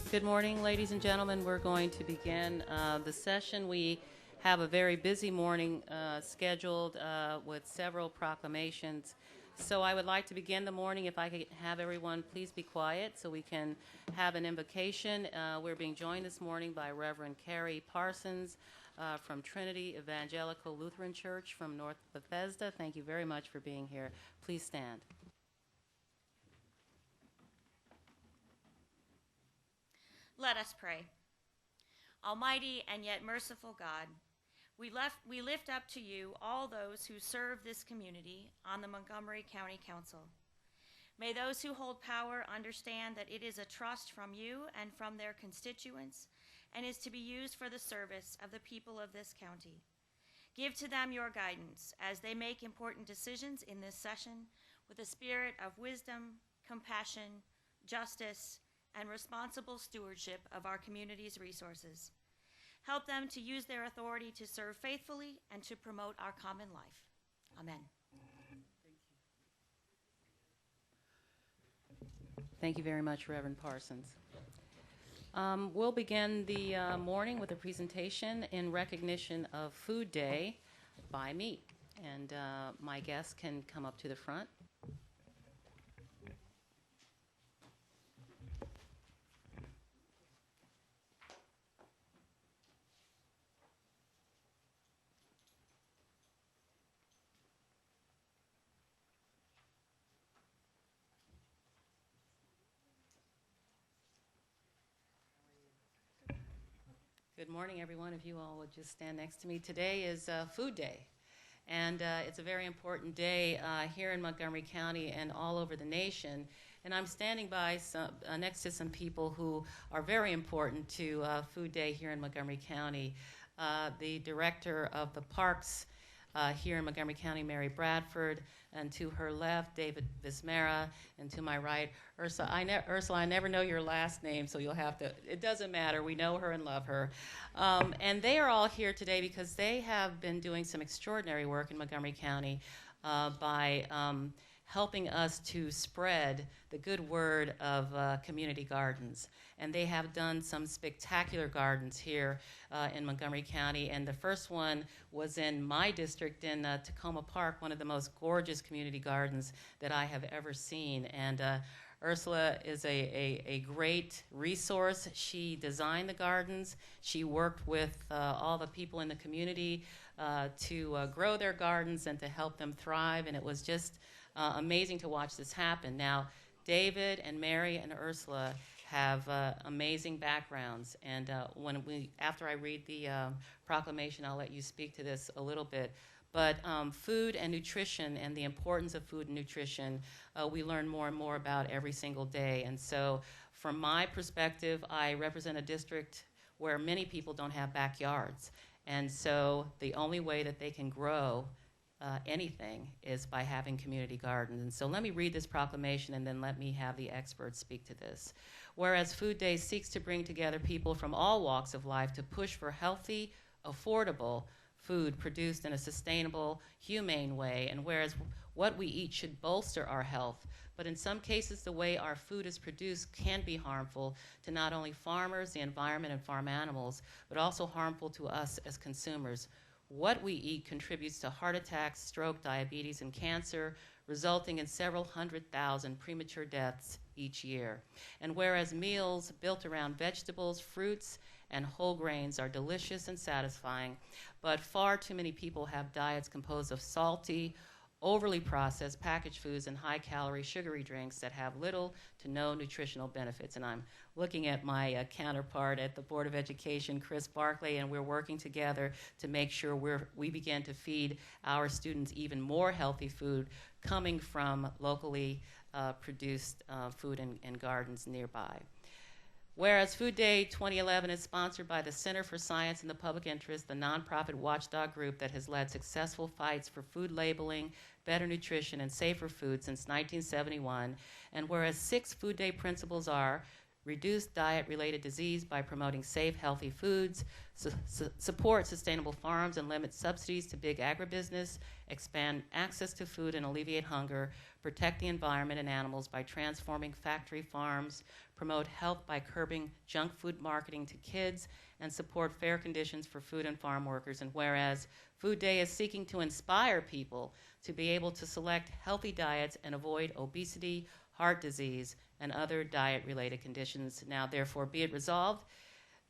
Good morning, ladies and gentlemen. We're going to begin the session. We have a very busy morning scheduled with several proclamations. So I would like to begin the morning. If I could have everyone please be quiet so we can have an invocation. We're being joined this morning by Reverend Carrie Parsons from Trinity Evangelical Lutheran Church from North Bethesda. Thank you very much for being here. Please stand. Let us pray. Almighty and yet merciful God, we lift up to you all those who serve this community on the Montgomery County Council. May those who hold power understand that it is a trust from you and from their constituents and is to be used for the service of the people of this county. Give to them your guidance as they make important decisions in this session with a spirit of wisdom, compassion, justice, and responsible stewardship of our community's resources. Help them to use their authority to serve faithfully and to promote our common life. Amen. Thank you very much, Reverend Parsons. We'll begin the morning with a presentation in recognition of Food Day by me. And my guests can come up to the front. Good morning, everyone. If you all would just stand next to me. Today is Food Day, and it's a very important day here in Montgomery County and all over the nation. And I'm standing by next to some people who are very important to Food Day here in Montgomery County. The director of the parks here in Montgomery County, Mary Bradford, and to her left, David Vismera, and to my right, Ursula. I never know your last name, so you'll have to, it doesn't matter. We know her and love her. And they are all here today because they have been doing some extraordinary work in Montgomery County by helping us to spread the good word of community gardens. And they have done some spectacular gardens here in Montgomery County. And the first one was in my district in Tacoma Park, one of the most gorgeous community gardens that I have ever seen. And Ursula is a great resource. She designed the gardens. She worked with all the people in the community to grow their gardens and to help them thrive. And it was just amazing to watch this happen. Now, David and Mary and Ursula have amazing backgrounds, and after I read the proclamation, I'll let you speak to this a little bit. But food and nutrition and the importance of food and nutrition, we learn more and more about every single day. And so from my perspective, I represent a district where many people don't have backyards. And so the only way that they can grow anything is by having community gardens. And so let me read this proclamation and then let me have the experts speak to this. Whereas Food Day seeks to bring together people from all walks of life to push for healthy, affordable food produced in a sustainable, humane way, and whereas what we eat should bolster our health, but in some cases the way our food is produced can be harmful to not only farmers, the environment, and farm animals, but also harmful to us as consumers. What we eat contributes to heart attacks, stroke, diabetes, and cancer, resulting in several 100,000 premature deaths each year. And whereas meals built around vegetables, fruits, and whole grains are delicious and satisfying, but far too many people have diets composed of salty, overly processed packaged foods and high-calorie sugary drinks that have little to no nutritional benefits. And I'm looking at my counterpart at the Board of Education, Chris Barkley, and we're working together to make sure we begin to feed our students even more healthy food coming from locally produced food and gardens nearby. Whereas Food Day 2011 is sponsored by the Center for Science in the Public Interest, the nonprofit watchdog group that has led successful fights for food labeling, better nutrition, and safer food since 1971. And whereas 6 Food Day principles are reduce diet-related disease by promoting safe, healthy foods, support sustainable farms and limit subsidies to big agribusiness, expand access to food and alleviate hunger, protect the environment and animals by transforming factory farms, promote health by curbing junk food marketing to kids, and support fair conditions for food and farm workers. And whereas Food Day is seeking to inspire people to be able to select healthy diets and avoid obesity, heart disease, and other diet-related conditions. Now, therefore, be it resolved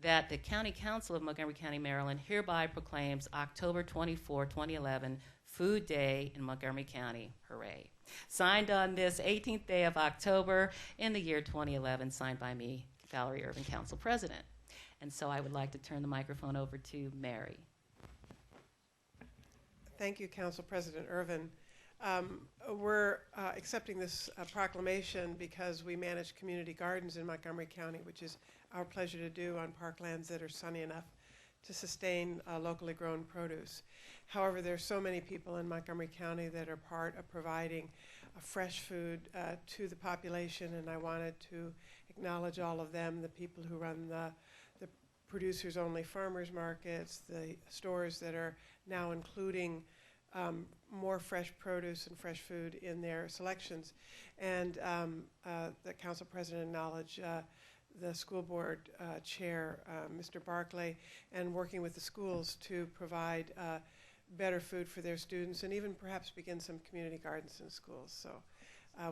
that the County Council of Montgomery County, Maryland hereby proclaims October 24, 2011 Food Day in Montgomery County. Hooray. Signed on this 18th day of October in the year 2011, signed by me, Valerie Irvin, Council President. And so I would like to turn the microphone over to Mary. Thank you, Council President Irvin. We're accepting this proclamation because we manage community gardens in Montgomery County, which is our pleasure to do on parklands that are sunny enough to sustain locally grown produce. However, there are so many people in Montgomery County that are part of providing fresh food to the population, and I wanted to acknowledge all of them, the people who run the producers-only farmers markets, the stores that are now including more fresh produce and fresh food in their selections. And the Council President acknowledged the school board chair, Mr. Barclay, and working with the schools to provide better food for their students and even perhaps begin some community gardens in schools. So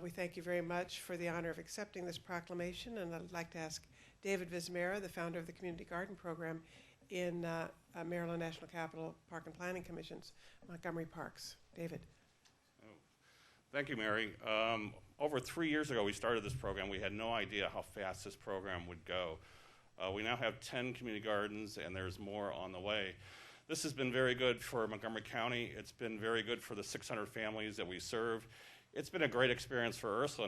we thank you very much for the honor of accepting this proclamation, and I'd like to ask David Vizmera, the founder of the Community Garden Program in Maryland National Capital Park and Planning Commission's Montgomery Parks. David. Oh, thank you, Mary. Over 3 years ago, we started this program. We had no idea how fast this program would go. We now have 10 community gardens, and there's more on the way. This has been very good for Montgomery County. It's been very good for the 600 families that we serve. It's been a great experience for Ursula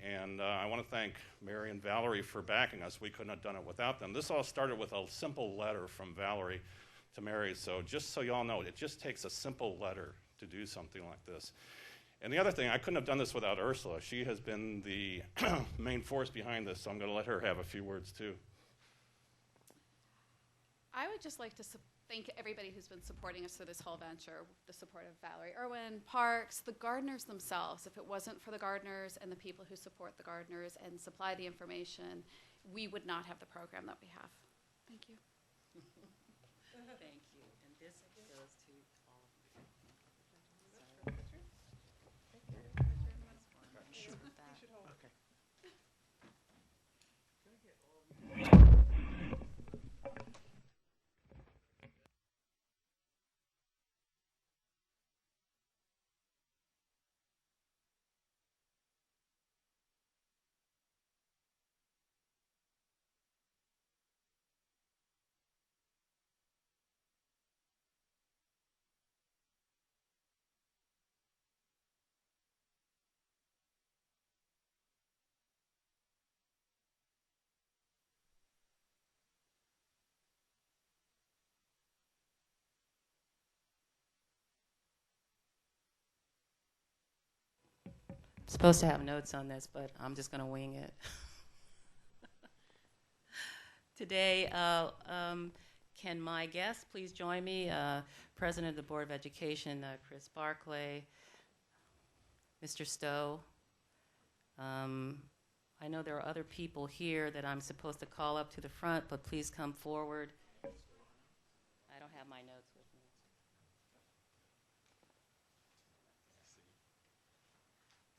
and I want to thank Mary and Valerie for backing us. We couldn't have done it without them. This all started with a simple letter from Valerie to Mary, so just so you all know, it just takes a simple letter to do something like this. And the other thing, I couldn't have done this without Ursula. She has been the main force behind this, so I'm going to let her have a few words too. I would just like to thank everybody who's been supporting us through this whole venture, the support of Valerie Irwin, Parks, the gardeners themselves. If it wasn't for the gardeners and the people who support the gardeners and supply the information, we would not have the program that we have. Thank you. Thank you. And this goes to all of you. Supposed to have notes on this, but I'm just going to wing it. Today, can my guests please join me? President of the Board of Education, Chris Barclay, Mr. Stowe. I know there are other people here that I'm supposed to call up to the front, but please come forward. I don't have my notes with me.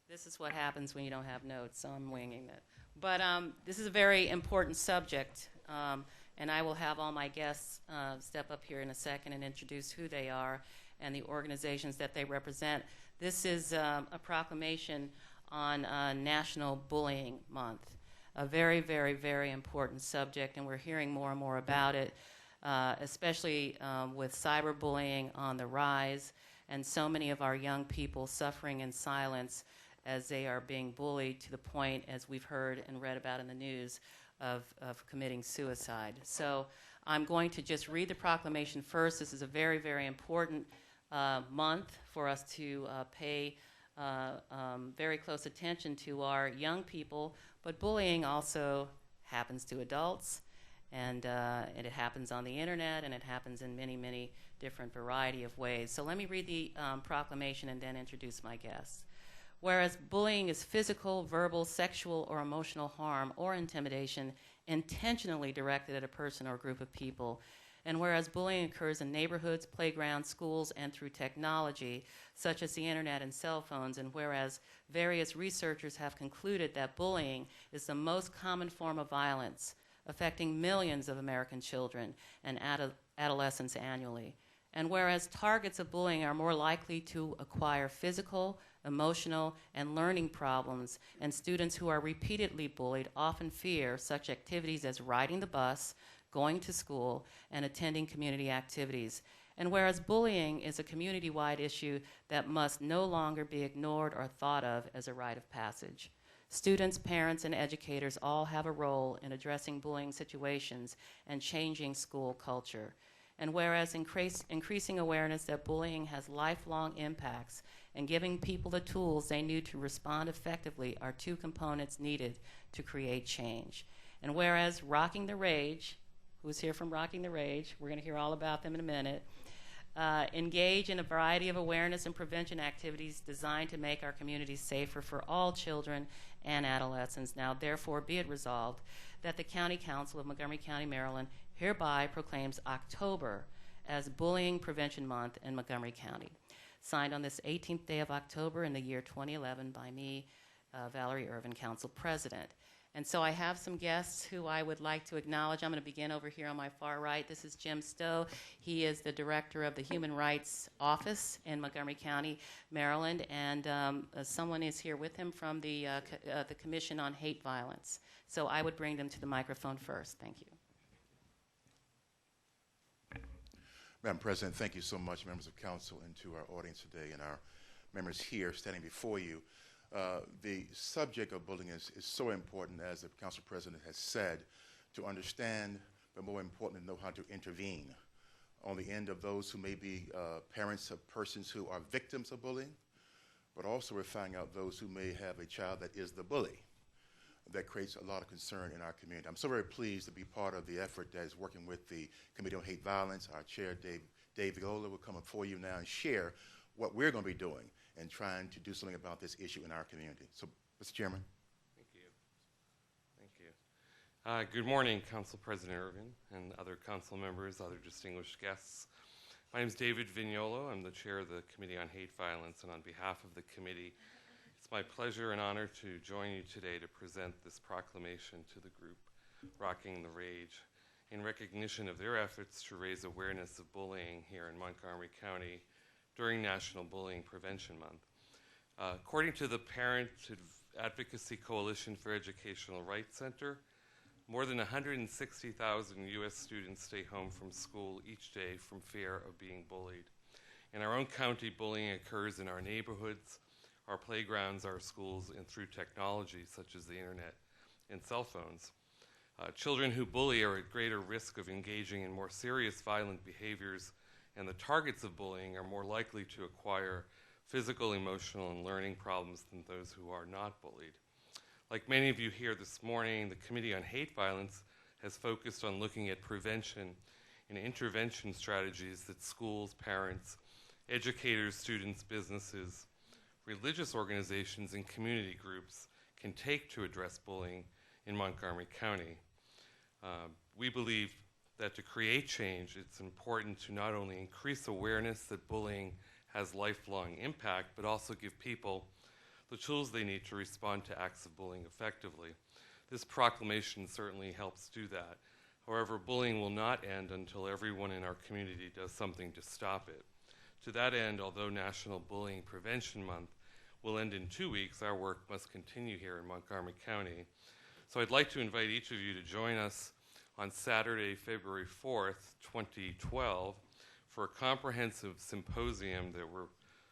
This is what happens when you don't have notes, so I'm winging it. But this is a very important subject, and I will have all my guests step up here in a second and introduce who they are and the organizations that they represent. This is a proclamation on National Bullying Month, a very, very, very important subject, and we're hearing more and more about it, especially with cyberbullying on the rise, and so many of our young people suffering in silence as they are being bullied to the point, as we've heard and read about in the news, of committing suicide. So I'm going to just read the proclamation first. This is a very, very important month for us to pay very close attention to our young people, but bullying also happens to adults, and it happens on the internet, and it happens in many, many different variety of ways. So let me read the proclamation and then introduce my guests. Whereas bullying is physical, verbal, sexual, or emotional harm or intimidation intentionally directed at a person or group of people, and whereas bullying occurs in neighborhoods, playgrounds, schools, and through technology, such as the internet and cell phones, and whereas various researchers have concluded that bullying is the most common form of violence affecting millions of American children and adolescents annually, and whereas targets of bullying are more likely to acquire physical, emotional, and learning problems, and students who are repeatedly bullied often fear such activities as riding the bus, going to school, and attending community activities. And whereas bullying is a community-wide issue that must no longer be ignored or thought of as a rite of passage. Students, parents, and educators all have a role in addressing bullying situations and changing school culture. And whereas increasing awareness that bullying has lifelong impacts and giving people the tools they need to respond effectively are two components needed to create change. And whereas Rocking the Rage, who's here from Rocking the Rage, we're going to hear all about them in a minute, engage in a variety of awareness and prevention activities designed to make our communities safer for all children and adolescents. Now, therefore, be it resolved that the County Council of Montgomery County, Maryland, hereby proclaims October as Bullying Prevention Month in Montgomery County. Signed on this 18th day of October in the year 2011 by me, Valerie Irvin, Council President. And so I have some guests who I would like to acknowledge. I'm going to begin over here on my far right. This is Jim Stowe. He is the director of the Human Rights Office in Montgomery County, Maryland, and someone is here with him from the Commission on Hate Violence. So I would bring them to the microphone first. Thank you. Madam President, thank you so much, members of council, and to our audience today and our members here standing before you. The subject of bullying is so important, as the council president has said, to understand, but more importantly, know how to intervene on the end of those who may be parents of persons who are victims of bullying, but also we're finding out those who may have a child that is the bully. That creates a lot of concern in our community. I'm so very pleased to be part of the effort that is working with the Committee on Hate Violence. Our chair, Dave Viola, will come before you now and share what we're going to be doing and trying to do something about this issue in our community. So, Mr. Chairman. Thank you. Thank you. Good morning, Council President Irvin and other council members, other distinguished guests. My name is David Vignolo. I'm the chair of the Committee on Hate Violence, and on behalf of the committee, it's my pleasure and honor to join you today to present this proclamation to the group Rocking the Rage in recognition of their efforts to raise awareness of bullying here in Montgomery County during National Bullying Prevention Month. According to the Parent Advocacy Coalition for Educational Rights Center, more than 160,000 U.S. students stay home from school each day from fear of being bullied. In our own county, bullying occurs in our neighborhoods, our playgrounds, our schools, and through technology such as the internet and cell phones. Children who bully are at greater risk of engaging in more serious violent behaviors, and the targets of bullying are more likely to acquire physical, emotional, and learning problems than those who are not bullied. Like many of you here this morning, the Committee on Hate Violence has focused on looking at prevention and intervention strategies that schools, parents, educators, students, businesses, religious organizations, and community groups can take to address bullying in Montgomery County. We believe that to create change, it's important to not only increase awareness that bullying has lifelong impact, but also give people the tools they need to respond to acts of bullying effectively. This proclamation certainly helps do that. However, bullying will not end until everyone in our community does something to stop it. To that end, although National Bullying Prevention Month will end in 2 weeks, our work must continue here in Montgomery County. So I'd like to invite each of you to join us on Saturday, February 4th, 2012, for a comprehensive symposium that we're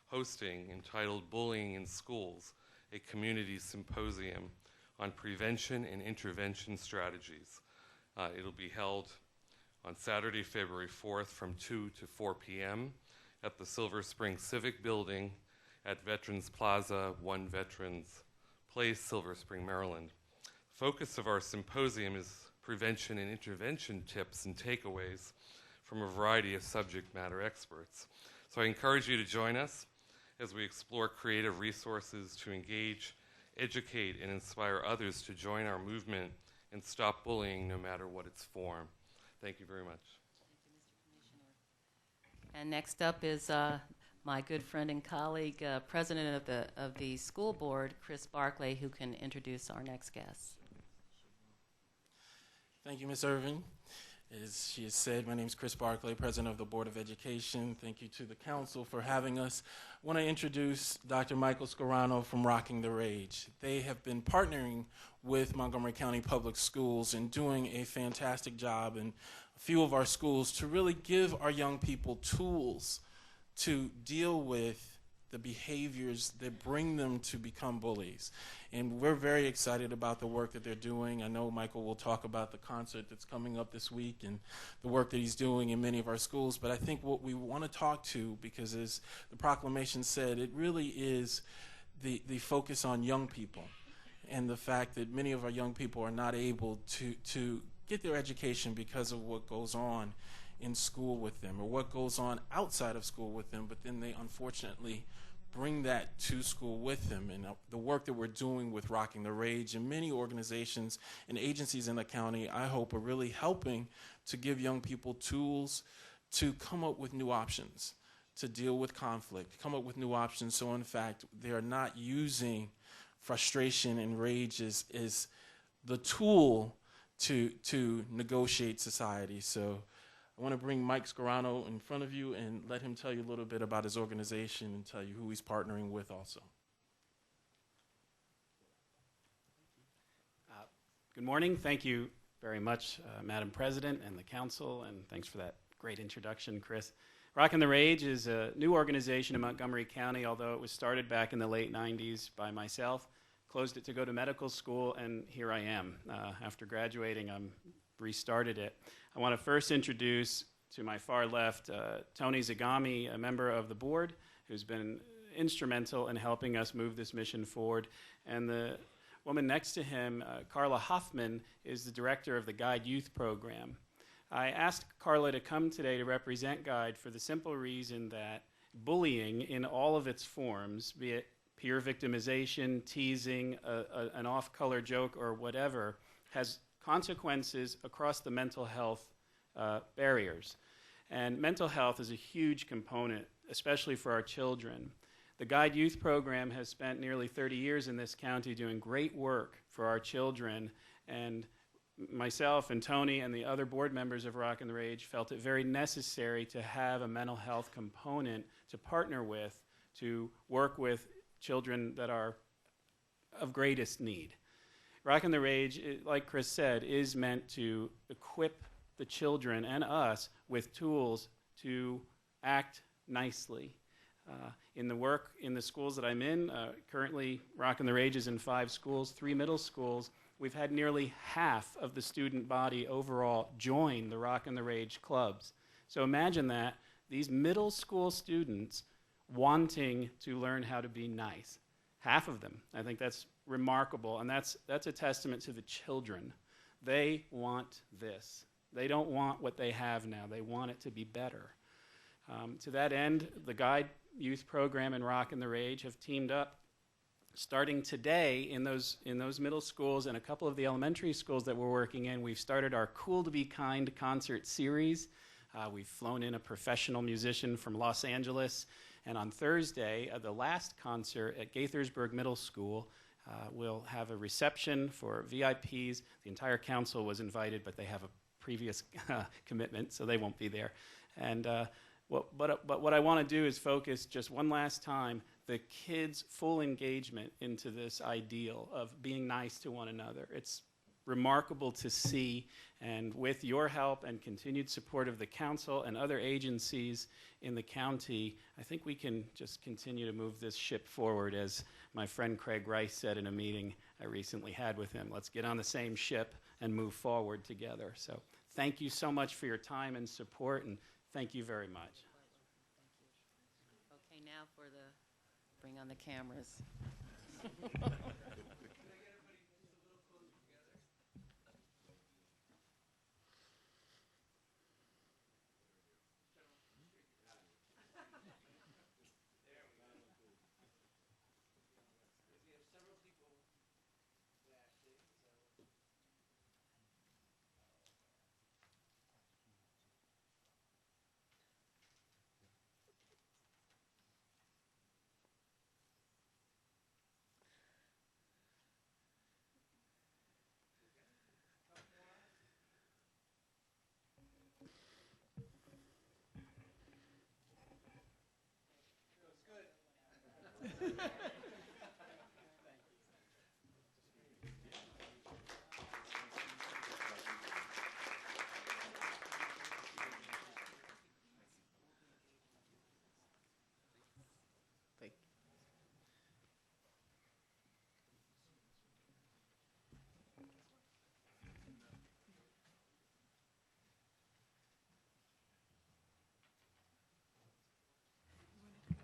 hosting entitled Bullying in Schools, a community symposium on prevention and intervention strategies. It'll be held on Saturday, February 4th from 2 to 4 p.m. at the Silver Spring Civic Building at Veterans Plaza, 1 Veterans Place, Silver Spring, Maryland. focus of our symposium is prevention and intervention tips and takeaways from a variety of subject matter experts. So I encourage you to join us as we explore creative resources to engage, educate, and inspire others to join our movement and stop bullying no matter what its form. Thank you very much. And next up is my good friend and colleague, President of the school board, Chris Barclay, who can introduce our next guest. Thank you, Ms. Irvin. As she has said, my name is Chris Barclay, President of the Board of Education. Thank you to the council for having us. I want to introduce Dr. Michael Scarano from Rocking the Rage. They have been partnering with Montgomery County Public Schools and doing a fantastic job in a few of our schools to really give our young people tools to deal with the behaviors that bring them to become bullies. And we're very excited about the work that they're doing. I know Michael will talk about the concert that's coming up this week and the work that he's doing in many of our schools. But I think what we want to talk to, because as the proclamation said, it really is the focus on young people and the fact that many of our young people are not able to get their education because of what goes on in school with them or what goes on outside of school with them, but then they unfortunately bring that to school with them. And the work that we're doing with Rocking the Rage and many organizations and agencies in the county, I hope, are really helping to give young people tools to come up with new options, to deal with conflict, come up with new options so in fact they are not using frustration and rage as the tool to negotiate society. So I want to bring Mike Scarano in front of you and let him tell you a little bit about his organization and tell you who he's partnering with also. Good morning. Thank you very much, Madam President and the Council, and thanks for that great introduction, Chris. Rockin' the Rage is a new organization in Montgomery County, although it was started back in the late 90s by myself. Closed it to go to medical school, and here I am. After graduating, I'm restarted it. I want to first introduce to my far left Tony Zagami, a member of the board who's been instrumental in helping us move this mission forward. And the woman next to him, Carla Hoffman, is the director of the Guide Youth Program. I asked Carla to come today to represent Guide for the simple reason that bullying in all of its forms, be it peer victimization, teasing, an off-color joke, or whatever, has consequences across the mental health barriers. And mental health is a huge component, especially for our children. The Guide Youth Program has spent nearly 30 years in this county doing great work for our children, and myself and Tony and the other board members of Rockin' the Rage felt it very necessary to have a mental health component to partner with, to work with children that are of greatest need. Rockin' the Rage, like Chris said, is meant to equip the children and us with tools to act nicely. In the work in the schools that I'm in, currently Rockin' the Rage is in 5 schools, 3 middle schools. We've had nearly half of the student body overall join the Rockin' the Rage clubs. So imagine that, these middle school students wanting to learn how to be nice. Half of them. I think that's remarkable, and that's a testament to the children. They want this. They don't want what they have now. They want it to be better. To that end, the Guide Youth Program and Rockin' the Rage have teamed up starting today in those middle schools and a couple of the elementary schools that we're working in. We've started our Cool to Be Kind concert series. We've flown in a professional musician from Los Angeles. And on Thursday, the last concert at Gaithersburg Middle School, we'll have a reception for VIPs. The entire council was invited, but they have a previous commitment, so they won't be there. And but what I want to do is focus just one last time the kids' full engagement into this ideal of being nice to one another. It's remarkable to see, and with your help and continued support of the council and other agencies in the county, I think we can just continue to move this ship forward, as my friend Craig Rice said in a meeting I recently had with him. Let's get on the same ship and move forward together. So thank you so much for your time and support, and thank you very much. Okay, now for the bring on the cameras.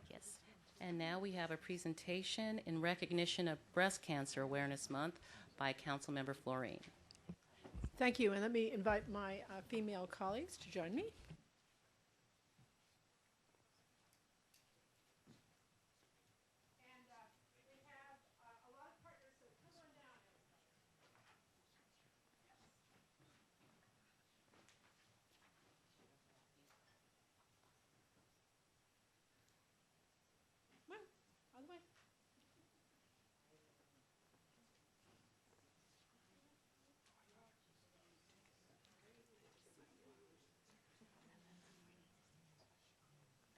Yes. And now we have a presentation in recognition of Breast Cancer Awareness Month by Councilmember Florine. Thank you, and let me invite my female colleagues to join me. All the way.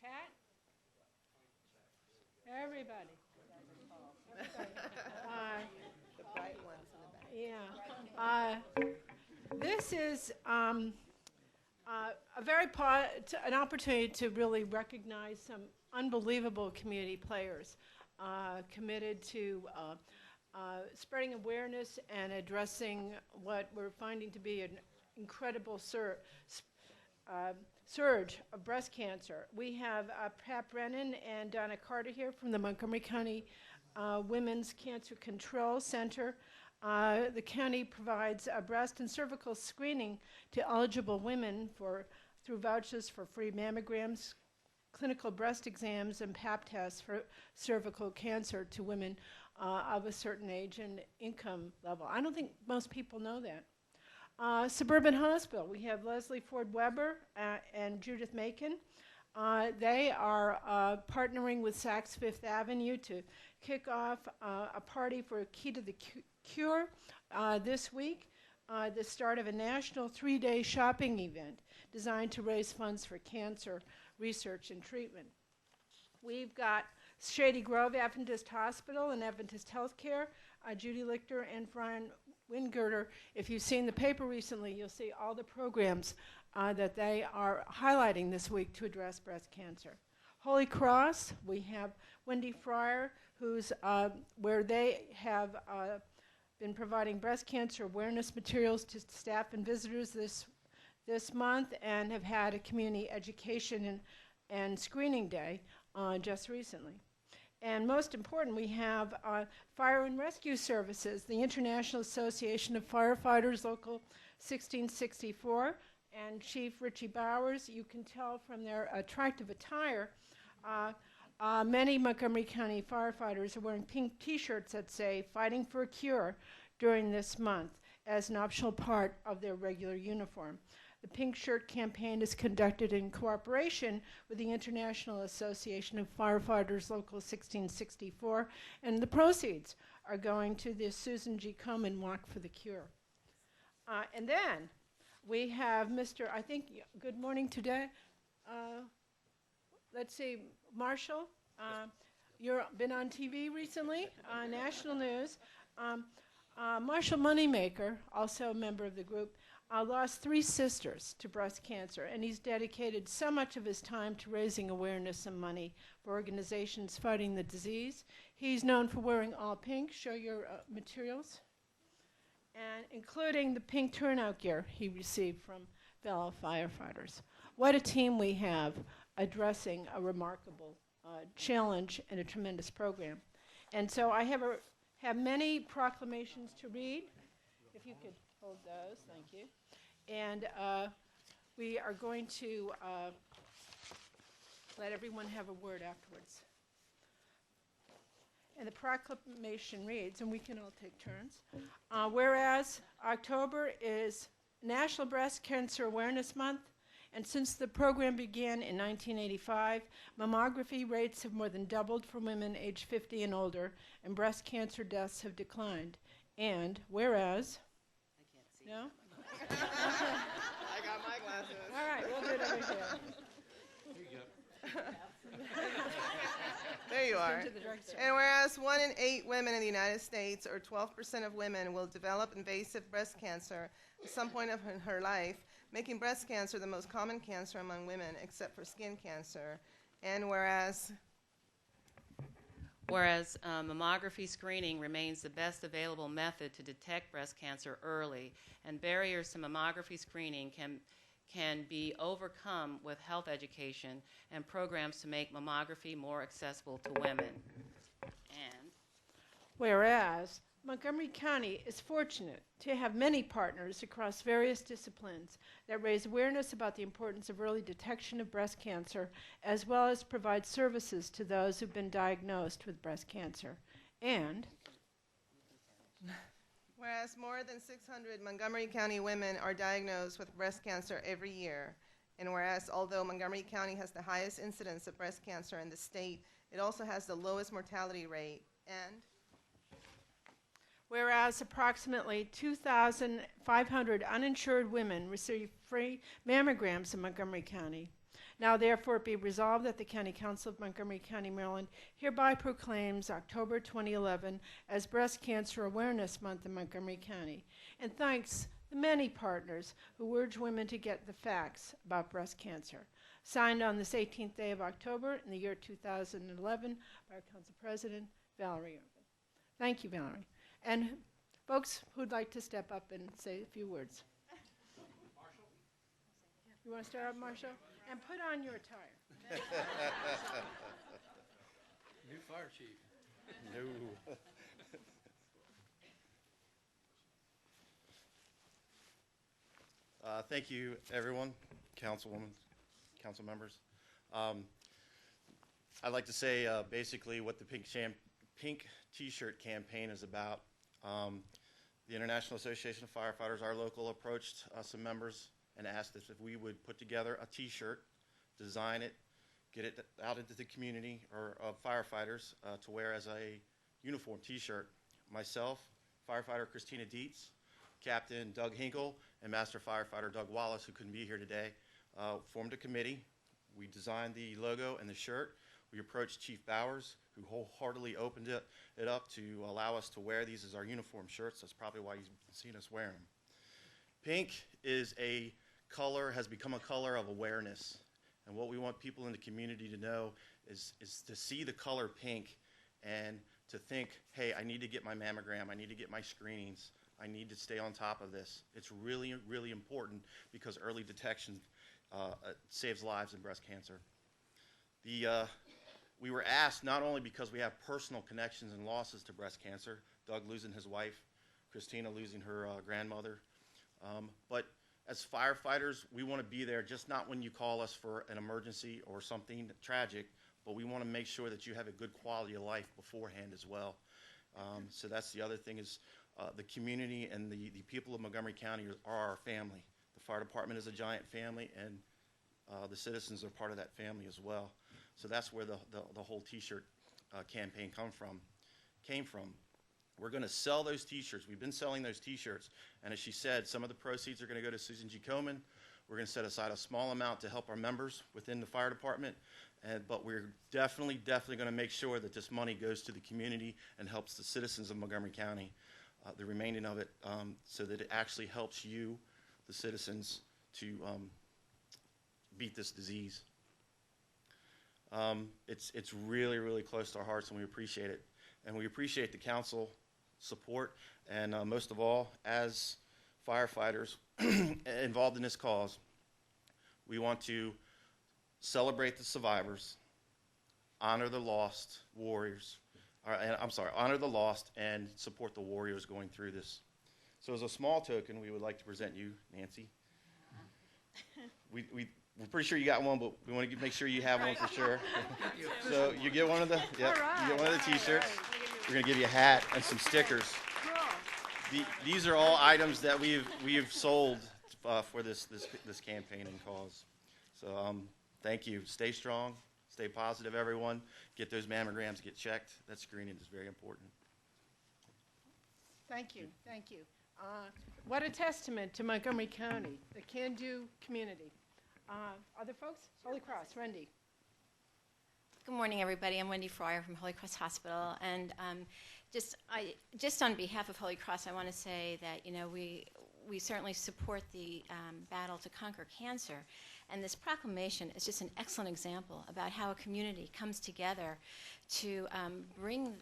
Pat? Everybody. The bright ones in the back. Yeah. This is a very an opportunity to really recognize some unbelievable community players committed to spreading awareness and addressing what we're finding to be an incredible surge of breast cancer. We have Pat Brennan and Donna Carter here from the Montgomery County Women's Cancer Control Center. The county provides breast and cervical screening to eligible women through vouchers for free mammograms, clinical breast exams, and Pap tests for cervical cancer to women of a certain age and income level. I don't think most people know that. Suburban Hospital, we have Leslie Ford Weber and Judith Macon. They are partnering with Saks Fifth Avenue to kick off a party for Key to the Cure this week, the start of a national 3-day shopping event designed to raise funds for cancer research and treatment. We've got Shady Grove Adventist Hospital and Adventist Healthcare, Judy Lichter and Brian Wingirter. If you've seen the paper recently, you'll see all the programs that they are highlighting this week to address breast cancer. Holy Cross, we have Wendy Fryer, who's where they have been providing breast cancer awareness materials to staff and visitors this month, and have had a community education and screening day just recently. And most important, we have Fire and Rescue Services, the International Association of Firefighters, Local 1664, and Chief Richie Bowers. You can tell from their attractive attire, many Montgomery County firefighters are wearing pink t-shirts that say, "Fighting for a Cure," during this month as an optional part of their regular uniform. The Pink Shirt campaign is conducted in cooperation with the International Association of Firefighters Local 1664, and the proceeds are going to the Susan G. Komen Walk for the Cure. And then we have Mr. I think, good morning today. Let's see, Marshall, you've been on TV recently, national news. Marshall Moneymaker, also a member of the group, lost 3 sisters to breast cancer, and he's dedicated so much of his time to raising awareness and money for organizations fighting the disease. He's known for wearing all pink. Show your materials. And including the pink turnout gear he received from fellow firefighters. What a team we have addressing a remarkable challenge and a tremendous program. And so I have many proclamations to read. If you could hold those, thank you. And we are going to let everyone have a word afterwards. And the proclamation reads, and we can all take turns, whereas October is National Breast Cancer Awareness Month, and since the program began in 1985, mammography rates have more than doubled for women aged 50 and older, and breast cancer deaths have declined. And whereas... I can't see. No? I got my glasses. All right, we'll do it over here. There you go. There you are. Into the drugstore. And whereas 1 in 8 women in the United States, or 12% of women, will develop invasive breast cancer at some point of her life, making breast cancer the most common cancer among women, except for skin cancer. And whereas mammography screening remains the best available method to detect breast cancer early, and barriers to mammography screening can be overcome with health education and programs to make mammography more accessible to women. And Whereas Montgomery County is fortunate to have many partners across various disciplines that raise awareness about the importance of early detection of breast cancer, as well as provide services to those who've been diagnosed with breast cancer. And whereas more than 600 Montgomery County women are diagnosed with breast cancer every year, and whereas although Montgomery County has the highest incidence of breast cancer in the state, it also has the lowest mortality rate. And whereas approximately 2,500 uninsured women receive free mammograms in Montgomery County. Now therefore be resolved that the County Council of Montgomery County, Maryland hereby proclaims October 2011 as Breast Cancer Awareness Month in Montgomery County, and thanks the many partners who urge women to get the facts about breast cancer. Signed on this 18th day of October in the year 2011 by our Council President, Valerie Irvin. Thank you, Valerie. And folks who'd like to step up and say a few words. Marshall? You want to start out, Marshall? And put on your attire. New fire chief. No. Thank you, everyone, councilwoman, council members. I'd like to say basically what the Pink T-shirt campaign is about. The International Association of Firefighters, our local, approached some members and asked us if we would put together a T-shirt, design it, get it out into the community or firefighters to wear as a uniform T-shirt. Myself, firefighter Christina Dietz, Captain Doug Hinkle, and Master Firefighter Doug Wallace, who couldn't be here today, formed a committee. We designed the logo and the shirt. We approached Chief Bowers, who wholeheartedly opened it up to allow us to wear these as our uniform shirts. That's probably why you've seen us wear them. Pink is a color, has become a color of awareness. And what we want people in the community to know is to see the color pink and to think, hey, I need to get my mammogram, I need to get my screenings, I need to stay on top of this. It's really, really important because early detection saves lives in breast cancer. We were asked not only because we have personal connections and losses to breast cancer, Doug losing his wife, Christina losing her grandmother, but as firefighters, we want to be there just not when you call us for an emergency or something tragic, but we want to make sure that you have a good quality of life beforehand as well. So that's the other thing is the community and the people of Montgomery County are our family. The fire department is a giant family, and the citizens are part of that family as well. So that's where the whole T-shirt campaign came from. We're going to sell those T-shirts. We've been selling those T-shirts, and as she said, some of the proceeds are going to go to Susan G. Komen. We're going to set aside a small amount to help our members within the fire department, but we're definitely going to make sure that this money goes to the community and helps the citizens of Montgomery County, the remaining of it, so that it actually helps you, the citizens, to beat this disease. It's really, really close to our hearts, and we appreciate it. And we appreciate the council support, and most of all, as firefighters involved in this cause, we want to celebrate the survivors, honor the lost warriors, honor the lost and support the warriors going through this. So as a small token, we would like to present you, Nancy. We're pretty sure you got one, but we want to make sure you have one for sure. So you get one of the, you get one of the T-shirts. We're going to give you a hat and some stickers. These are all items that we've sold for this campaign and cause. So thank you. Stay strong. Stay positive, everyone. Get those mammograms, get checked. That screening is very important. Thank you. Thank you. What a testament to Montgomery County, the can-do community. Other folks? Holy Cross, Randy. Good morning, everybody. I'm Wendy Fryer from Holy Cross Hospital, and just on behalf of Holy Cross, I want to say that we certainly support the battle to conquer cancer, and this proclamation is just an excellent example about how a community comes together to bring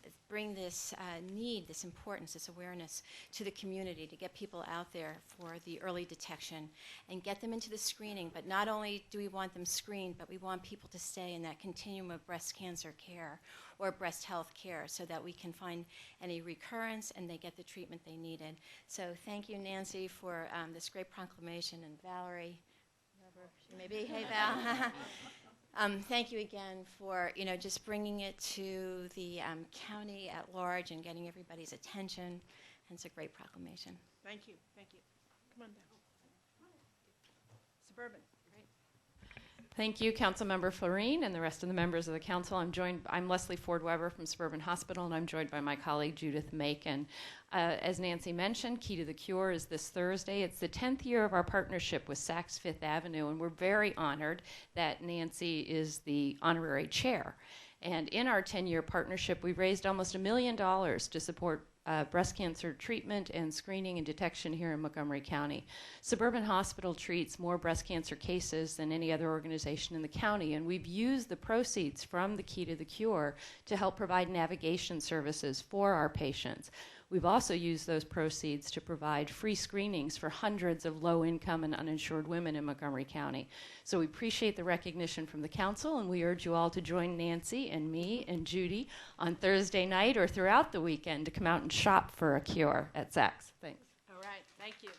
this need, this importance, this awareness to the community, to get people out there for the early detection and get them into the screening. But not only do we want them screened, but we want people to stay in that continuum of breast cancer care or breast health care so that we can find any recurrence and they get the treatment they needed. So thank you, Nancy, for this great proclamation, and Valerie, whoever she may be. Hey, Val. Thank you again for just bringing it to the county at large and getting everybody's attention. And it's a great proclamation. Thank you. Thank you. Come on down. Suburban. Thank you, Councilmember Florine and the rest of the members of the council. I'm Leslie Ford Weber from Suburban Hospital, and I'm joined by my colleague Judith Macon. As Nancy mentioned, Key to the Cure is this Thursday. It's the 10th year of our partnership with Saks Fifth Avenue, and we're very honored that Nancy is the honorary chair. And in our 10-year partnership, we've raised almost $1 million to support breast cancer treatment and screening and detection here in Montgomery County. Suburban Hospital treats more breast cancer cases than any other organization in the county, and we've used the proceeds from the Key to the Cure to help provide navigation services for our patients. We've also used those proceeds to provide free screenings for hundreds of low-income and uninsured women in Montgomery County. So we appreciate the recognition from the council, and we urge you all to join Nancy and me and Judy on Thursday night or throughout the weekend to come out and shop for a cure at Saks. Thanks. All right. Thank you.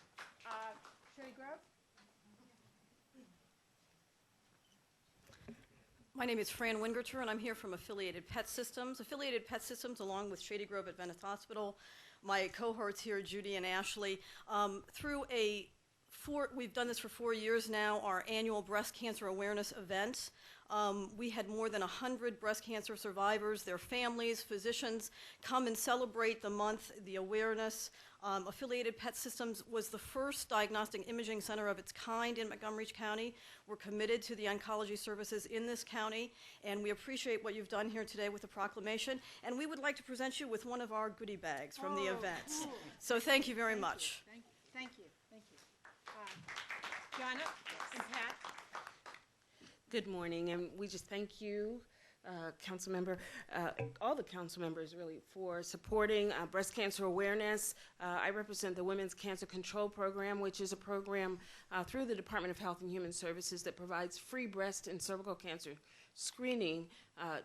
Shirley Grove? My name is Fran Wingerter, and I'm here from Affiliated Pet Systems. Affiliated Pet Systems, along with Shady Grove Adventist Hospital, my cohorts here, Judy and Ashley, we've done this for 4 years now, our annual breast cancer awareness event. We had more than 100 breast cancer survivors, their families, physicians come and celebrate the month, the awareness. Affiliated Pet Systems was the first diagnostic imaging center of its kind in Montgomery County. We're committed to the oncology services in this county, and we appreciate what you've done here today with the proclamation. And we would like to present you with one of our goodie bags from the event. Cool. So thank you very much. Thank you. Thank you. Jonna and Pat. Good morning, and we just thank you, council member, all the council members really, for supporting breast cancer awareness. I represent the Women's Cancer Control Program, which is a program through the Department of Health and Human Services that provides free breast and cervical cancer screening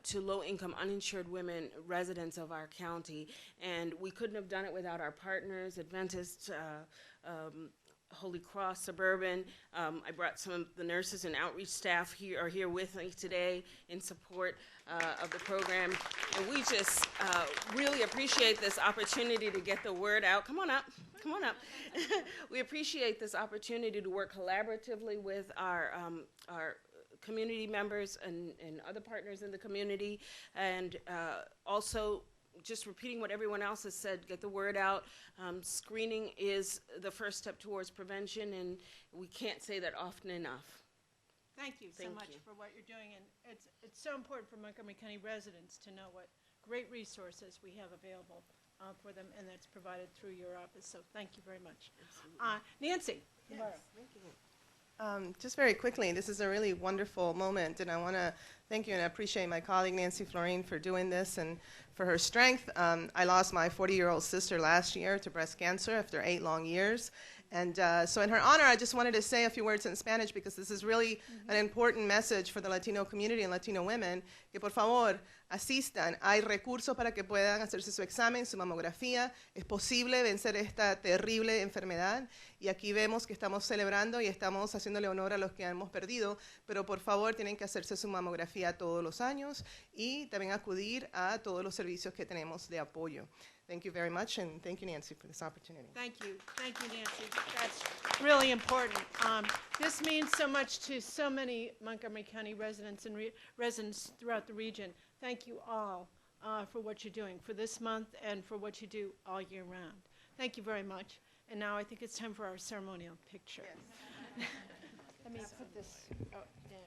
to low-income uninsured women residents of our county. And we couldn't have done it without our partners, Adventist, Holy Cross, Suburban. I brought some of the nurses and outreach staff here with me today in support of the program. And we just really appreciate this opportunity to get the word out. Come on up. Come on up. We appreciate this opportunity to work collaboratively with our community members and other partners in the community, and also just repeating what everyone else has said, get the word out. Screening is the first step towards prevention, and we can't say that often enough. Thank you so much for what you're doing, and it's so important for Montgomery County residents to know what great resources we have available for them, and that's provided through your office. So thank you very much. Nancy. Yes, thank you. Just very quickly, this is a really wonderful moment, and I want to thank you and appreciate my colleague Nancy Florine for doing this and for her strength. I lost my 40-year-old sister last year to breast cancer after 8 long years. And so in her honor, I just wanted to say a few words in Spanish because this is really an important message for the Latino community and Latino women, que por favor asistan. Hay recursos para que puedan hacerse su examen, su mamografía. Es posible vencer esta terrible enfermedad. Y aquí vemos que estamos celebrando y estamos haciéndole honor a los que hemos perdido, pero por favor tienen que hacerse su mamografía todos los años y también acudir a todos los servicios que tenemos de apoyo. Thank you very much, and thank you, Nancy, for this opportunity. Thank you, Nancy. That's really important. This means so much to so many Montgomery County residents and residents throughout the region. Thank you all for what you're doing for this month and for what you do all year round. Thank you very much. And now I think it's time for our ceremonial picture. Yes. Let me put this down.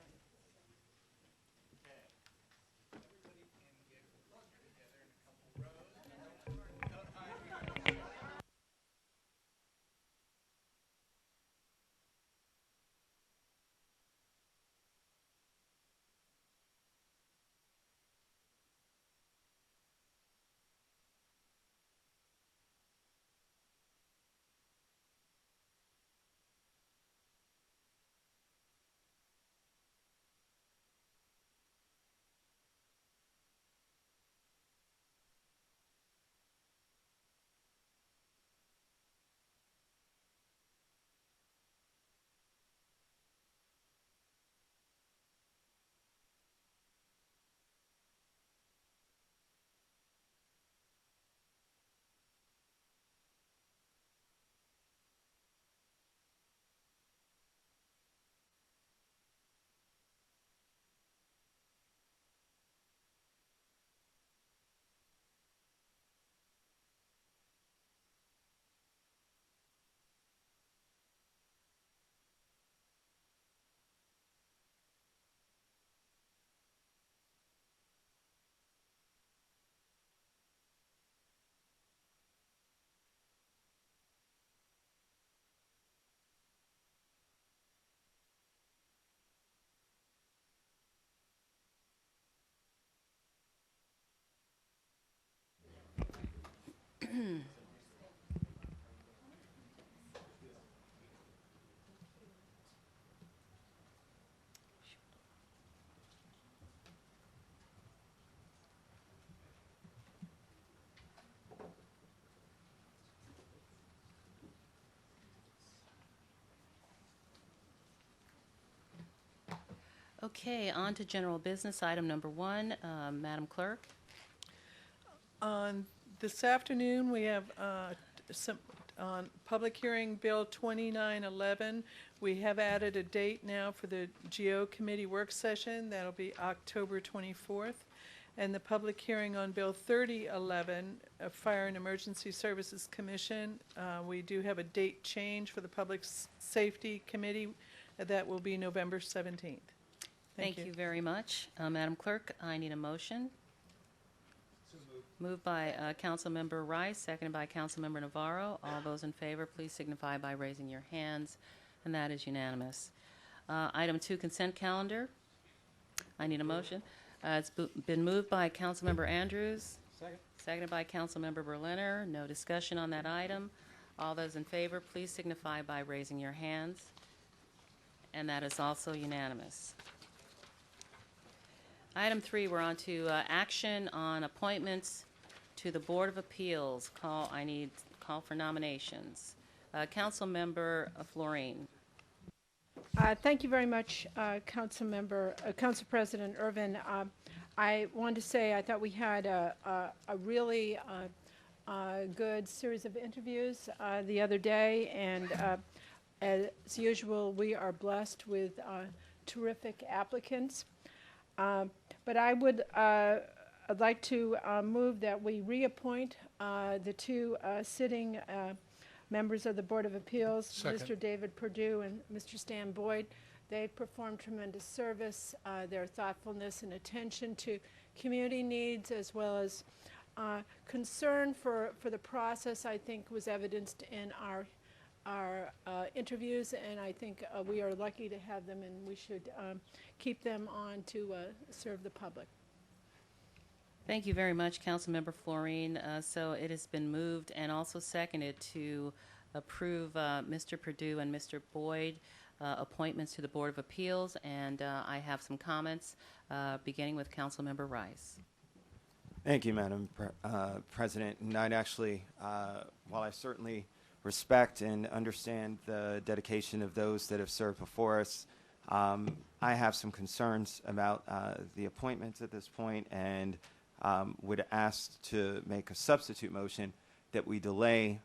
Okay, on to general business, item number 1. Madam Clerk? On this afternoon, we have some on public hearing Bill 2911. We have added a date now for the GO Committee work session. That'll be October 24th. And the public hearing on Bill 3011, Fire and Emergency Services Commission, we do have a date change for the Public Safety Committee. That will be November 17th. Thank you very much. Madam Clerk, I need a motion. Moved by Councilmember Rice, seconded by Councilmember Navarro. All those in favor, please signify by raising your hands, and that is unanimous. Item 2, consent calendar. I need a motion. It's been moved by Councilmember Andrews. Seconded by Councilmember Berliner. No discussion on that item. All those in favor, please signify by raising your hands, and that is also unanimous. Item 3, we're on to action on appointments to the Board of Appeals. I need call for nominations. Councilmember Florine. Thank you very much, Council President Irvin. I wanted to say I thought we had a really good series of interviews the other day, and as usual, we are blessed with terrific applicants. But I would I'd like to move that we reappoint the 2 sitting members of the Board of Appeals, Mr. David Perdue and Mr. Stan Boyd. They've performed tremendous service. Their thoughtfulness and attention to community needs, as well as concern for the process, I think was evidenced in our interviews, and I think we are lucky to have them, and we should keep them on to serve the public. Thank you very much, Councilmember Florine. So it has been moved and also seconded to approve Mr. Perdue and Mr. Boyd appointments to the Board of Appeals, and I have some comments, beginning with Councilmember Rice. Thank you, Madam President. And I'd actually, while I certainly respect and understand the dedication of those that have served before us, I have some concerns about the appointments at this point, and would ask to make a substitute motion that we delay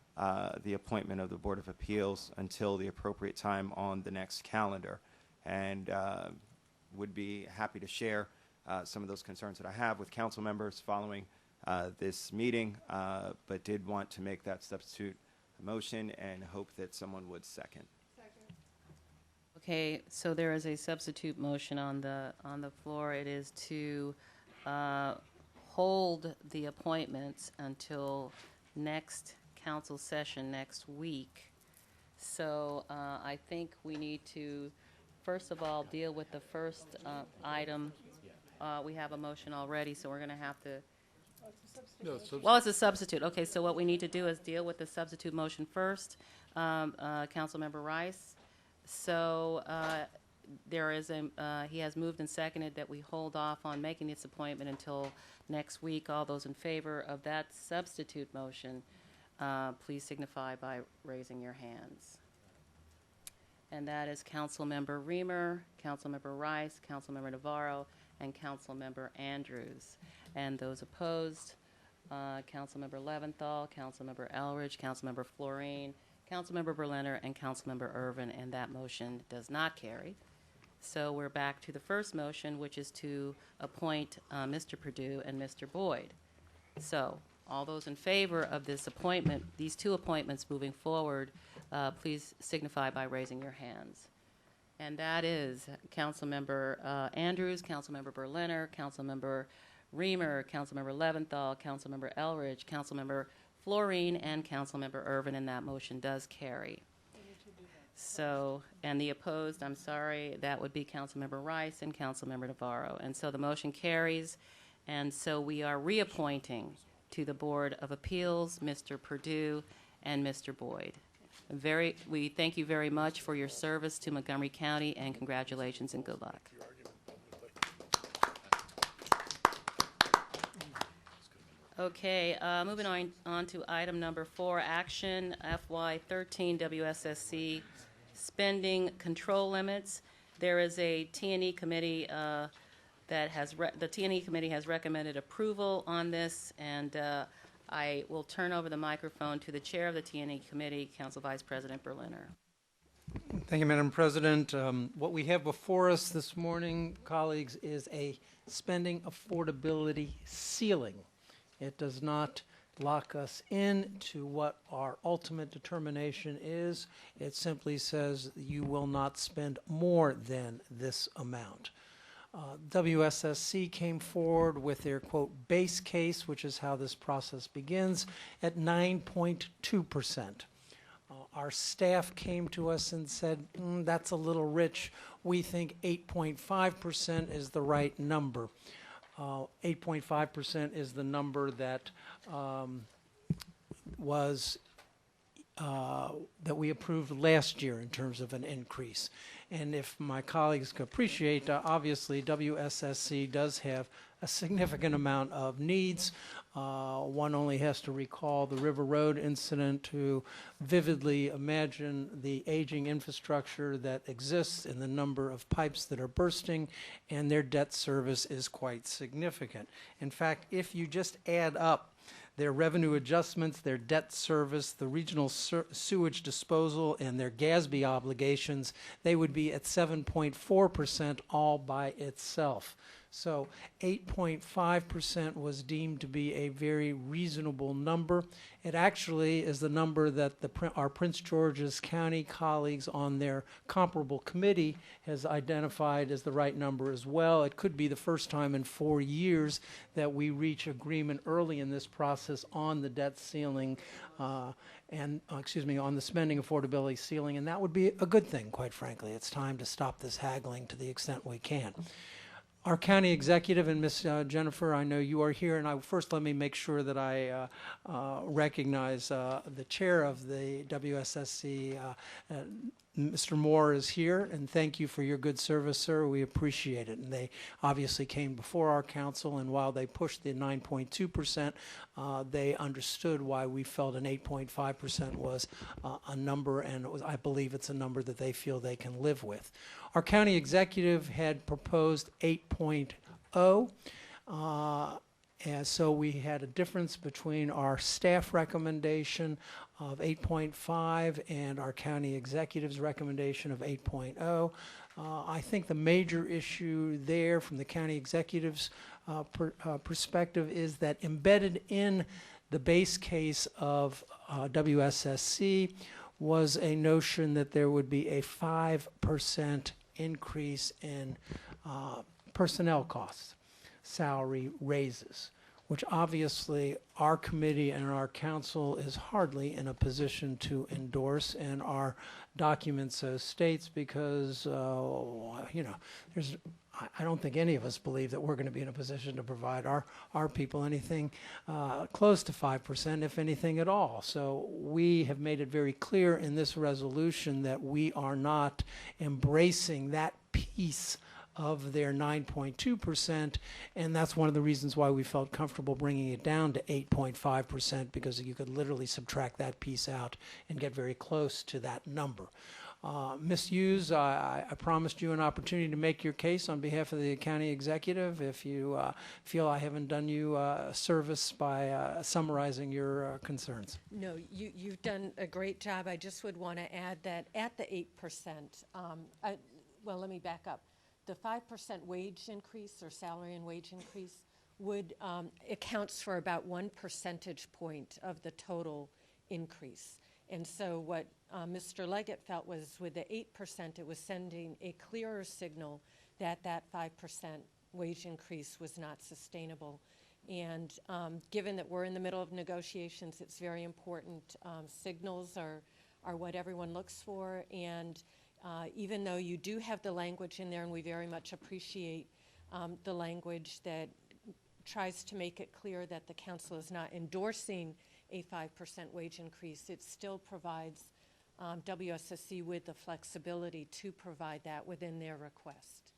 the appointment of the Board of Appeals until the appropriate time on the next calendar, and would be happy to share some of those concerns that I have with council members following this meeting, but did want to make that substitute motion and hope that someone would second. Okay, so there is a substitute motion on the floor. It is to hold the appointments until next council session next week. So I think we need to, first of all, deal with the first item. We have a motion already, so we're going to have to. Well, it's a substitute. Okay, so what we need to do is deal with the substitute motion first. Councilmember Rice. So there is he has moved and seconded that we hold off on making this appointment until next week. All those in favor of that substitute motion, please signify by raising your hands. And that is Councilmember Reamer, Councilmember Rice, Councilmember Navarro, and Councilmember Andrews. And those opposed, Councilmember Leventhal, Councilmember Elridge, Councilmember Florine, Councilmember Berliner, and Councilmember Irvin, and that motion does not carry. So we're back to the first motion, which is to appoint Mr. Perdue and Mr. Boyd. So all those in favor of this appointment, these 2 appointments moving forward, please signify by raising your hands. And that is Councilmember Andrews, Councilmember Berliner, Councilmember Reamer, Councilmember Leventhal, Councilmember Elridge, Councilmember Florine, and Councilmember Irvin, and that motion does carry. So, and the opposed, I'm sorry, that would be Councilmember Rice and Councilmember Navarro. And so the motion carries, and so we are reappointing to the Board of Appeals, Mr. Perdue and Mr. Boyd. We thank you very much for your service to Montgomery County, and congratulations and good luck. Okay, moving on to item number 4, action FY13 WSSC spending control limits. There is a T&E committee the T&E committee has recommended approval on this, and I will turn over the microphone to the chair of the T&E committee, Council Vice President Berliner. Thank you, Madam President. What we have before us this morning, colleagues, is a spending affordability ceiling. It does not lock us in to what our ultimate determination is. It simply says you will not spend more than this amount. WSSC came forward with their, quote, base case, which is how this process begins, at 9.2%. Our staff came to us and said, that's a little rich. We think 8.5% is the right number. 8.5% is the number that that we approved last year in terms of an increase. And if my colleagues could appreciate, obviously WSSC does have a significant amount of needs. One only has to recall the River Road incident to vividly imagine the aging infrastructure that exists and the number of pipes that are bursting, and their debt service is quite significant. In fact, if you just add up their revenue adjustments, their debt service, the regional sewage disposal, and their GASB obligations, they would be at 7.4% all by itself. So 8.5% was deemed to be a very reasonable number. It actually is the number that our Prince George's County colleagues on their comparable committee has identified as the right number as well. It could be the first time in 4 years that we reach agreement early in this process on the debt ceiling on the spending affordability ceiling, and that would be a good thing, quite frankly. It's time to stop this haggling to the extent we can. Our county executive, and Ms. Jennifer, I know you are here, and first let me make sure that I recognize the chair of the WSSC. Mr. Moore is here, and thank you for your good service, sir. We appreciate it. And they obviously came before our council, and while they pushed the 9.2%, they understood why we felt an 8.5% was a number, and I believe it's a number that they feel they can live with. Our county executive had proposed 8.0. And so we had a difference between our staff recommendation of 8.5 and our county executive's recommendation of 8.0. I think the major issue there from the county executive's perspective is that embedded in the base case of WSSC was a notion that there would be a 5% increase in personnel costs, salary raises, which obviously our committee and our council is hardly in a position to endorse, and our document so states, because I don't think any of us believe that we're going to be in a position to provide our people anything close to 5%, if anything at all. So we have made it very clear in this resolution that we are not embracing that piece of their 9.2%, and that's one of the reasons why we felt comfortable bringing it down to 8.5%, because you could literally subtract that piece out and get very close to that number. Ms. Hughes, I promised you an opportunity to make your case on behalf of the county executive. If you feel I haven't done you a service by summarizing your concerns. No, you've done a great job. I just would want to add that at the 8%, well, let me back up. The 5% wage increase or salary and wage increase would accounts for about 1 percentage point of the total increase. And so what Mr. Leggett felt was with the 8%, it was sending a clearer signal that that 5% wage increase was not sustainable. And given that we're in the middle of negotiations, it's very important. Signals are what everyone looks for. And even though you do have the language in there, and we very much appreciate the language that tries to make it clear that the council is not endorsing a 5% wage increase. It still provides WSSC with the flexibility to provide that within their request.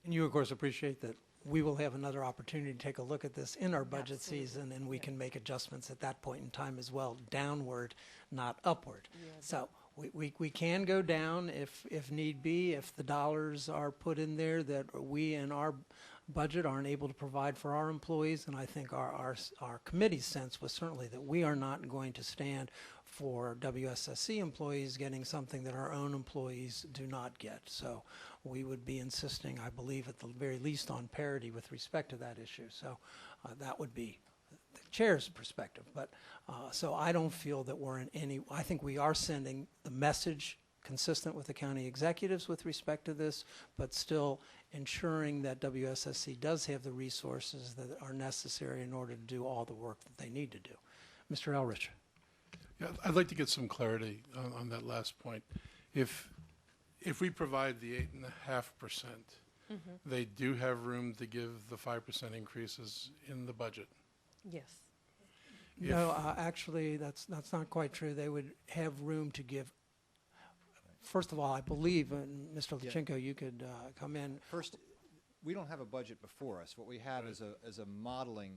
And you, of course, appreciate that we will have another opportunity to take a look at this in our budget Absolutely. season, and we can make adjustments at that point in time as well, downward, not upward. Yeah, So we can go down if need be, if the dollars are put in there that we in our budget aren't able to provide for our employees. And I think our committee's sense was certainly that we are not going to stand for WSSC employees getting something that our own employees do not get. So we would be insisting, I believe, at the very least on parity with respect to that issue. So that would be the chair's perspective. But so I don't feel that we're in any, I think we are sending the message consistent with the county executives with respect to this, but still ensuring that WSSC does have the resources that are necessary in order to do all the work that they need to do. Mr. Elrich. Yeah, I'd like to get some clarity on that last point. If we provide the 8.5%, they do have room to give the 5% increases in the budget. Yes. No, actually, that's not quite true. They would have room to give. First of all, I believe, and Mr. Lachenko, you could come in. First, we don't have a budget before us. What we have is a modeling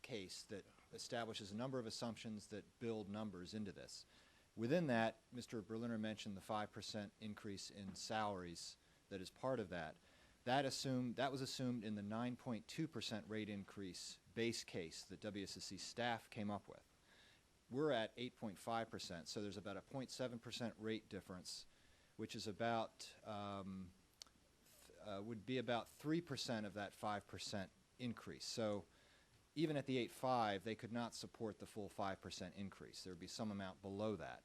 case that establishes a number of assumptions that build numbers into this. Within that, Mr. Berliner mentioned the 5% increase in salaries that is part of that. That was assumed in the 9.2% rate increase base case that WSSC staff came up with. We're at 8.5%, so there's about a 0.7% rate difference, which is about would be about 3% of that 5% increase. So even at the 8.5, they could not support the full 5% increase. There would be some amount below that.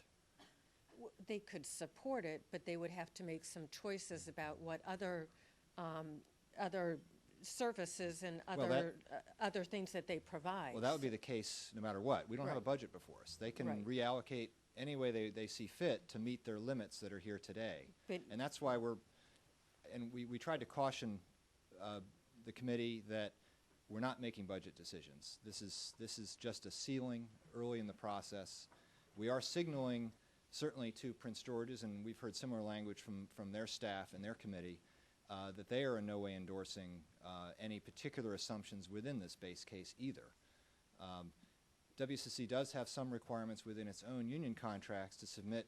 They could support it, but they would have to make some choices about what other services and other things that they provide. Well, that would be the case no matter what. We don't have a budget before us. They can reallocate any way they see fit to meet their limits that are here today. And that's why we tried to caution the committee that we're not making budget decisions. This is just a ceiling early in the process. We are signaling certainly to Prince George's, and we've heard similar language from their staff and their committee, that they are in no way endorsing any particular assumptions within this base case either. WSSC does have some requirements within its own union contracts to submit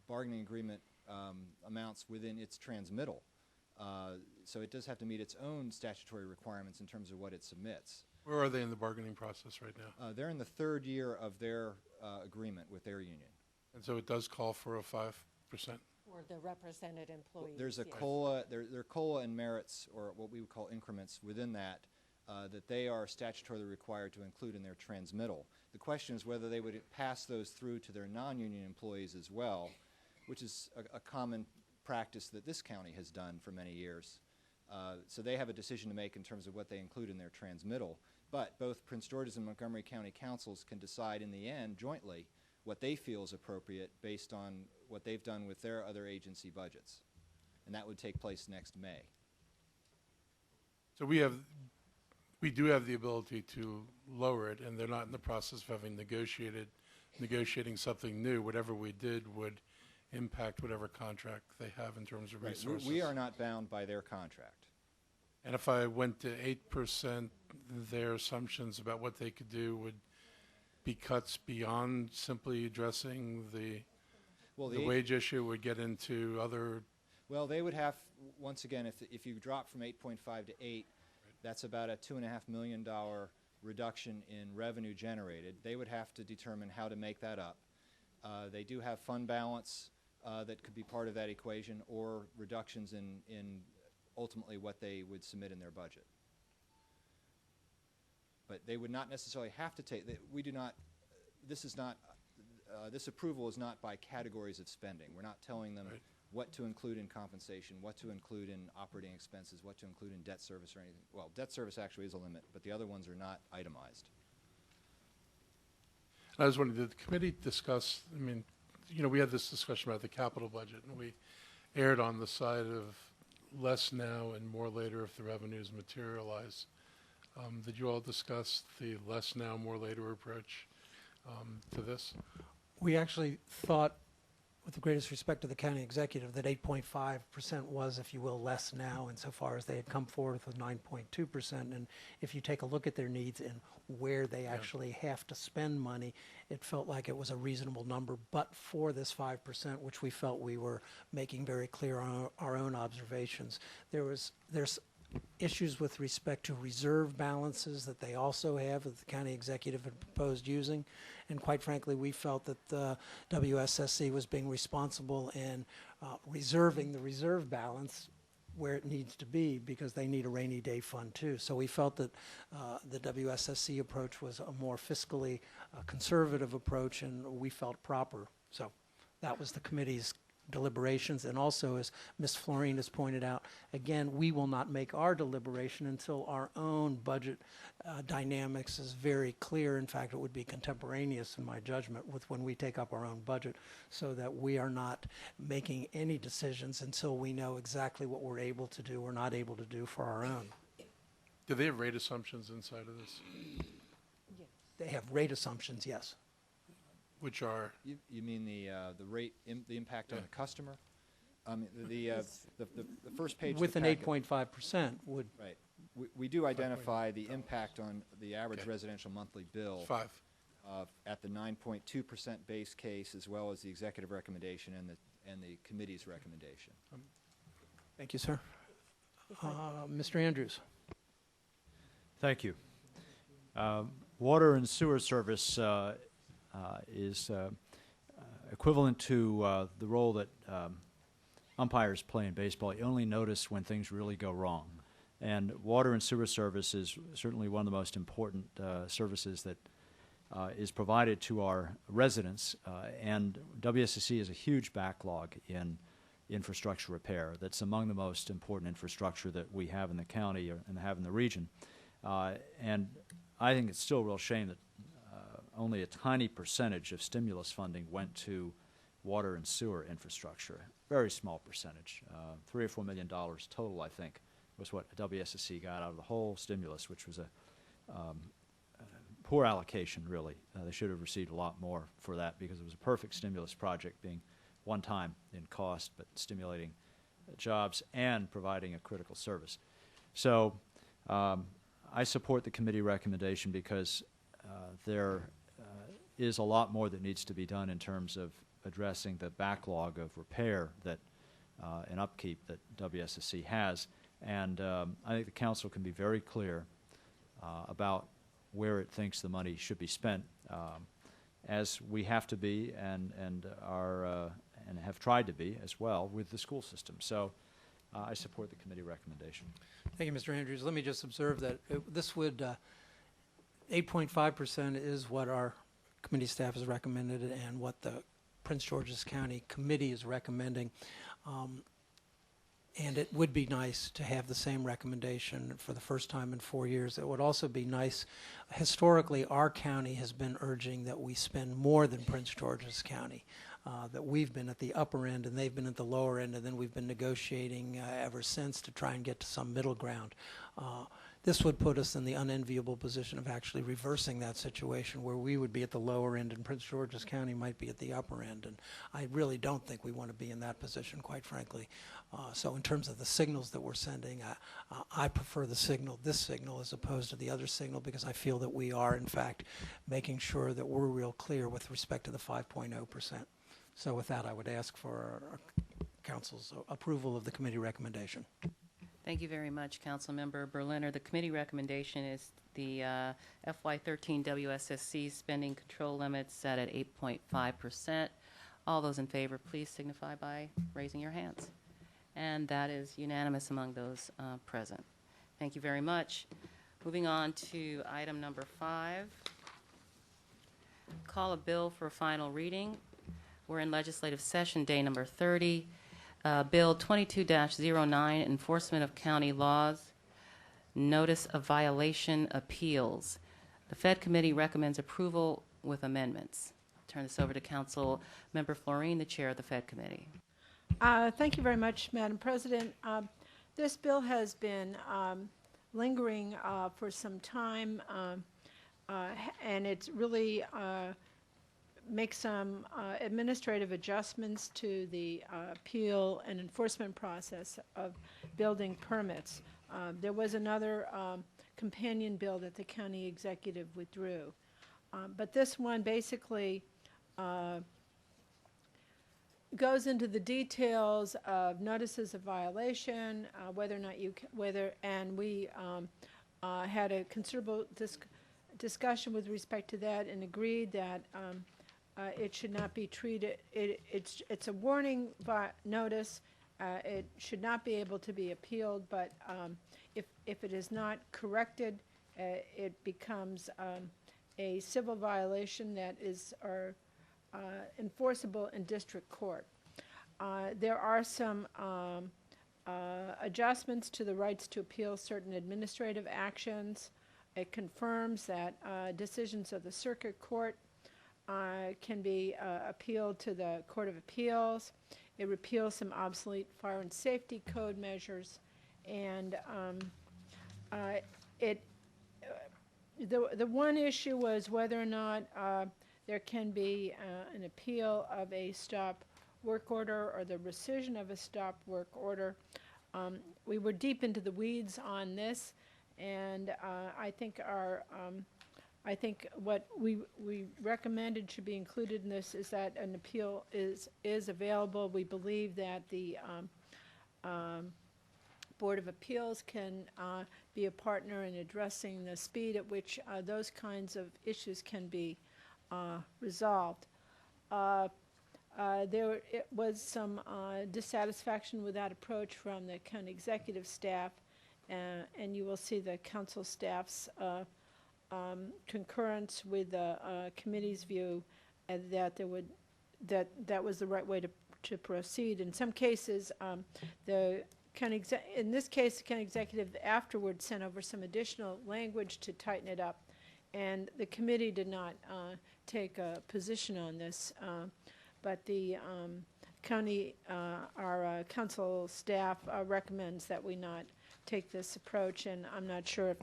bargaining agreement amounts within its transmittal. So it does have to meet its own statutory requirements in terms of what it submits. Where are they in the bargaining process right now? They're in the third year of their agreement with their union. And so it does call for a 5%? For the represented employees. There's a COLA, there are COLA and merits, or what we would call increments within that, that they are statutorily required to include in their transmittal. The question is whether they would pass those through to their non-union employees as well, which is a common practice that this county has done for many years. So they have a decision to make in terms of what they include in their transmittal. But both Prince George's and Montgomery County councils can decide in the end jointly what they feel is appropriate based on what they've done with their other agency budgets. And that would take place next May. So we do have the ability to lower it, and they're not in the process of having negotiating something new. Whatever we did would impact whatever contract they have in terms of resources. We are not bound by their contract. And if I went to 8%, their assumptions about what they could do would be cuts beyond simply addressing the wage issue, would get into other... Well, they would have, once again, if you drop from 8.5 to 8, that's about a $2.5 million reduction in revenue generated. They would have to determine how to make that up. They do have fund balance that could be part of that equation, or reductions in ultimately what they would submit in their budget. But they would not necessarily have to take, we do not, this is not, this approval is not by categories of spending. We're not telling them what to include in compensation, what to include in operating expenses, what to include in debt service or anything. Well, debt service actually is a limit, but the other ones are not itemized. I was wondering, did the committee discuss, I mean, you know, we had this discussion about the capital budget, and we erred on the side of less now and more later if the revenues materialize. Did you all discuss the less now, more later approach to this? We actually thought, with the greatest respect to the county executive, that 8.5% was, if you will, less now insofar as they had come forward with 9.2%. And if you take a look at their needs and where they actually have to spend money, it felt like it was a reasonable number, but for this 5%, which we felt we were making very clear on our own observations. There's issues with respect to reserve balances that they also have that the county executive had proposed using. And quite frankly, we felt that the WSSC was being responsible in reserving the reserve balance where it needs to be because they need a rainy day fund too. So we felt that the WSSC approach was a more fiscally conservative approach, and we felt proper. So that was the committee's deliberations. And also, as Ms. Florine has pointed out, again, we will not make our deliberation until our own budget dynamics is very clear. In fact, it would be contemporaneous in my judgment with when we take up our own budget, so that we are not making any decisions until we know exactly what we're able to do or not able to do for our own. Do they have rate assumptions inside of this? They have rate assumptions, yes. Which are? You mean the rate, the impact on the customer? The first page with of an the packet, 8.5% would. Right. We do identify the impact on the average residential monthly bill. At the 9.2% base case, as well as the executive recommendation and the committee's recommendation. Thank you, sir. Mr. Andrews. Thank you. Water and sewer service is equivalent to the role that umpires play in baseball. You only notice when things really go wrong. And water and sewer service is certainly one of the most important services that is provided to our residents. And WSSC has a huge backlog in infrastructure repair. That's among the most important infrastructure that we have in the county and have in the region. And I think it's still a real shame that only a tiny percentage of stimulus funding went to water and sewer infrastructure. Very small percentage, $3 or $4 million total, I think, was what WSSC got out of the whole stimulus, which was a poor allocation, really. They should have received a lot more for that because it was a perfect stimulus project, being one time in cost, but stimulating jobs and providing a critical service. So I support the committee recommendation because there is a lot more that needs to be done in terms of addressing the backlog of repair that and upkeep that WSSC has. And I think the council can be very clear about where it thinks the money should be spent, as we have to be and are and have tried to be as well with the school system. So I support the committee recommendation. Thank you, Mr. Andrews. Let me just observe that this would 8.5% is what our committee staff has recommended and what the Prince George's County Committee is recommending. And it would be nice to have the same recommendation for the first time in 4 years. It would also be nice. Historically, our county has been urging that we spend more than Prince George's County, that we've been at the upper end and they've been at the lower end, and then we've been negotiating ever since to try and get to some middle ground. This would put us in the unenviable position of actually reversing that situation where we would be at the lower end and Prince George's County might be at the upper end. And I really don't think we want to be in that position, quite frankly. So in terms of the signals that we're sending, I prefer this signal as opposed to the other signal, because I feel that we are, in fact, making sure that we're real clear with respect to the 5.0%. So with that, I would ask for our council's approval of the committee recommendation. Thank you very much, Councilmember Berliner. The committee recommendation is the FY13 WSSC spending control limits set at 8.5%. All those in favor, please signify by raising your hands. And that is unanimous among those present. Thank you very much. Moving on to item number 5. Call a bill for final reading. We're in legislative session day number 30. Bill 22-09, Enforcement of County Laws, Notice of Violation Appeals. The Fed Committee recommends approval with amendments. I'll turn this over to Council Member Florine, the Chair of the Fed Committee. Thank you very much, Madam President. This bill has been lingering for some time, and it's really make some administrative adjustments to the appeal and enforcement process of building permits. There was another companion bill that the county executive withdrew. But this one basically goes into the details of notices of violation, whether or not and we had a considerable discussion with respect to that and agreed that it should not be treated, it's a warning notice. It should not be able to be appealed, but if it is not corrected, it becomes a civil violation that is enforceable in district court. There are some adjustments to the rights to appeal certain administrative actions. It confirms that decisions of the circuit court can be appealed to the Court of Appeals. It repeals some obsolete fire and safety code measures, and the one issue was whether or not there can be an appeal of a stop work order or the rescission of a stop work order. We were deep into the weeds on this, and I think what we recommended should be included in this is that an appeal is available. We believe that the Board of Appeals can be a partner in addressing the speed at which those kinds of issues can be resolved. There was some dissatisfaction with that approach from the county executive staff, and you will see the council staff's concurrence with the committee's view that that was the right way to proceed. In some cases, in this case, the county executive afterwards sent over some additional language to tighten it up, and the committee did not take a position on this, but the our council staff recommends that we not take this approach, and I'm not sure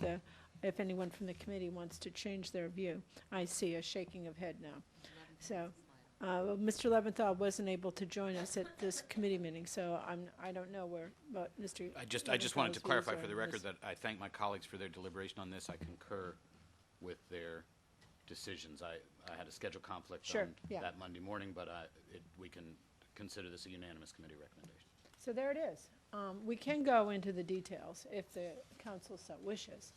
if anyone from the committee wants to change their view. I see a shaking of head now. So, Mr. Leventhal wasn't able to join us at this committee meeting, so I don't know but Mr. I just wanted to clarify for the record that I thank my colleagues for their deliberation on this. I concur with their decisions. I had a schedule conflict on that Monday morning, but we can consider this a unanimous committee recommendation. So there it is. We can go into the details if the council so wishes.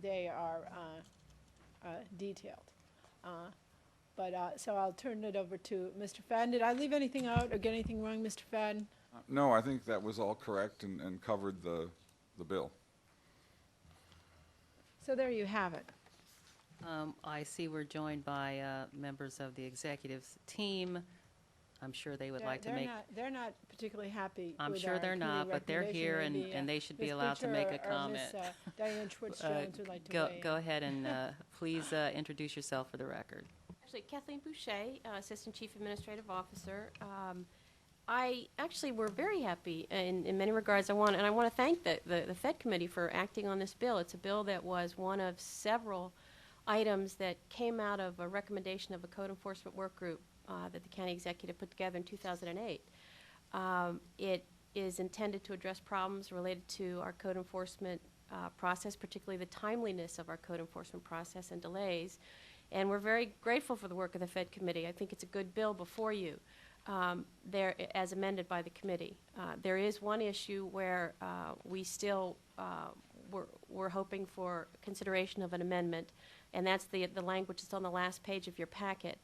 They are detailed. So I'll turn it over to Mr. Fadden. Did I leave anything out or get anything wrong, Mr. Fadden? No, I think that was all correct and covered the bill. So there you have it. I see we're joined by members of the executive team. I'm sure they would like to make... They're not particularly happy I'm with sure our they're not, but they're here, and they should be allowed to make a comment. Ms. Diane Schwartz-Jones would like to weigh in. Go ahead and please introduce yourself for the record. Actually, Kathleen Boucher, Assistant Chief Administrative Officer. I actually were very happy in many regards. I want to thank the Fed Committee for acting on this bill. It's a bill that was one of several items that came out of a recommendation of a code enforcement work group that the county executive put together in 2008. It is intended to address problems related to our code enforcement process, particularly the timeliness of our code enforcement process and delays. And we're very grateful for the work of the Fed Committee. I think it's a good bill before you, as amended by the committee. There is one issue where we still we're hoping for consideration of an amendment, and that's the language that's on the last page of your packet.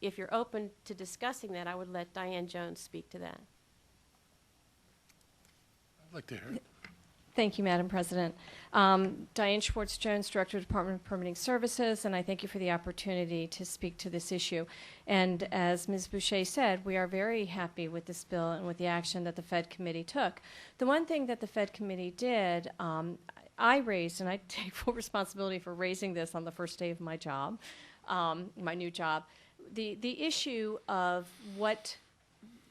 If you're open to discussing that, I would let Diane Jones speak to that. I'd like to hear it. Thank you, Madam President. Diane Schwartz-Jones, Director of Department of Permitting Services, and I thank you for the opportunity to speak to this issue. And as Ms. Boucher said, we are very happy with this bill and with the action that the Fed Committee took. The one thing that the Fed Committee did, I raised, and I take full responsibility for raising this on the first day of my job, my new job, the issue of what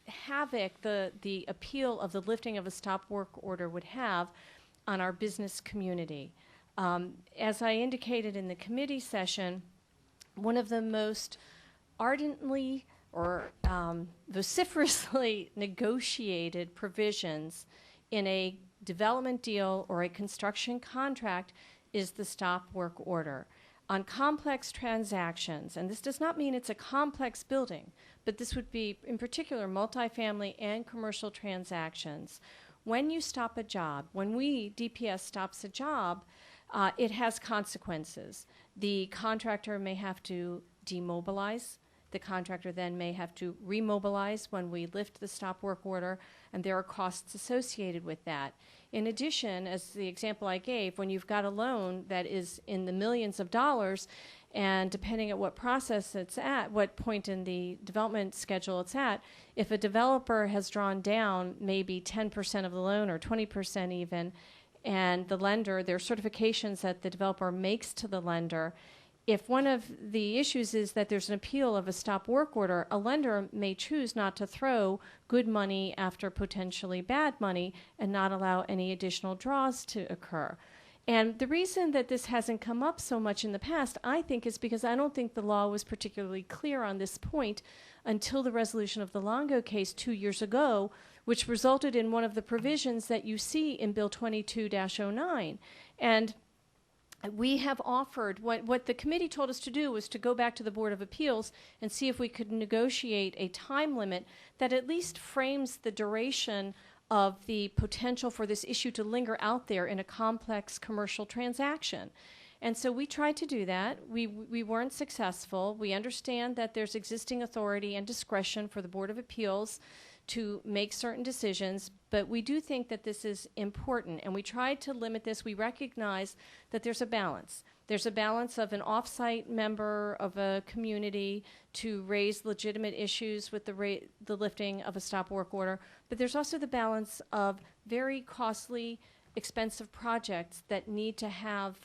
havoc the appeal of the lifting of a stop work order would have on our business community. As I indicated in the committee session, one of the most ardently or vociferously negotiated provisions in a development deal or a construction contract is the stop work order. On complex transactions, and this does not mean it's a complex building, but this would be in particular multifamily and commercial transactions. When you stop a job, when DPS stops a job, it has consequences. The contractor may have to demobilize. The contractor then may have to remobilize when we lift the stop work order, and there are costs associated with that. In addition, as the example I gave, when you've got a loan that is in the millions of dollars, and depending at what process it's at, what point in the development schedule it's at, if a developer has drawn down maybe 10% of the loan or 20% even, and the lender, there are certifications that the developer makes to the lender, if one of the issues is that there's an appeal of a stop work order, a lender may choose not to throw good money after potentially bad money and not allow any additional draws to occur. And the reason that this hasn't come up so much in the past, I think, is because I don't think the law was particularly clear on this point until the resolution of the Longo case 2 years ago, which resulted in one of the provisions that you see in Bill 22-09. And we have offered, what the committee told us to do was to go back to the Board of Appeals and see if we could negotiate a time limit that at least frames the duration of the potential for this issue to linger out there in a complex commercial transaction. And so we tried to do that. We weren't successful. We understand that there's existing authority and discretion for the Board of Appeals to make certain decisions, but we do think that this is important, and we tried to limit this. We recognize that there's a balance. There's a balance of an off-site member of a community to raise legitimate issues with the lifting of a stop work order, but there's also the balance of very costly, expensive projects that need to have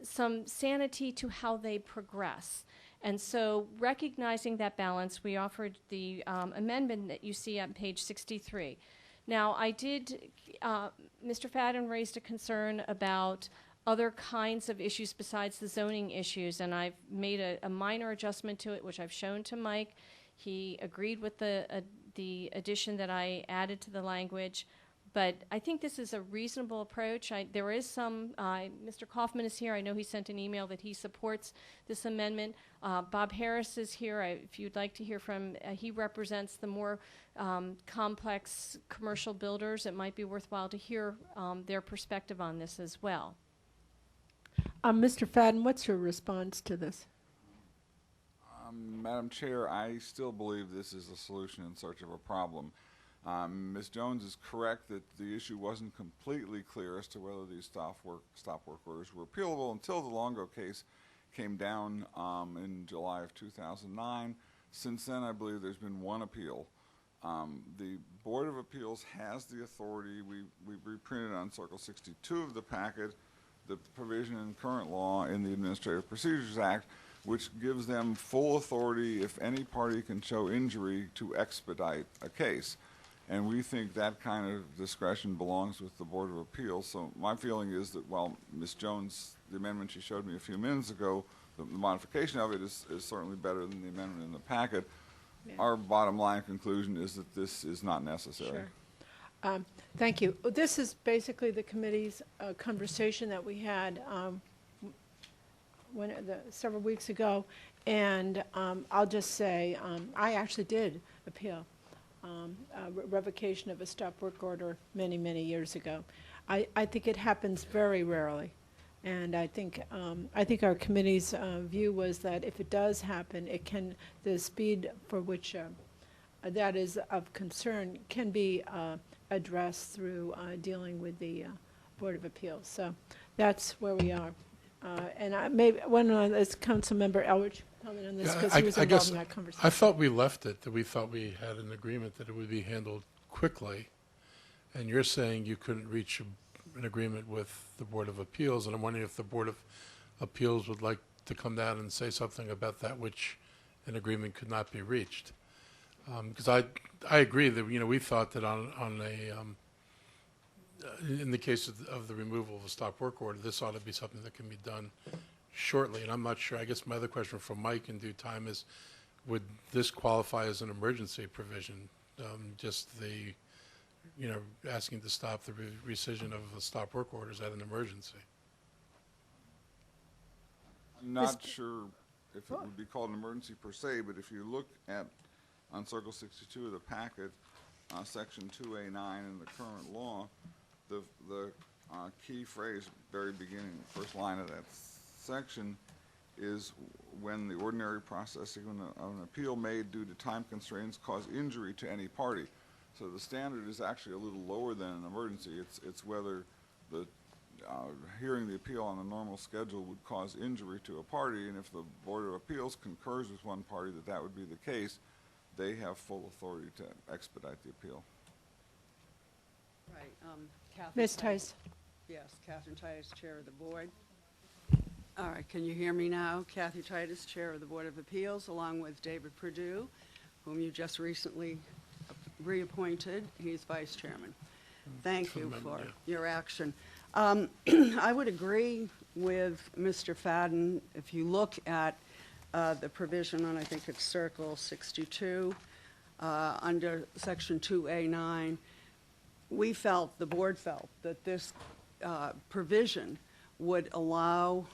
some sanity to how they progress. And so recognizing that balance, we offered the amendment that you see on page 63. Now, Mr. Fadden raised a concern about other kinds of issues besides the zoning issues, and I've made a minor adjustment to it, which I've shown to Mike. He agreed with the addition that I added to the language. But I think this is a reasonable approach. There is some, Mr. Kaufman is here. I know he sent an email that he supports this amendment. Bob Harris is here. If you'd like to hear from, he represents the more complex commercial builders. It might be worthwhile to hear their perspective on this as well. Mr. Fadden, what's your response to this? Madam Chair, I still believe this is a solution in search of a problem. Ms. Jones is correct that the issue wasn't completely clear as to whether these stop work orders were appealable until the Longo case came down in July of 2009. Since then, I believe there's been one appeal. The Board of Appeals has the authority. We reprinted on Circle 62 of the packet the provision in current law in the Administrative Procedures Act, which gives them full authority if any party can show injury to expedite a case. And we think that kind of discretion belongs with the Board of Appeals. So my feeling is that while Ms. Jones, the amendment she showed me a few minutes ago, the modification of it is certainly better than the amendment in the packet, our bottom line conclusion is that this is not necessary. Sure. Thank you. This is basically the committee's conversation that we had several weeks ago. And I'll just say I actually did appeal revocation of a stop work order many, many years ago. I think it happens very rarely, and I think our committee's view was that if it does happen, the speed for which that is of concern can be addressed through dealing with the Board of Appeals. So that's where we are. And maybe one of us, Councilmember Elrich, comment on this because he was involved in that conversation. I thought we left it, that we thought we had an agreement that it would be handled quickly, and you're saying you couldn't reach an agreement with the Board of Appeals, and I'm wondering if the Board of Appeals would like to come down and say something about that which an agreement could not be reached. Because I agree that we thought that on in the case of the removal of a stop work order, this ought to be something that can be done shortly. And I'm not sure. I guess my other question for Mike in due time is, would this qualify as an emergency provision? Just the, asking to stop the rescission of a stop work order, is that an emergency? I'm not sure if it would be called an emergency per se, but if you look at, on Circle 62 of the packet, Section 2A9 in the current law, the key phrase, very beginning, first line of that section, is when the ordinary processing of an appeal made due to time constraints cause injury to any party. So the standard is actually a little lower than an emergency. It's whether the hearing the appeal on a normal schedule would cause injury to a party, and if the Board of Appeals concurs with one party that that would be the case, they have full authority to expedite the appeal. Right. Catherine Ms. Tice. Yes, Catherine Titus, Chair of the Board. All right, can you hear me now? Kathy Titus, Chair of the Board of Appeals, along with David Perdue, whom you just recently reappointed. He's Vice Chairman. Thank you for your action. I would agree with Mr. Fadden. If you look at the provision on, I think it's Circle 62, under Section 2A9, the board felt that this provision would allow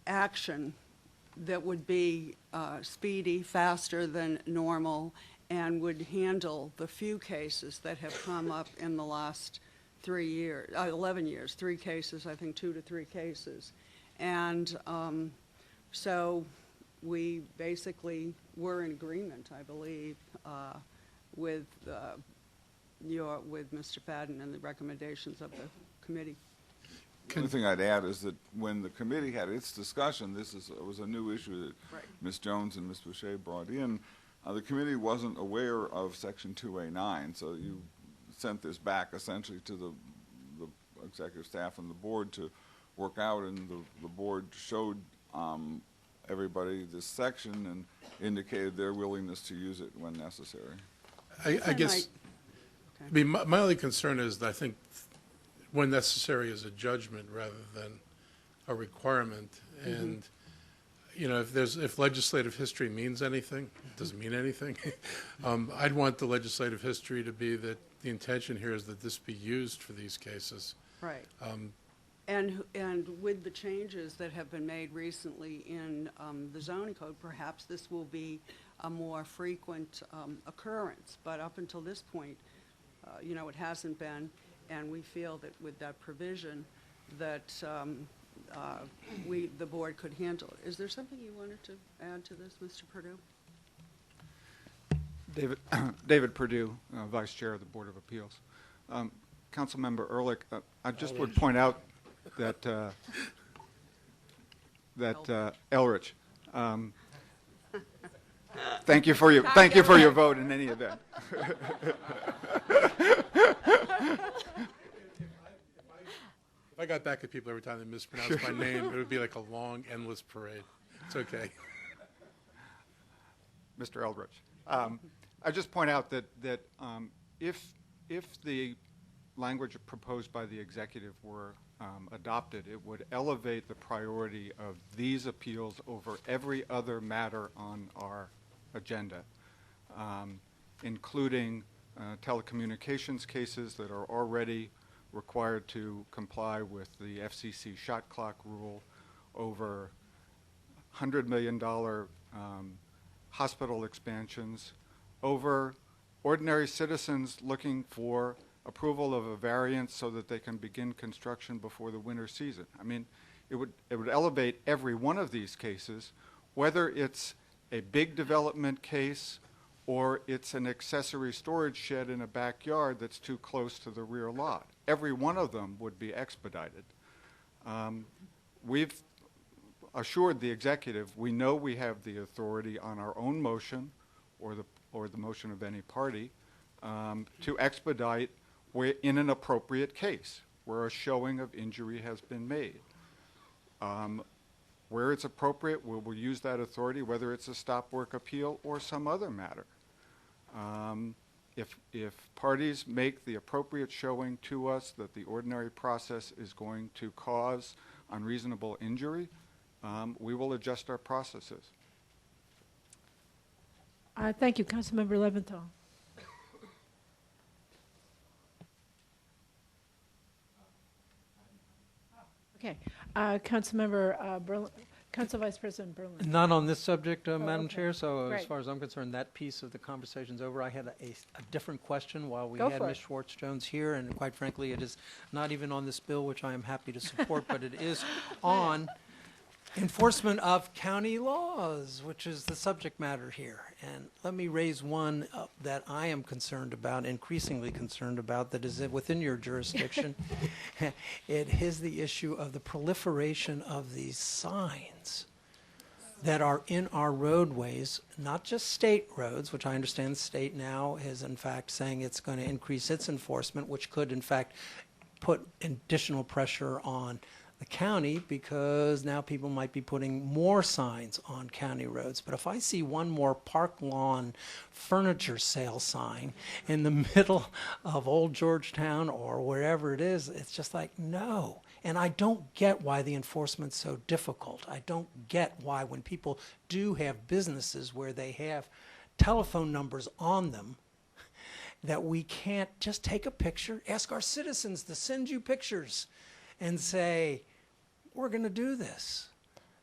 action that would be speedy, faster than normal, and would handle the few cases that have come up in the last 11 years, 3 cases, I think 2 to 3 cases. And so we basically were in agreement, I believe, with Mr. Fadden and the recommendations of the committee. The only thing I'd add is that when the committee had its discussion, was a new issue that Ms. Jones and Ms. Boucher brought in. The committee wasn't aware of Section 2A9, so you sent this back essentially to the executive staff and the board to work out, and the board showed everybody this section and indicated their willingness to use it when necessary. I guess, I mean, my only concern is that I think when necessary is a judgment rather than a requirement. And if legislative history means anything, it doesn't mean anything. I'd want the legislative history to be that the intention here is that this be used for these cases. Right. And with the changes that have been made recently in the zoning code, perhaps this will be a more frequent occurrence. But up until this point, it hasn't been. And we feel that with that provision that the board could handle it. Is there something you wanted to add to this, Mr. Perdue? David Perdue, Vice Chair of the Board of Appeals. Councilmember Ehrlich, I just would point out that Elrich. Thank you for your vote in any event. If I got back at people every time they mispronounced my name, it would be like a long, endless parade. It's okay. Mr. Eldridge. I just point out that if the language proposed by the executive were adopted, it would elevate the priority of these appeals over every other matter on our agenda, including telecommunications cases that are already required to comply with the FCC shot clock rule, over $100 million hospital expansions, over ordinary citizens looking for approval of a variance so that they can begin construction before the winter season. I mean, it would elevate every one of these cases, whether it's a big development case or it's an accessory storage shed in a backyard that's too close to the rear lot. Every one of them would be expedited. We've assured the executive we know we have the authority on our own motion or the motion of any party to expedite in an appropriate case where a showing of injury has been made. Where it's appropriate, we'll use that authority, whether it's a stop work appeal or some other matter. if parties make the appropriate showing to us that the ordinary process is going to cause unreasonable injury, we will adjust our processes. Thank you, Councilmember Leventhal. Okay, Council Vice President Berlin. Not on this subject, Madam okay. Chair, so as Right. far as I'm concerned, that piece of the conversation's over. I had a different question while we Go had for Ms. it. Schwartz-Jones here, and quite frankly, it is not even on this bill, which I am happy to support, but it is on enforcement of county laws, which is the subject matter here. And let me raise one that I am concerned about, increasingly concerned about, that is within your jurisdiction. It is the issue of the proliferation of these signs that are in our roadways, not just state roads, which I understand the state now is in fact saying it's going to increase its enforcement, which could in fact put additional pressure on the county, because now people might be putting more signs on county roads. But if I see one more park lawn furniture sale sign in the middle of Old Georgetown or wherever it is, it's just like, no. And I don't get why the enforcement's so difficult. I don't get why when people do have businesses where they have telephone numbers on them, that we can't just take a picture, ask our citizens to send you pictures, and say, we're going to do this.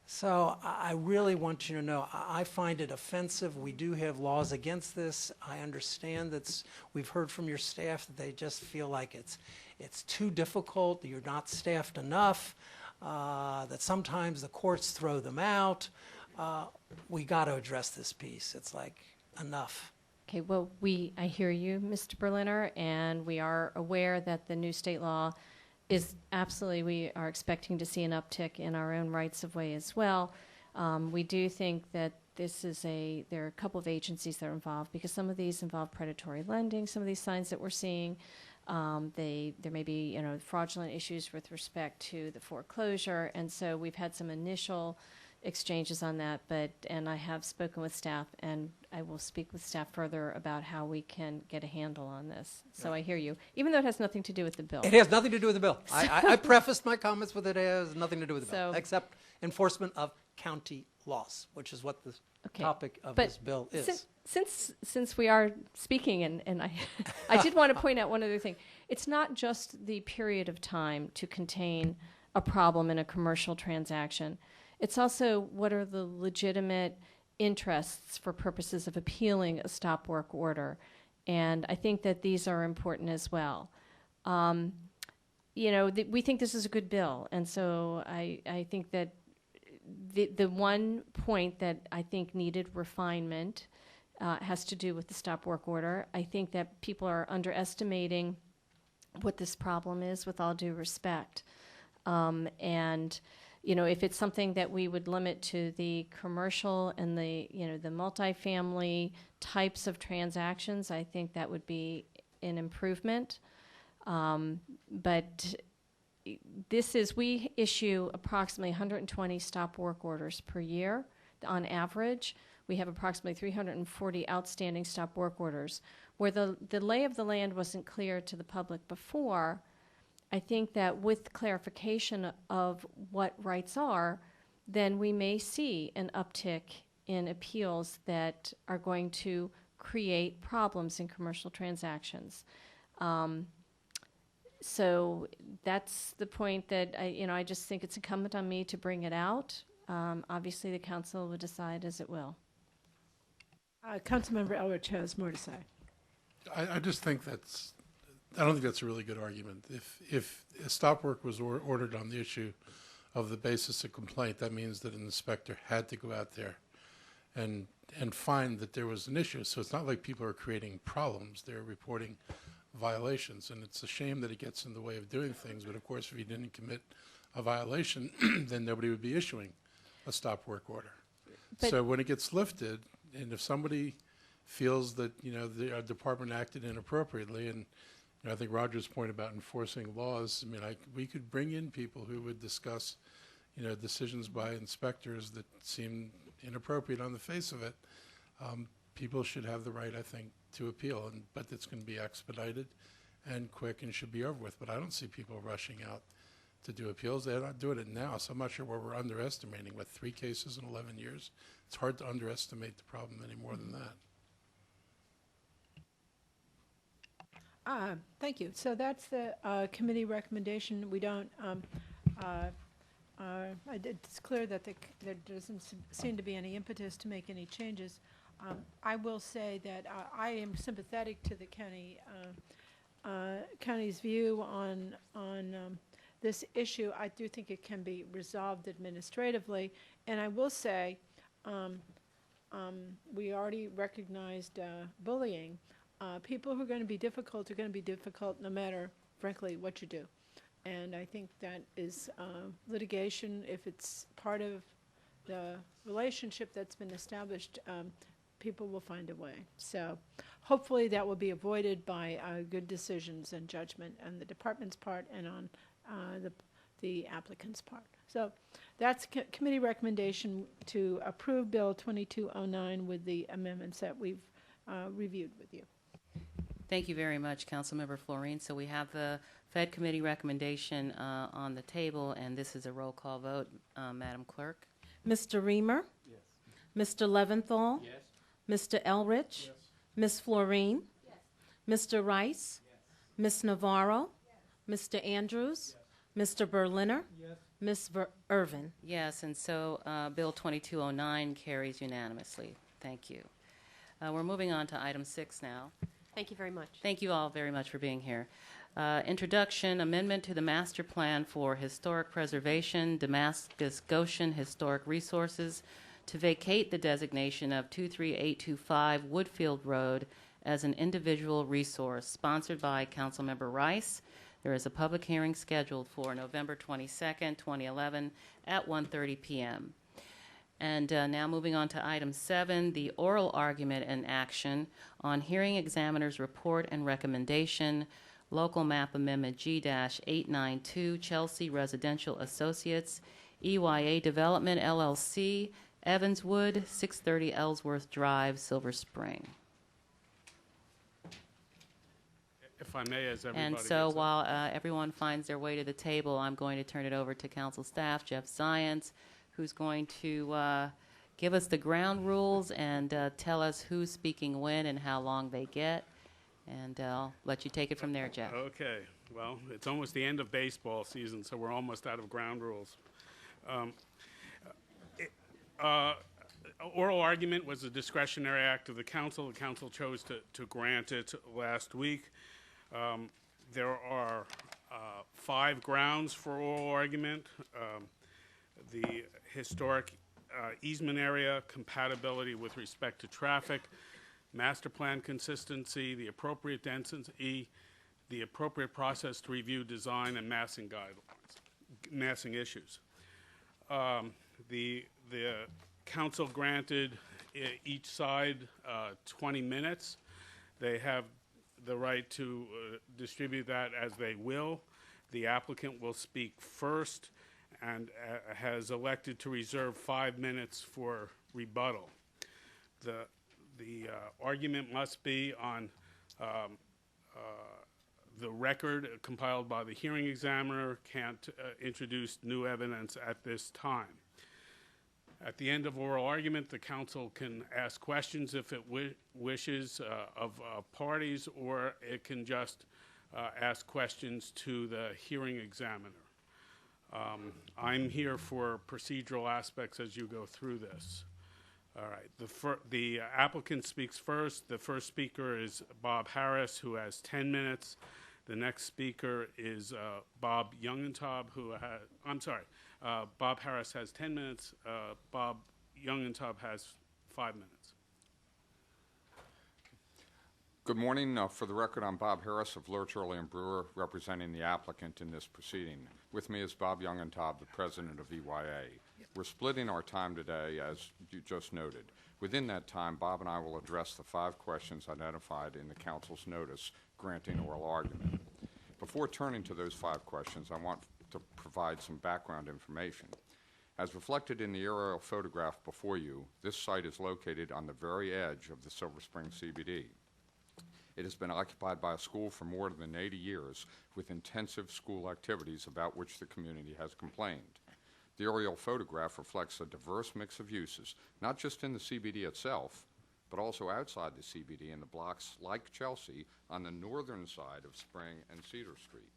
So I really want you to know, I find it offensive. We do have laws against this. I understand that we've heard from your staff that they just feel like it's too difficult, you're not staffed enough, that sometimes the courts throw them out. We got to address this piece. It's like, enough. Okay, well, I hear you, Mr. Berliner, and we are aware that the new state law is absolutely, we are expecting to see an uptick in our own rights of way as well. We do think that there are a couple of agencies that are involved, because some of these involve predatory lending, some of these signs that we're seeing. There may be, fraudulent issues with respect to the foreclosure, and so we've had some initial exchanges on that, and I have spoken with staff, and I will speak with staff further about how we can get a handle on this. So I hear you, even though it has nothing to do with the bill. It has nothing to do with the bill. I prefaced my comments with it has nothing to do with the bill, except enforcement of county laws, which is what the topic of this bill is. Since we are speaking, and I did want to point out one other thing. It's not just the period of time to contain a problem in a commercial transaction. It's also what are the legitimate interests for purposes of appealing a stop work order. And I think that these are important as well. We think this is a good bill. And so I think that the one point that I think needed refinement has to do with the stop work order. I think that people are underestimating what this problem is, with all due respect. If it's something that we would limit to the commercial and the multifamily types of transactions, I think that would be an improvement. But we issue approximately 120 stop work orders per year on average. We have approximately 340 outstanding stop work orders. Where the lay of the land wasn't clear to the public before, I think that with clarification of what rights are, then we may see an uptick in appeals that are going to create problems in commercial transactions. So that's the point that I just think it's incumbent on me to bring it out. Obviously, the council will decide as it will. Councilmember Elrich has more to say. I just think I don't think that's a really good argument. If a stop work was ordered on the issue of the basis of complaint, that means that an inspector had to go out there and find that there was an issue. So it's not like people are creating problems. They're reporting violations. And it's a shame that it gets in the way of doing things. But of course, if you didn't commit a violation, then nobody would be issuing a stop work order. So when it gets lifted, and if somebody feels that the department acted inappropriately, and I think Roger's point about enforcing laws, we could bring in people who would discuss, decisions by inspectors that seem inappropriate on the face of it. People should have the right, I think, to appeal, but it's going to be expedited and quick and should be over with. But I don't see people rushing out to do appeals. They're not doing it now, so I'm not sure what we're underestimating. With 3 cases in 11 years, it's hard to underestimate the problem any more than that. Thank you. So that's the committee recommendation. We don't, it's clear that there doesn't seem to be any impetus to make any changes. I will say that I am sympathetic to the county's view on this issue. I do think it can be resolved administratively. And I will say, we already recognized bullying. People who are going to be difficult no matter, frankly, what you do. And I think that is litigation. If it's part of the relationship that's been established, people will find a way. So hopefully that will be avoided by good decisions and judgment on the department's part and on the applicant's part. So that's committee recommendation to approve Bill 2209 with the amendments that we've reviewed with you. Thank you very much, Councilmember Florine. So we have the Fed Committee recommendation on the table, and this is a roll call vote. Madam Clerk? Mr. Reamer? Yes. Mr. Leventhal? Yes. Mr. Elrich? Yes. Ms. Florine? Yes. Mr. Rice? Yes. Ms. Navarro? Yes. Mr. Andrews? Yes. Mr. Berliner? Yes. Ms. Irvin? Yes, and so Bill 2209 carries unanimously. Thank you. We're moving on to item 6 now. Thank you very much. Thank you all very much for being here. Introduction, amendment to the master plan for historic preservation, Damascus Goshen Historic Resources, to vacate the designation of 23825 Woodfield Road as an individual resource, sponsored by Councilmember Rice. There is a public hearing scheduled for November 22nd, 2011 at 1:30 p.m. And now moving on to item 7, the oral argument and action on hearing examiner's report and recommendation, local map amendment G-892, Chelsea Residential Associates, EYA Development LLC, Evanswood, 630 Ellsworth Drive, Silver Spring. If I may, as everybody And so gets up. while everyone finds their way to the table, I'm going to turn it over to council staff, Jeff Zients, who's going to give us the ground rules and tell us who's speaking when and how long they get. And I'll let you take it from there, Jeff. Okay. Well, it's almost the end of baseball season, so we're almost out of ground rules. Oral argument was a discretionary act of the council. The council chose to grant it last week. There are 5 grounds for oral argument. The historic easement area, compatibility with respect to traffic, master plan consistency, the appropriate density, the appropriate process to review design, and massing guidelines, massing issues. The council granted each side 20 minutes. They have the right to distribute that as they will. The applicant will speak first and has elected to reserve 5 minutes for rebuttal. The argument must be on the record compiled by the hearing examiner. Can't introduce new evidence at this time. At the end of oral argument, the council can ask questions if it wishes of parties, or it can just ask questions to the hearing examiner. I'm here for procedural aspects as you go through this. All right, the applicant speaks first. The first speaker is Bob Harris, who has 10 minutes. The next speaker is Bob Youngentop, who has, Bob Harris has 10 minutes. Bob Youngentop has 5 minutes. Good morning. For the record, I'm Bob Harris of Lurch, Early & Brewer, representing the applicant in this proceeding. With me is Bob Youngentop, the president of EYA. We're splitting our time today, as you just noted. Within that time, Bob and I will address the 5 questions identified in the council's notice granting oral argument. Before turning to those 5 questions, I want to provide some background information. As reflected in the aerial photograph before you, this site is located on the very edge of the Silver Spring CBD. It has been occupied by a school for more than 80 years with intensive school activities about which the community has complained. The aerial photograph reflects a diverse mix of uses, not just in the CBD itself, but also outside the CBD in the blocks like Chelsea on the northern side of Spring and Cedar Street.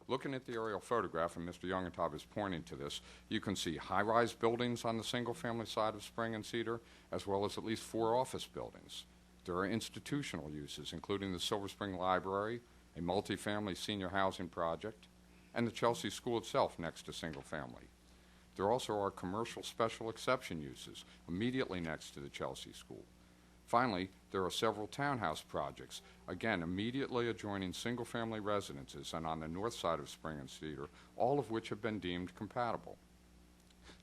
Looking at the aerial photograph, and Mr. Youngentop is pointing to this, you can see high-rise buildings on the single-family side of Spring and Cedar, as well as at least 4 office buildings. There are institutional uses, including the Silver Spring Library, a multifamily senior housing project, and the Chelsea School itself next to single-family. There also are commercial special exception uses immediately next to the Chelsea School. Finally, there are several townhouse projects, again immediately adjoining single-family residences and on the north side of Spring and Cedar, all of which have been deemed compatible.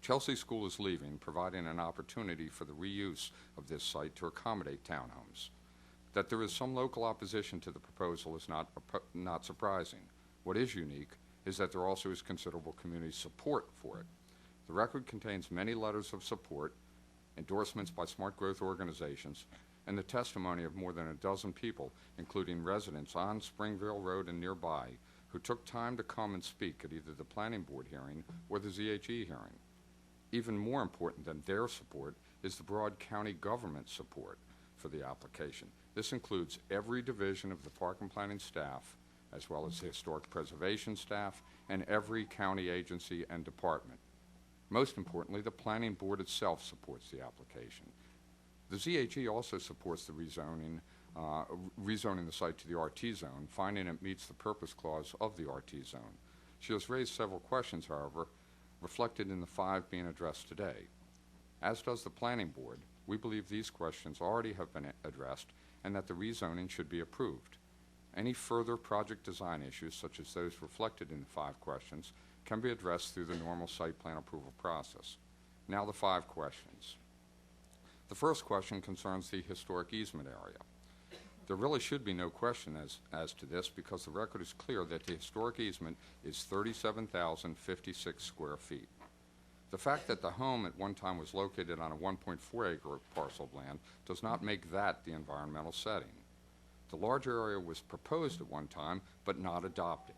Chelsea School is leaving, providing an opportunity for the reuse of this site to accommodate townhomes. That there is some local opposition to the proposal is not surprising. What is unique is that there also is considerable community support for it. The record contains many letters of support, endorsements by smart growth organizations, and the testimony of more than a dozen people, including residents on Springvale Road and nearby, who took time to come and speak at either the Planning Board hearing or the ZHE hearing. Even more important than their support is the broad county government support for the application. This includes every division of the Park and Planning staff, as well as the Historic Preservation staff, and every county agency and department. Most importantly, the Planning Board itself supports the application. The ZHE also supports the rezoning the site to the RT zone, finding it meets the purpose clause of the RT zone. She has raised several questions, however, reflected in the 5 being addressed today. As does the Planning Board, we believe these questions already have been addressed and that the rezoning should be approved. Any further project design issues, such as those reflected in the 5 questions, can be addressed through the normal site plan approval process. Now the 5 questions. The first question concerns the historic easement area. There really should be no question as to this because the record is clear that the historic easement is 37,056 square feet. The fact that the home at one time was located on a 1.4 acre parcel of land does not make that the environmental setting. The larger area was proposed at one time but not adopted.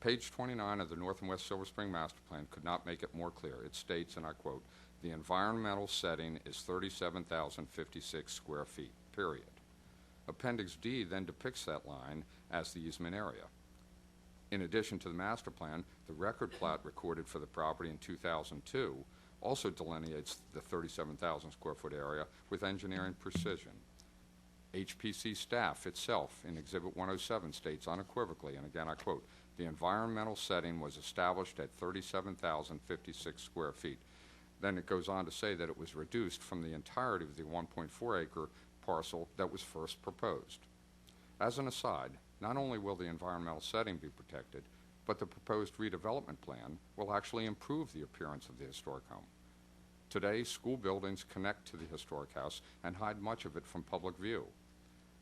Page 29 of the North and West Silver Spring Master Plan could not make it more clear. It states, and I quote, "The environmental setting is 37,056 square feet, period." Appendix D then depicts that line as the easement area. In addition to the master plan, the record plat recorded for the property in 2002 also delineates the 37,000 square foot area with engineering precision. HPC staff itself in Exhibit 107 states unequivocally, and again I quote, "The environmental setting was established at 37,056 square feet." Then it goes on to say that it was reduced from the entirety of the 1.4 acre parcel that was first proposed. As an aside, not only will the environmental setting be protected, but the proposed redevelopment plan will actually improve the appearance of the historic home. Today, school buildings connect to the historic house and hide much of it from public view.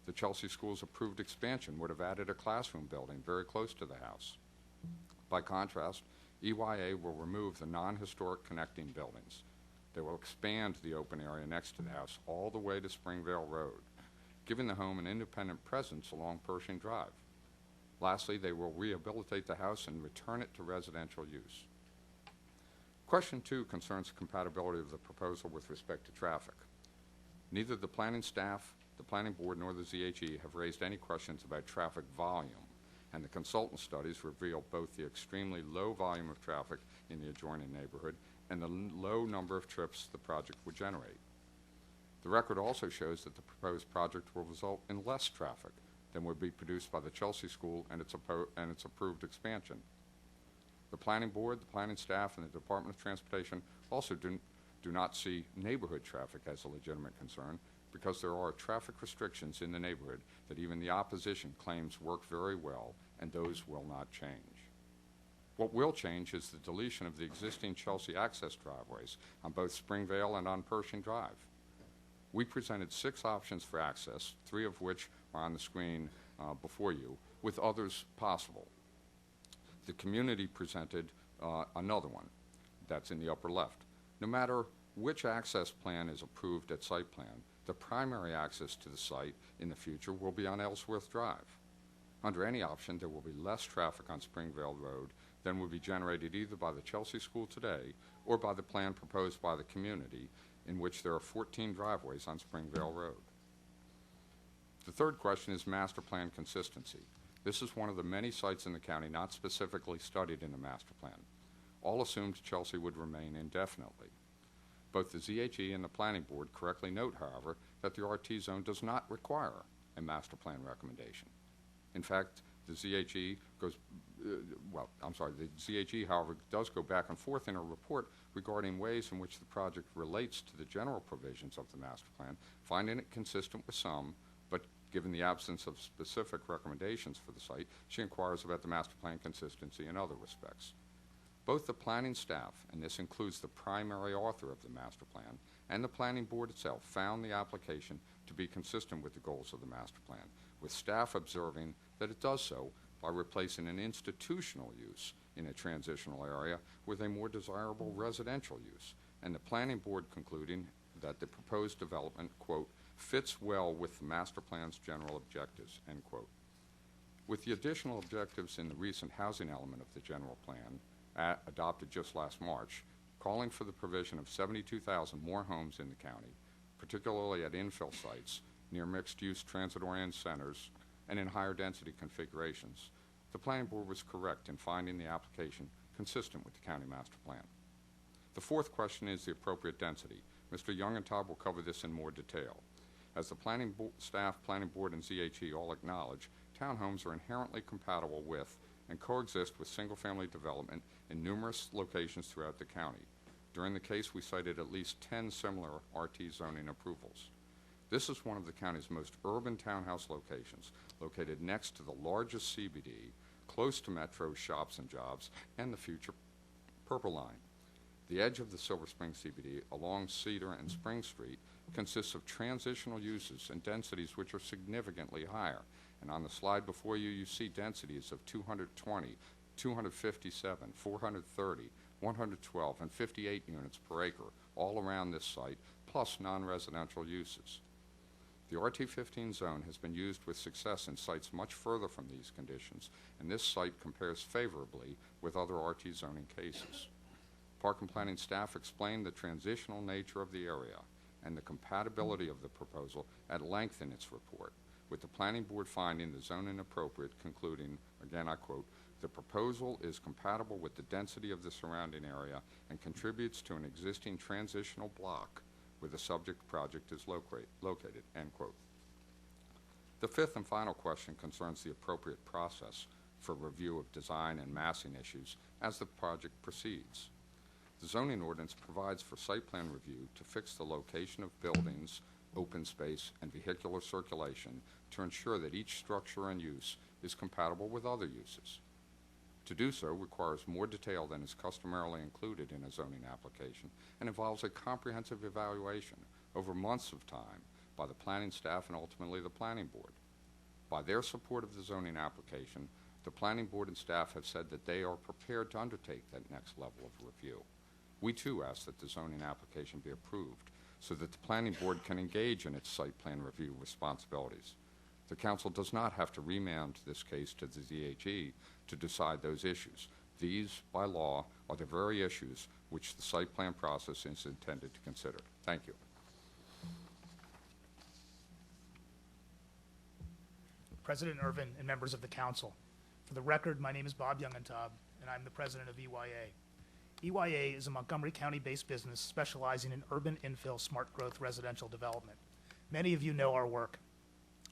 The Chelsea School's approved expansion would have added a classroom building very close to the house. By contrast, EYA will remove the non-historic connecting buildings. They will expand the open area next to the house all the way to Springvale Road, giving the home an independent presence along Pershing Drive. Lastly, they will rehabilitate the house and return it to residential use. Question 2 concerns the compatibility of the proposal with respect to traffic. Neither the planning staff, the Planning Board, nor the ZHE have raised any questions about traffic volume, and the consultant studies reveal both the extremely low volume of traffic in the adjoining neighborhood and the low number of trips the project would generate. The record also shows that the proposed project will result in less traffic than would be produced by the Chelsea School and its approved expansion. The Planning Board, the planning staff, and the Department of Transportation also do not see neighborhood traffic as a legitimate concern because there are traffic restrictions in the neighborhood that even the opposition claims work very well, and those will not change. What will change is the deletion of the existing Chelsea access driveways on both Springvale and on Pershing Drive. We presented 6 options for access, 3 of which are on the screen before you, with others possible. The community presented another one that's in the upper left. No matter which access plan is approved at site plan, the primary access to the site in the future will be on Ellsworth Drive. Under any option, there will be less traffic on Springvale Road than would be generated either by the Chelsea School today or by the plan proposed by the community, in which there are 14 driveways on Springvale Road. The third question is master plan consistency. This is one of the many sites in the county not specifically studied in the master plan. All assumed Chelsea would remain indefinitely. Both the ZHE and the Planning Board correctly note, however, that the RT zone does not require a master plan recommendation. In fact, the ZHE however, does go back and forth in a report regarding ways in which the project relates to the general provisions of the master plan, finding it consistent with some, but given the absence of specific recommendations for the site, she inquires about the master plan consistency in other respects. Both the planning staff, and this includes the primary author of the master plan, and the planning board itself found the application to be consistent with the goals of the master plan, with staff observing that it does so by replacing an institutional use in a transitional area with a more desirable residential use, and the planning board concluding that the proposed development, quote, fits well with the master plan's general objectives, end quote. With the additional objectives in the recent housing element of the general plan, adopted just last March, calling for the provision of 72,000 more homes in the county, particularly at infill sites, near mixed-use transit-oriented centers, and in higher density configurations, the planning board was correct in finding the application consistent with the county master plan. The fourth question is the appropriate density. Mr. Young-Todd will cover this in more detail. As the planning staff, planning board, and ZHE all acknowledge, townhomes are inherently compatible with and coexist with single-family development in numerous locations throughout the county. During the case, we cited at least 10 similar RT zoning approvals. This is one of the county's most urban townhouse locations, located next to the largest CBD, close to Metro shops and jobs, and the future Purple Line. The edge of the Silver Spring CBD, along Cedar and Spring Street, consists of transitional uses and densities which are significantly higher. And on the slide before you, you see densities of 220, 257, 430, 112, and 58 units per acre, all around this site, plus non-residential uses. The RT15 zone has been used with success in sites much further from these conditions, and this site compares favorably with other RT zoning cases. Park and Planning staff explained the transitional nature of the area and the compatibility of the proposal at length in its report, with the Planning Board finding the zone inappropriate, concluding, again I quote, the proposal is compatible with the density of the surrounding area and contributes to an existing transitional block where the subject project is located, end quote. The fifth and final question concerns the appropriate process for review of design and massing issues as the project proceeds. The zoning ordinance provides for site plan review to fix the location of buildings, open space, and vehicular circulation to ensure that each structure and use is compatible with other uses. To do so requires more detail than is customarily included in a zoning application and involves a comprehensive evaluation over months of time by the planning staff and ultimately the planning board. By their support of the zoning application, the planning board and staff have said that they are prepared to undertake that next level of review. We too ask that the zoning application be approved so that the planning board can engage in its site plan review responsibilities. The council does not have to remand this case to the ZHE to decide those issues. These, by law, are the very issues which the site plan process is intended to consider. Thank you. President Irvin and members of the council. For the record, my name is Bob Young-Todd, and I'm the president of EYA. EYA is a Montgomery County-based business specializing in urban infill smart growth residential development. Many of you know our work.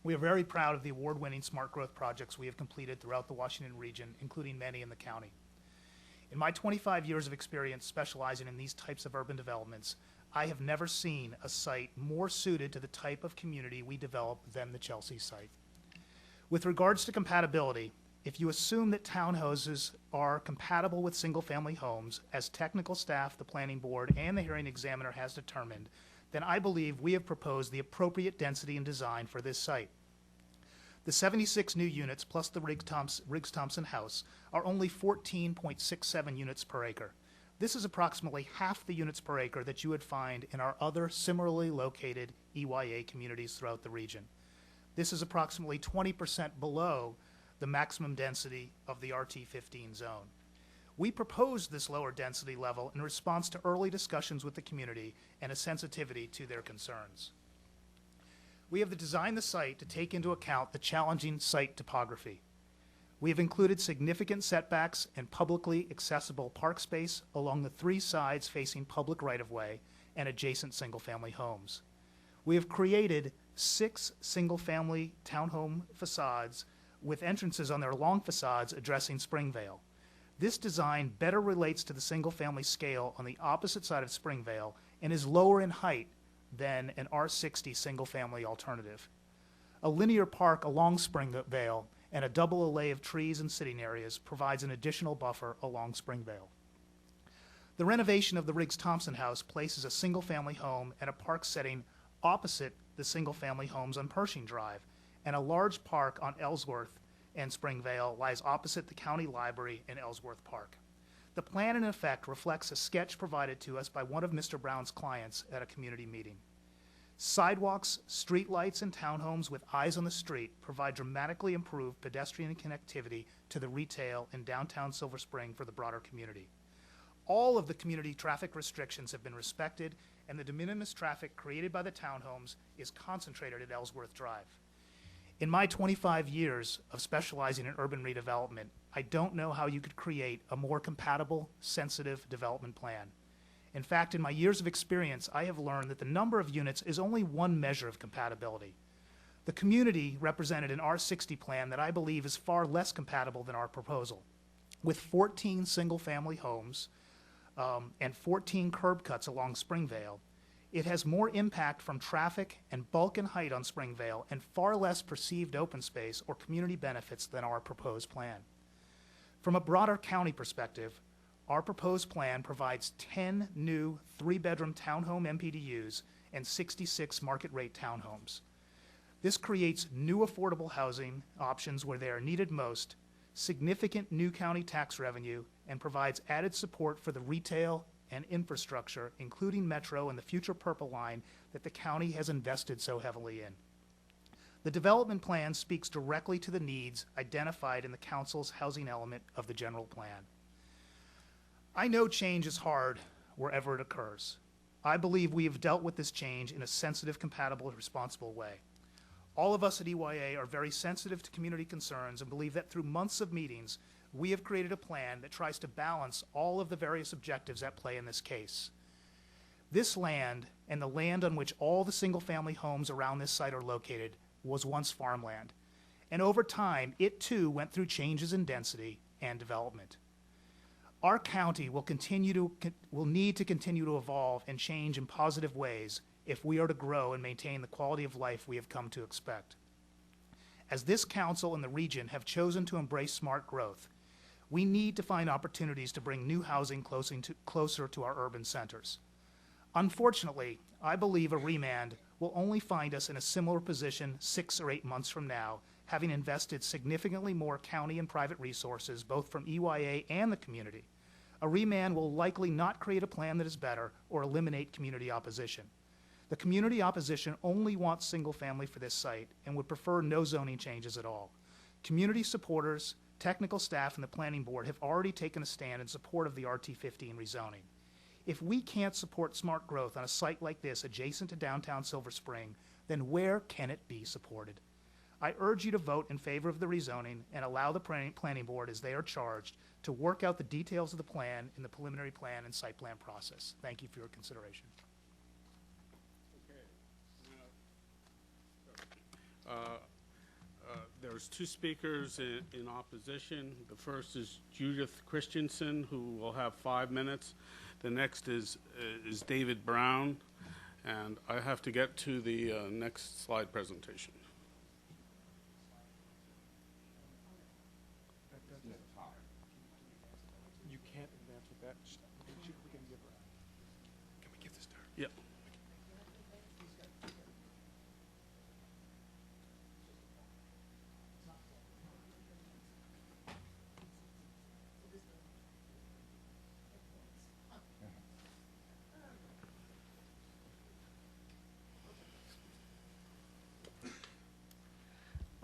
We are very proud of the award-winning smart growth projects we have completed throughout the Washington region, including many in the county. In my 25 years of experience specializing in these types of urban developments, I have never seen a site more suited to the type of community we develop than the Chelsea site. With regards to compatibility, if you assume that townhouses are compatible with single-family homes, as technical staff, the planning board, and the hearing examiner has determined, then I believe we have proposed the appropriate density and design for this site. The 76 new units plus the Riggs-Thompson house are only 14.67 units per acre. This is approximately half the units per acre that you would find in our other similarly located EYA communities throughout the region. This is approximately 20% below the maximum density of the RT15 zone. We proposed this lower density level in response to early discussions with the community and a sensitivity to their concerns. We have designed the site to take into account the challenging site topography. We have included significant setbacks and publicly accessible park space along the 3 sides facing public right-of-way and adjacent single-family homes. We have created 6 single-family townhome facades with entrances on their long facades addressing Springvale. This design better relates to the single-family scale on the opposite side of Springvale and is lower in height than an R60 single-family alternative. A linear park along Springvale and a double alley of trees and sitting areas provides an additional buffer along Springvale. The renovation of the Riggs-Thompson House places a single-family home and a park setting opposite the single-family homes on Pershing Drive, and a large park on Ellsworth and Springvale lies opposite the county library in Ellsworth Park. The plan, in effect, reflects a sketch provided to us by one of Mr. Brown's clients at a community meeting. Sidewalks, streetlights, and townhomes with eyes on the street provide dramatically improved pedestrian connectivity to the retail in downtown Silver Spring for the broader community. All of the community traffic restrictions have been respected, and the de minimis traffic created by the townhomes is concentrated at Ellsworth Drive. In my 25 years of specializing in urban redevelopment, I don't know how you could create a more compatible, sensitive development plan. In fact, in my years of experience, I have learned that the number of units is only one measure of compatibility. The community represented an R60 plan that I believe is far less compatible than our proposal. With 14 single-family homes and 14 curb cuts along Springvale, it has more impact from traffic and bulk and height on Springvale and far less perceived open space or community benefits than our proposed plan. From a broader county perspective, our proposed plan provides 10 new 3-bedroom townhome MPDUs and 66 market-rate townhomes. This creates new affordable housing options where they are needed most, significant new county tax revenue, and provides added support for the retail and infrastructure, including Metro and the future Purple Line that the county has invested so heavily in. The development plan speaks directly to the needs identified in the council's housing element of the general plan. I know change is hard wherever it occurs. I believe we have dealt with this change in a sensitive, compatible, and responsible way. All of us at EYA are very sensitive to community concerns and believe that through months of meetings, we have created a plan that tries to balance all of the various objectives at play in this case. This land and the land on which all the single-family homes around this site are located was once farmland, and over time, it too went through changes in density and development. Our county will need to continue to evolve and change in positive ways if we are to grow and maintain the quality of life we have come to expect. As this council and the region have chosen to embrace smart growth, we need to find opportunities to bring new housing closer to our urban centers. Unfortunately, I believe a remand will only find us in a similar position 6 or 8 months from now, having invested significantly more county and private resources, both from EYA and the community. A remand will likely not create a plan that is better or eliminate community opposition. The community opposition only wants single family for this site and would prefer no zoning changes at all. Community supporters, technical staff, and the planning board have already taken a stand in support of the RT15 rezoning. If we can't support smart growth on a site like this adjacent to downtown Silver Spring, then where can it be supported? I urge you to vote in favor of the rezoning and allow the planning board, as they are charged, to work out the details of the plan in the preliminary plan and site plan process. Thank you for your consideration. There's 2 speakers in opposition. The first is Judith Christensen, who will have 5 minutes. The next is David Brown, and I have to get to the next slide presentation. You can't advance with that. We can give her. Can we give this to her? Yeah.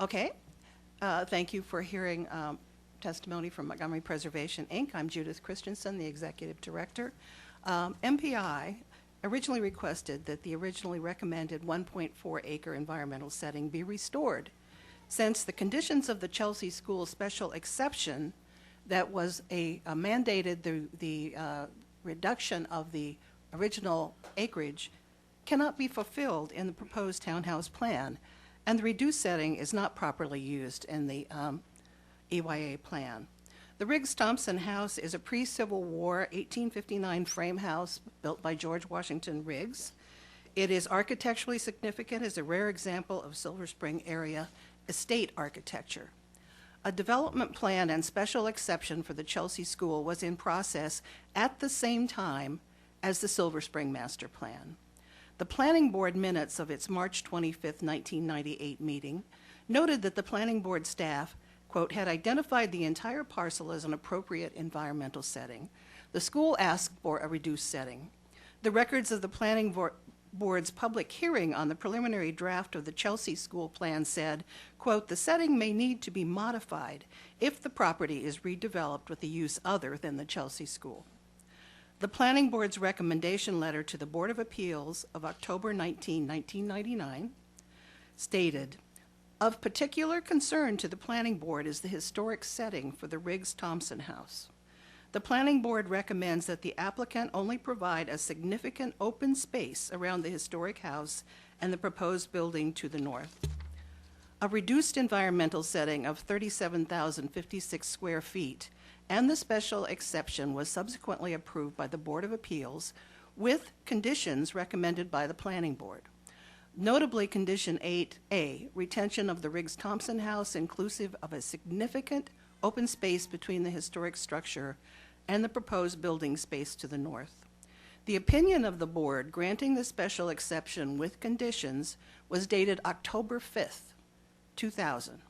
Okay. Thank you for hearing testimony from Montgomery Preservation, Inc. I'm Judith Christensen, the Executive Director. MPI originally requested that the originally recommended 1.4-acre environmental setting be restored, since the conditions of the Chelsea School special exception that was mandated the reduction of the original acreage cannot be fulfilled in the proposed townhouse plan, and the reduced setting is not properly used in the EYA plan. The Riggs-Thompson House is a pre-Civil War 1859 frame house built by George Washington Riggs. It is architecturally significant as a rare example of Silver Spring area estate architecture. A development plan and special exception for the Chelsea School was in process at the same time as the Silver Spring Master Plan. The Planning Board minutes of its March 25, 1998 meeting noted that the Planning Board staff, quote, had identified the entire parcel as an appropriate environmental setting. The school asked for a reduced setting. The records of the Planning Board's public hearing on the preliminary draft of the Chelsea School Plan said, quote, the setting may need to be modified if the property is redeveloped with a use other than the Chelsea School. The Planning Board's recommendation letter to the Board of Appeals of October 19, 1999 stated, of particular concern to the Planning Board is the historic setting for the Riggs-Thompson House. The Planning Board recommends that the applicant only provide a significant open space around the historic house and the proposed building to the north. A reduced environmental setting of 37,056 square feet and the special exception was subsequently approved by the Board of Appeals with conditions recommended by the Planning Board. Notably, Condition 8A, retention of the Riggs-Thompson House inclusive of a significant open space between the historic structure and the proposed building space to the north. The opinion of the board granting the special exception with conditions was dated October 5th, 2000.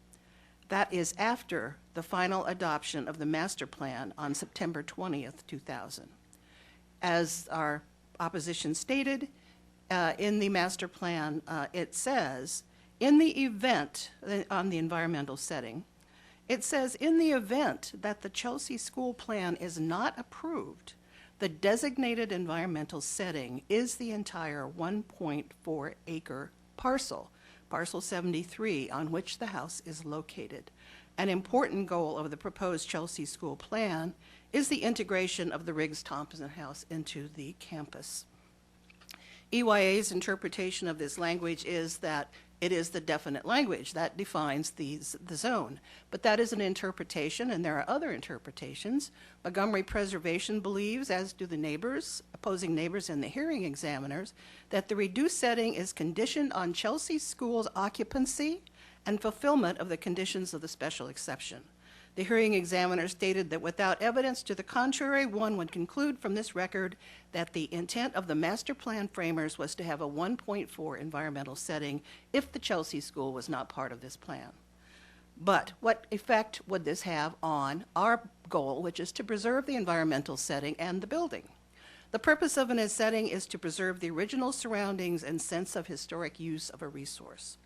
That is after the final adoption of the master plan on September 20th, 2000. As our opposition stated, in the master plan, it says, in the event, on the environmental setting, it says, in the event that the Chelsea School Plan is not approved, the designated environmental setting is the entire 1.4 acre parcel, parcel 73, on which the house is located. An important goal of the proposed Chelsea School Plan is the integration of the Riggs-Thompson House into the campus. EYA's interpretation of this language is that it is the definite language that defines the zone. But that is an interpretation, and there are other interpretations. Montgomery Preservation believes, as do the neighbors, opposing neighbors and the hearing examiners, that the reduced setting is conditioned on Chelsea School's occupancy and fulfillment of the conditions of the special exception. The hearing examiner stated that without evidence to the contrary, one would conclude from this record that the intent of the master plan framers was to have a 1.4 environmental setting if the Chelsea School was not part of this plan. But what effect would this have on our goal, which is to preserve the environmental setting and the building? The purpose of an setting is to preserve the original surroundings and sense of historic use of a resource.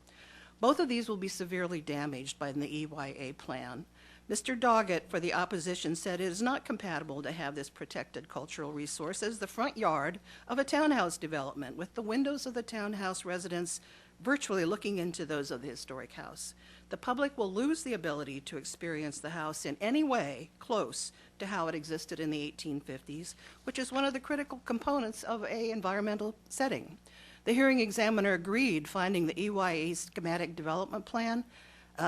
Both of these will be severely damaged by the EYA plan. Mr. Doggett for the opposition said it is not compatible to have this protected cultural resource as the front yard of a townhouse development, with the windows of the townhouse residents virtually looking into those of the historic house. The public will lose the ability to experience the house in any way close to how it existed in the 1850s, which is one of the critical components of an environmental setting. The hearing examiner agreed, finding the EYA schematic development plan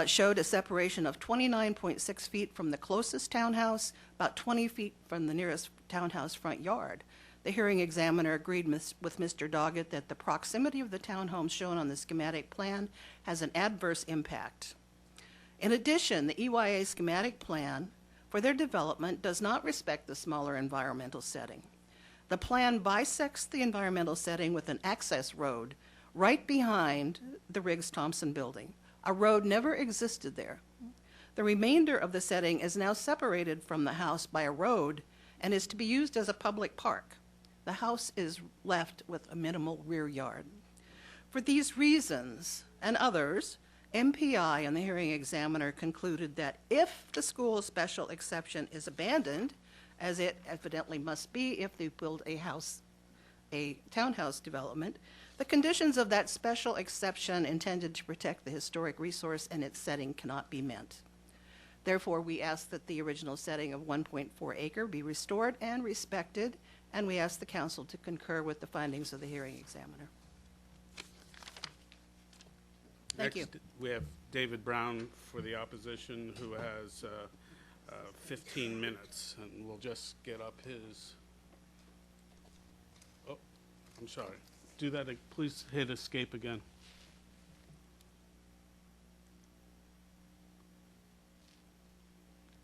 showed a separation of 29.6 feet from the closest townhouse, about 20 feet from the nearest townhouse front yard. The hearing examiner agreed with Mr. Doggett that the proximity of the townhomes shown on the schematic plan has an adverse impact. In addition, the EYA schematic plan for their development does not respect the smaller environmental setting. The plan bisects the environmental setting with an access road right behind the Riggs-Thompson building. A road never existed there. The remainder of the setting is now separated from the house by a road and is to be used as a public park. The house is left with a minimal rear yard. For these reasons and others, MPI and the hearing examiner concluded that if the school special exception is abandoned, as it evidently must be if they build a townhouse development, the conditions of that special exception intended to protect the historic resource and its setting cannot be met. Therefore, we ask that the original setting of 1.4 acre be restored and respected, and we ask the council to concur with the findings of the hearing examiner. Thank you. Next, we have David Brown for the opposition, who has 15 minutes, and we'll just get up his. Oh, I'm sorry. Do that. Please hit escape again.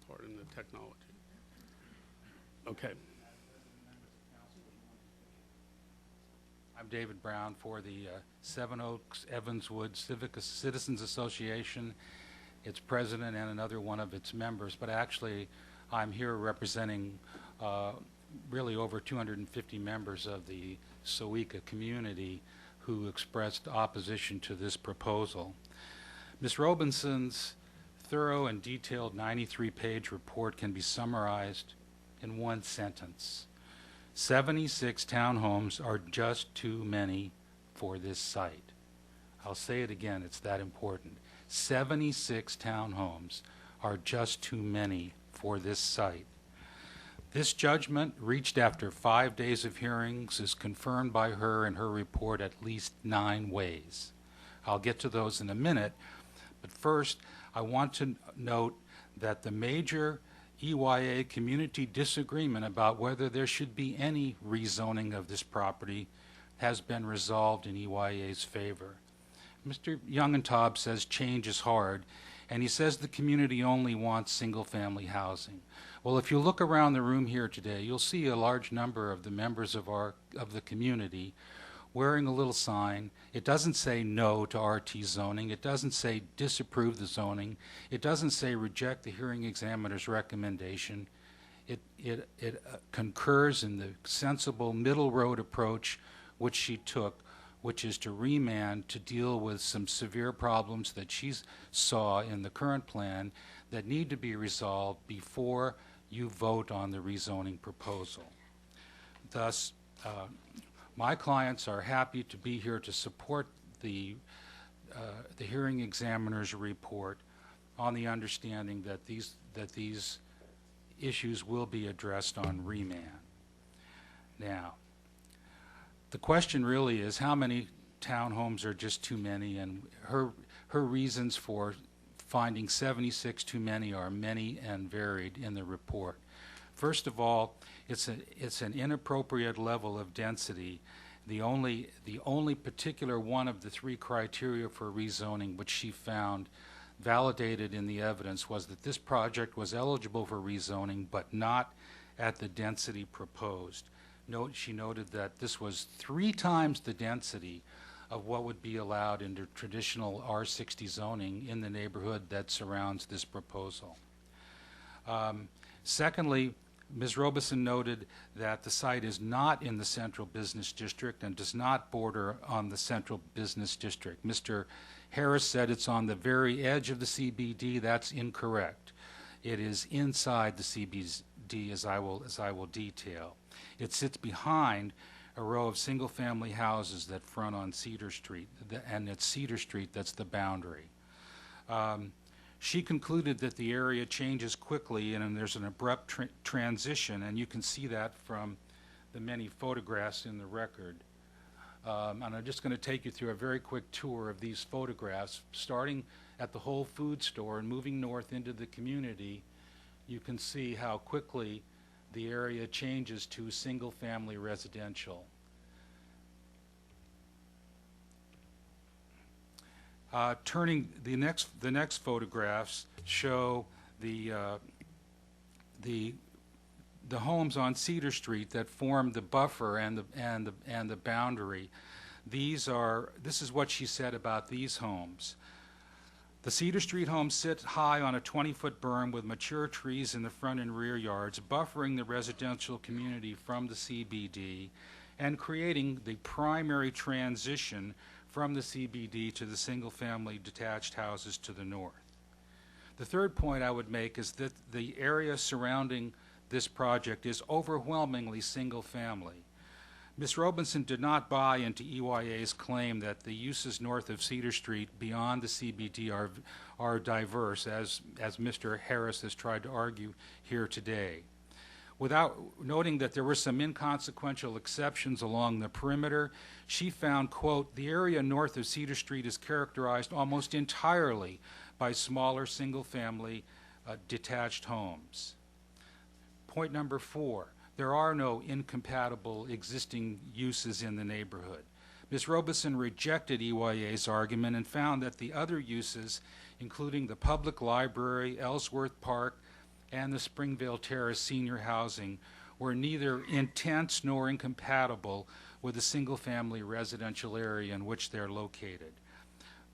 Pardon the technology. Okay. I'm David Brown for the Seven Oaks Evanswood Civic Citizens Association, its president and another one of its members, but actually I'm here representing really over 250 members of the Soweika community who expressed opposition to this proposal. Ms. Robinson's thorough and detailed 93-page report can be summarized in one sentence. 76 townhomes are just too many for this site. I'll say it again, it's that important. 76 townhomes are just too many for this site. This judgment, reached after 5 days of hearings, is confirmed by her in her report at least 9 ways. I'll get to those in a minute, but first I want to note that the major EYA community disagreement about whether there should be any rezoning of this property has been resolved in EYA's favor. Mr. Youngentop says change is hard, and he says the community only wants single-family housing. Well, if you look around the room here today, you'll see a large number of the members of the community wearing a little sign. It doesn't say no to RT zoning. It doesn't say disapprove the zoning. It doesn't say reject the hearing examiner's recommendation. It concurs in the sensible middle road approach which she took, which is to remand to deal with some severe problems that she saw in the current plan that need to be resolved before you vote on the rezoning proposal. Thus, my clients are happy to be here to support the hearing examiner's report on the understanding that these issues will be addressed on remand. Now, the question really is how many townhomes are just too many, and her reasons for finding 76 too many are many and varied in the report. First of all, it's an inappropriate level of density. The only particular one of the 3 criteria for rezoning which she found validated in the evidence was that this project was eligible for rezoning but not at the density proposed. She noted that this was 3 times the density of what would be allowed under traditional R60 zoning in the neighborhood that surrounds this proposal. Secondly, Ms. Robeson noted that the site is not in the central business district and does not border on the central business district. Mr. Harris said it's on the very edge of the CBD. That's incorrect. It is inside the CBD, as I will detail. It sits behind a row of single-family houses that front on Cedar Street, and it's Cedar Street that's the boundary. She concluded that the area changes quickly and there's an abrupt transition, and you can see that from the many photographs in the record. And I'm just going to take you through a very quick tour of these photographs. Starting at the Whole Foods store and moving north into the community, you can see how quickly the area changes to single-family residential. Turning the next photographs show the homes on Cedar Street that form the buffer and the boundary. This is what she said about these homes. The Cedar Street homes sit high on a 20-foot berm with mature trees in the front and rear yards, buffering the residential community from the CBD and creating the primary transition from the CBD to the single-family detached houses to the north. The third point I would make is that the area surrounding this project is overwhelmingly single-family. Ms. Robinson did not buy into EYA's claim that the uses north of Cedar Street beyond the CBD are diverse, as Mr. Harris has tried to argue here today. Without noting that there were some inconsequential exceptions along the perimeter, she found, quote, the area north of Cedar Street is characterized almost entirely by smaller single-family detached homes. Point number 4, there are no incompatible existing uses in the neighborhood. Ms. Robinson rejected EYA's argument and found that the other uses, including the public library, Ellsworth Park, and the Springvale Terrace senior housing, were neither intense nor incompatible with the single-family residential area in which they're located.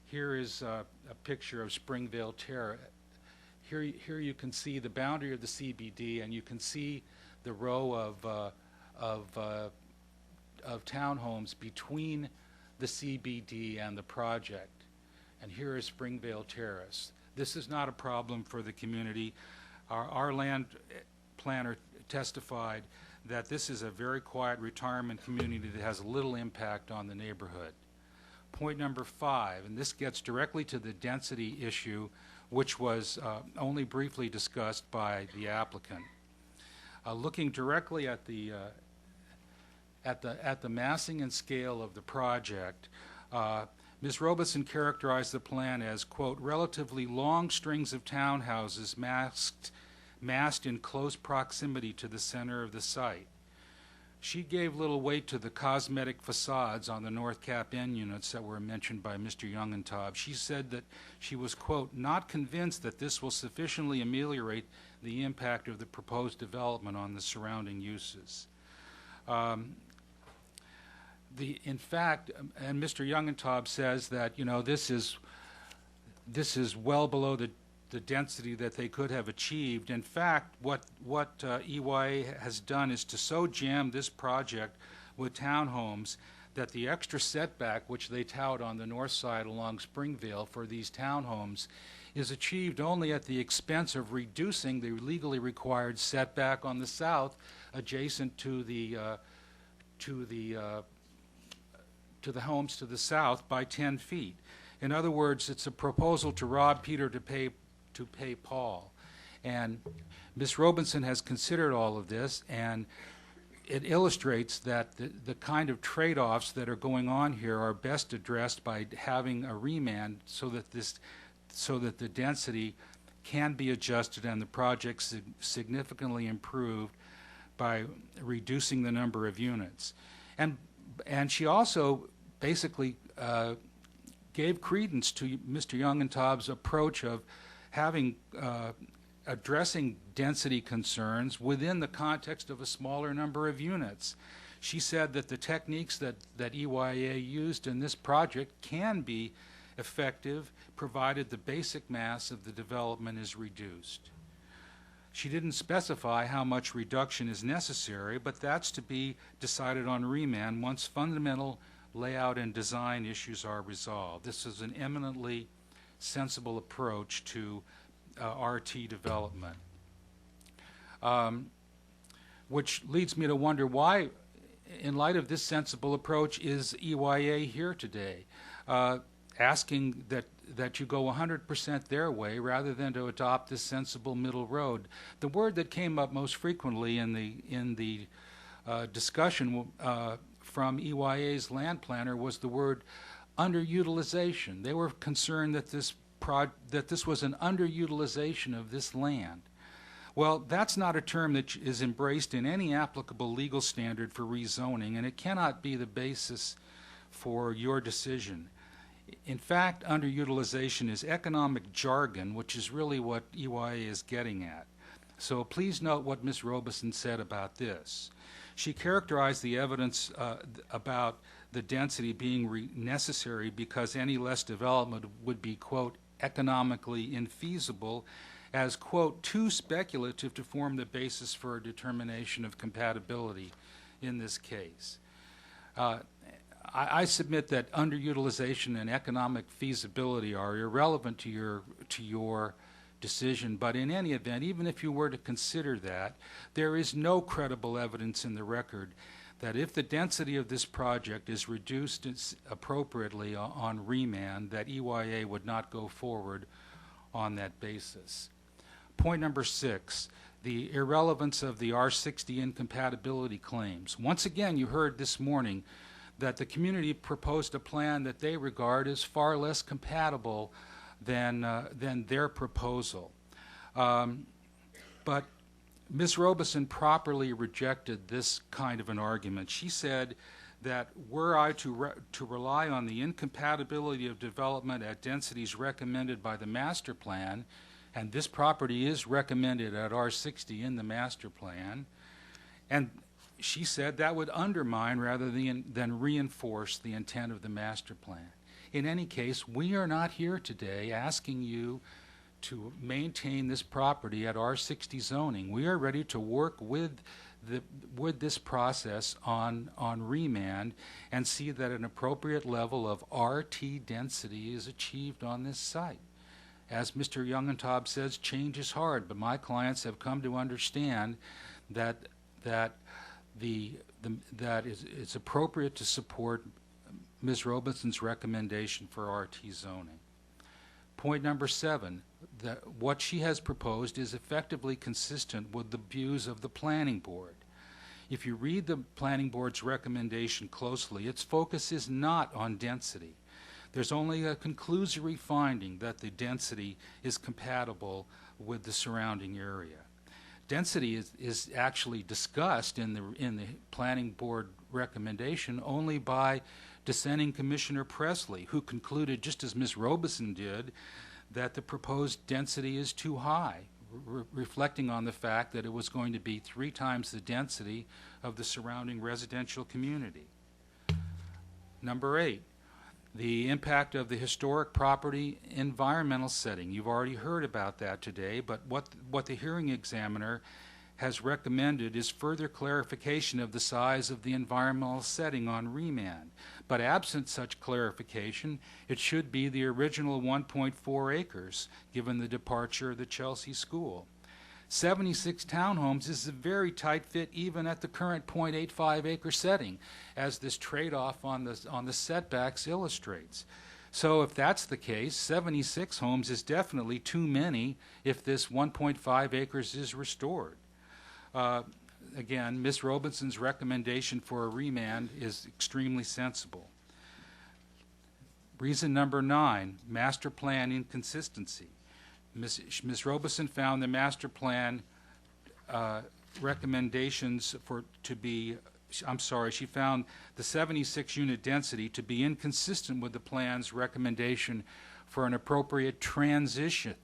Here is a picture of Springvale Terrace. Here you can see the boundary of the CBD, and you can see the row of townhomes between the CBD and the project. And here is Springvale Terrace. This is not a problem for the community. Our land planner testified that this is a very quiet retirement community that has little impact on the neighborhood. Point number 5, and this gets directly to the density issue, which was only briefly discussed by the applicant. Looking directly at the massing and scale of the project, Ms. Robinson characterized the plan as, quote, relatively long strings of townhouses massed in close proximity to the center of the site. She gave little weight to the cosmetic facades on the North Cap Inn units that were mentioned by Mr. Youngentob. She said that she was, quote, not convinced that this will sufficiently ameliorate the impact of the proposed development on the surrounding uses. In fact, and Mr. Youngentob says that, you know, this is well below the density that they could have achieved. In fact, what EYA has done is to so jam this project with townhomes that the extra setback, which they tout on the north side along Springvale for these townhomes, is achieved only at the expense of reducing the legally required setback on the south adjacent to the homes to the south by 10 feet. In other words, it's a proposal to rob Peter to pay Paul. And Ms. Robinson has considered all of this, and it illustrates that the kind of trade-offs that are going on here are best addressed by having a remand so that the density can be adjusted and the project significantly improved by reducing the number of units. And she also basically gave credence to Mr. Youngentob's approach of addressing density concerns within the context of a smaller number of units. She said that the techniques that EYA used in this project can be effective provided the basic mass of the development is reduced. She didn't specify how much reduction is necessary, but that's to be decided on remand once fundamental layout and design issues are resolved. This is an eminently sensible approach to RT development. Which leads me to wonder why, in light of this sensible approach, is EYA here today, asking that you go 100% their way rather than to adopt this sensible middle road. The word that came up most frequently in the discussion from EYA's land planner was the word underutilization. They were concerned that this was an underutilization of this land. Well, that's not a term that is embraced in any applicable legal standard for rezoning, and it cannot be the basis for your decision. In fact, underutilization is economic jargon, which is really what EYA is getting at. So please note what Ms. Robinson said about this. She characterized the evidence about the density being necessary because any less development would be, quote, economically infeasible as, quote, too speculative to form the basis for a determination of compatibility in this case. I submit that underutilization and economic feasibility are irrelevant to your decision, but in any event, even if you were to consider that, there is no credible evidence in the record that if the density of this project is reduced appropriately on remand, that EYA would not go forward on that basis. Point number 6, the irrelevance of the R60 incompatibility claims. Once again, you heard this morning that the community proposed a plan that they regard as far less compatible than their proposal. But Ms. Robeson properly rejected this kind of an argument. She said that were I to rely on the incompatibility of development at densities recommended by the master plan, and this property is recommended at R60 in the master plan, and she said that would undermine rather than reinforce the intent of the master plan. In any case, we are not here today asking you to maintain this property at R60 zoning. We are ready to work with this process on remand and see that an appropriate level of RT density is achieved on this site. As Mr. Youngentob says, change is hard, but my clients have come to understand that it's appropriate to support Ms. Robeson's recommendation for RT zoning. Point number 7, that what she has proposed is effectively consistent with the views of the Planning Board. If you read the Planning Board's recommendation closely, its focus is not on density. There's only a conclusory finding that the density is compatible with the surrounding area. Density is actually discussed in the Planning Board recommendation only by dissenting Commissioner Presley, who concluded, just as Ms. Robeson did, that the proposed density is too high, reflecting on the fact that it was going to be 3 times the density of the surrounding residential community. Number 8, the impact of the historic property environmental setting. You've already heard about that today, but what the hearing examiner has recommended is further clarification of the size of the environmental setting on remand. But absent such clarification, it should be the original 1.4 acres, given the departure of the Chelsea School. 76 townhomes is a very tight fit even at the current 0.85 acre setting, as this trade-off on the setbacks illustrates. So if that's the case, 76 homes is definitely too many if this 1.5 acres is restored. Again, Ms. Robeson's recommendation for a remand is extremely sensible. Reason number 9, master plan inconsistency. Ms. Robeson found the master plan recommendations she found the 76 unit density to be inconsistent with the plan's recommendation for an appropriate transition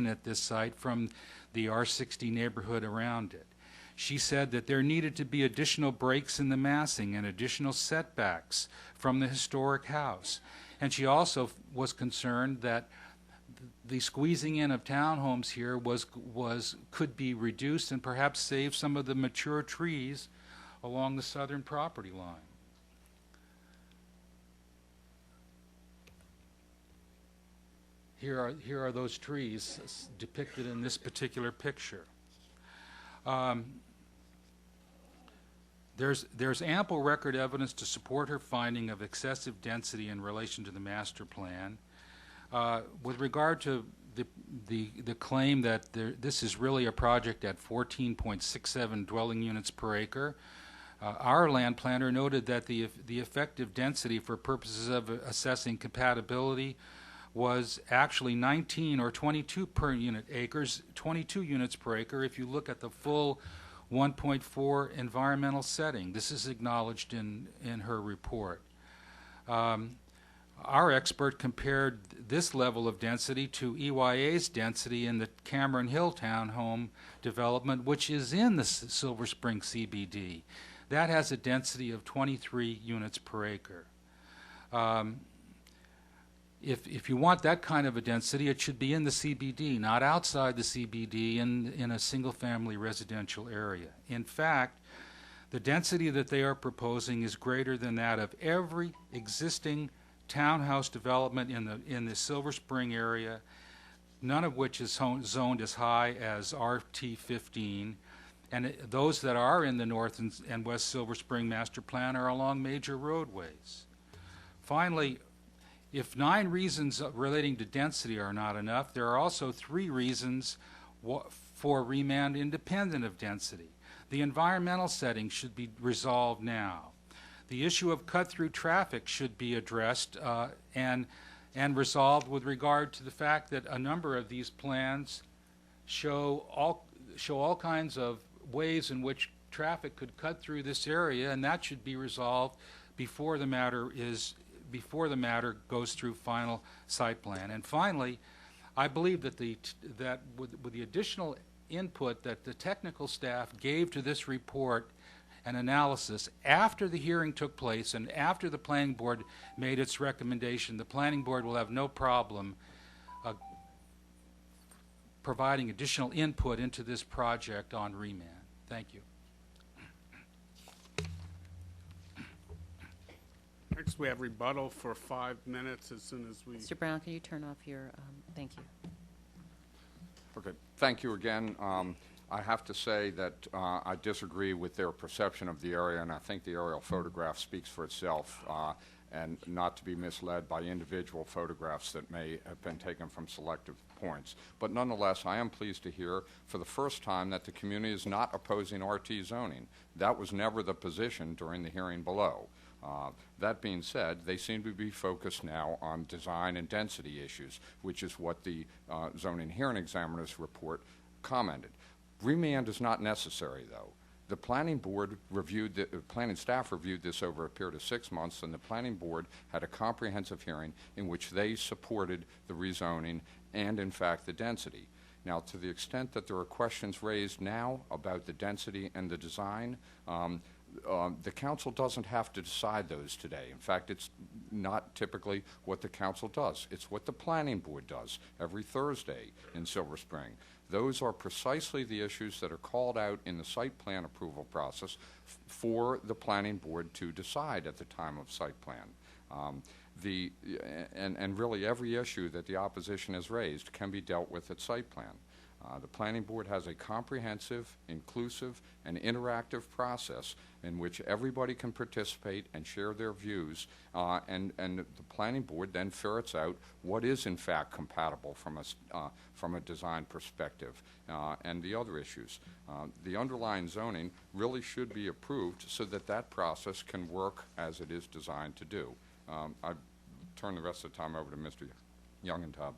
at this site from the R60 neighborhood around it. She said that there needed to be additional breaks in the massing and additional setbacks from the historic house. And she also was concerned that the squeezing in of townhomes here could be reduced and perhaps save some of the mature trees along the southern property line. Here are those trees depicted in this particular picture. There's ample record evidence to support her finding of excessive density in relation to the master plan. With regard to the claim that this is really a project at 14.67 dwelling units per acre, our land planner noted that the effective density for purposes of assessing compatibility was actually 19 or 22 per unit acres, 22 units per acre if you look at the full 1.4 environmental setting. This is acknowledged in her report. Our expert compared this level of density to EYA's density in the Cameron Hill townhome development, which is in the Silver Spring CBD. That has a density of 23 units per acre. If you want that kind of a density, it should be in the CBD, not outside the CBD in a single-family residential area. In fact, The density that they are proposing is greater than that of every existing townhouse development in the Silver Spring area, none of which is zoned as high as RT15. And those that are in the North and West Silver Spring Master Plan are along major roadways. Finally, if 9 reasons relating to density are not enough, there are also 3 reasons for remand independent of density. The environmental setting should be resolved now. The issue of cut-through traffic should be addressed and resolved with regard to the fact that a number of these plans show all kinds of ways in which traffic could cut through this area, and that should be resolved before the matter goes through final site plan. And finally, I believe that with the additional input that the technical staff gave to this report and analysis after the hearing took place and after the planning board made its recommendation, the planning board will have no problem providing additional input into this project on remand. Thank you. Next, we have rebuttal for 5 minutes as soon as we... Mr. Brown, can you turn off your, thank you. Okay, thank you again. I have to say that I disagree with their perception of the area, and I think the aerial photograph speaks for itself, and not to be misled by individual photographs that may have been taken from selective points. But nonetheless, I am pleased to hear for the first time that the community is not opposing RT zoning. That was never the position during the hearing below. That being said, they seem to be focused now on design and density issues, which is what the zoning hearing examiner's report commented. Remand is not necessary, though. The planning board planning staff reviewed this over a period of 6 months, and the planning board had a comprehensive hearing in which they supported the rezoning and, in fact, the density. Now, to the extent that there are questions raised now about the density and the design, the council doesn't have to decide those today. In fact, it's not typically what the council does. It's what the planning board does every Thursday in Silver Spring. Those are precisely the issues that are called out in the site plan approval process for the planning board to decide at the time of site plan. And really every issue that the opposition has raised can be dealt with at site plan. The planning board has a comprehensive, inclusive, and interactive process in which everybody can participate and share their views, and the planning board then ferrets out what is in fact compatible from a design perspective and the other issues. The underlying zoning really should be approved so that that process can work as it is designed to do. I turn the rest of the time over to Mr. Youngentob.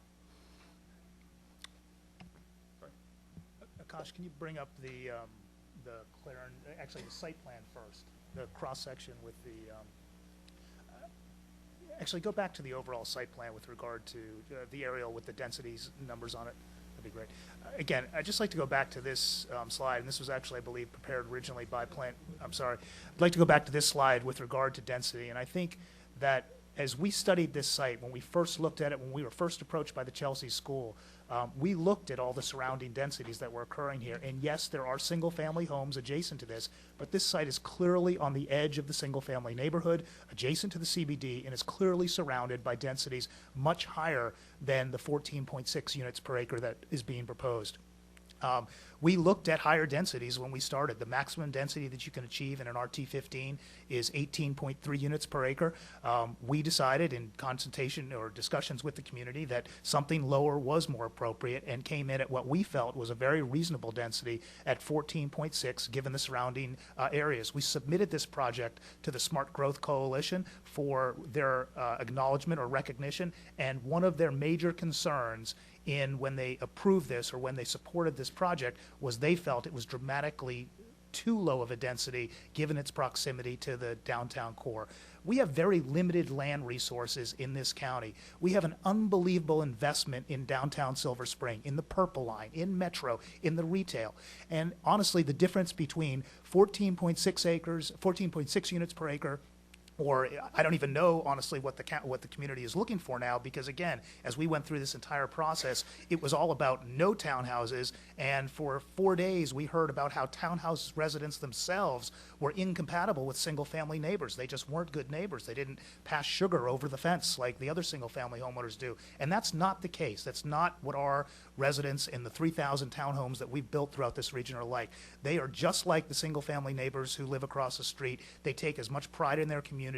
Akash, can you bring up the actually the site plan first, the cross section with the actually go back to the overall site plan with regard to the aerial with the densities numbers on it. That'd be great. Again, I'd just like to go back to this slide, and this was actually, I believe, prepared originally by I'm sorry. I'd like to go back to this slide with regard to density, and I think that as we studied this site, when we first looked at it, when we were first approached by the Chelsea School, we looked at all the surrounding densities that were occurring here. And yes, there are single-family homes adjacent to this, but this site is clearly on the edge of the single-family neighborhood, adjacent to the CBD, and is clearly surrounded by densities much higher than the 14.6 units per acre that is being proposed. We looked at higher densities when we started. The maximum density that you can achieve in an RT15 is 18.3 units per acre. We decided in consultation or discussions with the community that something lower was more appropriate and came in at what we felt was a very reasonable density at 14.6 given the surrounding areas. We submitted this project to the Smart Growth Coalition for their acknowledgement or recognition, and one of their major concerns when they approved this or when they supported this project was they felt it was dramatically too low of a density given its proximity to the downtown core. We have very limited land resources in this county. We have an unbelievable investment in downtown Silver Spring, in the Purple Line, in Metro, in the retail. And honestly, the difference between 14.6 units per acre or I don't even know, honestly, what the community is looking for now, because again, as we went through this entire process, it was all about no townhouses, and for 4 days we heard about how townhouse residents themselves were incompatible with single-family neighbors. They just weren't good neighbors. They didn't pass sugar over the fence like the other single-family homeowners do, and that's not the case. That's not what our residents in the 3,000 townhomes that we've built throughout this region are like. They are just like the single-family neighbors who live across the street. They take as much pride in their community.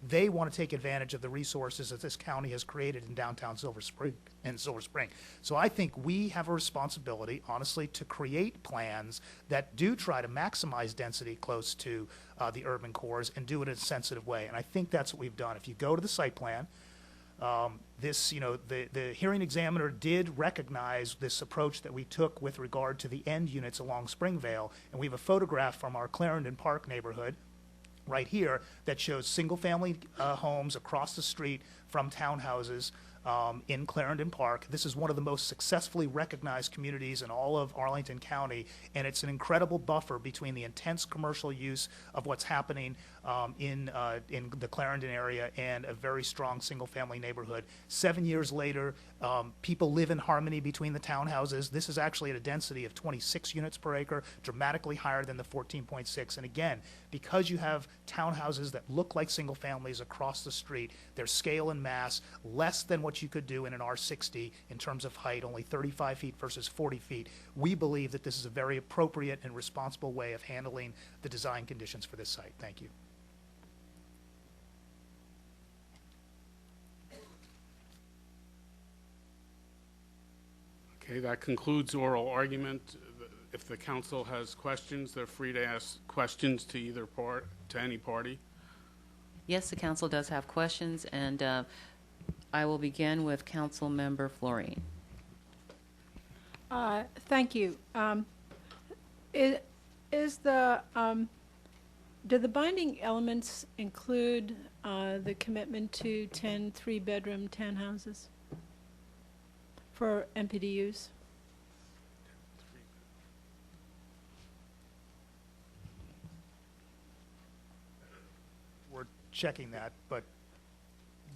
They want to take advantage of the resources that this county has created in downtown Silver Spring. So I think we have a responsibility, honestly, to create plans that do try to maximize density close to the urban cores and do it in a sensitive way. And I think that's what we've done. If you go to the site plan, the hearing examiner did recognize this approach that we took with regard to the end units along Springvale, and we have a photograph from our Clarendon Park neighborhood right here that shows single-family homes across the street from townhouses in Clarendon Park. This is one of the most successfully recognized communities in all of Arlington County, and it's an incredible buffer between the intense commercial use of what's happening in the Clarendon area and a very strong single-family neighborhood. 7 years later, people live in harmony between the townhouses. This is actually at a density of 26 units per acre, dramatically higher than the 14.6. And again, because you have townhouses that look like single families across the street, their scale and mass less than what you could do in an R60 in terms of height, only 35 feet versus 40 feet. We believe that this is a very appropriate and responsible way of handling the design conditions for this site. Thank you. Okay, that concludes oral argument. If the council has questions, they're free to ask questions to to any party. Yes, the council does have questions, and I will begin with Council Member Florine. Thank you. Do the binding elements include the commitment to 10 three-bedroom townhouses for MPDUs? We're checking that, but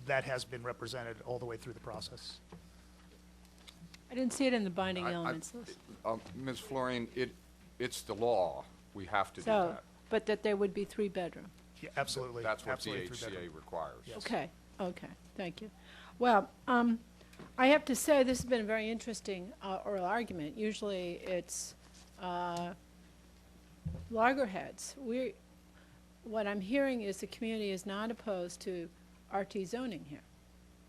that has been represented all the way through the process. I didn't see it in the binding elements list. Ms. Florine, it's the law. We have to do So, that. but that there would be three-bedroom? Yeah, absolutely. That's what Absolutely the three-bedroom. HCA requires. Yes. Okay, thank you. Well, I have to say this has been a very interesting oral argument. Usually it's loggerheads. What I'm hearing is the community is not opposed to RT zoning here.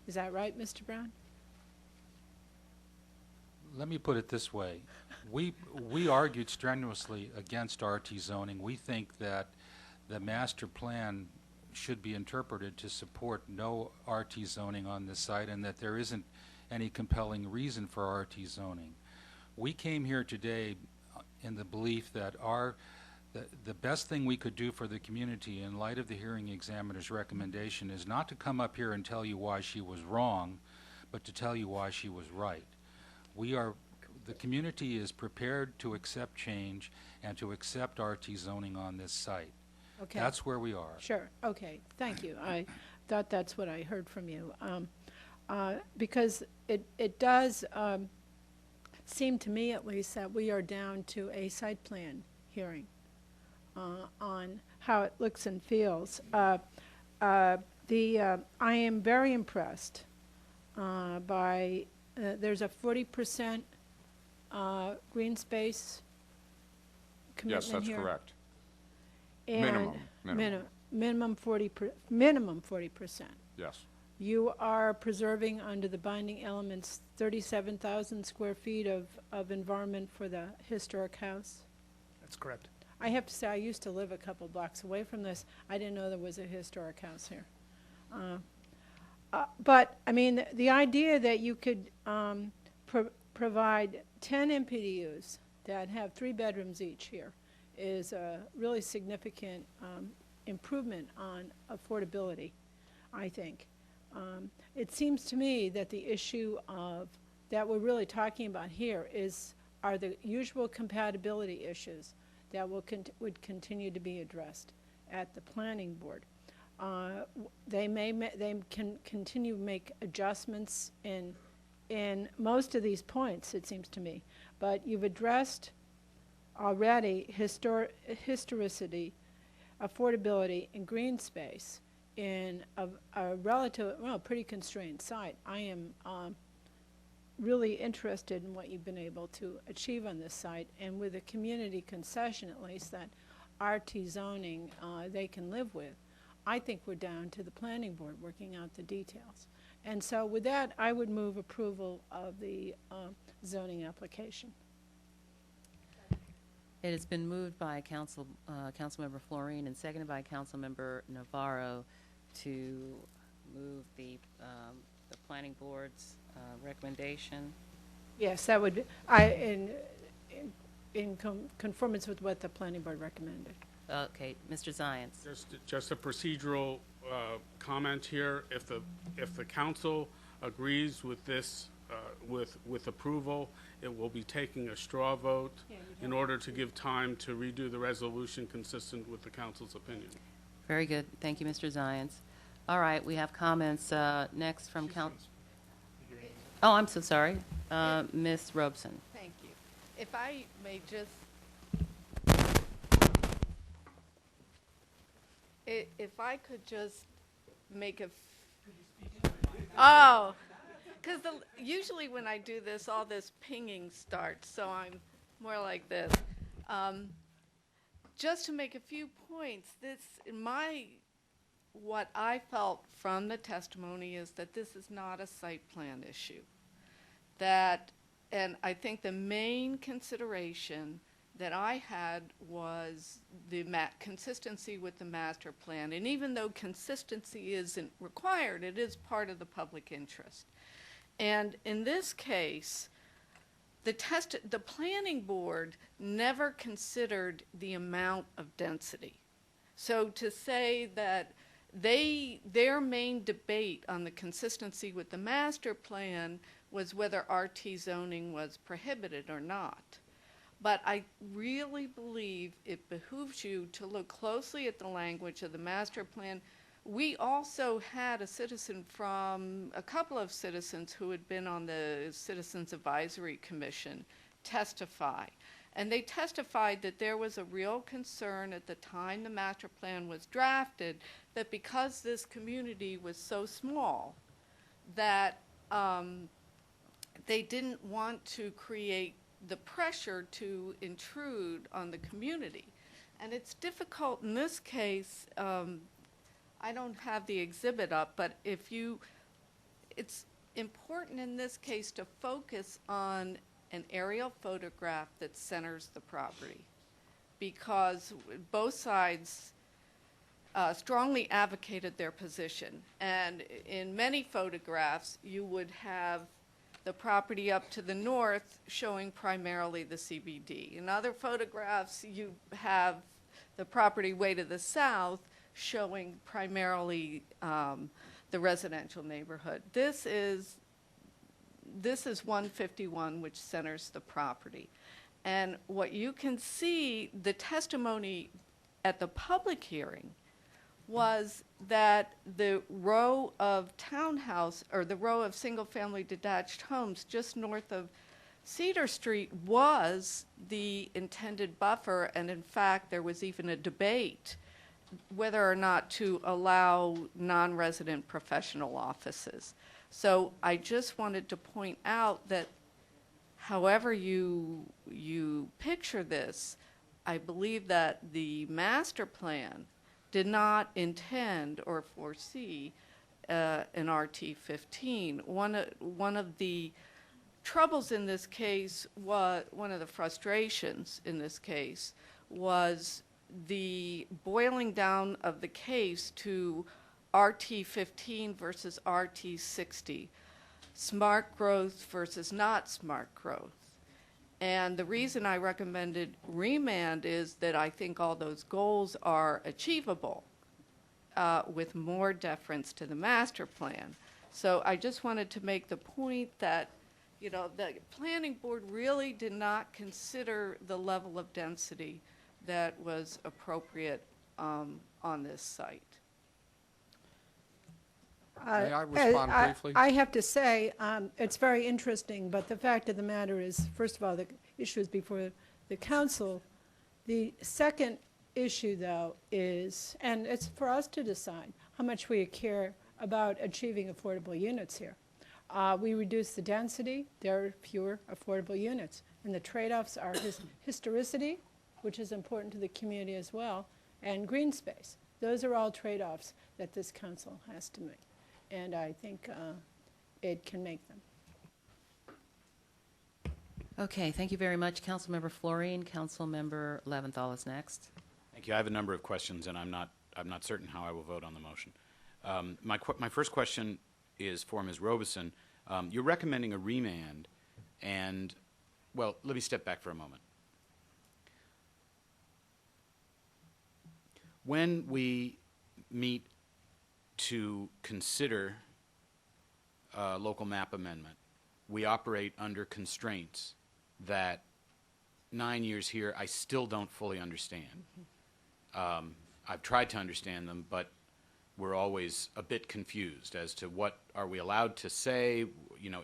Is that right, Mr. Brown? Let me put it this way. We argued strenuously against RT zoning. We think that the master plan should be interpreted to support no RT zoning on this site and that there isn't any compelling reason for RT zoning. We came here today in the belief that the best thing we could do for the community in light of the hearing examiner's recommendation is not to come up here and tell you why she was wrong, but to tell you why she was right. The community is prepared to accept change and to accept RT zoning on this site. Okay. That's where we are. Sure, okay, thank you. I thought that's what I heard from you. Because it does seem to me at least that we are down to a site plan hearing on how it looks and feels. I am very impressed by, there's a 40% green space commitment Yes, that's here. correct. And minimum 40%. Yes. You are preserving under the binding elements 37,000 square feet of environment for the historic house? That's correct. I have to say, I used to live a couple blocks away from this. I didn't know there was a historic house here. But, I mean, the idea that you could provide 10 MPDUs that have 3 bedrooms each here is a really significant improvement on affordability, I think. It seems to me that the issue that we're really talking about here are the usual compatibility issues that would continue to be addressed at the planning board. they can continue to make adjustments in most of these points, it seems to me. But you've addressed already historicity, affordability, and green space in a relative, well, pretty constrained site. I am really interested in what you've been able to achieve on this site, and with a community concession, at least, that RT zoning they can live with. I think we're down to the planning board working out the details. And so with that, I would move approval of the zoning application. It has been moved by Councilmember Florine and seconded by Councilmember Navarro to move the planning board's recommendation. Yes, that would, in conformance with what the planning board recommended. Okay, Mr. Zients. Just a procedural comment here. If the council agrees with this, with approval, it will be taking a straw vote in order to give time to redo the resolution consistent with the council's opinion. Very good. Thank you, Mr. Zients. All right, we have comments next from Council. Oh, I'm so sorry. Ms. Robeson. Thank you. If I may just, if I could just make a, oh, because usually when I do this, all this pinging starts, so I'm more like this. Just to make a few points, what I felt from the testimony is that this is not a site plan issue. And I think the main consideration that I had was the consistency with the master plan. And even though consistency isn't required, it is part of the public interest. And in this case, the planning board never considered the amount of density. So to say that their main debate on the consistency with the master plan was whether RT zoning was prohibited or not. But I really believe it behooves you to look closely at the language of the master plan. We also had a couple of citizens who had been on the Citizens Advisory Commission testify. And they testified that there was a real concern at the time the master plan was drafted that because this community was so small that they didn't want to create the pressure to intrude on the community. And it's difficult in this case. I don't have the exhibit up, but it's important in this case to focus on an aerial photograph that centers the property, because both sides strongly advocated their position. And in many photographs, you would have the property up to the north showing primarily the CBD. In other photographs, you have the property way to the south showing primarily the residential neighborhood. This is 151, which centers the property. And what you can see, the testimony at the public hearing was that the row of townhouse, or the row of single-family detached homes just north of Cedar Street was the intended buffer, and in fact there was even a debate whether or not to allow non-resident professional offices. So I just wanted to point out that however you picture this, I believe that the master plan did not intend or foresee an RT-15. One of the troubles in this case was, one of the frustrations in this case was the boiling down of the case to RT-15 versus RT-60, smart growth versus not smart growth. And the reason I recommended remand is that I think all those goals are achievable with more deference to the master plan. So I just wanted to make the point that, you know, the planning board really did not consider the level of density that was appropriate on this site. May I respond briefly? I have to say, it's very interesting, but the fact of the matter is, first of all, the issue is before the council. The second issue, though, is, and it's for us to decide how much we care about achieving affordable units here. We reduce the density, there are fewer affordable units. And the trade-offs are historicity, which is important to the community as well, and green space. Those are all trade-offs that this council has to make. And I think it can make them. Okay, thank you very much, Councilmember Florine. Councilmember Leventhal is next. Thank you. I have a number of questions, and I'm not certain how I will vote on the motion. My first question is for Ms. Robeson. You're recommending a remand, and, well, let me step back for a moment. When we meet to consider a local map amendment, we operate under constraints that 9 years here I still don't fully understand. I've tried to understand them, but we're always a bit confused as to what are we allowed to say. You know,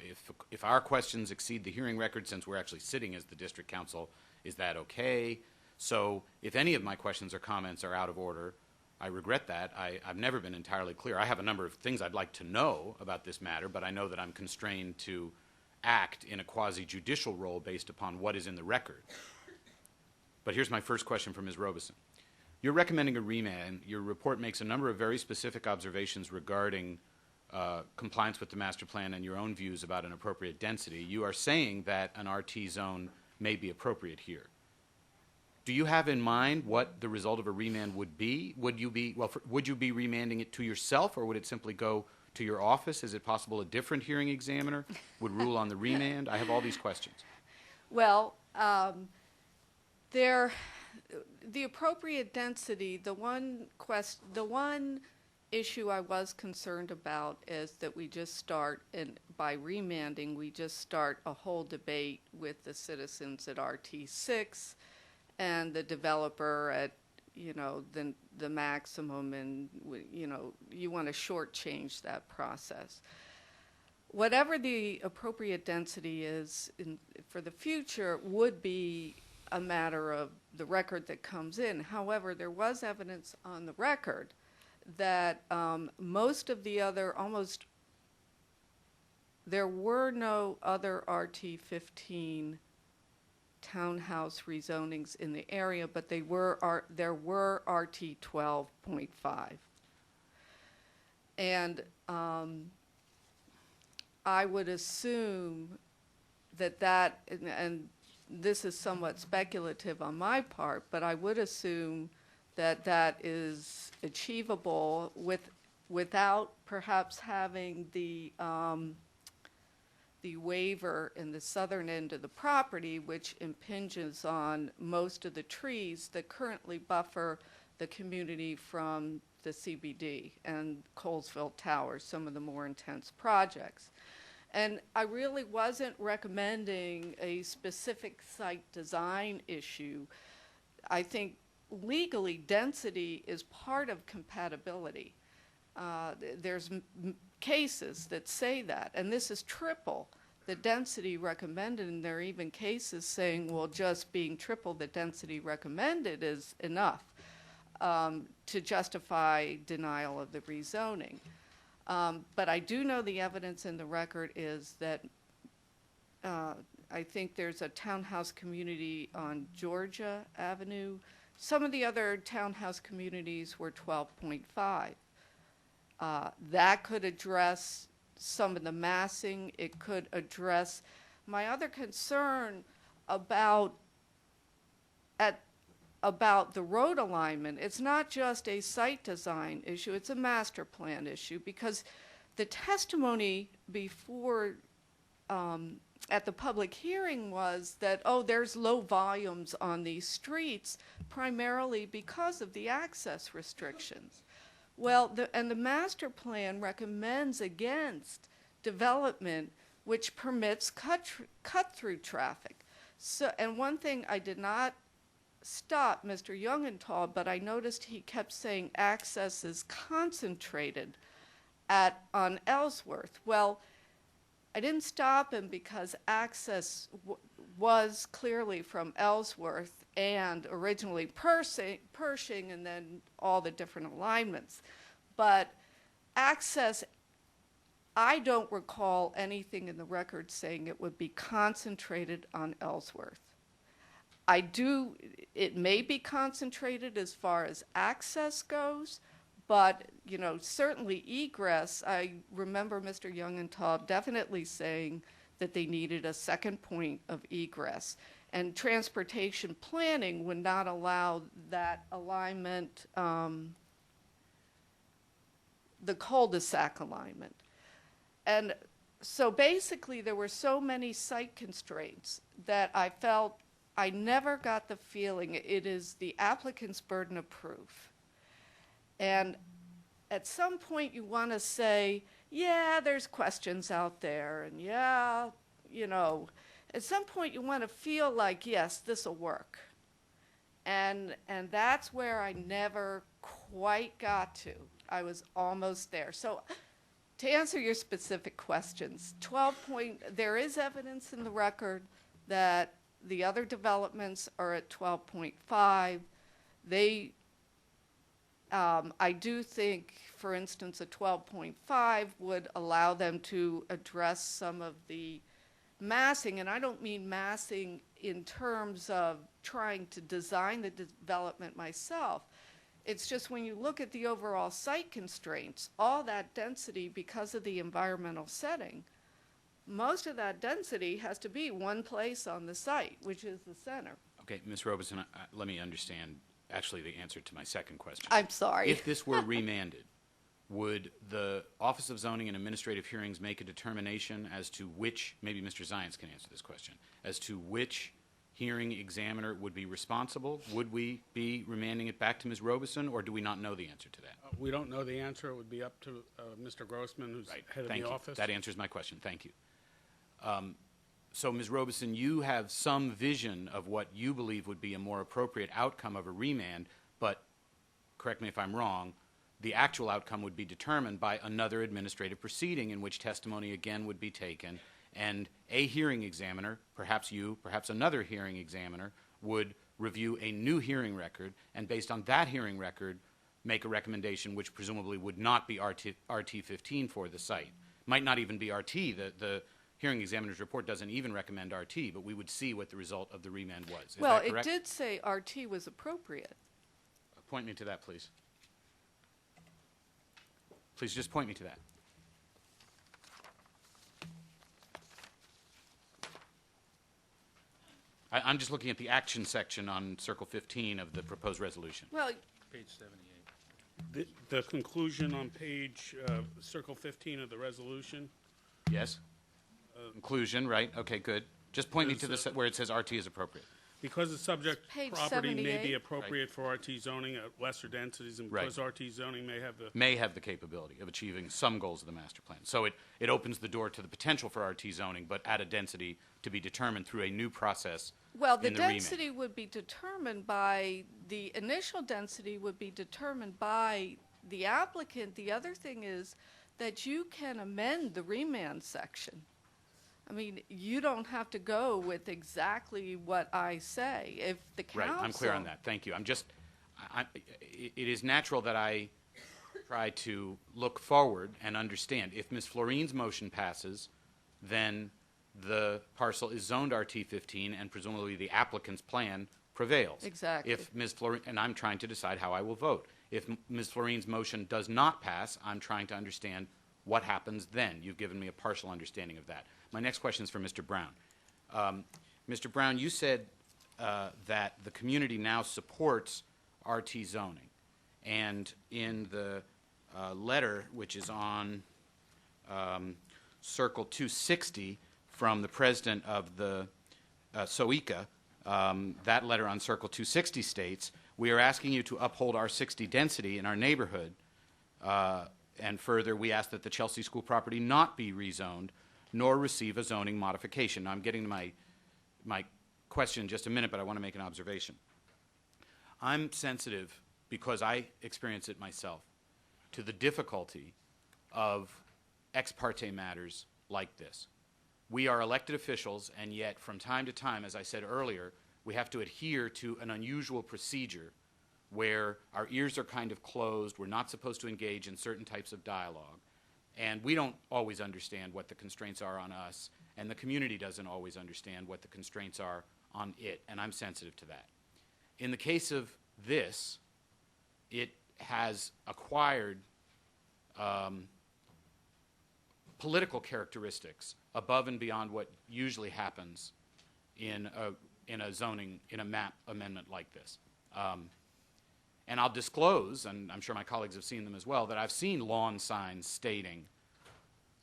if our questions exceed the hearing record, since we're actually sitting as the district council, is that okay? So if any of my questions or comments are out of order, I regret that. I've never been entirely clear. I have a number of things I'd like to know about this matter, but I know that I'm constrained to act in a quasi-judicial role based upon what is in the record. But here's my first question for Ms. Robeson. You're recommending a remand. Your report makes a number of very specific observations regarding compliance with the master plan and your own views about an appropriate density. You are saying that an RT zone may be appropriate here. Do you have in mind what the result of a remand would be? Would you be remanding it to yourself, or would it simply go to your office? Is it possible a different hearing examiner would rule on the remand? I have all these questions. Well, the appropriate density, the one issue I was concerned about is that we just start, and by remanding, we just start a whole debate with the citizens at RT6 and the developer at, you know, the maximum, and, you know, you want to shortchange that process. Whatever the appropriate density is for the future would be a matter of the record that comes in. However, there was evidence on the record that most of the other, there were no other RT15 townhouse rezonings in the area, but there were RT12.5. And I would assume that, and this is somewhat speculative on my part, but I would assume that that is achievable without perhaps having the waiver in the southern end of the property, which impinges on most of the trees that currently buffer the community from the CBD and Colesville Towers, some of the more intense projects. And I really wasn't recommending a specific site design issue. I think legally density is part of compatibility. There's cases that say that, and this is triple the density recommended, and there are even cases saying, well, just being triple the density recommended is enough to justify denial of the rezoning. But I do know the evidence in the record is that I think there's a townhouse community on Georgia Avenue. Some of the other townhouse communities were 12.5. That could address some of the massing. It could address my other concern about the road alignment. It's not just a site design issue, it's a master plan issue, because the testimony before at the public hearing was that, oh, there's low volumes on these streets primarily because of the access restrictions. Well, the master plan recommends against development which permits cut-through traffic. So, and one thing I did not stop Mr. Youngenthal, but I noticed he kept saying access is concentrated. on Ellsworth. Well, I didn't stop him because access was clearly from Ellsworth and originally Pershing and then all the different alignments. But access, I don't recall anything in the record saying it would be concentrated on Ellsworth. It may be concentrated as far as access goes, but, you know, certainly egress, I remember Mr. Youngenthal definitely saying that they needed a second point of egress. And transportation planning would not allow that alignment, the cul-de-sac alignment. And so basically there were so many site constraints that I felt I never got the feeling it is the applicant's burden of proof. And at some point you want to say, yeah, there's questions out there, and yeah, you know, at some point you want to feel like, yes, this will work. And that's where I never quite got to. I was almost there. So to answer your specific questions, there is evidence in the record that the other developments are at 12.5. I do think, for instance, a 12.5 would allow them to address some of the massing, and I don't mean massing in terms of trying to design the development myself. It's just when you look at the overall site constraints, all that density, because of the environmental setting, most of that density has to be one place on the site, which is the center. Okay, Ms. Robeson, let me understand actually the answer to my second question. I'm sorry. If this were remanded, would the Office of Zoning and Administrative Hearings make a determination as to which, maybe Mr. Zients can answer this question, as to which hearing examiner would be responsible? Would we be remanding it back to Ms. Robeson, or do we not know the answer to that? We don't know the answer. It would be up to Mr. Grossman, who's head of the office. That answers my question. Thank you. So, Ms. Robeson, you have some vision of what you believe would be a more appropriate outcome of a remand, but correct me if I'm wrong, the actual outcome would be determined by another administrative proceeding in which testimony again would be taken, and a hearing examiner, perhaps you, perhaps another hearing examiner, would review a new hearing record, and based on that hearing record, make a recommendation which presumably would not be RT15 for the site. Might not even be RT. The hearing examiner's report doesn't even recommend RT, but we would see what the result of the remand was. Is well, that correct? It did say RT was appropriate. Point me to that, please. Please just point me to that. I'm just looking at the action section on Circle 15 of the proposed resolution. Well, Page 78. The conclusion on page Circle 15 of the resolution. Yes? Conclusion, right? Okay, good. Just point me to where it says RT is appropriate. Because the subject Page property may 78. be appropriate for RT zoning at lesser densities, and because RT zoning may have the capability of achieving some goals of the master plan. So it opens the door to the potential for RT zoning, but at a density to be determined through a new process. Well, the density would be determined by, the initial density would be determined by the applicant. The other thing is that you can amend the remand section. I mean, you don't have to go with exactly what I say. If the council... Right, I'm clear on that. Thank you. It is natural that I try to look forward and understand. If Ms. Florine's motion passes, then the parcel is zoned RT15 and presumably the applicant's plan prevails. Exactly. If Ms. Florine, and I'm trying to decide how I will vote. If Ms. Florine's motion does not pass, I'm trying to understand what happens then. You've given me a partial understanding of that. My next question is for Mr. Brown. Mr. Brown, you said that the community now supports RT zoning. And in the letter, which is on Circle 260 from the president of the SOICA, that letter on Circle 260 states, we are asking you to uphold R60 density in our neighborhood. And further, we ask that the Chelsea School property not be rezoned nor receive a zoning modification. Now, I'm getting to my question in just a minute, but I want to make an observation. I'm sensitive, because I experience it myself, to the difficulty of ex parte matters like this. We are elected officials, and yet from time to time, as I said earlier, we have to adhere to an unusual procedure where our ears are kind of closed, we're not supposed to engage in certain types of dialogue, and we don't always understand what the constraints are on us, and the community doesn't always understand what the constraints are on it, and I'm sensitive to that. In the case of this, it has acquired political characteristics above and beyond what usually happens in a map amendment like this. And I'll disclose, and I'm sure my colleagues have seen them as well, that I've seen lawn signs stating,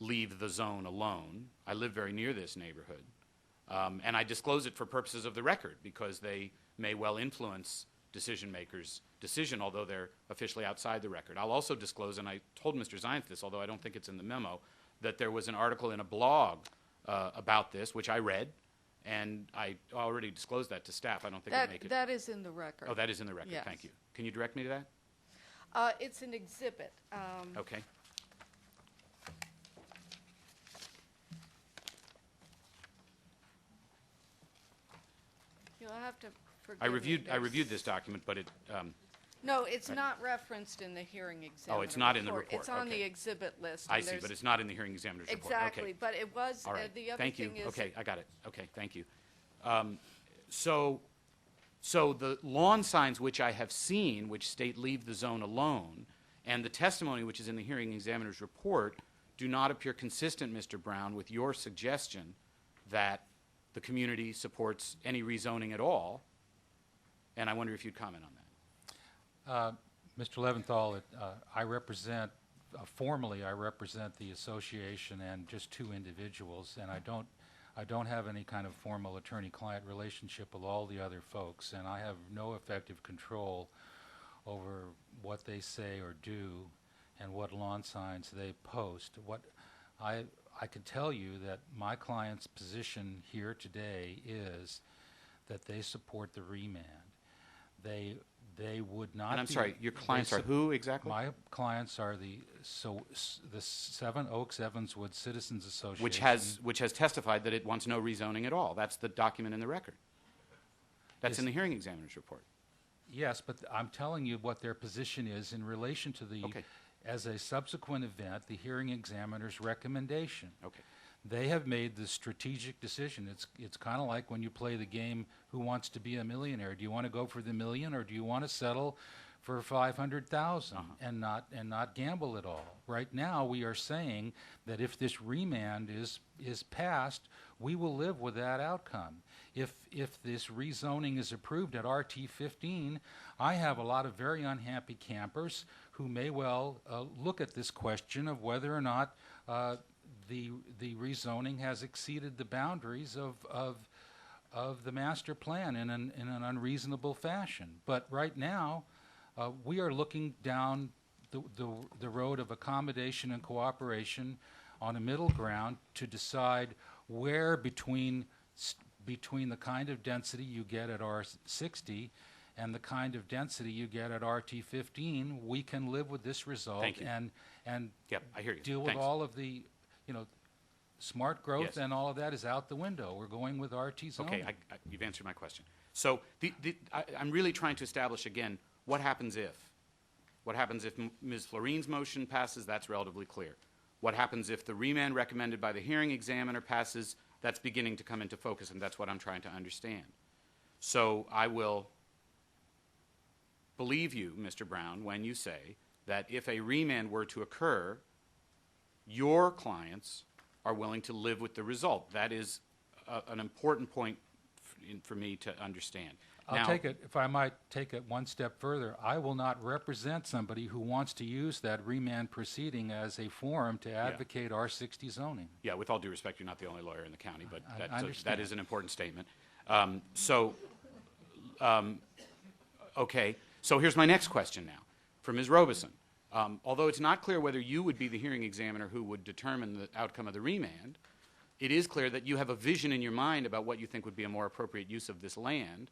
"Leave the zone alone." I live very near this neighborhood. And I disclose it for purposes of the record because they may well influence decision makers' decision, although they're officially outside the record. I'll also disclose, and I told Mr. Zients this, although I don't think it's in the memo, that there was an article in a blog about this, which I read, and I already disclosed that to staff. I don't think it'd make it. That is in the record. Oh, that is in the record. Yes. Thank you. Can you direct me to that? It's an exhibit. Okay. You'll have to forgive I me. reviewed this document, but it. No, it's not referenced in the hearing examiner. Oh, it's not in the report. It's on Okay. the exhibit list. I and see, there's- but it's not in the hearing examiner's report. Exactly, Okay. but it was, All right. the other Thank thing you. is. Okay, I got it. Okay, thank you. So the lawn signs which I have seen, which state "leave the zone alone," and the testimony which is in the hearing examiner's report do not appear consistent, Mr. Brown, with your suggestion that the community supports any rezoning at all, and I wonder if you'd comment on that. Mr. Leventhal, I represent, formally, I represent the association and just two individuals, and I don't have any kind of formal attorney-client relationship with all the other folks, and I have no effective control over what they say or do and what lawn signs they post. What I can tell you that my client's position here today is that they support the remand. They would not. And I'm sorry, your clients are who exactly? My clients are the 7 Oaks Evanswood Citizens Association, Which has testified that it wants no rezoning at all. That's the document in the record. That's in the hearing examiner's report. Yes, but I'm telling you what their position is in relation to the, as a subsequent event, the hearing examiner's recommendation. Okay. They have made the strategic decision. It's kind of like when you play the game Who Wants to Be a Millionaire. Do you want to go for the million, or do you want to settle for 500,000 and not gamble at all? Right now, we are saying that if this remand is passed, we will live with that outcome. If this rezoning is approved at RT 15, I have a lot of very unhappy campers who may well look at this question of whether or not the rezoning has exceeded the boundaries of the master plan in an unreasonable fashion. But right now, we are looking down the road of accommodation and cooperation on a middle ground to decide where between the kind of density you get at R60 and the kind of density you get at RT15, we can live with this result. Thank you. And Yep, I hear you. deal with Thanks. all of the, smart growth Yes. and all of that is out the window. We're going with RT zoning. Okay, you've answered my question. So I'm really trying to establish again, what happens if? What happens if Ms. Florine's motion passes? That's relatively clear. What happens if the remand recommended by the hearing examiner passes? That's beginning to come into focus, and that's what I'm trying to understand. So I will believe you, Mr. Brown, when you say that if a remand were to occur, your clients are willing to live with the result. That is an important point for me to understand. I'll take it, if I might take it one step further, I will not represent somebody who wants to use that remand proceeding as a forum to advocate R60 zoning. Yeah, with all due respect, you're not the only lawyer in the county, but I understand. that is an important statement. Okay, so here's my next question now for Ms. Robeson. Although it's not clear whether you would be the hearing examiner who would determine the outcome of the remand, it is clear that you have a vision in your mind about what you think would be a more appropriate use of this land.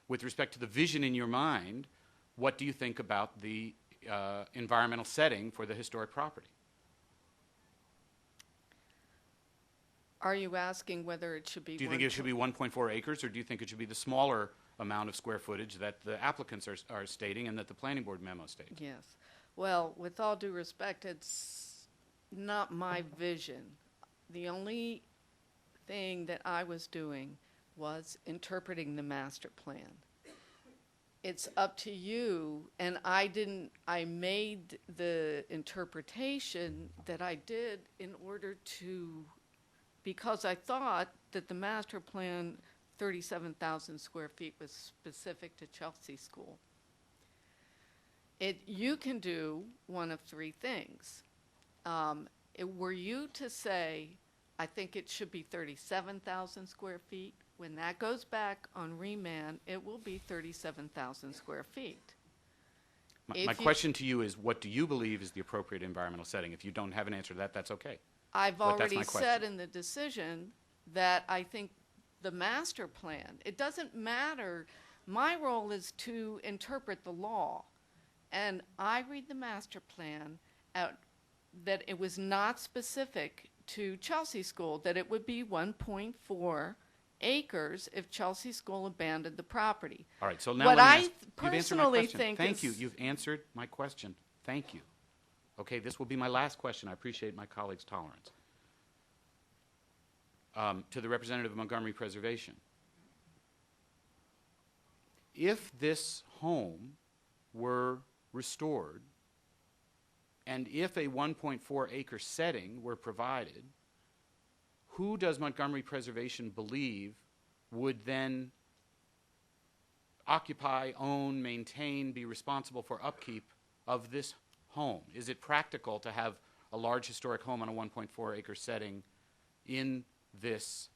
With respect to the vision in your mind, what do you think about the environmental setting for the historic property? Are you asking whether it should be? Do you think it should be 1.4 acres, or do you think it should be the smaller amount of square footage that the applicants are stating and that the planning board memo states? Yes. Well, with all due respect, it's not my vision. The only thing that I was doing was interpreting the master plan. It's up to you, and I made the interpretation that I did in order to, because I thought that the master plan, 37,000 square feet, was specific to Chelsea School. You can do one of three things. Were you to say, I think it should be 37,000 square feet, when that goes back on remand, it will be 37,000 square feet. My question to you is, what do you believe is the appropriate environmental setting? If you don't have an answer to that, that's okay. I've already said in the decision that I think the master plan, it doesn't matter. My role is to interpret the law. And I read the master plan out that it was not specific to Chelsea School, that it would be 1.4 acres if Chelsea School abandoned the property. All right, so now what I you've answered my question. think Thank you. You've answered my question. Thank you. Okay, this will be my last question. I appreciate my colleague's tolerance. To the representative of Montgomery Preservation. If this home were restored, and if a 1.4 acre setting were provided, who does Montgomery Preservation believe would then occupy, own, maintain, be responsible for upkeep of this home? Is it practical to have a large historic home on a 1.4 acre setting in this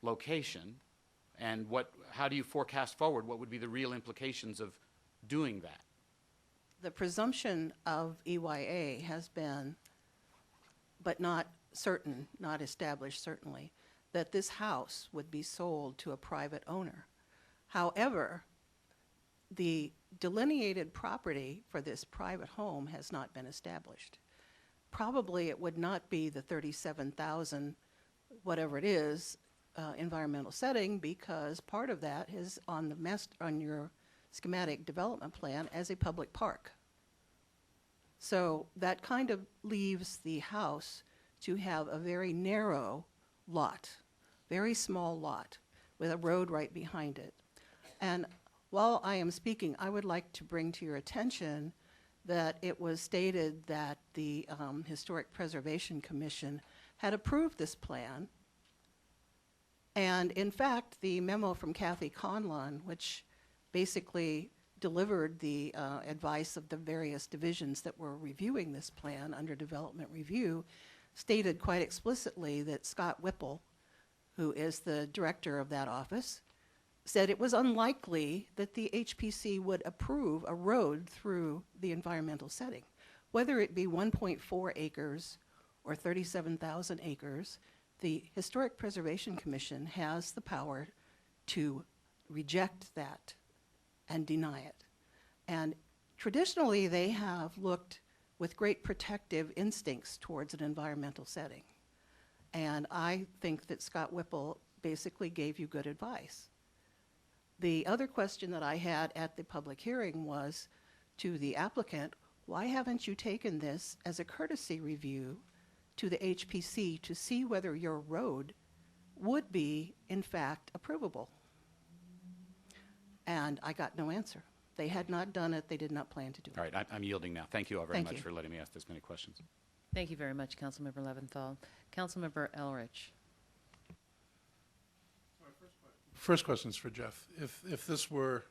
location? And how do you forecast forward what would be the real implications of doing that? The presumption of EYA has been, but not certain, not established certainly, that this house would be sold to a private owner. However, the delineated property for this private home has not been established. Probably it would not be the 37,000, whatever it is, environmental setting, because part of that is on your schematic development plan as a public park. So that kind of leaves the house to have a very narrow lot, very small lot, with a road right behind it. And while I am speaking, I would like to bring to your attention that it was stated that the Historic Preservation Commission had approved this plan. And in fact, the memo from Kathy Conlon, which basically delivered the advice of the various divisions that were reviewing this plan under development review, stated quite explicitly that Scott Whipple, who is the director of that office, said it was unlikely that the HPC would approve a road through the environmental setting. Whether it be 1.4 acres or 37,000 acres, the Historic Preservation Commission has the power to reject that and deny it. And traditionally, they have looked with great protective instincts towards an environmental setting. And I think that Scott Whipple basically gave you good advice. The other question that I had at the public hearing was to the applicant, why haven't you taken this as a courtesy review to the HPC to see whether your road would be, in fact, approvable? And I got no answer. They had not done it. They did not plan to do it. All right, I'm yielding now. Thank you all very much for letting me ask this many questions. Thank you very much, Councilmember Leventhal. Councilmember Elrich. First question is for Jeff. If this were,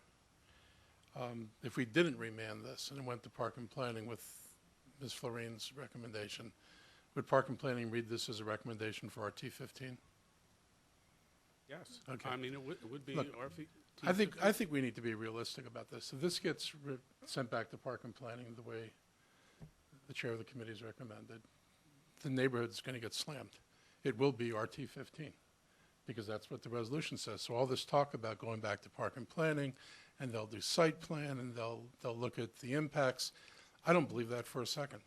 if we didn't remand this and it went to Park and Planning with Ms. Florine's recommendation, would Park and Planning read this as a recommendation for RT15? Yes. Okay. I mean, it would be Look, RT. I think we need to be realistic about this. If this gets sent back to Park and Planning the way the chair of the committee has recommended, the neighborhood's going to get slammed. It will be RT15 because that's what the resolution says. So all this talk about going back to Park and Planning and they'll do site plan and they'll look at the impacts. I don't believe that for a second.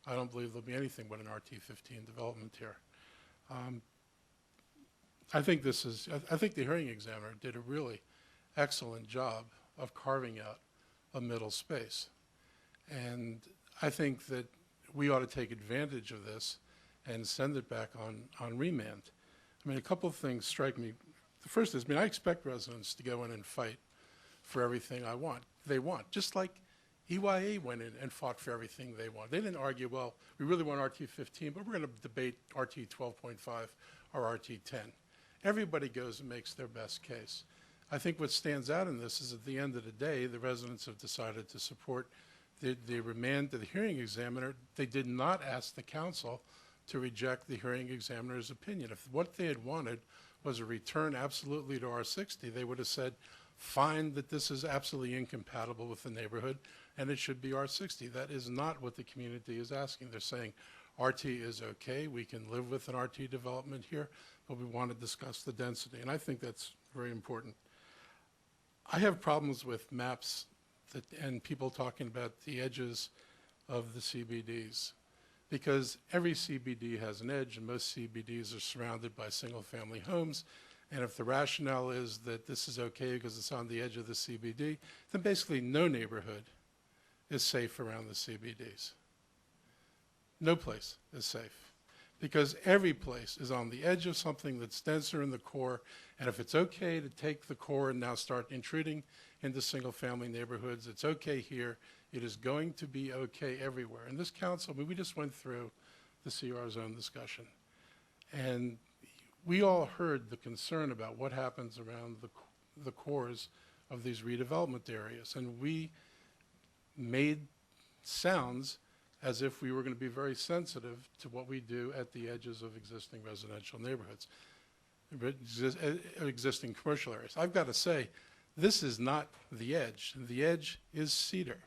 I don't believe there'll be anything but an RT15 development here. I think I think the hearing examiner did a really excellent job of carving out a middle space. And I think that we ought to take advantage of this and send it back on remand. I mean, a couple of things strike me. The first is, I expect residents to go in and fight for everything they want, just like EYA went in and fought for everything they want. They didn't argue, well, we really want RT15, but we're going to debate RT 12.5 or RT 10. Everybody goes and makes their best case. I think what stands out in this is at the end of the day, the residents have decided to support the remand to the hearing examiner. They did not ask the council to reject the hearing examiner's opinion. If what they had wanted was a return absolutely to R60, they would have said, find that this is absolutely incompatible with the neighborhood and it should be R60. That is not what the community is asking. They're saying RT is okay, we can live with an RT development here, but we want to discuss the density. And I think that's very important. I have problems with maps and people talking about the edges of the CBDs, because every CBD has an edge and most CBDs are surrounded by single-family homes. And if the rationale is that this is okay because it's on the edge of the CBD, then basically no neighborhood is safe around the CBDs. No place is safe, because every place is on the edge of something that's denser in the core. And if it's okay to take the core and now start intruding into single-family neighborhoods, it's okay here. It is going to be okay everywhere. And this council, we just went through the CR zone discussion, and we all heard the concern about what happens around the cores of these redevelopment areas. And we made sounds as if we were going to be very sensitive to what we do at the edges of existing residential neighborhoods, existing commercial areas. I've got to say, this is not the edge. The edge is Cedar.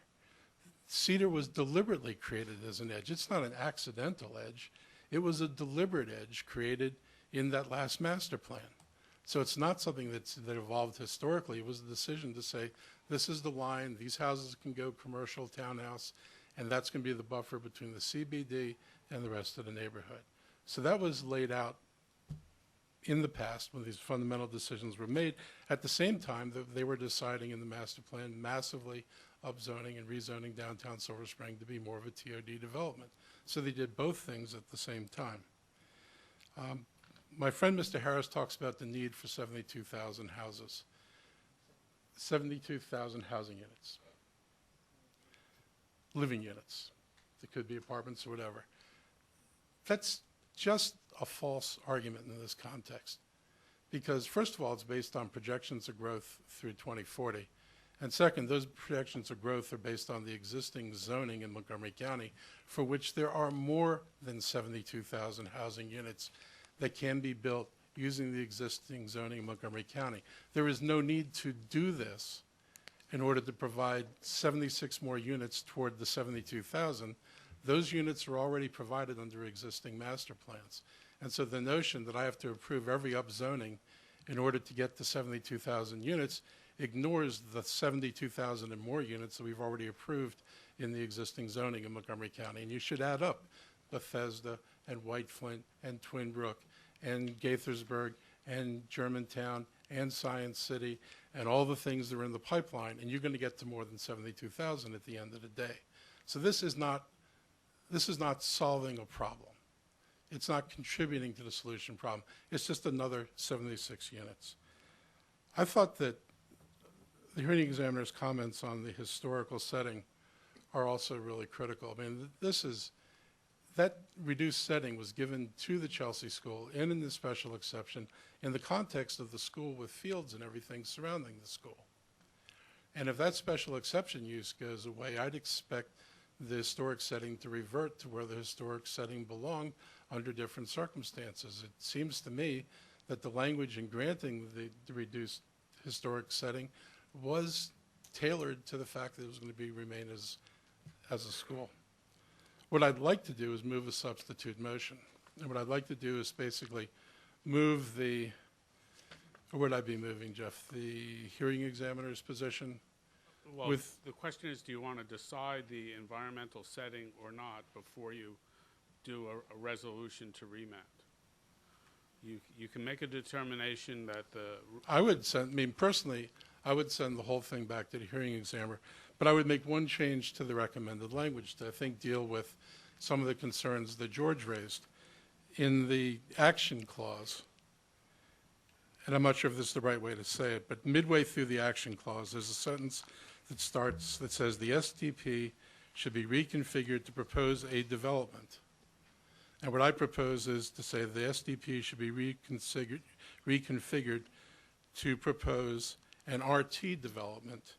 Cedar was deliberately created as an edge. It's not an accidental edge. It was a deliberate edge created in that last master plan. So it's not something that evolved historically. It was a decision to say, this is the line, these houses can go commercial, townhouse, and that's going to be the buffer between the CBD and the rest of the neighborhood. So that was laid out in the past when these fundamental decisions were made. At the same time, they were deciding in the master plan massively upzoning and rezoning downtown Silver Spring to be more of a TOD development. So they did both things at the same time. My friend Mr. Harris talks about the need for 72,000 houses, 72,000 housing units, living units. They could be apartments or whatever. That's just a false argument in this context, because first of all, it's based on projections of growth through 2040. And second, those projections of growth are based on the existing zoning in Montgomery County, for which there are more than 72,000 housing units that can be built using the existing zoning in Montgomery County. There is no need to do this in order to provide 76 more units toward the 72,000. Those units are already provided under existing master plans. And so the notion that I have to approve every upzoning in order to get to 72,000 units ignores the 72,000 and more units that we've already approved in the existing zoning in Montgomery County. And you should add up Bethesda and White Flint and Twin Brook and Gaithersburg and Germantown and Science City and all the things that are in the pipeline, and you're going to get to more than 72,000 at the end of the day. So this is not solving a problem. It's not contributing to the solution problem. It's just another 76 units. I thought that the hearing examiner's comments on the historical setting are also really critical. I mean, that reduced setting was given to the Chelsea School and in the special exception in the context of the school with fields and everything surrounding the school. And if that special exception use goes away, I'd expect the historic setting to revert to where the historic setting belonged under different circumstances. It seems to me that the language in granting the reduced historic setting was tailored to the fact that it was going to remain as a school. What I'd like to do is move a substitute motion. And what I'd like to do is basically move or would I be moving, Jeff, the hearing examiner's position? Well, the question is, do you want to decide the environmental setting or not before you do a resolution to remand? You can make a determination that the I would send, I mean, personally, I would send the whole thing back to the hearing examiner, but I would make one change to the recommended language to, I think, deal with some of the concerns that George raised. In the action clause, and I'm not sure if this is the right way to say it, but midway through the action clause, there's a sentence that starts, that says the SDP should be reconfigured to propose a development. And what I propose is to say the SDP should be reconfigured to propose an RT development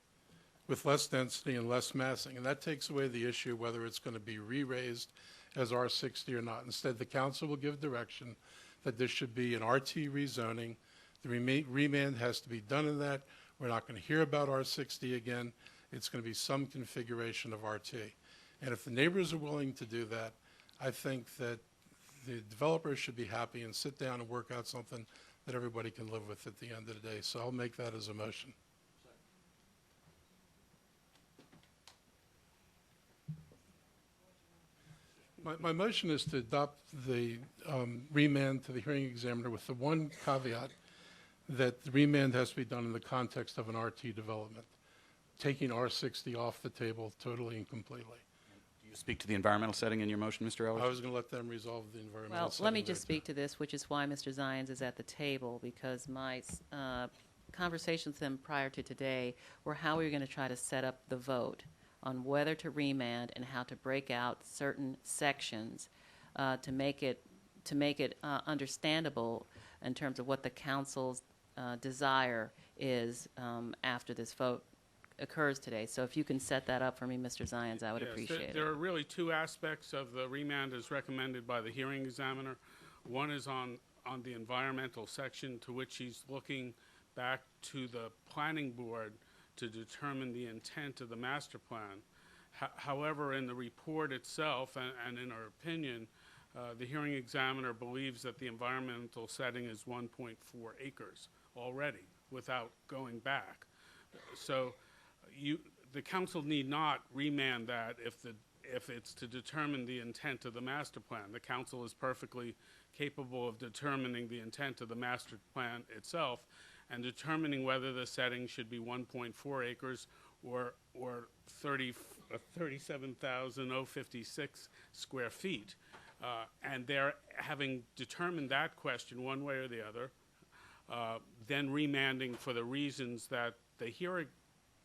with less density and less massing. And that takes away the issue whether it's going to be re-raised as R60 or not. Instead, the council will give direction that there should be an RT rezoning. The remand has to be done in that. We're not going to hear about R60 again. It's going to be some configuration of RT. And if the neighbors are willing to do that, I think that the developers should be happy and sit down and work out something that everybody can live with at the end of the day. So I'll make that as a motion. My motion is to adopt the remand to the hearing examiner with the one caveat that the remand has to be done in the context of an RT development, taking R60 off the table totally and completely. Do you speak to the environmental setting in your motion, Mr. Ellis? I was going to let them resolve the environmental setting. Well, let me just speak to this, which is why Mr. Zions is at the table, because my conversations with him prior to today were how we were going to try to set up the vote on whether to remand and how to break out certain sections to make it understandable in terms of what the council's desire is after this vote occurs today. So if you can set that up for me, Mr. Zions, I would appreciate it. There are really two aspects of the remand as recommended by the hearing examiner. One is on the environmental section, to which he's looking back to the planning board to determine the intent of the master plan. However, in the report itself and in our opinion, the hearing examiner believes that the environmental setting is 1.4 acres already without going back. So the council need not remand that if it's to determine the intent of the master plan. The council is perfectly capable of determining the intent of the master plan itself and determining whether the setting should be 1.4 acres or 37,056 square feet. And they're having determined that question one way or the other, then remanding for the reasons that the hearing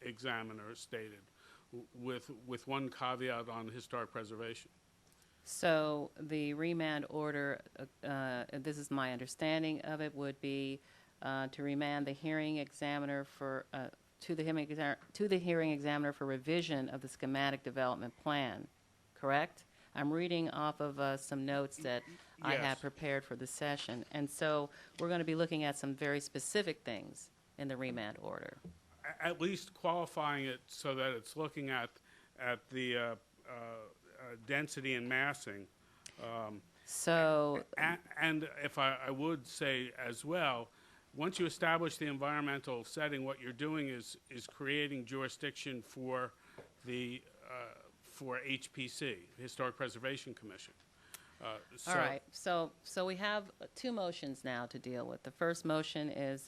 examiner stated, with one caveat on historic preservation. So the remand order, this is my understanding of it, would be to remand the hearing examiner for to the hearing examiner for revision of the schematic development plan. Correct? I'm reading off of some notes that I had prepared for the session, and so we're going to be looking at some very specific things in the remand order. At least qualifying it so that it's looking at the density and massing. And if I would say as well, once you establish the environmental setting, what you're doing is creating jurisdiction for the for HPC, Historic Preservation Commission. All right. So we have two motions now to deal with. The first motion is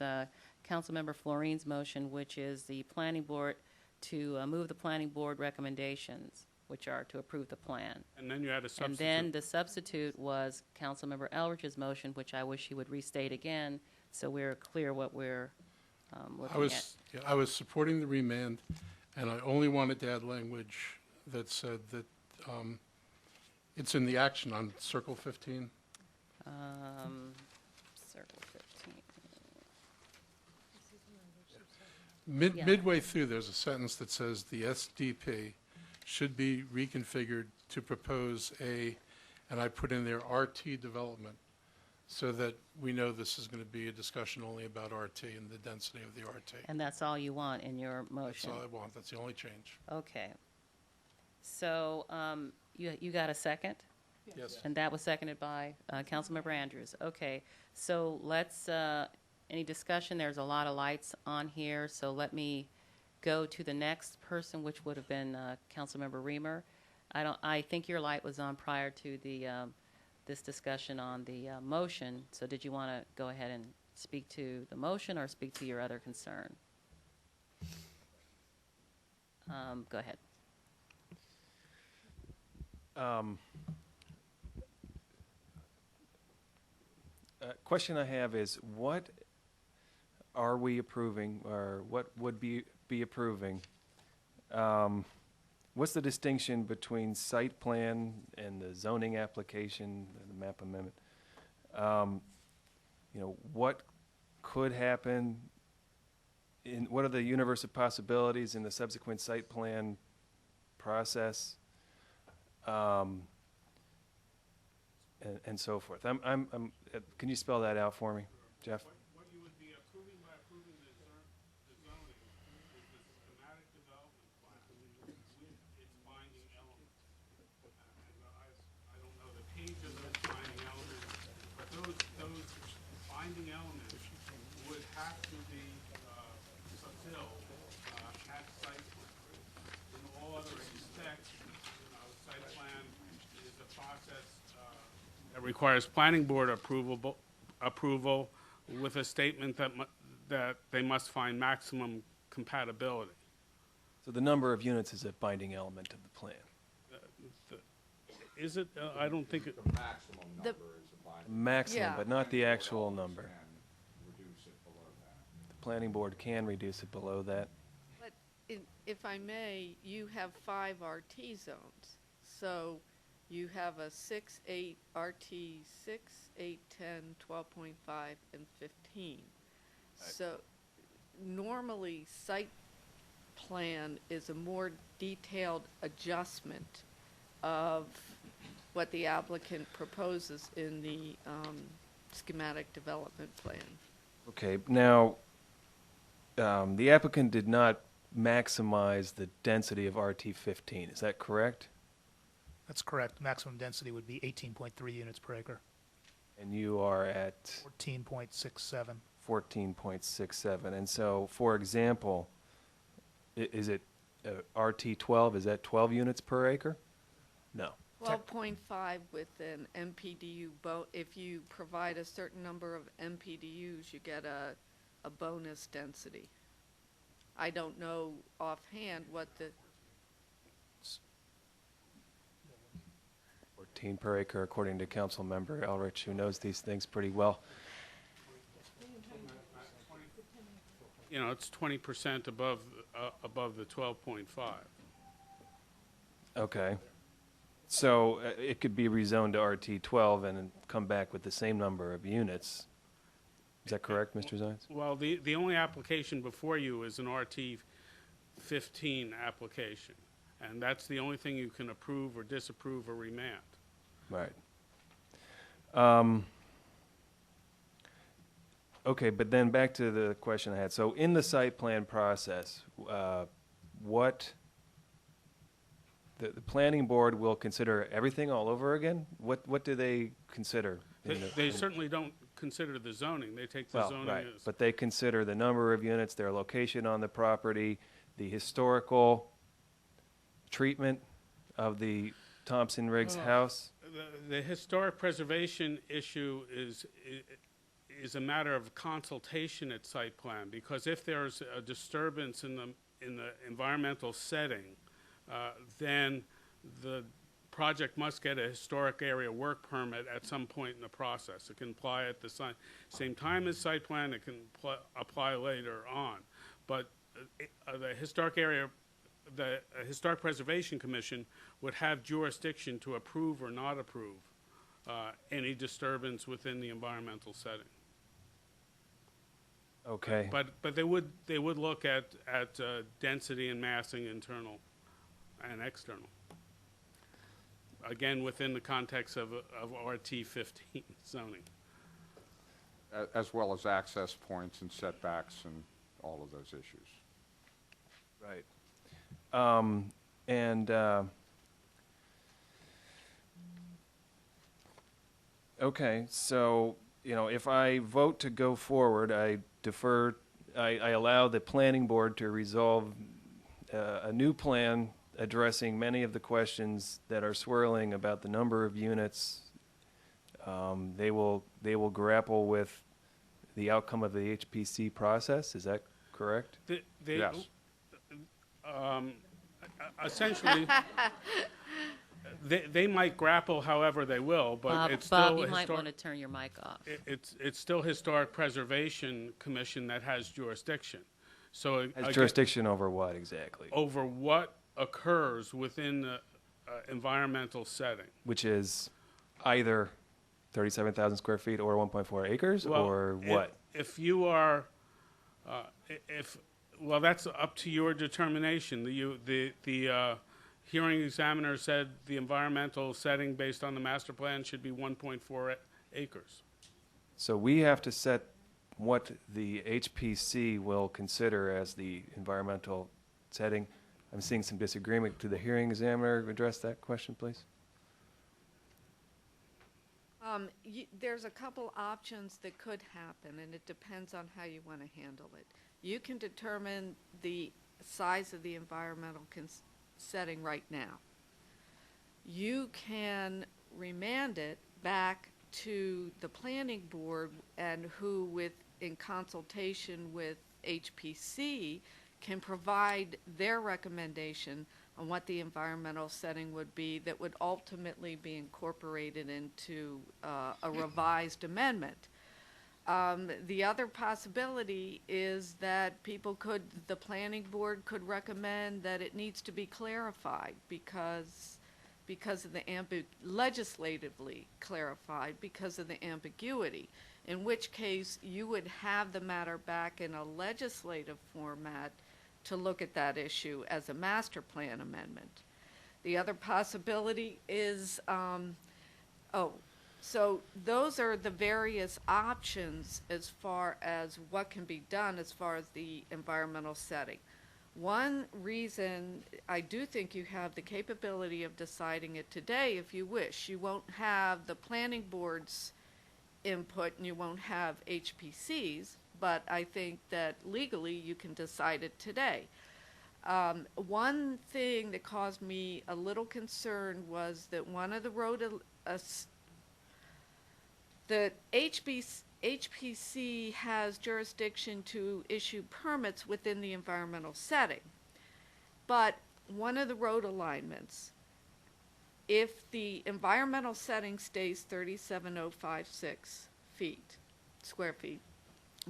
Councilmember Florine's motion, which is the planning board to move the planning board recommendations, which are to approve the plan. And then you had a substitute. And then the substitute was Councilmember Elridge's motion, which I wish he would restate again, so we're clear what we're looking at. Yeah, I was supporting the remand, and I only wanted to add language that said that it's in the action on Circle 15. Circle 15. Midway through, there's a sentence that says the SDP should be reconfigured to propose and I put in there RT development, so that we know this is going to be a discussion only about RT and the density of the RT. And that's all you want in your motion? That's all I want. That's the only change. Okay. So you got a second? Yes. And that was seconded by Councilmember Andrews. Okay. So let's, any discussion? There's a lot of lights on here, so let me go to the next person, which would have been Councilmember Reamer. I think your light was on prior to the this discussion on the motion. So did you want to go ahead and speak to the motion or speak to your other concern? Go ahead. Question I have is, what are we approving, or what would be approving? What's the distinction between site plan and the zoning application, the map amendment? You know, what could happen? What are the universe of possibilities in the subsequent site plan process? And so forth. Can you spell that out for me, Jeff? What you would be approving by approving the zoning is the schematic development plan with its binding elements. I don't know the page of those binding elements, but those binding elements would have to be fulfilled at site plan. In all other respects, site plan is a process that requires planning board approval with a statement that they must find maximum compatibility. So the number of units is a binding element of the plan. Is it? I don't think it. The maximum number is a binding. Maximum, Yeah. but not the actual number. Reduce it below that. The planning board can reduce it below that. But if I may, you have 5 RT zones. So you have a 6, 8, RT 6, 8, 10, 12.5, and 15. So normally, site plan is a more detailed adjustment of what the applicant proposes in the schematic development plan. Okay, now, the applicant did not maximize the density of RT15, is that correct? That's correct. Maximum density would be 18.3 units per acre. And you are at 14.67. 14.67. And so, for example, is it RT12, is that 12 units per acre? No. 12.5 with an MPDU, if you provide a certain number of MPDUs, you get a bonus density. I don't know offhand what the 14 per acre, according to Council Member Elrich, who knows these things pretty well. You know, it's 20% above the 12.5. Okay. So it could be rezoned to RT12 and then come back with the same number of units. Is that correct, Mr. Zients? Well, the only application before you is an RT15 application, and that's the only thing you can approve or disapprove or remand. Right. Okay, but then back to the question I had. So in the site plan process, what the planning board will consider everything all over again? What do they consider? They certainly don't consider the zoning. They take the zoning right, as... but they consider the number of units, their location on the property, the historical treatment of the Thompson Riggs house. The historic preservation issue is a matter of consultation at site plan, because if there's a disturbance in the environmental setting, then the project must get a historic area work permit at some point in the process. It can apply at the same time as site plan. It can apply later on. But the Historic Preservation Commission would have jurisdiction to approve or not approve any disturbance within the environmental setting. Okay. But they would look at density and massing, internal and external. Again, within the context of RT15 zoning. As well as access points and setbacks and all of those issues. Right. Okay, so, you know, if I vote to go forward, I allow the planning board to resolve a new plan addressing many of the questions that are swirling about the number of units, They will grapple with the outcome of the HPC process. Is that correct? Yes. Essentially, they might grapple however they will, but it's Bob, still you might want to turn your mic off. It's still Historic Preservation Commission that has jurisdiction. So Has jurisdiction over what exactly? Over what occurs within the environmental setting. Which is either 37,000 square feet or 1.4 acres, Well, or what? If you are, well, that's up to your determination. The hearing examiner said the environmental setting based on the master plan should be 1.4 acres. So we have to set what the HPC will consider as the environmental setting. I'm seeing some disagreement. Could the hearing examiner address that question, please? There's a couple options that could happen, and it depends on how you want to handle it. You can determine the size of the environmental setting right now. You can remand it back to the planning board, and who, in consultation with HPC, can provide their recommendation on what the environmental setting would be that would ultimately be incorporated into a revised amendment. The other possibility is that the planning board could recommend that it needs to be clarified because of the legislatively clarified because of the ambiguity, in which case you would have the matter back in a legislative format to look at that issue as a master plan amendment. The other possibility is, so those are the various options as far as what can be done as far as the environmental setting. One reason I do think you have the capability of deciding it today if you wish. You won't have the planning board's input and you won't have HPC's, but I think that legally you can decide it today. One thing that caused me a little concern was that one of the HPC has jurisdiction to issue permits within the environmental setting. But one of the road alignments, if the environmental setting stays 37,056 square feet,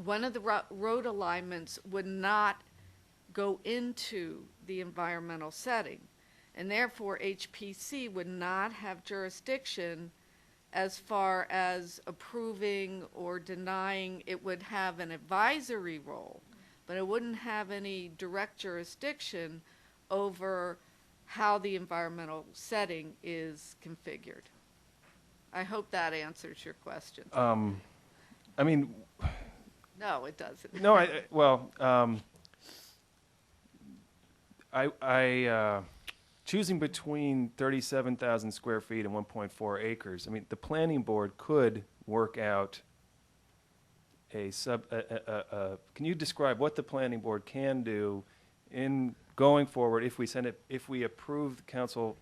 one of the road alignments would not go into the environmental setting, and therefore HPC would not have jurisdiction as far as approving or denying. It would have an advisory role, but it wouldn't have any direct jurisdiction over how the environmental setting is configured. I hope that answers your question. I mean... No, it doesn't. No, choosing between 37,000 square feet and 1.4 acres, I mean, the planning board could work out can you describe what the planning board can do in going forward if we approve Council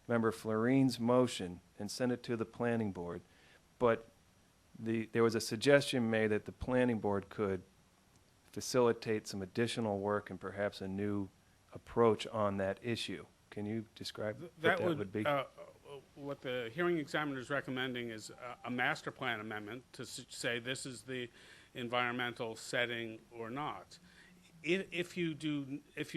Member Florine's motion and send it to the planning board, but there was a suggestion made that the planning board could facilitate some additional work and perhaps a new approach on that issue. Can you describe what that would be? What the hearing examiner is recommending is a master plan amendment to say this is the environmental setting or not. If you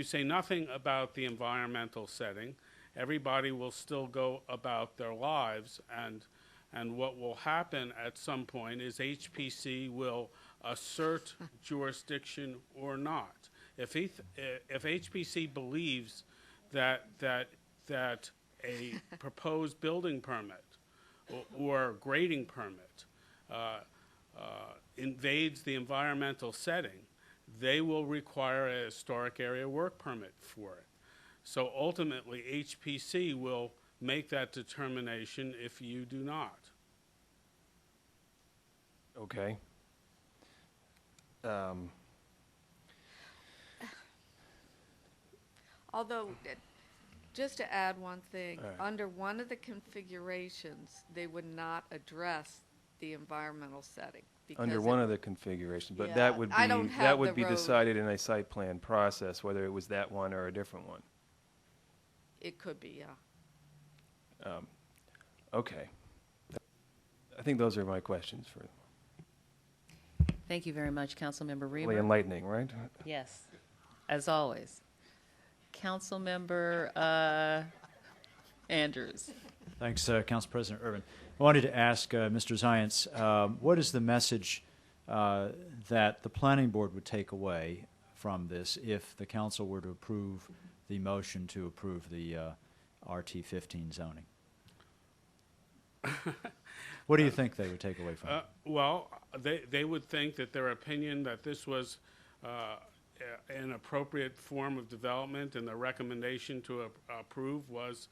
say nothing about the environmental setting, everybody will still go about their lives, and what will happen at some point is HPC will assert jurisdiction or not. If HPC believes that a proposed building permit or grading permit invades the environmental setting, they will require a historic area work permit for it. So ultimately, HPC will make that determination if you do not. Okay. Although, Just to add one thing, All right. under one of the configurations, they would not address the environmental setting. Under one of the configurations, but Yeah, that would be, I don't have that would the be road. decided in a site plan process, whether it was that one or a different one. It could be, yeah. Okay. I think those are my questions for, Thank you very much, Councilmember Reamer. really enlightening, right? Yes, as always. Councilmember Andrews. Thanks, Council President Irvin. I wanted to ask Mr. Zients, what is the message that the Planning Board would take away from this if the council were to approve the motion to approve the RT15 zoning? What do you think they would take away from it? Well, they would think that their opinion that this was an appropriate form of development and the recommendation to approve was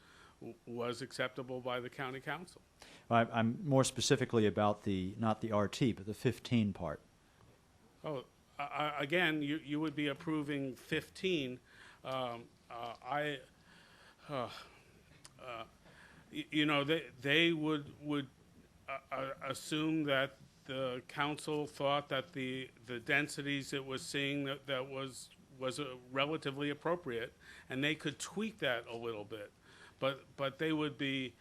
acceptable by the county council. I'm more specifically about not the RT, but the 15 part. Oh, again, you would be approving 15. They would assume that the council thought that the densities it was seeing that was relatively appropriate, and they could tweak that a little bit, but they would be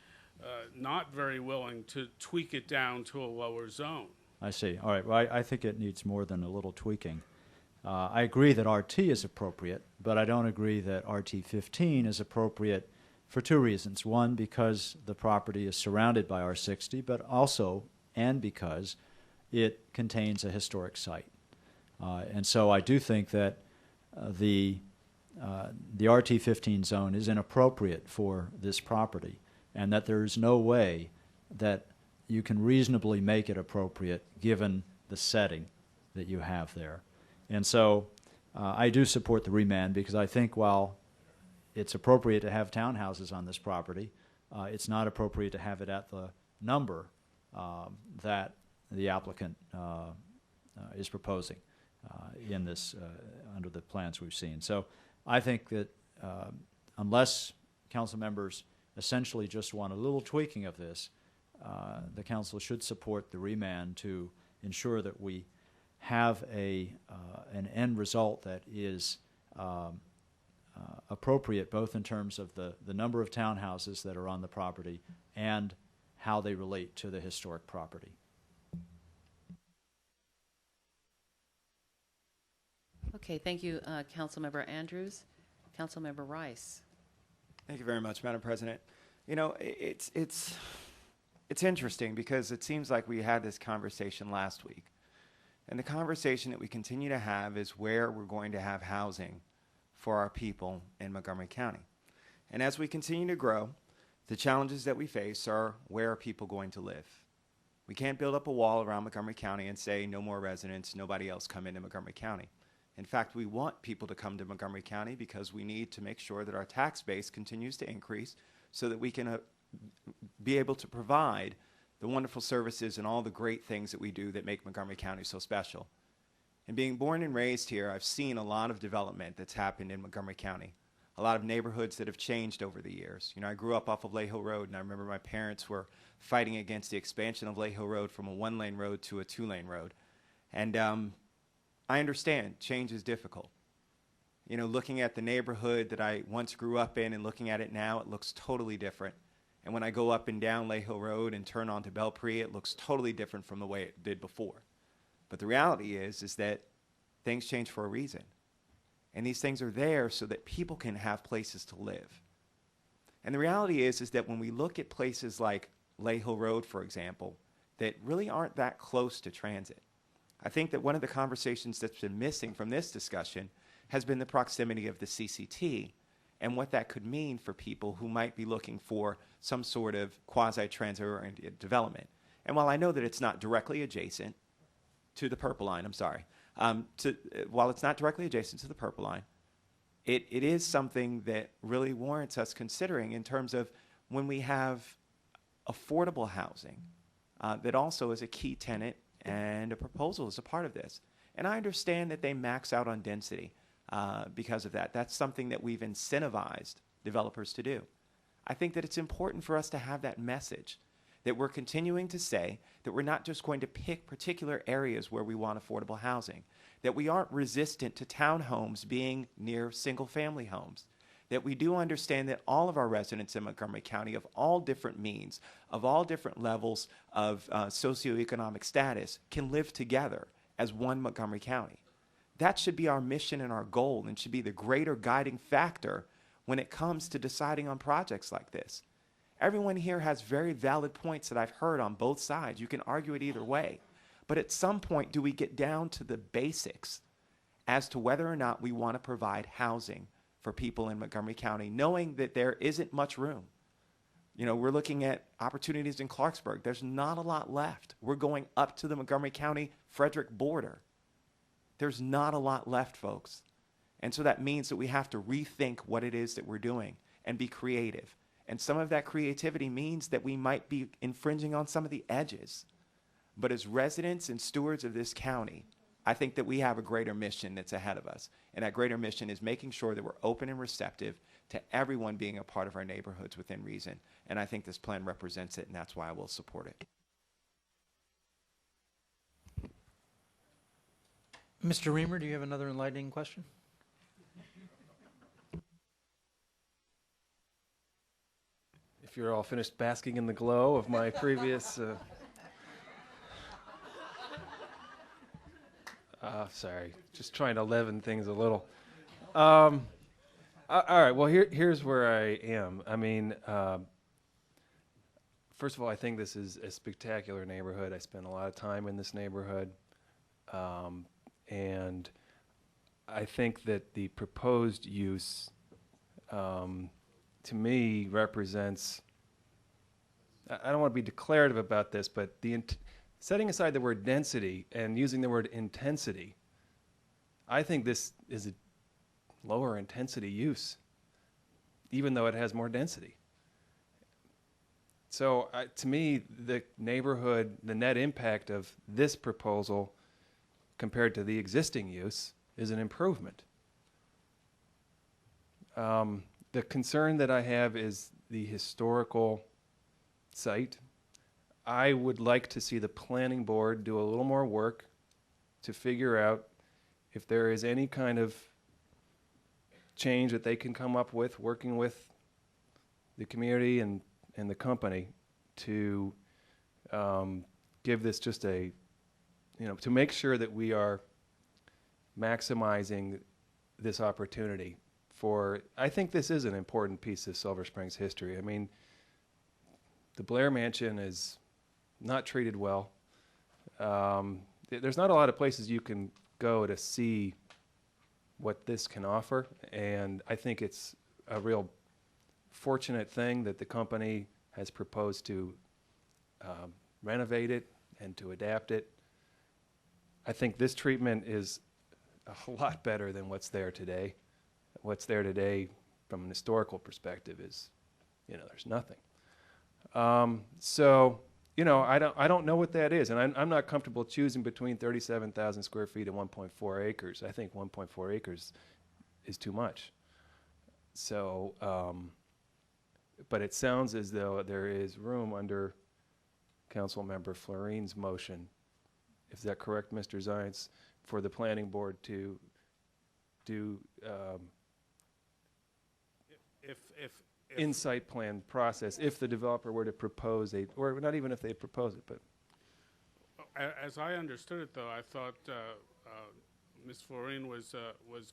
not very willing to tweak it down to a lower zone. I see. All right. Well, I think it needs more than a little tweaking. I agree that RT is appropriate, but I don't agree that RT15 is appropriate for two reasons. One, because the property is surrounded by R60, but also, and because it contains a historic site. And so I do think that the RT15 zone is inappropriate for this property, and that there's no way that you can reasonably make it appropriate given the setting that you have there. And so I do support the remand, because I think while it's appropriate to have townhouses on this property, it's not appropriate to have it at the number that the applicant is proposing in this, under the plans we've seen. So I think that unless council members essentially just want a little tweaking of this, the council should support the remand to ensure that we have an end result that is appropriate, both in terms of the number of townhouses that are on the property and how they relate to the historic property. Okay, thank you, Councilmember Andrews. Councilmember Rice. Thank you very much, Madam President. You know, it's interesting because it seems like we had this conversation last week. And the conversation that we continue to have is where we're going to have housing for our people in Montgomery County. And as we continue to grow, the challenges that we face are, where are people going to live? We can't build up a wall around Montgomery County and say no more residents, nobody else come into Montgomery County. In fact, we want people to come to Montgomery County because we need to make sure that our tax base continues to increase so that we can be able to provide the wonderful services and all the great things that we do that make Montgomery County so special. And being born and raised here, I've seen a lot of development that's happened in Montgomery County, a lot of neighborhoods that have changed over the years. You know, I grew up off of Lay Hill Road, and I remember my parents were fighting against the expansion of Lay Hill Road from a one-lane road to a two-lane road. And I understand change is difficult. You know, looking at the neighborhood that I once grew up in and looking at it now, it looks totally different. And when I go up and down Lay Hill Road and turn onto Belpre, it looks totally different from the way it did before. But the reality is that things change for a reason. And these things are there so that people can have places to live. And the reality is that when we look at places like Lay Hill Road, for example, that really aren't that close to transit, I think that one of the conversations that's been missing from this discussion has been the proximity of the CCT and what that could mean for people who might be looking for some sort of quasi-transit development. And while I know that it's not directly adjacent to the Purple Line, while it's not directly adjacent to the Purple Line, it is something that really warrants us considering in terms of when we have affordable housing that also is a key tenet and a proposal is a part of this. And I understand that they max out on density because of that. That's something that we've incentivized developers to do. I think that it's important for us to have that message, that we're continuing to say that we're not just going to pick particular areas where we want affordable housing, that we aren't resistant to townhomes being near single-family homes, that we do understand that all of our residents in Montgomery County of all different means, of all different levels of socioeconomic status can live together as one Montgomery County. That should be our mission and our goal and should be the greater guiding factor when it comes to deciding on projects like this. Everyone here has very valid points that I've heard on both sides. You can argue it either way. But at some point, do we get down to the basics as to whether or not we want to provide housing for people in Montgomery County, knowing that there isn't much room? You know, we're looking at opportunities in Clarksburg. There's not a lot left. We're going up to the Montgomery County-Frederick border. There's not a lot left, folks. And so that means that we have to rethink what it is that we're doing and be creative. And some of that creativity means that we might be infringing on some of the edges. But as residents and stewards of this county, I think that we have a greater mission that's ahead of us. And that greater mission is making sure that we're open and receptive to everyone being a part of our neighborhoods within reason. And I think this plan represents it, and that's why I will support it. Mr. Reamer, do you have another enlightening question? If you're all finished basking in the glow of my previous... sorry, just trying to leaven things a little. All right, well, here's where I am. I mean, first of all, I think this is a spectacular neighborhood. I spent a lot of time in this neighborhood. And I think that the proposed use, to me, represents, I don't want to be declarative about this, but setting aside the word density and using the word intensity, I think this is a lower intensity use, even though it has more density. So to me, the neighborhood, the net impact of this proposal compared to the existing use is an improvement. The concern that I have is the historical site. I would like to see the planning board do a little more work to figure out if there is any kind of change that they can come up with, working with the community and the company to give this just a, to make sure that we are maximizing this opportunity for, I think this is an important piece of Silver Springs history. I mean, the Blair Mansion is not treated well. There's not a lot of places you can go to see what this can offer, and I think it's a real fortunate thing that the company has proposed to renovate it and to adapt it. I think this treatment is a lot better than what's there today. What's there today from an historical perspective is, there's nothing. So, I don't know what that is, and I'm not comfortable choosing between 37,000 square feet and 1.4 acres. I think 1.4 acres is too much. So, but it sounds as though there is room under Councilmember Florine's motion. Is that correct, Mr. Zients, for the planning board to do in-site plan process if the developer were to propose or not even if they propose it, but. As I understood it, though, I thought Ms. Florine was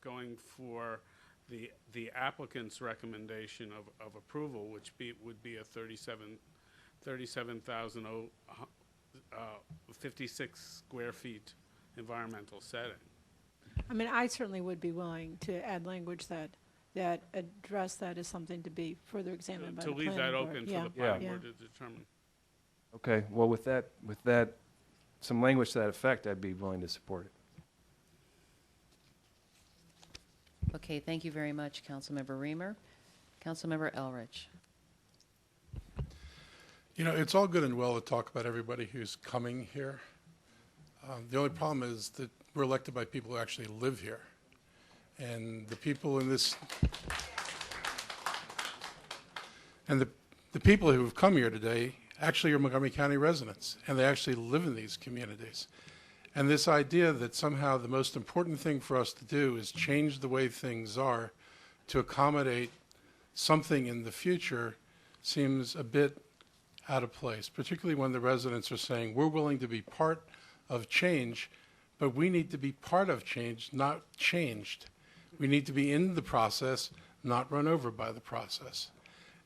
going for the applicant's recommendation of approval, which would be a 57,056 square feet environmental setting. I mean, I certainly would be willing to add language that address that as something to be further examined by the planning board. To leave that open for the planning board to determine. Okay, well, with that, some language to that effect, I'd be willing to support it. Okay, thank you very much, Councilmember Reamer. Councilmember Elrich. It's all good and well to talk about everybody who's coming here. The only problem is that we're elected by people who actually live here. And the people in this... And the people who have come here today actually are Montgomery County residents, and they actually live in these communities. And this idea that somehow the most important thing for us to do is change the way things are to accommodate something in the future seems a bit out of place, particularly when the residents are saying, we're willing to be part of change, but we need to be part of change, not changed. We need to be in the process, not run over by the process.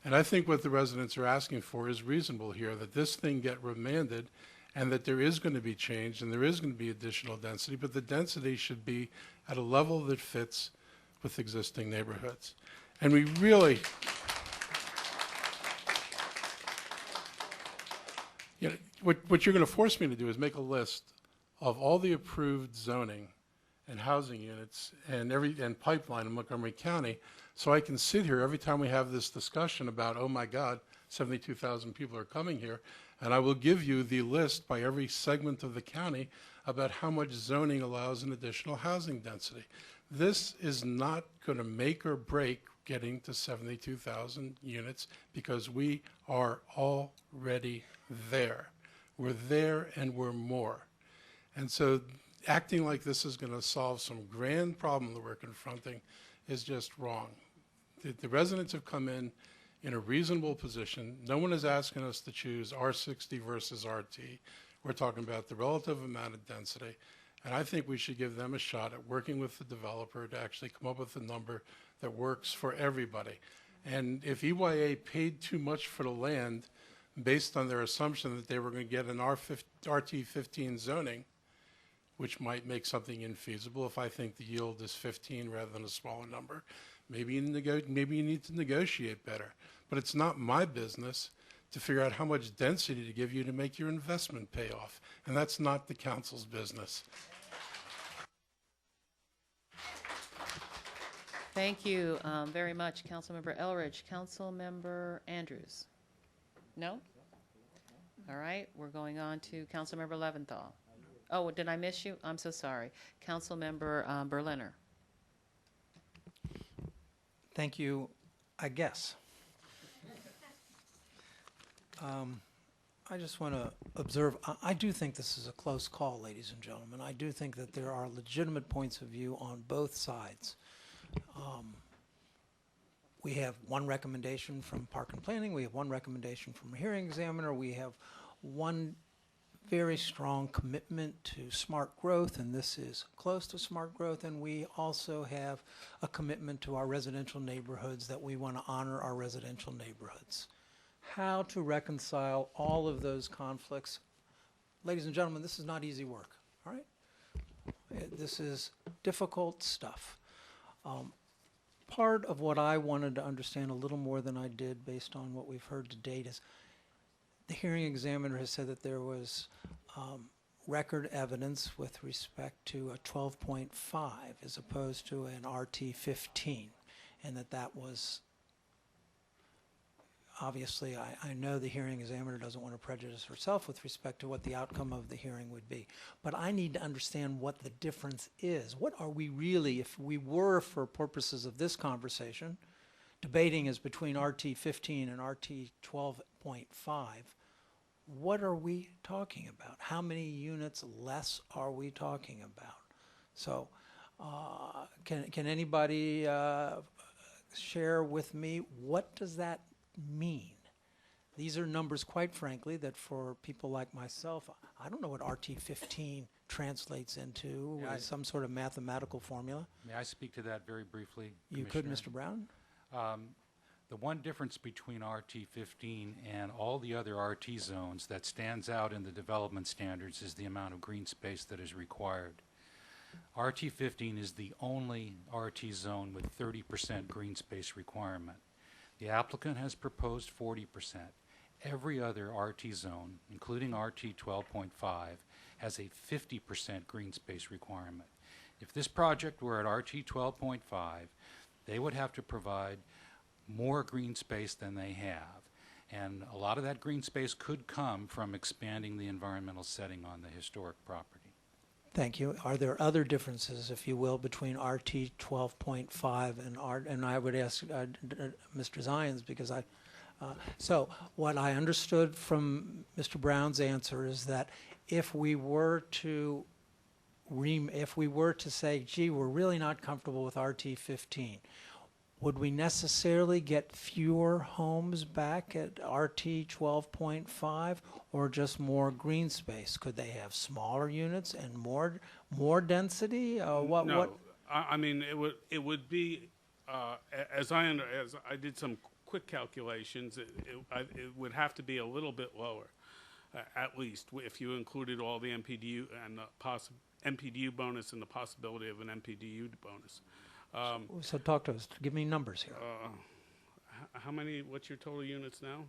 And I think what the residents are asking for is reasonable here, that this thing get remanded and that there is going to be change and there is going to be additional density, but the density should be at a level that fits with existing neighborhoods. And we really, you know, what you're going to force me to do is make a list of all the approved zoning and housing units and pipeline in Montgomery County, so I can sit here every time we have this discussion about, oh my God, 72,000 people are coming here, and I will give you the list by every segment of the county about how much zoning allows an additional housing density. This is not going to make or break getting to 72,000 units because we are already there. We're there and we're more. And so acting like this is going to solve some grand problem that we're confronting is just wrong. The residents have come in a reasonable position. No one is asking us to choose R60 versus RT. We're talking about the relative amount of density. And I think we should give them a shot at working with the developer to actually come up with a number that works for everybody. And if EYA paid too much for the land based on their assumption that they were going to get an RT15 zoning, which might make something infeasible if I think the yield is 15 rather than a smaller number, maybe you need to negotiate better. But it's not my business to figure out how much density to give you to make your investment pay off. And that's not the council's business. Thank you very much, Councilmember Elridge. Councilmember Andrews? No? All right, we're going on to Councilmember Leventhal. Oh, did I miss you? I'm so sorry. Councilmember Berliner. Thank you, I guess. I just want to observe, I do think this is a close call, ladies and gentlemen. I do think that there are legitimate points of view on both sides. We have one recommendation from Park and Planning. We have one recommendation from a hearing examiner. We have one very strong commitment to smart growth, and this is close to smart growth. And we also have a commitment to our residential neighborhoods, that we want to honor our residential neighborhoods. How to reconcile all of those conflicts, ladies and gentlemen, this is not easy work, all right? This is difficult stuff. Part of what I wanted to understand a little more than I did based on what we've heard to date is the hearing examiner has said that there was record evidence with respect to a 12.5 as opposed to an RT15, and that was obviously, I know the hearing examiner doesn't want to prejudice herself with respect to what the outcome of the hearing would be. But I need to understand what the difference is. What are we really, if we were, for purposes of this conversation, debating is between RT15 and RT12.5, what are we talking about? How many units less are we talking about? So can anybody share with me, what does that mean? These are numbers, quite frankly, that for people like myself, I don't know what RT15 translates into, some sort of mathematical formula. May I speak to that very briefly, You could, Mr. Brown. The one difference between RT15 and all the other RT zones that stands out in the development standards is the amount of green space that is required. RT15 is the only RT zone with 30% green space requirement. The applicant has proposed 40%. Every other RT zone, including RT 12.5, has a 50% green space requirement. If this project were at RT 12.5, they would have to provide more green space than they have. And a lot of that green space could come from expanding the environmental setting on the historic property. Thank you. Are there other differences, if you will, between RT 12.5 and I would ask Mr. Zions, because So what I understood from Mr. Brown's answer is that if we were to say, gee, we're really not comfortable with RT15, would we necessarily get fewer homes back at RT 12.5 or just more green space? Could they have smaller units and more density? No, I mean, it would be, as I did some quick calculations, it would have to be a little bit lower, at least, if you included all the MPDU and the MPDU bonus and the possibility of an MPDU bonus. So talk to us. Give me numbers here. How many? What's your total units now?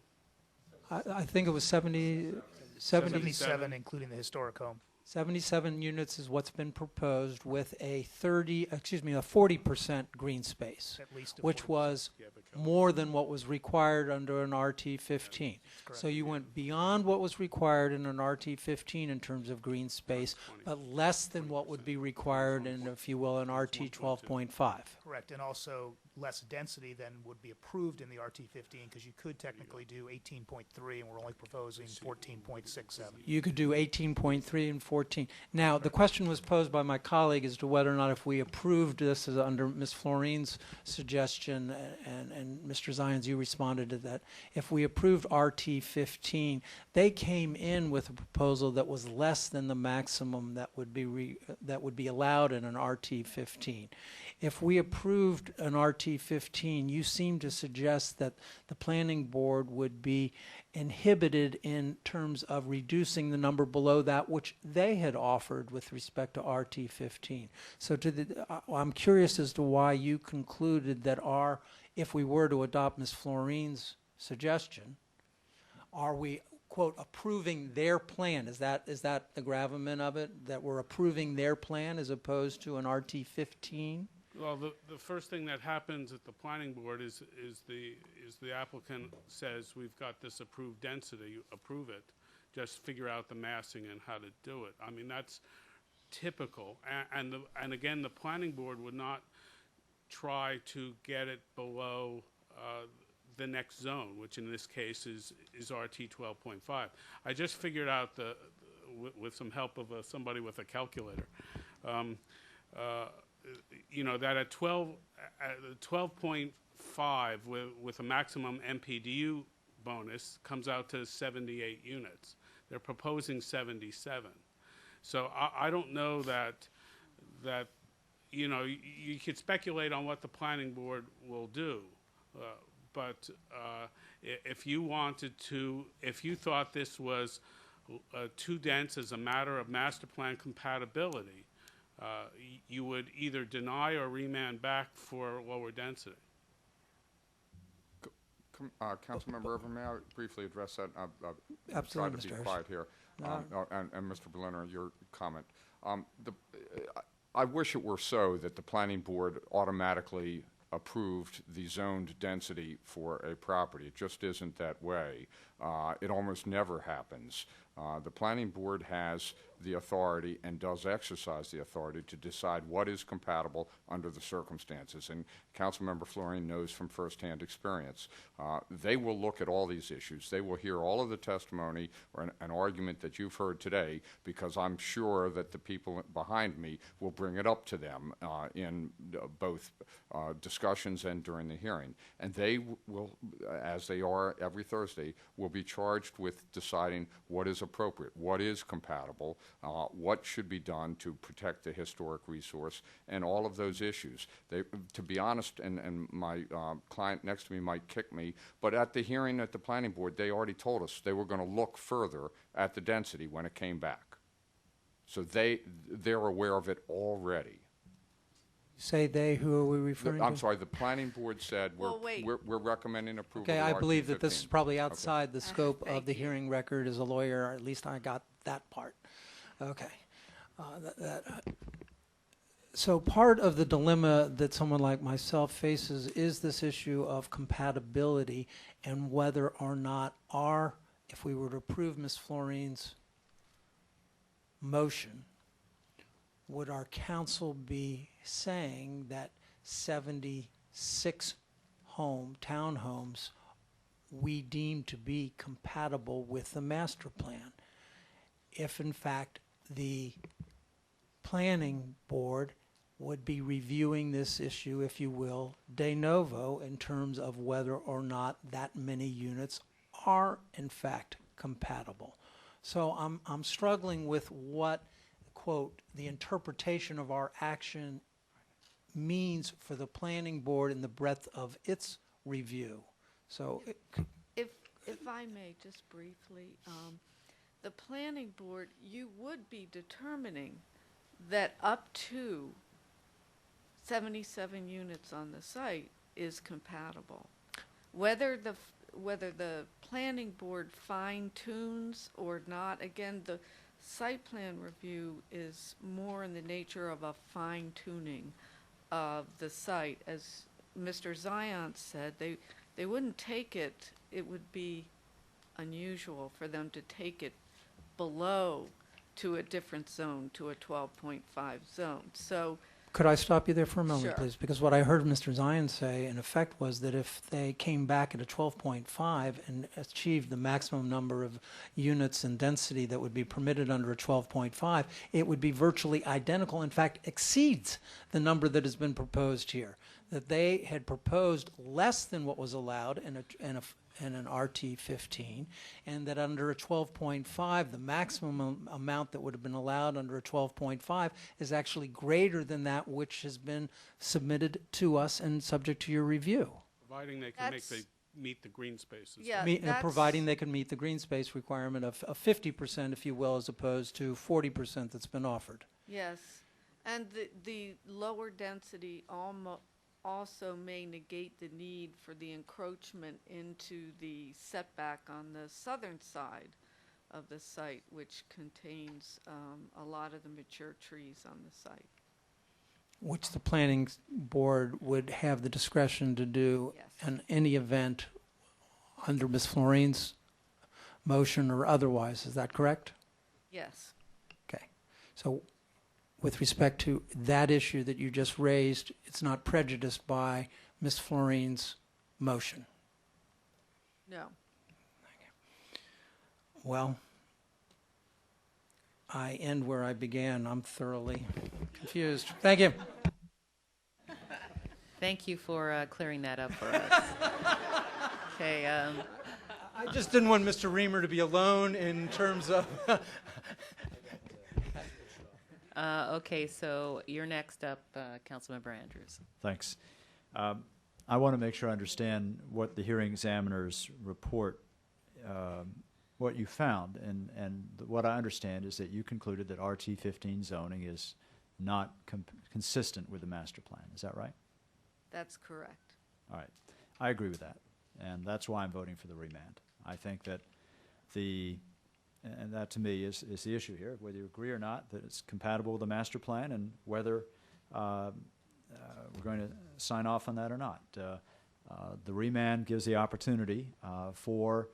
I think it was 77, including the historic home. 77 units is what's been proposed with a 40% green space, At least a which 40%. was more than what was required under an RT15. So you went beyond what was required in an RT15 in terms of green space, but less than what would be required in, if you will, an RT 12.5. Correct, and also less density than would be approved in the RT15, because you could technically do 18.3, and we're only proposing 14.67. You could do 18.3 and 14. Now, the question was posed by my colleague as to whether or not if we approved this as under Ms. Florine's suggestion, and Mr. Zions, you responded to that, if we approved RT15, they came in with a proposal that was less than the maximum that would be allowed in an RT15. If we approved an RT15, you seem to suggest that the planning board would be inhibited in terms of reducing the number below that which they had offered with respect to RT15. So I'm curious as to why you concluded that if we were to adopt Ms. Florine's suggestion, are we, quote, approving their plan? Is that the gravamen of it, that we're approving their plan as opposed to an RT15? Well, the first thing that happens at the planning board is the applicant says, we've got this approved density, approve it. Just figure out the massing and how to do it. I mean, that's typical. And again, the planning board would not try to get it below the next zone, which in this case is RT 12.5. I just figured out with some help of somebody with a calculator. You know, that at 12.5 with a maximum MPDU bonus comes out to 78 units. They're proposing 77. So I don't know that you know, you could speculate on what the planning board will do, but if you thought this was too dense as a matter of master plan compatibility, you would either deny or remand back for lower density. Councilmember Irvin, may I briefly address that? Absolutely, try to Mr. be quiet here. And Mr. Berliner, your comment. I wish it were so that the planning board automatically approved the zoned density for a property. It just isn't that way. It almost never happens. The planning board has the authority and does exercise the authority to decide what is compatible under the circumstances. And Councilmember Florine knows from firsthand experience. They will look at all these issues. They will hear all of the testimony or an argument that you've heard today, because I'm sure that the people behind me will bring it up to them in both discussions and during the hearing. And they will, as they are every Thursday, will be charged with deciding what is appropriate, what is compatible, what should be done to protect the historic resource, and all of those issues. To be honest, and my client next to me might kick me, but at the hearing at the planning board, they already told us they were going to look further at the density when it came back. So they're aware of it already. Say they, who are we referring to? I'm sorry, the planning board said we're recommending approval. Okay, of I believe that RT15. this is probably outside the scope of the you. hearing record. As a lawyer, at least I got that part. Okay. So part of the dilemma that someone like myself faces is this issue of compatibility and whether or not if we were to approve Ms. Florine's motion, would our council be saying that 76 townhomes we deem to be compatible with the master plan. If in fact the planning board would be reviewing this issue, if you will, de novo in terms of whether or not that many units are in fact compatible. So I'm struggling with what, quote, the interpretation of our action means for the planning board in the breadth of its review. So if I may, just briefly, the planning board, you would be determining that up to 77 units on the site is compatible. Whether the planning board fine-tunes or not, again, the site plan review is more in the nature of a fine-tuning of the site. As Mr. Zion said, they wouldn't take it, it would be unusual for them to take it below to a different zone, to a 12.5 zone. So could I stop you there for a moment, Sure. please? Because what I heard Mr. Zion say, in effect, was that if they came back at a 12.5 and achieved the maximum number of units and density that would be permitted under a 12.5, it would be virtually identical, in fact, exceeds the number that has been proposed here. That they had proposed less than what was allowed in an RT-15, and that under a 12.5, the maximum amount that would have been allowed under a 12.5 is actually greater than that which has been submitted to us and subject to your review. Providing they can meet the green spaces. Yeah, providing they can meet the green space requirement of 50%, if you will, as opposed to 40% that's been offered. yes, and the lower density also may negate the need for the encroachment into the setback on the southern side of the site, which contains a lot of the mature trees on the site. Which the planning board would have the discretion to do in any event under Ms. Florine's motion or otherwise. Is that correct? Yes. Okay. So with respect to that issue that you just raised, it's not prejudiced by Ms. Florine's motion? No. Well, I end where I began. I'm thoroughly confused. Thank you. Thank you for clearing that up for us. Okay. I just didn't want Mr. Reamer to be alone in terms of... Okay, so you're next up, Councilmember Andrews. Thanks. I want to make sure I understand what the hearing examiner's report, what you found, and what I understand is that you concluded that RT-15 zoning is not consistent with the master plan. Is that right? That's correct. All right. I agree with that, and that's why I'm voting for the remand. I think that and that to me is the issue here, whether you agree or not that it's compatible with the master plan and whether we're going to sign off on that or not. The remand gives the opportunity for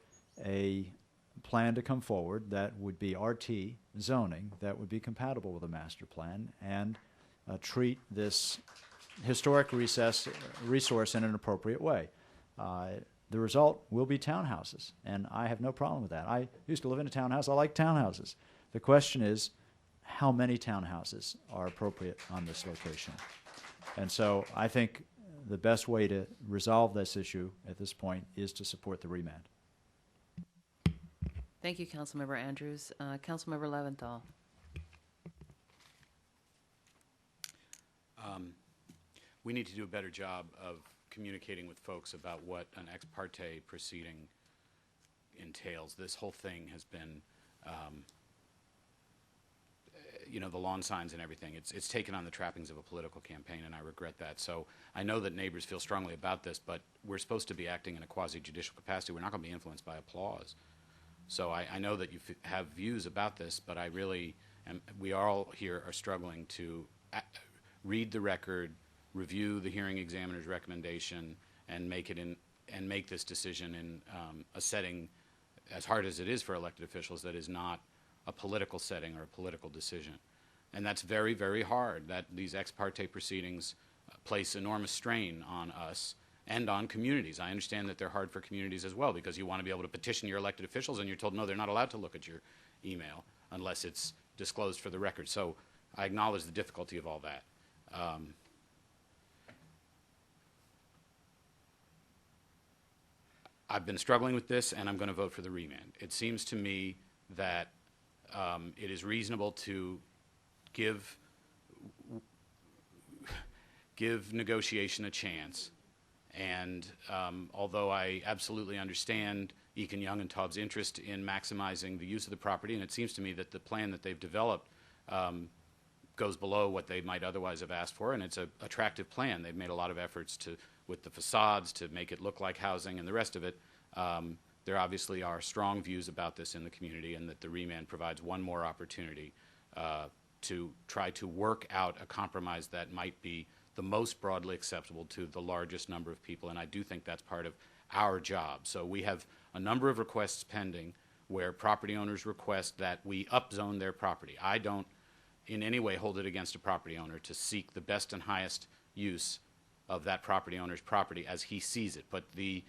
a plan to come forward that would be RT zoning, that would be compatible with the master plan, and treat this historic resource in an appropriate way. The result will be townhouses, and I have no problem with that. I used to live in a townhouse. I like townhouses. The question is, how many townhouses are appropriate on this location? And so I think the best way to resolve this issue at this point is to support the remand. Thank you, Councilmember Andrews. Councilmember Leventhal. We need to do a better job of communicating with folks about what an ex parte proceeding entails. This whole thing has been, the lawn signs and everything. It's taken on the trappings of a political campaign, and I regret that. So I know that neighbors feel strongly about this, but we're supposed to be acting in a quasi-judicial capacity. We're not going to be influenced by applause. So I know that you have views about this, but I really we all here are struggling to read the record, review the hearing examiner's recommendation, and make this decision in a setting, as hard as it is for elected officials, that is not a political setting or a political decision. And that's very, very hard. That these ex parte proceedings place enormous strain on us, and on communities. I understand that they're hard for communities as well because you want to be able to petition your elected officials and you're told, no, they're not allowed to look at your email unless it's disclosed for the record. So I acknowledge the difficulty of all that. I've been struggling with this, and I'm going to vote for the remand. It seems to me that it is reasonable to give negotiation a chance. And although I absolutely understand Eakin Young and Taub's interest in maximizing the use of the property, and it seems to me that the plan that they've developed goes below what they might otherwise have asked for, and it's an attractive plan. They've made a lot of efforts with the facades to make it look like housing and the rest of it. There obviously are strong views about this in the community, and that the remand provides one more opportunity to try to work out a compromise that might be the most broadly acceptable to the largest number of people, and I do think that's part of our job. So we have a number of requests pending where property owners request that we upzone their property. I don't in any way hold it against a property owner to seek the best and highest use of that property owner's property as he sees it, but the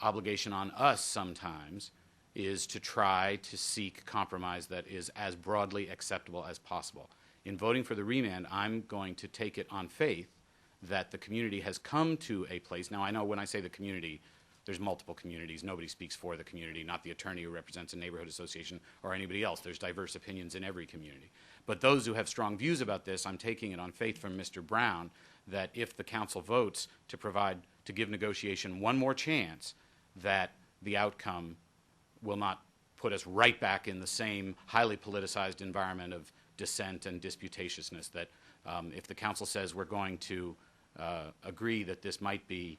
obligation on us sometimes is to try to seek compromise that is as broadly acceptable as possible. In voting for the remand, I'm going to take it on faith that the community has come to a place. Now, I know when I say the community, there's multiple communities. Nobody speaks for the community, not the attorney who represents a neighborhood association or anybody else. There's diverse opinions in every community. But those who have strong views about this, I'm taking it on faith from Mr. Brown that if the council votes to give negotiation one more chance, that the outcome will not put us right back in the same highly politicized environment of dissent and disputatiousness, that if the council says we're going to agree that this might be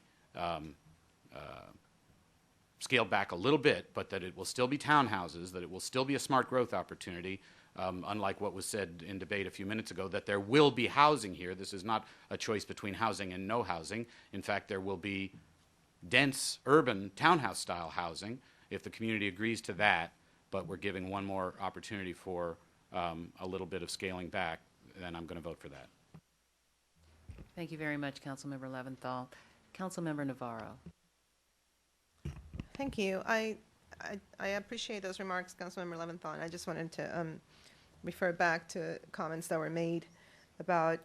scaled back a little bit, but that it will still be townhouses, that it will still be a smart growth opportunity, unlike what was said in debate a few minutes ago, that there will be housing here. This is not a choice between housing and no housing. In fact, there will be dense urban townhouse-style housing if the community agrees to that, but we're giving one more opportunity for a little bit of scaling back, then I'm going to vote for that. Thank you very much, Councilmember Leventhal. Councilmember Navarro. Thank you. I appreciate those remarks, Councilmember Leventhal, and I just wanted to refer back to comments that were made about,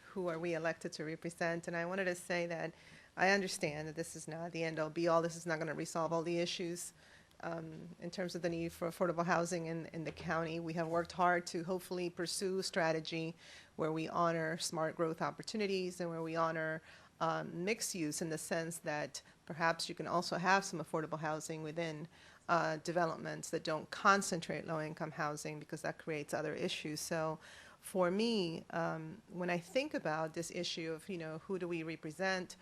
who are we elected to represent, and I wanted to say that I understand that this is not the end-all, be-all. This is not going to resolve all the issues in terms of the need for affordable housing in the county. We have worked hard to hopefully pursue a strategy where we honor smart growth opportunities and where we honor mixed use in the sense that perhaps you can also have some affordable housing within developments that don't concentrate low-income housing, because that creates other issues. So for me, when I think about this issue of, who do we represent,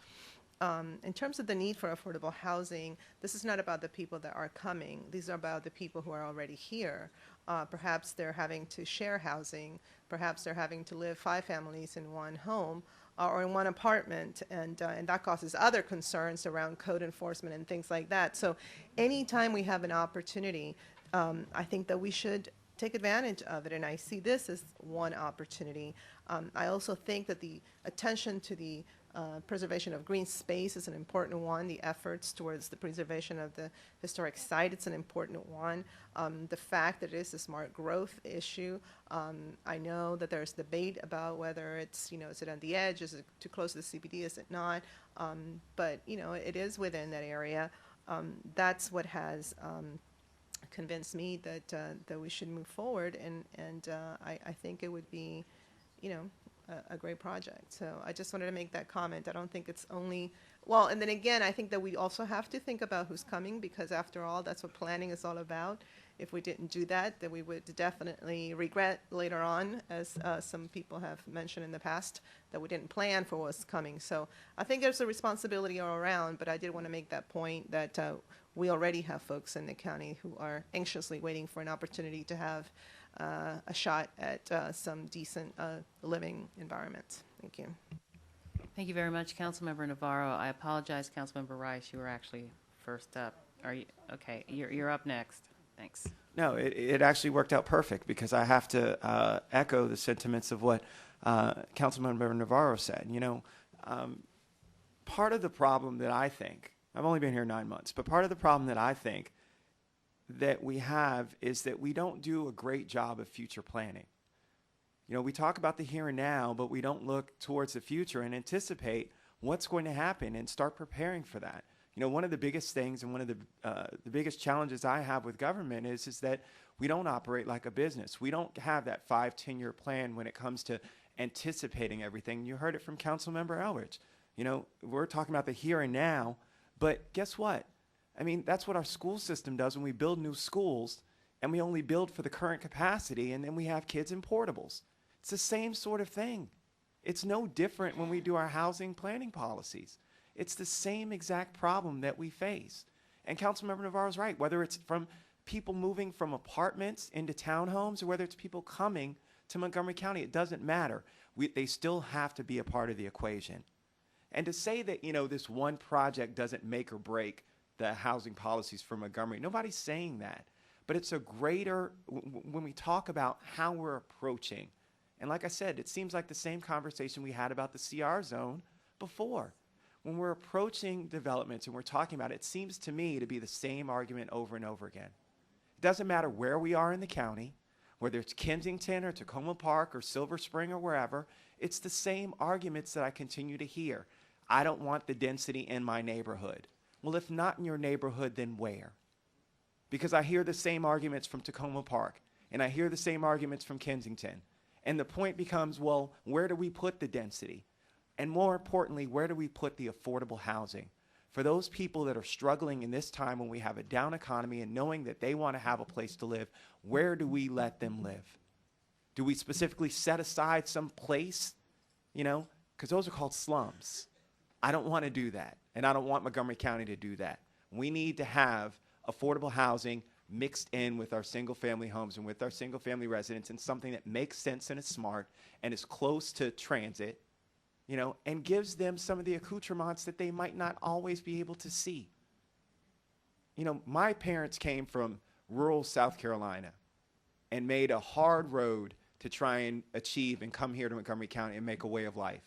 in terms of the need for affordable housing, this is not about the people that are coming. These are about the people who are already here. Perhaps they're having to share housing. Perhaps they're having to live 5 families in one home or in one apartment, and that causes other concerns around code enforcement and things like that. So anytime we have an opportunity, I think that we should take advantage of it, and I see this as one opportunity. I also think that the attention to the preservation of green space is an important one. The efforts towards the preservation of the historic site, it's an important one. The fact that it is a smart growth issue, I know that there's debate about whether it's, is it on the edge, is it too close to the CBD, is it not? But, it is within that area. That's what has convinced me that we should move forward, and I think it would be, a great project. So I just wanted to make that comment. I don't think it's only, well, and then again, I think that we also have to think about who's coming, because after all, that's what planning is all about. If we didn't do that, then we would definitely regret later on, as some people have mentioned in the past, that we didn't plan for what's coming. So I think there's a responsibility all around, but I did want to make that point that we already have folks in the county who are anxiously waiting for an opportunity to have a shot at some decent living environments. Thank you. Thank you very much, Councilmember Navarro. I apologize, Councilmember Rice. You were actually first up. Are you okay? You're up next. Thanks. No, it actually worked out perfect, because I have to echo the sentiments of what Councilmember Navarro said. part of the problem that I think, I've only been here 9 months, but part of the problem that I think that we have is that we don't do a great job of future planning. You know, we talk about the here and now, but we don't look towards the future and anticipate what's going to happen and start preparing for that. You know, one of the biggest things and one of the biggest challenges I have with government is that we don't operate like a business. We don't have that 5-10-year plan when it comes to anticipating everything. You heard it from Councilmember Elrich. You know, we're talking about the here and now, but guess what? I mean, that's what our school system does when we build new schools, and we only build for the current capacity, and then we have kids in portables. It's the same sort of thing. It's no different when we do our housing planning policies. It's the same exact problem that we face. And Councilmember Navarro's right, whether it's from people moving from apartments into townhomes or whether it's people coming to Montgomery County, it doesn't matter. They still have to be a part of the equation. And to say that, you know, this one project doesn't make or break the housing policies for Montgomery, nobody's saying that. But it's a greater, when we talk about how we're approaching, and like I said, it seems like the same conversation we had about the CR zone before. When we're approaching developments and we're talking about it, it seems to me to be the same argument over and over again. It doesn't matter where we are in the county, whether it's Kensington or Tacoma Park or Silver Spring or wherever, it's the same arguments that I continue to hear. I don't want the density in my neighborhood. Well, if not in your neighborhood, then where? Because I hear the same arguments from Tacoma Park, and I hear the same arguments from Kensington. And the point becomes, well, where do we put the density? And more importantly, where do we put the affordable housing? For those people that are struggling in this time when we have a down economy and knowing that they want to have a place to live, where do we let them live? Do we specifically set aside some place? You know, because those are called slums. I don't want to do that, and I don't want Montgomery County to do that. We need to have affordable housing mixed in with our single-family homes and with our single-family residents, and something that makes sense and is smart and is close to transit, you know, and gives them some of the accoutrements that they might not always be able to see. You know, my parents came from rural South Carolina and made a hard road to try and achieve and come here to Montgomery County and make a way of life.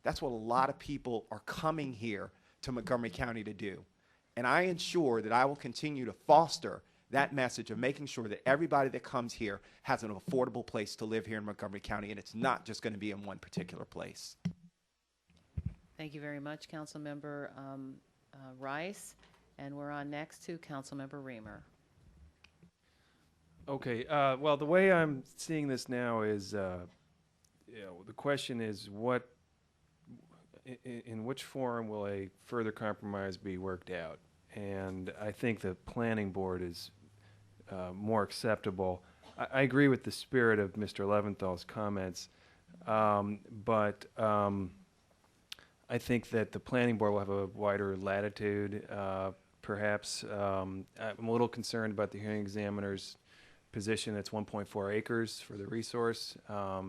That's what a lot of people are coming here to Montgomery County to do. And I ensure that I will continue to foster that message of making sure that everybody that comes here has an affordable place to live here in Montgomery County, and it's not just going to be in one particular place. Thank you very much, Councilmember Rice. And we're on next to Councilmember Reamer. Okay, well, the way I'm seeing this now is, you know, the question is in which form will a further compromise be worked out? And I think the planning board is more acceptable. I agree with the spirit of Mr. Leventhal's comments, but I think that the planning board will have a wider latitude. Perhaps I'm a little concerned about the hearing examiner's position. That's 1.4 acres for the resource. I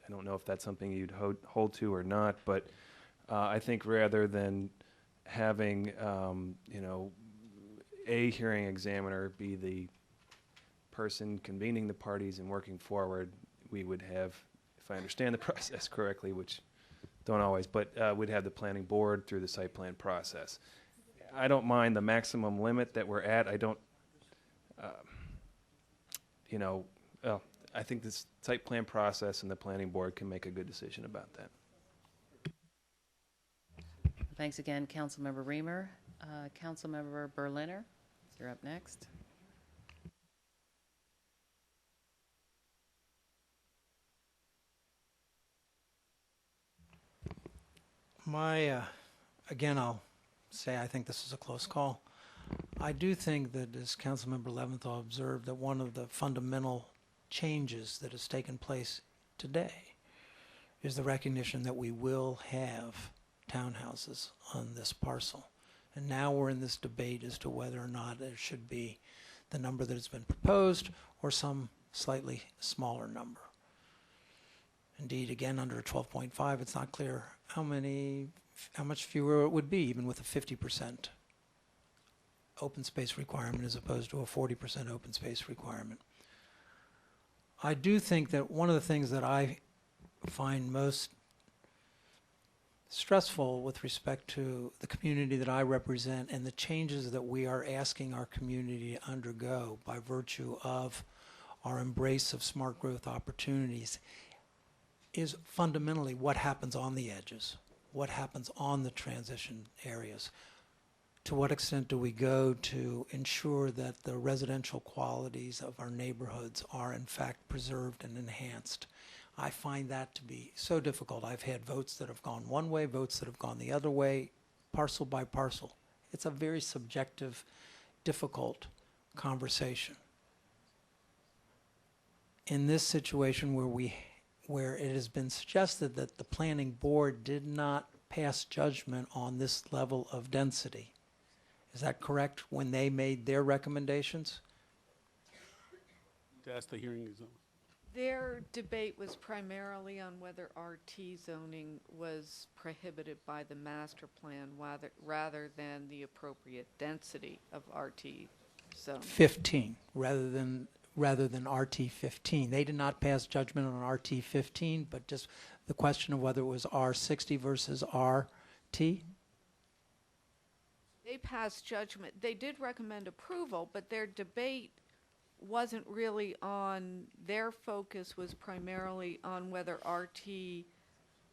don't know if that's something you'd hold to or not, but I think rather than having you know, a hearing examiner be the person convening the parties and working forward, we would have, if I understand the process correctly, which don't always, but we'd have the planning board through the site plan process. I don't mind the maximum limit that we're at. I don't, you know, I think this site plan process and the planning board can make a good decision about that. Thanks again, Councilmember Reamer. Councilmember Berliner, you're up next. Again, I'll say I think this is a close call. I do think that, as Councilmember Leventhal observed, that one of the fundamental changes that has taken place today is the recognition that we will have townhouses on this parcel. And now we're in this debate as to whether or not it should be the number that has been proposed or some slightly smaller number. Indeed, again, under 12.5, it's not clear how much fewer it would be, even with a 50% open space requirement as opposed to a 40% open space requirement. I do think that one of the things that I find most stressful with respect to the community that I represent and the changes that we are asking our community to undergo by virtue of our embrace of smart growth opportunities is fundamentally what happens on the edges, what happens on the transition areas. To what extent do we go to ensure that the residential qualities of our neighborhoods are in fact preserved and enhanced? I find that to be so difficult. I've had votes that have gone one way, votes that have gone the other way, parcel by parcel. It's a very subjective, difficult conversation. In this situation where it has been suggested that the planning board did not pass judgment on this level of density, is that correct when they made their recommendations? To ask the hearing examiner. Their debate was primarily on whether RT zoning was prohibited by the master plan rather than the appropriate density of RT zoning. 15 rather than RT 15. They did not pass judgment on RT 15, but just the question of whether it was R60 versus RT. They passed judgment. They did recommend approval, but their debate wasn't really on, their focus was primarily on whether RT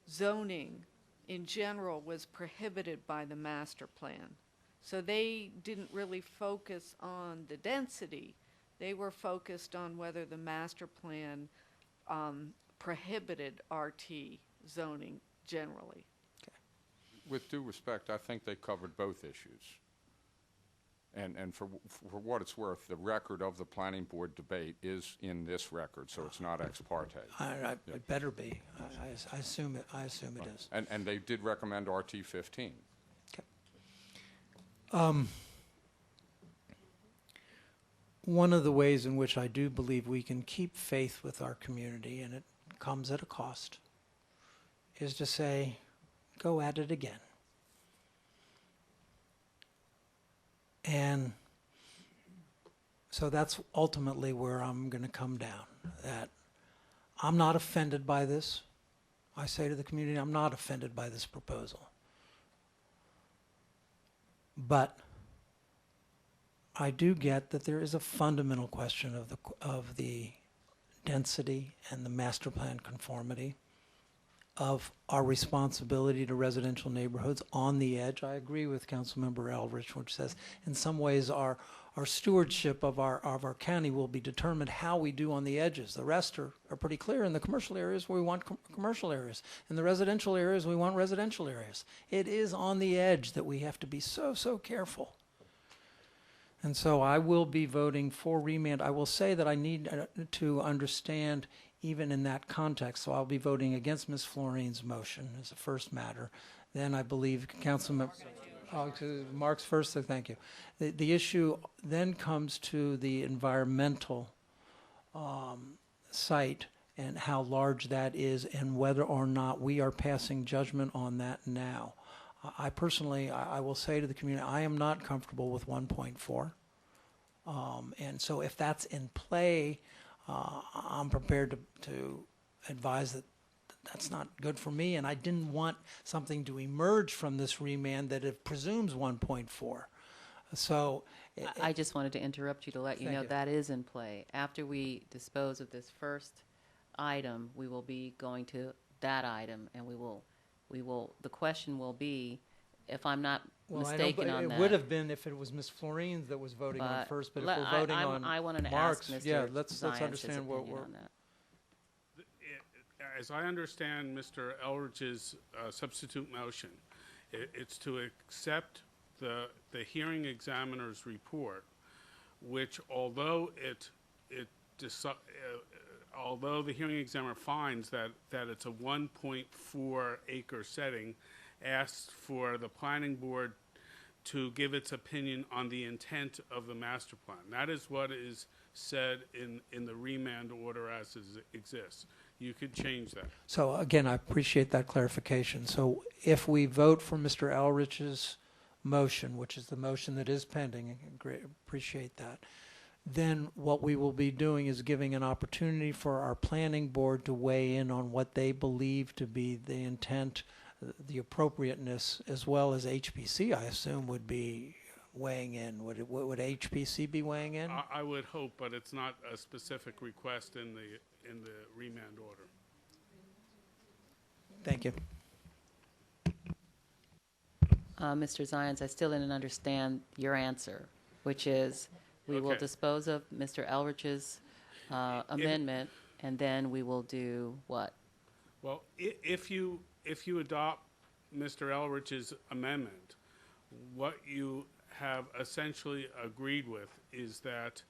zoning in general was prohibited by the master plan. So they didn't really focus on the density. They were focused on whether the master plan prohibited RT zoning generally. With due respect, I think they covered both issues. And for what it's worth, the record of the planning board debate is in this record, so it's not ex parte. It better be. I assume it is. And they did recommend RT 15. One of the ways in which I do believe we can keep faith with our community, and it comes at a cost, is to say, go at it again. And so that's ultimately where I'm going to come down, that I'm not offended by this. I say to the community, I'm not offended by this proposal. But I do get that there is a fundamental question of the density and the master plan conformity, of our responsibility to residential neighborhoods on the edge. I agree with Councilmember Eldridge, which says in some ways our stewardship of our county will be determined how we do on the edges. The rest are pretty clear. In the commercial areas, we want commercial areas. In the residential areas, we want residential areas. It is on the edge that we have to be so careful. And so I will be voting for remand. I will say that I need to understand even in that context, so I'll be voting against Ms. Florine's motion as a first matter. Then I believe Councilmember Mark's first, so thank you. The issue then comes to the environmental site and how large that is and whether or not we are passing judgment on that now. I personally, I will say to the community, I am not comfortable with 1.4. And so if that's in play, I'm prepared to advise that that's not good for me, and I didn't want something to emerge from this remand that it presumes 1.4. So I just wanted to interrupt you to let you know that is in play. After we dispose of this first item, we will be going to that item, and we will. The question will be, if I'm not mistaken on that. It would have been if it was Ms. Florine's that was voting on first, but if we're voting on I wanted to Mark's, ask Mr. yeah, let's Zions's understand what opinion we're. on that. As I understand Mr. Eldridge's substitute motion, it's to accept the hearing examiner's report, which although although the hearing examiner finds that it's a 1.4 acre setting, asks for the planning board to give its opinion on the intent of the master plan. That is what is said in the remand order as it exists. You could change that. So again, I appreciate that clarification. So if we vote for Mr. Eldridge's motion, which is the motion that is pending, appreciate that, then what we will be doing is giving an opportunity for our planning board to weigh in on what they believe to be the intent the appropriateness, as well as HPC, I assume, would be weighing in. Would HPC be weighing in? I would hope, but it's not a specific request in the remand order. Thank you. Mr. Zions, I still didn't understand your answer, which is we will dispose of Mr. Elrich's amendment, and then we will do what? Well, if you adopt Mr. Elrich's amendment, what you have essentially agreed with is that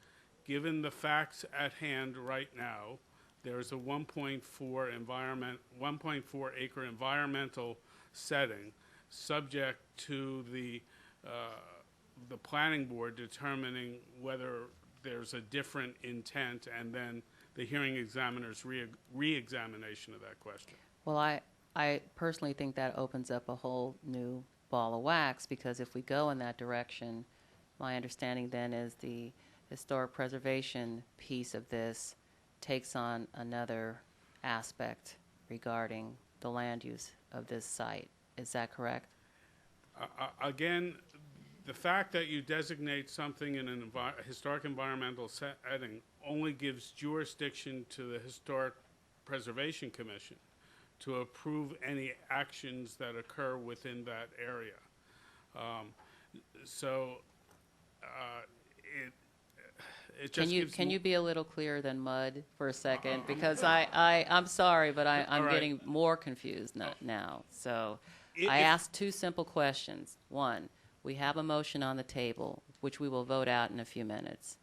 given the facts at hand right now, there's a 1.4 acre environmental setting subject to the planning board determining whether there's a different intent, and then the hearing examiner's re-examination of that question. Well, I personally think that opens up a whole new ball of wax, because if we go in that direction, my understanding then is the historic preservation piece of this takes on another aspect regarding the land use of this site. Is that correct? Again, the fact that you designate something in an historic environmental setting only gives jurisdiction to the Historic Preservation Commission to approve any actions that occur within that area. It just can you be a little clearer than mud for a second? Because I'm sorry, but I'm right. getting more confused now. So I asked two simple questions. One, we have a motion on the table, which we will vote out in a few minutes.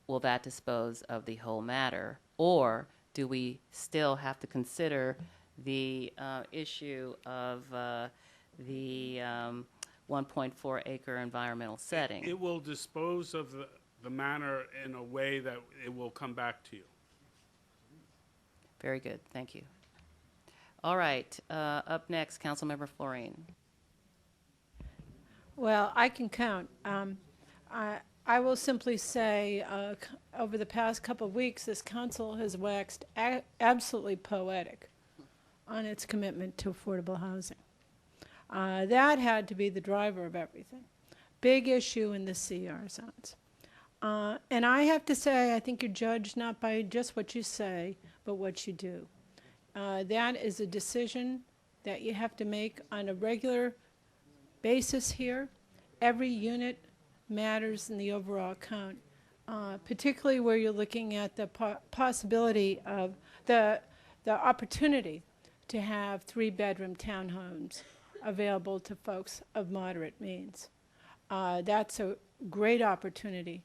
Will that dispose of the whole matter? Or do we still have to consider the issue of the 1.4 acre environmental setting? It will dispose of the matter in a way that it will come back to you. Very good. Thank you. All right. Up next, Councilmember Florine. Well, I can count. I will simply say, over the past couple of weeks, this council has waxed absolutely poetic on its commitment to affordable housing. That had to be the driver of everything. Big issue in the CR zones. And I have to say, I think you're judged not by just what you say, but what you do. That is a decision that you have to make on a regular basis here. Every unit matters in the overall count, particularly where you're looking at the possibility of the opportunity to have 3-bedroom townhomes available to folks of moderate means. That's a great opportunity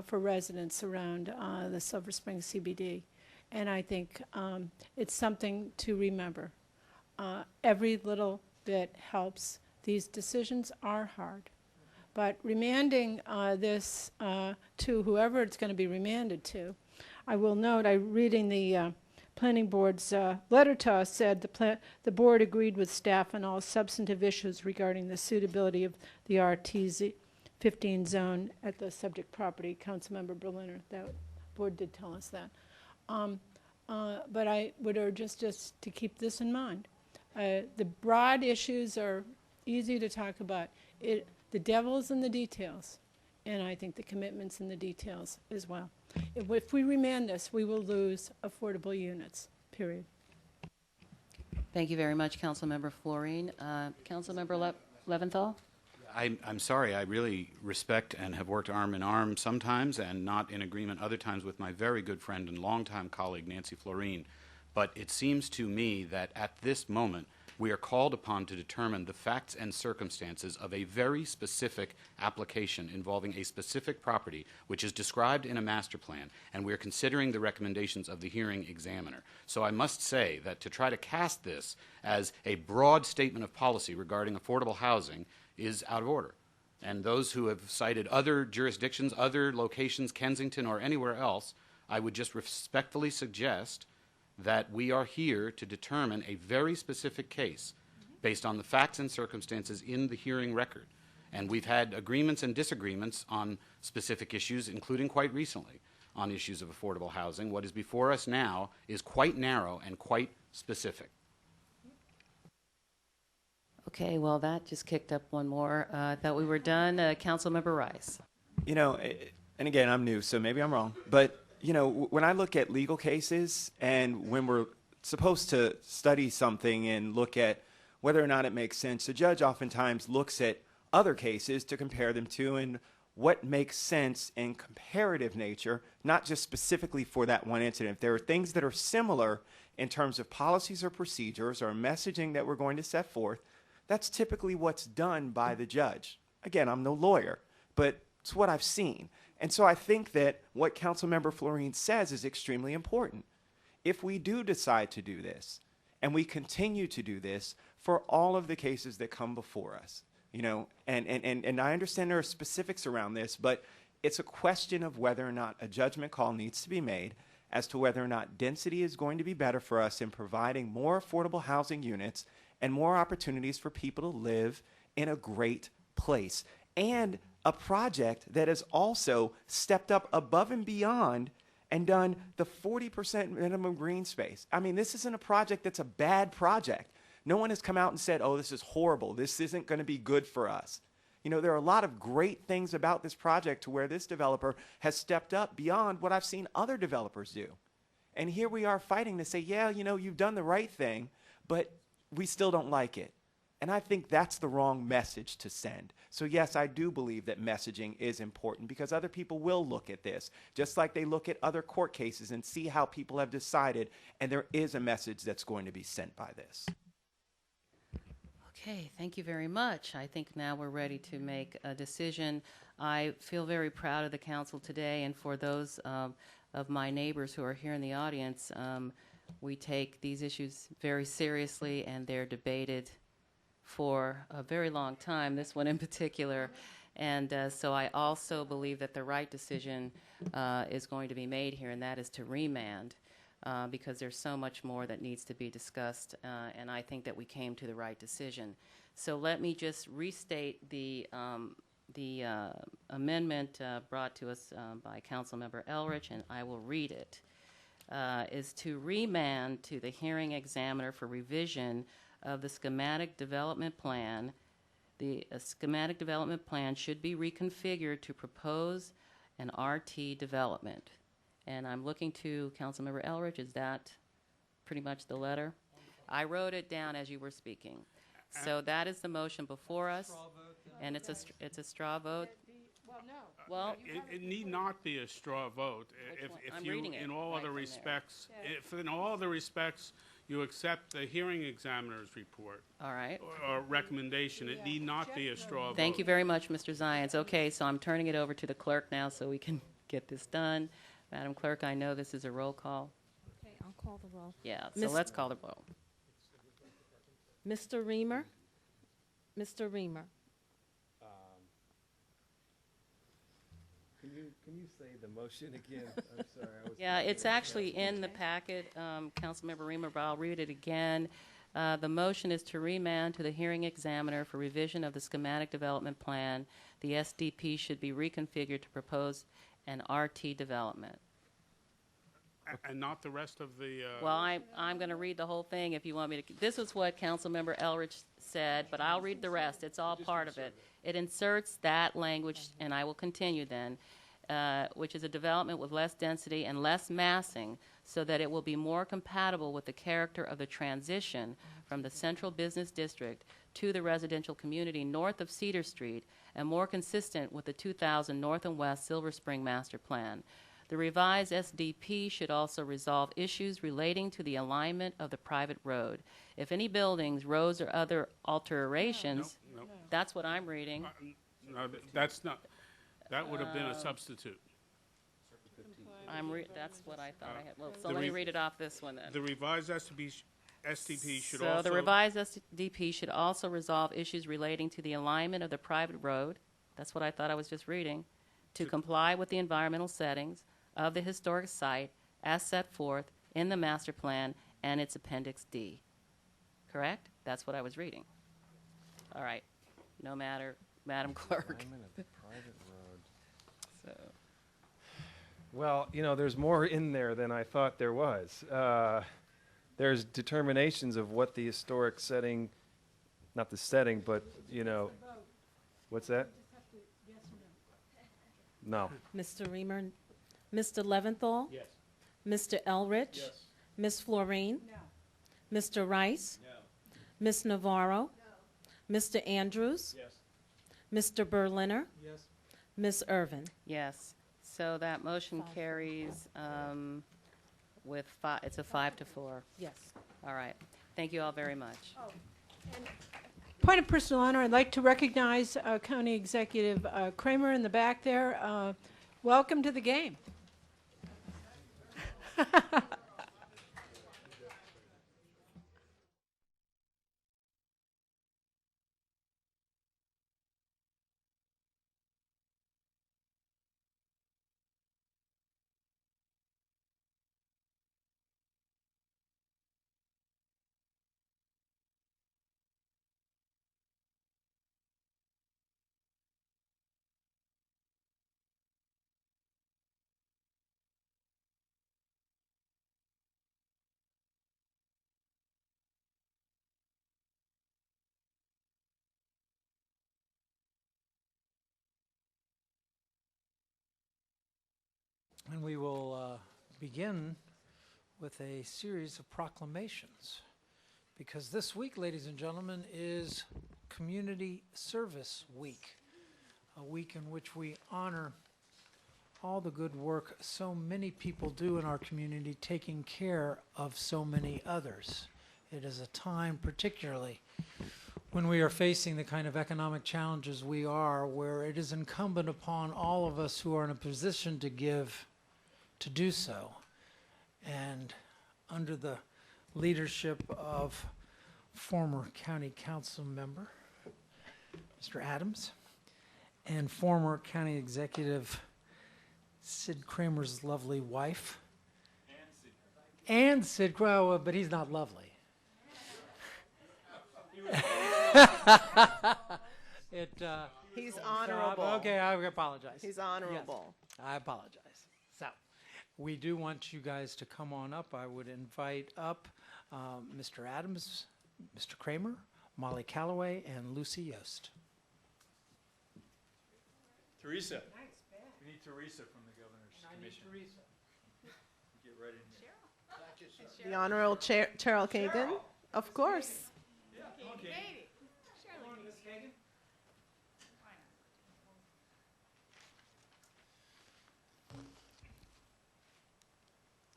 for residents around the Silver Spring CBD. And I think it's something to remember. Every little bit helps. These decisions are hard. But remanding this to whoever it's going to be remanded to, I will note, reading the Planning Board's letter to us said the board agreed with staff on all substantive issues regarding the suitability of the RTZ 15 zone at the subject property. Councilmember Berliner, that board did tell us that. But I would urge us just to keep this in mind. The broad issues are easy to talk about. The devil's in the details, and I think the commitment's in the details as well. If we remand this, we will lose affordable units, period. Thank you very much, Councilmember Florine. Councilmember Leventhal? I'm sorry. I really respect and have worked arm in arm sometimes and not in agreement other times with my very good friend and longtime colleague, Nancy Florine. But it seems to me that at this moment, we are called upon to determine the facts and circumstances of a very specific application involving a specific property which is described in a master plan, and we are considering the recommendations of the hearing examiner. So I must say that to try to cast this as a broad statement of policy regarding affordable housing is out of order. And those who have cited other jurisdictions, other locations, Kensington or anywhere else, I would just respectfully suggest that we are here to determine a very specific case based on the facts and circumstances in the hearing record. And we've had agreements and disagreements on specific issues, including quite recently on issues of affordable housing. What is before us now is quite narrow and quite specific. Okay, well, that just kicked up one more. I thought we were done. Councilmember Rice. You know, and again, I'm new, so maybe I'm wrong, but, you know, when I look at legal cases and when we're supposed to study something and look at whether or not it makes sense, the judge oftentimes looks at other cases to compare them to and what makes sense in comparative nature, not just specifically for that one incident. If there are things that are similar in terms of policies or procedures or messaging that we're going to set forth, that's typically what's done by the judge. Again, I'm no lawyer, but it's what I've seen. And so I think that what Councilmember Florine says is extremely important. If we do decide to do this, and we continue to do this for all of the cases that come before us, you know, and I understand there are specifics around this, but it's a question of whether or not a judgment call needs to be made as to whether or not density is going to be better for us in providing more affordable housing units and more opportunities for people to live in a great place. And a project that has also stepped up above and beyond and done the 40% minimum green space. I mean, this isn't a project that's a bad project. No one has come out and said, oh, this is horrible. This isn't going to be good for us. You know, there are a lot of great things about this project to where this developer has stepped up beyond what I've seen other developers do. And here we are fighting to say, yeah, you know, you've done the right thing, but we still don't like it. And I think that's the wrong message to send. So yes, I do believe that messaging is important because other people will look at this, just like they look at other court cases and see how people have decided, and there is a message that's going to be sent by this. Okay, thank you very much. I think now we're ready to make a decision. I feel very proud of the council today, and for those of my neighbors who are here in the audience, we take these issues very seriously, and they're debated for a very long time, this one in particular. And so I also believe that the right decision is going to be made here, and that is to remand. Because there's so much more that needs to be discussed, and I think that we came to the right decision. So let me just restate the amendment brought to us by Councilmember Elrich, and I will read it. Is to remand to the hearing examiner for revision of the schematic development plan. The schematic development plan should be reconfigured to propose an RT development. And I'm looking to Councilmember Elrich. Is that pretty much the letter? I wrote it down as you were speaking. So that is the motion before us, and it's a straw vote. Well, no. Well, It need not be a straw vote. If I'm you, reading it in all right other from there. respects, if in all other respects you accept the hearing examiner's report all right. or recommendation, it need not be a straw vote. Thank you very much, Mr. Zients. Okay, so I'm turning it over to the clerk now so we can get this done. Madam Clerk, I know this is a roll call. Okay, I'll call the roll. Yeah, so let's call the roll. Mr. Reamer? Mr. Reamer? Can you say the motion again? I'm sorry. Yeah, it's actually in the packet, Councilmember Reamer, but I'll read it again. The motion is to remand to the hearing examiner for revision of the schematic development plan. The SDP should be reconfigured to propose an RT development. And not the rest of the... Well, I'm going to read the whole thing if you want me to. This is what Councilmember Elrich said, but I'll read the rest. It's all part of it. It inserts that language, and I will continue then, which is a development with less density and less massing so that it will be more compatible with the character of the transition from the central business district to the residential community north of Cedar Street and more consistent with the 2000 North and West Silver Spring Master Plan. The revised SDP should also resolve issues relating to the alignment of the private road. If any buildings, roads, or other alterations, No. that's what I'm reading. No, that's not, that would have been a substitute. That's what I thought I had. Well, so The let me re- read it off this one then. The revised SDP should So also... the revised SDP should also resolve issues relating to the alignment of the private road, that's what I thought I was just reading, to comply with the environmental settings of the historic site as set forth in the master plan and its Appendix D. Correct? That's what I was reading. All right. No matter, Madam Clerk. Alignment of the private road. So. Well, you know, there's more in there than I thought there was. There's determinations of what the historic setting not the setting, but, you know, what's that? No. Mr. Reamer, Mr. Leventhal? Yes. Mr. Elrich? Yes. Ms. Florine? No. Mr. Rice? No. Ms. Navarro? No. Mr. Andrews? Yes. Mr. Berliner? Yes. Ms. Irvin? Yes. So that motion carries with five, it's a 5-4. Yes. All right. Thank you all very much. Point of personal honor, I'd like to recognize County Executive Kramer in the back there. Welcome to the game. And we will begin with a series of proclamations, because this week, ladies and gentlemen, is Community Service Week, a week in which we honor all the good work so many people do in our community, taking care of so many others. It is a time, particularly when we are facing the kind of economic challenges we are, where it is incumbent upon all of us who are in a position to give to do so. And under the leadership of former county council member Mr. Adams and former county executive Sid Kramer's lovely wife, and Sid Kramer, but he's not lovely. He's honorable. Okay, I apologize. He's honorable. Yes, I apologize. So, we do want you guys to come on up. I would invite up Mr. Adams, Mr. Kramer, Molly Calloway, and Lucy Yost. Teresa. We need Teresa from the Governor's Commission. Teresa. Get right in here. The Honorable Cheryl Kagan, of course. Yeah, okay.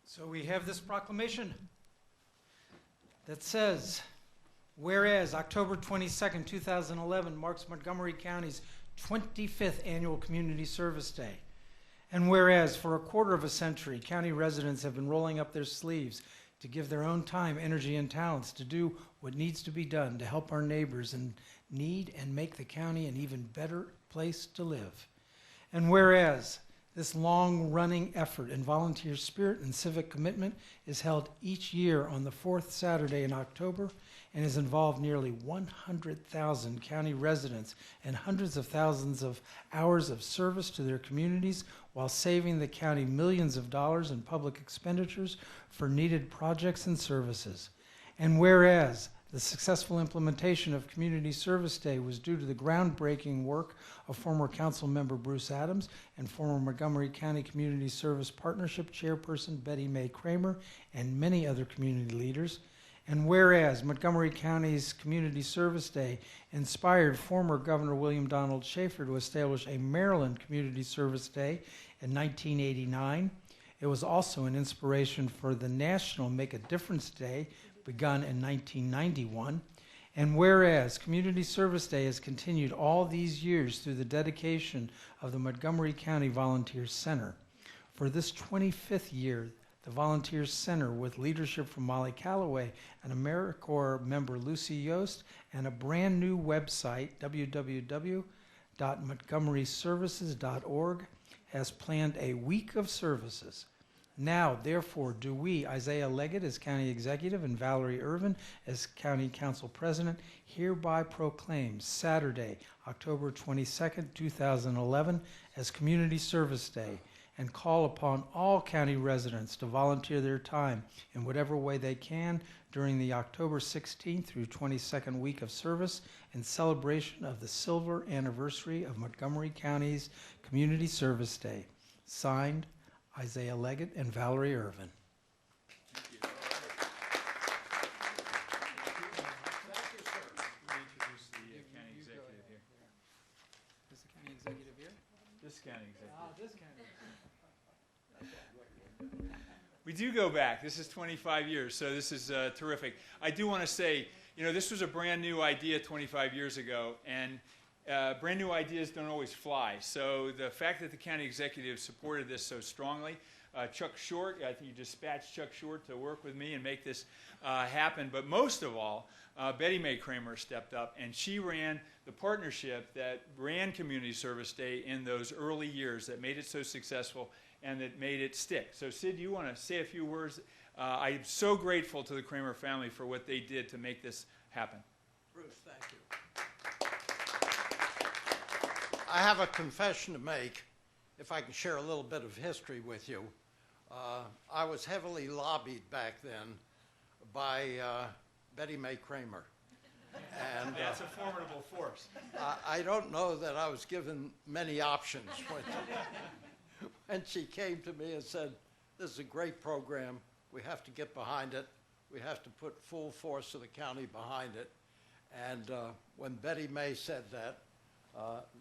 So we have this proclamation that says, whereas October 22nd, 2011 marks Montgomery County's 25th Annual Community Service Day. And whereas for a quarter of a century, county residents have been rolling up their sleeves to give their own time, energy, and talents to do what needs to be done to help our neighbors in need and make the county an even better place to live. And whereas this long-running effort in volunteer spirit and civic commitment is held each year on the fourth Saturday in October and has involved nearly 100,000 county residents and hundreds of thousands of hours of service to their communities while saving the county millions of dollars in public expenditures for needed projects and services. And whereas the successful implementation of Community Service Day was due to the groundbreaking work of former council member Bruce Adams and former Montgomery County Community Service Partnership Chairperson Betty Mae Kramer and many other community leaders. And whereas Montgomery County's Community Service Day inspired former Governor William Donald Schaefer to establish a Maryland Community Service Day in 1989, it was also an inspiration for the National Make a Difference Day, begun in 1991. And whereas Community Service Day has continued all these years through the dedication of the Montgomery County Volunteer Center. For this 25th year, the Volunteer Center, with leadership from Molly Calloway, an AmeriCorps member Lucy Yost, and a brand new website, www.montgomeryservices.org, has planned a week of services. Now, therefore, do we, Isaiah Leggett as County Executive and Valerie Irvin as County Council President, hereby proclaim Saturday, October 22nd, 2011 as Community Service Day, and call upon all county residents to volunteer their time in whatever way they can during the October 16th through 22nd week of service in celebration of the silver anniversary of Montgomery County's Community Service Day. Signed, Isaiah Leggett and Valerie Irvin. We do go back. This is 25 years, so this is terrific. I do want to say, you know, this was a brand new idea 25 years ago, and brand new ideas don't always fly. So the fact that the county executive supported this so strongly, Chuck Short, I think you dispatched Chuck Short to work with me and make this happen. But most of all, Betty Mae Kramer stepped up, and she ran the partnership that ran Community Service Day in those early years that made it so successful and that made it stick. So Sid, do you want to say a few words? I'm so grateful to the Kramer family for what they did to make this happen. Bruce, thank you. I have a confession to make, if I can share a little bit of history with you. I was heavily lobbied back then by Betty Mae Kramer. And that's a formidable force. I don't know that I was given many options when she came to me and said, "This is a great program. We have to get behind it. We have to put full force of the county behind it." And when Betty Mae said that,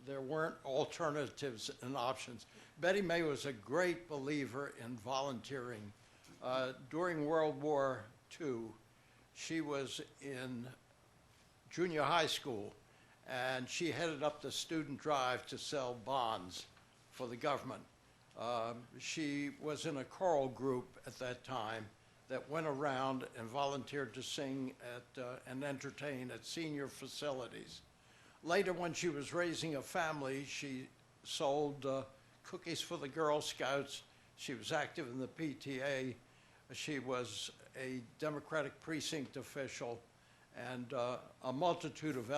there weren't alternatives and options. Betty Mae was a great believer in volunteering. During World War II, she was in junior high school, and she headed up the student drive to sell bonds for the government. She was in a choral group at that time that went around and volunteered to sing at, and entertain at senior facilities. Later, when she was raising a family, she sold cookies for the Girl Scouts. She was active in the PTA. She was a Democratic precinct official and a multitude of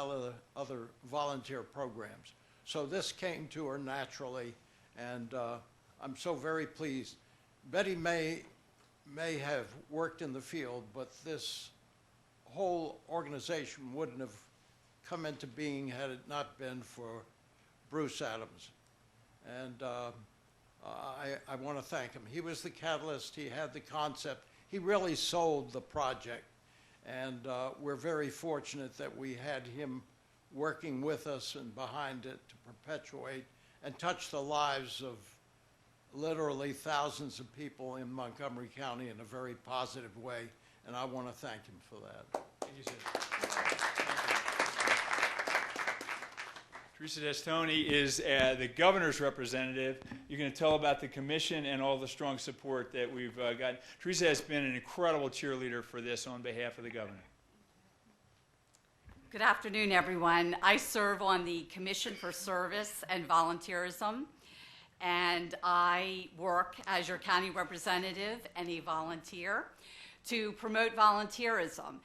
other volunteer programs. So this came to her naturally, and I'm so very pleased. Betty may have worked in the field, but this whole organization wouldn't have come into being had it not been for Bruce Adams. And I want to thank him. He was the catalyst. He had the concept. He really sold the project. And we're very fortunate that we had him working with us and behind it to perpetuate and touch the lives of literally thousands of people in Montgomery County in a very positive way. And I want to thank him for that. Thank you, sir. Teresa Destoni is the governor's representative. You're going to tell about the commission and all the strong support that we've gotten. Teresa has been an incredible cheerleader for this on behalf of the governor. Good afternoon, everyone. I serve on the Commission for Service and Volunteerism, and I work as your county representative and a volunteer to promote volunteerism.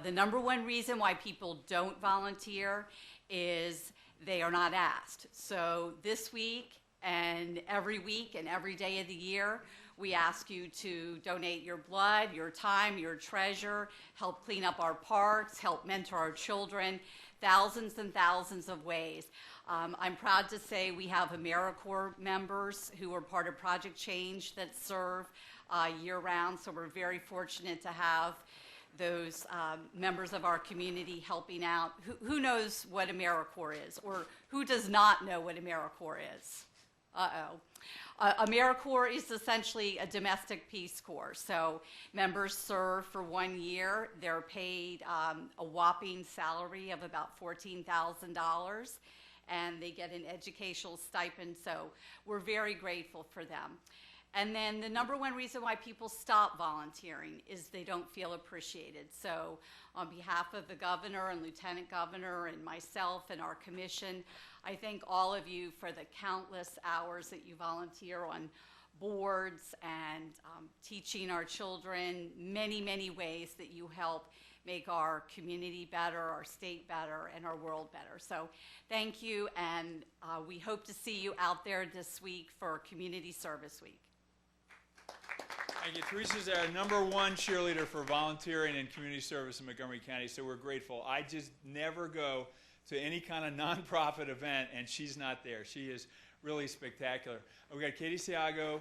The number one reason why people don't volunteer is they are not asked. So this week and every day of the year, we ask you to donate your blood, your time, your treasure, help clean up our parks, help mentor our children, thousands and thousands of ways. I'm proud to say we have AmeriCorps members who are part of Project Change that serve year-round, so we're very fortunate to have those members of our community helping out. Who knows what AmeriCorps is, or who does not know what AmeriCorps is? AmeriCorps is essentially a domestic Peace Corps. So members serve for 1 year. They're paid a whopping salary of about $14,000, and they get an educational stipend. So we're very grateful for them. And then the number one reason why people stop volunteering is they don't feel appreciated. So on behalf of the governor and lieutenant governor and myself and our commission, I thank all of you for the countless hours that you volunteer on boards and teaching our children, many, many ways that you help make our community better, our state better, and our world better. So thank you, and we hope to see you out there this week for Community Service Week. Thank you. Teresa's our #1 cheerleader for volunteering and community service in Montgomery County, so we're grateful. I just never go to any kind of nonprofit event, and she's not there. She is really spectacular. We got Katie Siago,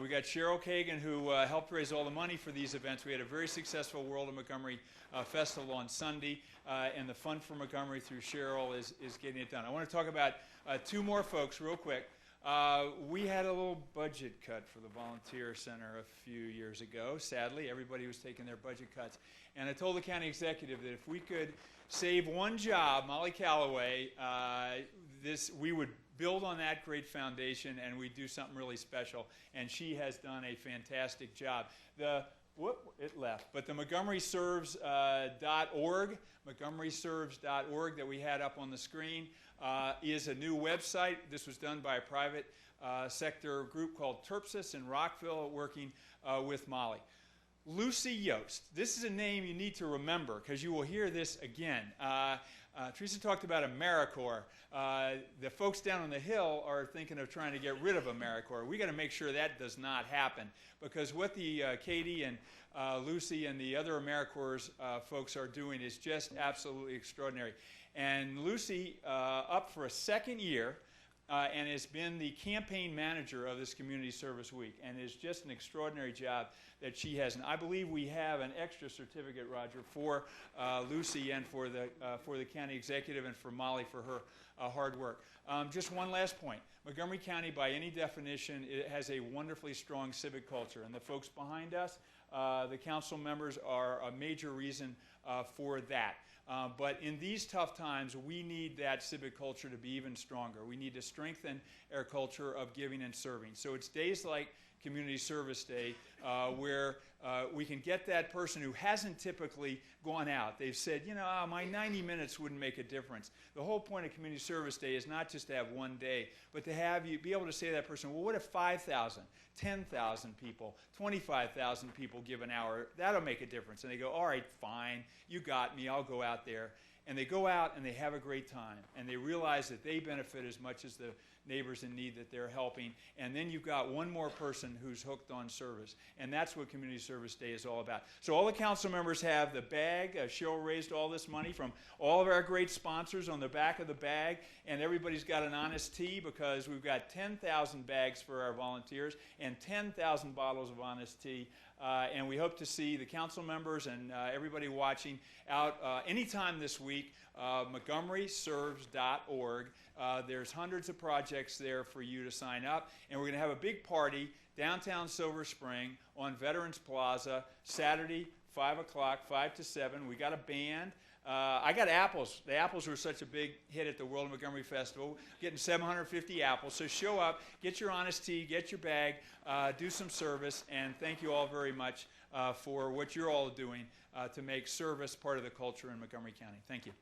we got Cheryl Kagan, who helped raise all the money for these events. We had a very successful World of Montgomery festival on Sunday, and the Fund for Montgomery through Cheryl is getting it done. I want to talk about 2 more folks real quick. We had a little budget cut for the Volunteer Center a few years ago. Sadly, everybody was taking their budget cuts. And I told the county executive that if we could save one job, Molly Calloway, we would build on that great foundation and we'd do something really special. And she has done a fantastic job. It left. But the MontgomeryServes.org, MontgomeryServes.org that we had up on the screen is a new website. This was done by a private sector group called Terpsis in Rockville, working with Molly. Lucy Yost. This is a name you need to remember because you will hear this again. Teresa talked about AmeriCorps. The folks down on the Hill are thinking of trying to get rid of AmeriCorps. We got to make sure that does not happen because what the Katie and Lucy and the other AmeriCorps folks are doing is just absolutely extraordinary. And Lucy, up for a 2nd year, and has been the campaign manager of this Community Service Week, and is just an extraordinary job that she has. And I believe we have an extra certificate, Roger, for Lucy and for the county executive and for Molly for her hard work. Just one last point. Montgomery County, by any definition, it has a wonderfully strong civic culture, and the folks behind us, the council members, are a major reason for that. But in these tough times, we need that civic culture to be even stronger. We need to strengthen our culture of giving and serving. So it's days like Community Service Day where we can get that person who hasn't typically gone out. They've said, my 90 minutes wouldn't make a difference. The whole point of Community Service Day is not just to have one day, but to have you be able to say to that person, well, what if 5,000, 10,000 people, 25,000 people give an hour? That'll make a difference. And they go, all right, fine, you got me, I'll go out there. And they go out and they have a great time. And they realize that they benefit as much as the neighbors in need that they're helping. And then you've got one more person who's hooked on service. And that's what Community Service Day is all about. So all the council members have the bag. Cheryl raised all this money from all of our great sponsors on the back of the bag. And everybody's got an Honest Tea because we've got 10,000 bags for our volunteers and 10,000 bottles of Honest Tea. And we hope to see the council members and everybody watching out anytime this week. MontgomeryServes.org. There's hundreds of projects there for you to sign up. And we're going to have a big party downtown Silver Spring on Veterans Plaza Saturday, 5 o'clock, 5 to 7. We got a band. I got apples. The apples were such a big hit at the World of Montgomery Festival, getting 750 apples. So show up, get your Honest Tea, get your bag, do some service, and thank you all very much for what you're all doing to make service part of the culture in Montgomery County. Thank you.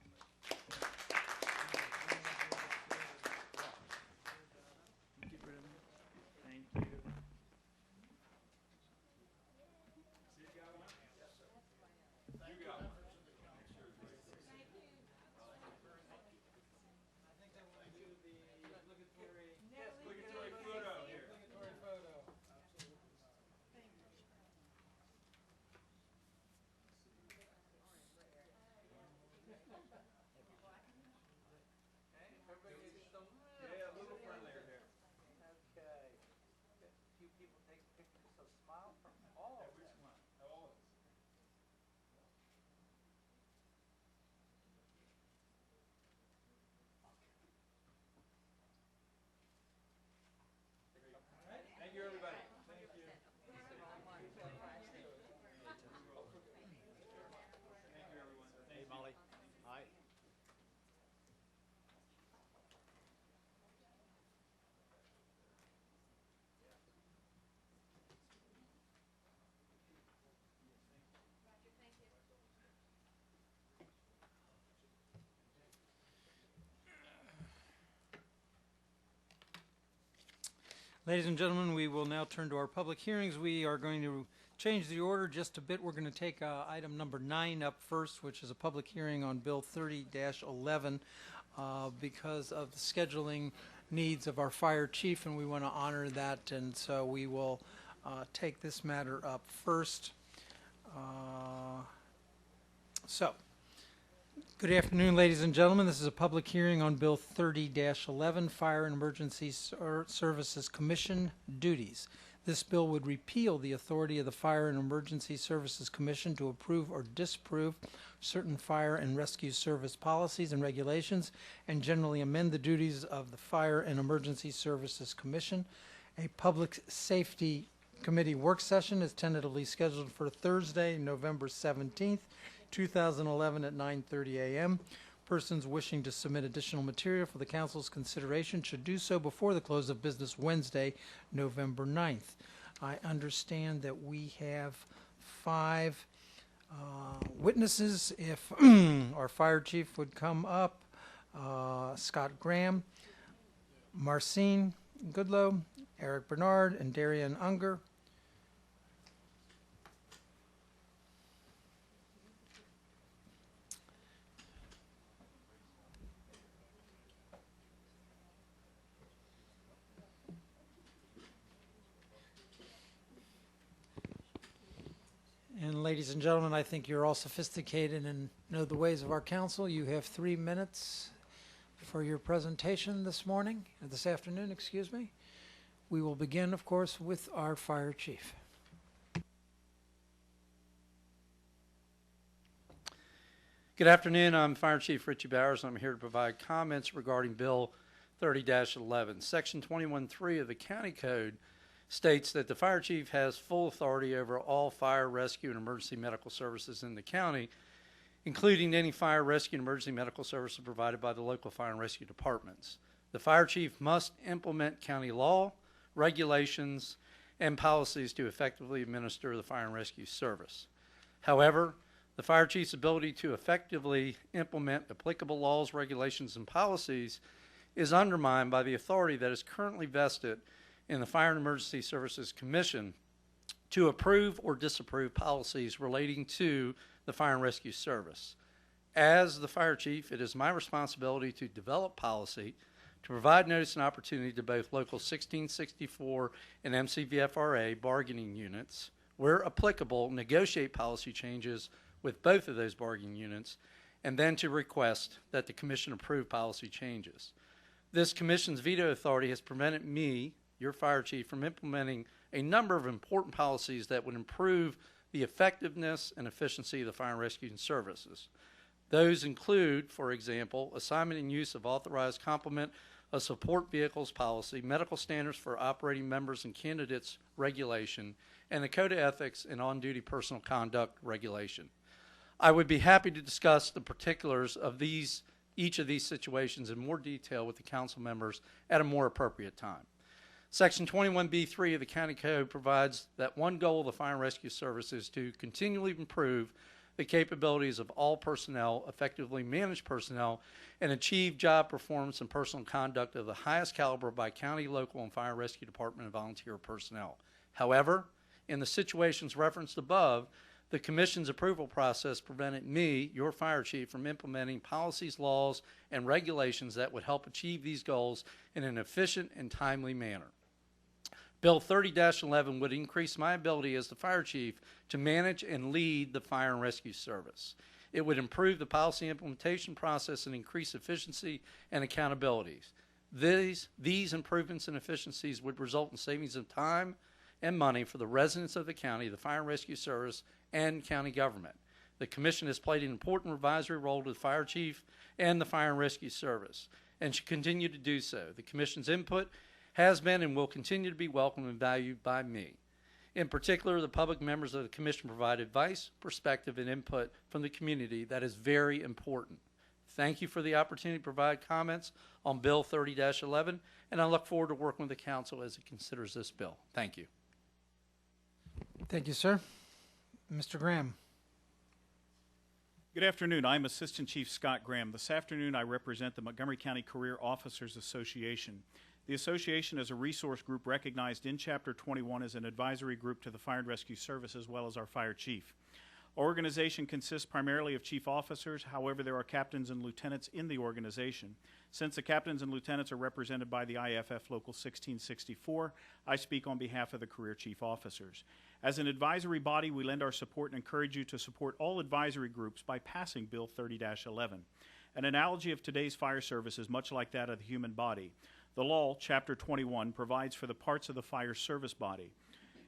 Ladies and gentlemen, we will now turn to our public hearings. We are going to change the order just a bit. We're going to take item number 9 up first, which is a public hearing on Bill 30-11 because of the scheduling needs of our fire chief, and we want to honor that, and so we will take this matter up first. Good afternoon, ladies and gentlemen. This is a public hearing on Bill 30-11, Fire and Emergency Services Commission duties. This bill would repeal the authority of the Fire and Emergency Services Commission to approve or disapprove certain fire and rescue service policies and regulations, and generally amend the duties of the Fire and Emergency Services Commission. A Public Safety Committee work session is tentatively scheduled for Thursday, November 17th, 2011 at 9:30 a.m. Persons wishing to submit additional material for the Council's consideration should do so before the close of business Wednesday, November 9th. I understand that we have 5 witnesses. If our fire chief would come up, Scott Graham, Marcine Goodlow, Eric Bernard, and Darian Unger. And ladies and gentlemen, I think you're all sophisticated and know the ways of our council. You have 3 minutes for your presentation this afternoon, excuse me. We will begin, of course, with our fire chief. Good afternoon. I'm Fire Chief Richie Bowers. I'm here to provide comments regarding Bill 30-11. Section 21.3 of the County Code states that the fire chief has full authority over all fire, rescue, and emergency medical services in the county, including any fire, rescue, and emergency medical services provided by the local fire and rescue departments. The fire chief must implement county law, regulations, and policies to effectively administer the fire and rescue service. However, the fire chief's ability to effectively implement applicable laws, regulations, and policies is undermined by the authority that is currently vested in the Fire and Emergency Services Commission to approve or disapprove policies relating to the fire and rescue service. As the fire chief, it is my responsibility to develop policy, to provide notice and opportunity to both Local 1664 and MCVFRA bargaining units, where applicable, negotiate policy changes with both of those bargaining units, and then to request that the commission approve policy changes. This commission's veto authority has prevented me, your fire chief, from implementing a number of important policies that would improve the effectiveness and efficiency of the fire and rescue services. Those include, for example, assignment and use of authorized complement of support vehicles policy, medical standards for operating members and candidates regulation, and the Code of Ethics and on-duty personal conduct regulation. I would be happy to discuss the particulars of each of these situations in more detail with the council members at a more appropriate time. Section 21B3 of the County Code provides that one goal of the Fire and Rescue Service is to continually improve the capabilities of all personnel, effectively manage personnel, and achieve job performance and personal conduct of the highest caliber by county, local, and fire rescue department and volunteer personnel. However, in the situations referenced above, the Commission's approval process prevented me, your fire chief, from implementing policies, laws, and regulations that would help achieve these goals in an efficient and timely manner. Bill 30-11 would increase my ability as the fire chief to manage and lead the fire and rescue service. It would improve the policy implementation process and increase efficiency and accountability. These improvements and efficiencies would result in savings of time and money for the residents of the county, the fire and rescue service, and county government. The commission has played an important advisory role to the fire chief and the fire and rescue service, and should continue to do so. The commission's input has been and will continue to be welcomed and valued by me. In particular, the public members of the commission provide advice, perspective, and input from the community that is very important. Thank you for the opportunity to provide comments on Bill 30-11, and I look forward to working with the council as it considers this bill. Thank you. Thank you, sir. Mr. Graham. Good afternoon. I'm Assistant Chief Scott Graham. This afternoon I represent the Montgomery County Career Officers Association. The association is a resource group recognized in Chapter 21 as an advisory group to the Fire and Rescue Service as well as our fire chief. Our organization consists primarily of chief officers. However, there are captains and lieutenants in the organization. Since the captains and lieutenants are represented by the IFF Local 1664, I speak on behalf of the career chief officers. As an advisory body, we lend our support and encourage you to support all advisory groups by passing Bill 30-11. An analogy of today's fire service is much like that of the human body. The law, Chapter 21, provides for the parts of the fire service body: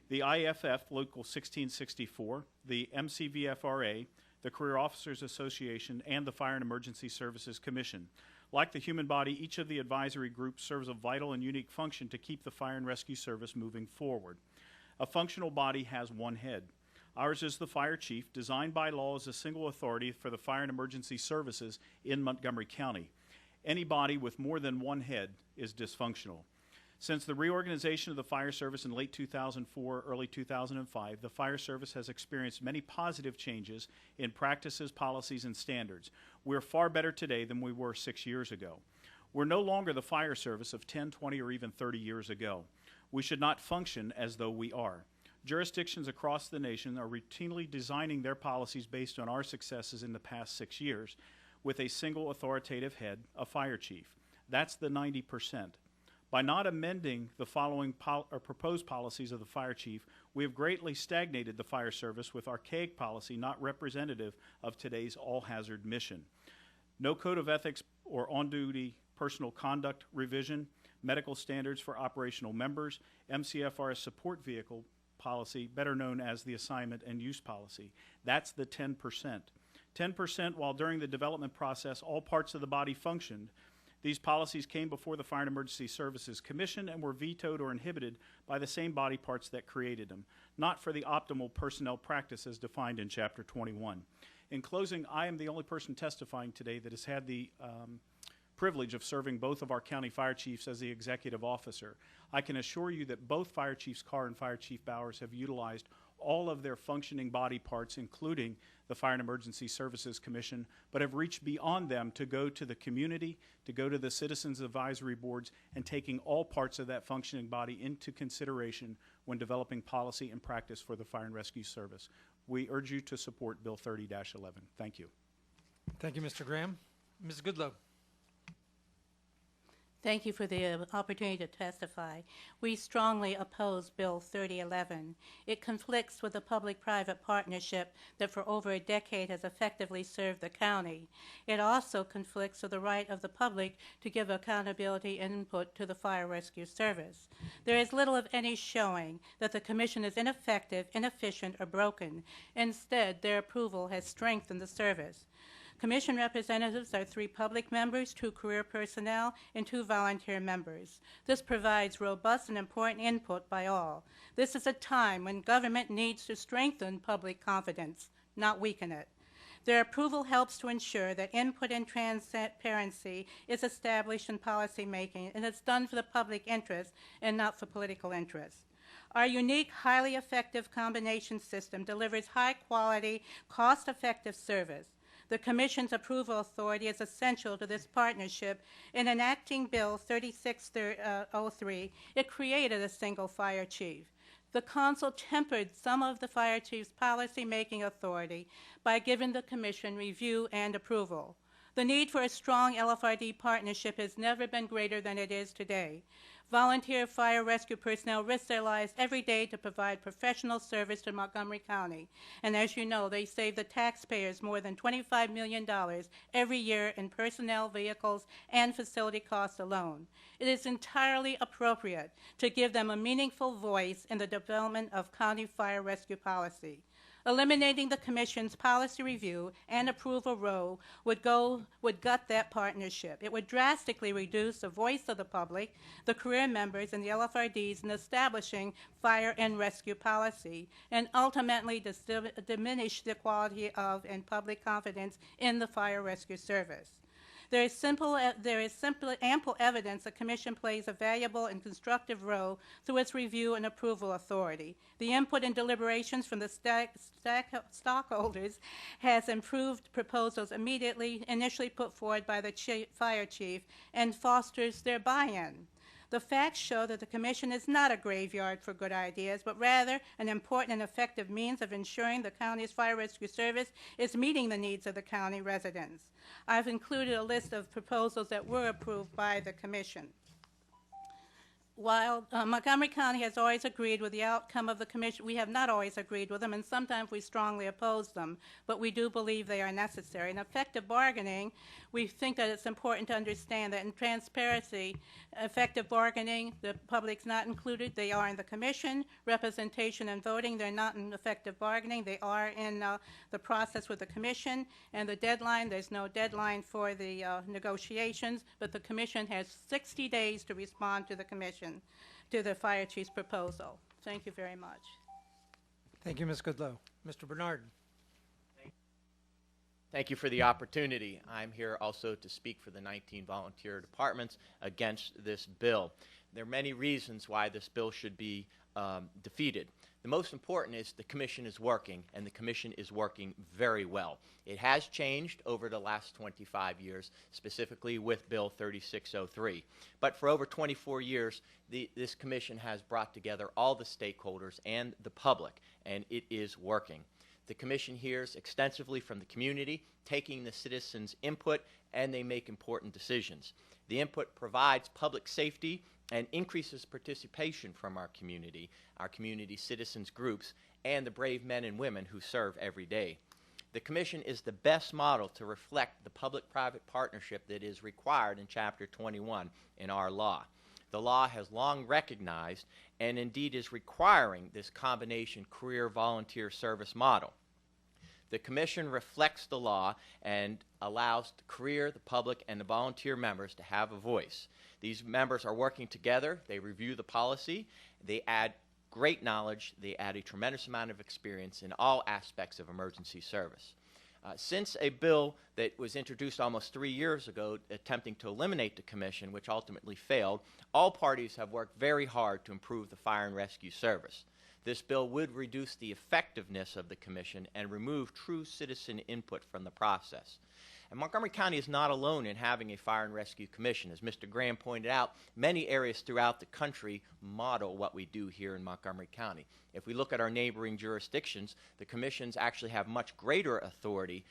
the IFF Local 1664, the MCVFRA, the Career Officers Association, and the Fire and Emergency Services Commission. Like the human body, each of the advisory groups serves a vital and unique function to keep the fire and rescue service moving forward. A functional body has one head. Ours is the fire chief, designed by law as a single authority for the fire and emergency services in Montgomery County. Any body with more than one head is dysfunctional. Since the reorganization of the fire service in late 2004, early 2005, the fire service has experienced many positive changes in practices, policies, and standards. We're far better today than we were 6 years ago. We're no longer the fire service of 10, 20, or even 30 years ago. We should not function as though we are. Jurisdictions across the nation are routinely designing their policies based on our successes in the past 6 years, with a single authoritative head, a fire chief. That's the 90%. By not amending the following proposed policies of the fire chief, we have greatly stagnated the fire service with archaic policy not representative of today's all-hazard mission. No code of ethics or on-duty personal conduct revision, medical standards for operational members, MCFRS support vehicle policy, better known as the assignment and use policy. That's the 10%. 10% while during the development process all parts of the body functioned. These policies came before the Fire and Emergency Services Commission and were vetoed or inhibited by the same body parts that created them, not for the optimal personnel practice as defined in Chapter 21. In closing, I am the only person testifying today that has had the privilege of serving both of our county fire chiefs as the executive officer. I can assure you that both Fire Chiefs Carr and Fire Chief Bowers have utilized all of their functioning body parts, including the Fire and Emergency Services Commission, but have reached beyond them to go to the community, to go to the citizens advisory boards, and taking all parts of that functioning body into consideration when developing policy and practice for the Fire and Rescue Service. We urge you to support Bill 30-11. Thank you. Thank you, Mr. Graham. Ms. Goodloe. Thank you for the opportunity to testify. We strongly oppose Bill 3011. It conflicts with the public-private partnership that for over a decade has effectively served the county. It also conflicts with the right of the public to give accountability and input to the fire rescue service. There is little of any showing that the commission is ineffective, inefficient, or broken. Instead, their approval has strengthened the service. Commission representatives are 3 public members, 2 career personnel, and 2 volunteer members. This provides robust and important input by all. This is a time when government needs to strengthen public confidence, not weaken it. Their approval helps to ensure that input and transparency is established in policymaking, and it's done for the public interest and not for political interest. Our unique, highly effective combination system delivers high-quality, cost-effective service. The Commission's approval authority is essential to this partnership. In enacting Bill 3603, it created a single fire chief. The Council tempered some of the fire chief's policy-making authority by giving the Commission review and approval. The need for a strong LFRD partnership has never been greater than it is today. Volunteer fire rescue personnel risk their lives every day to provide professional service to Montgomery County. And as you know, they save the taxpayers more than $25 million every year in personnel, vehicles, and facility costs alone. It is entirely appropriate to give them a meaningful voice in the development of county fire rescue policy. Eliminating the Commission's policy review and approval role would gut that partnership. It would drastically reduce the voice of the public, the career members, and the LFRDs in establishing fire and rescue policy, and ultimately diminish the quality of and public confidence in the fire rescue service. There is ample evidence the Commission plays a valuable and constructive role through its review and approval authority. The input and deliberations from the stockholders has improved proposals initially put forward by the fire chief and fosters their buy-in. The facts show that the Commission is not a graveyard for good ideas, but rather an important and effective means of ensuring the county's fire rescue service is meeting the needs of the county residents. I've included a list of proposals that were approved by the Commission. While Montgomery County has always agreed with the outcome of the Commission, we have not always agreed with them, and sometimes we strongly oppose them, but we do believe they are necessary. In effective bargaining, we think that it's important to understand that in transparency, effective bargaining, the public's not included. They are in the Commission. Representation and voting, they're not in effective bargaining. They are in the process with the Commission. And the deadline, there's no deadline for the negotiations, but the Commission has 60 days to respond to the Commission, to the Fire Chief's proposal. Thank you very much. Thank you, Ms. Goodloe. Mr. Bernard. Thank you for the opportunity. I'm here also to speak for the 19 volunteer departments against this bill. There are many reasons why this bill should be defeated. The most important is the Commission is working, and the Commission is working very well. It has changed over the last 25 years, specifically with Bill 3603. But for over 24 years, this Commission has brought together all the stakeholders and the public, and it is working. The Commission hears extensively from the community, taking the citizens' input, and they make important decisions. The input provides public safety and increases participation from our community citizens groups, and the brave men and women who serve every day. The Commission is the best model to reflect the public-private partnership that is required in Chapter 21 in our law. The law has long recognized and indeed is requiring this combination career volunteer service model. The Commission reflects the law and allows the career, the public, and the volunteer members to have a voice. These members are working together. They review the policy. They add great knowledge. They add a tremendous amount of experience in all aspects of emergency service. Since a bill that was introduced almost 3 years ago attempting to eliminate the Commission, which ultimately failed, all parties have worked very hard to improve the fire and rescue service. This bill would reduce the effectiveness of the Commission and remove true citizen input from the process. And Montgomery County is not alone in having a fire and rescue commission. As Mr. Graham pointed out, many areas throughout the country model what we do here in Montgomery County. If we look at our neighboring jurisdictions, the commissions actually have much greater authority,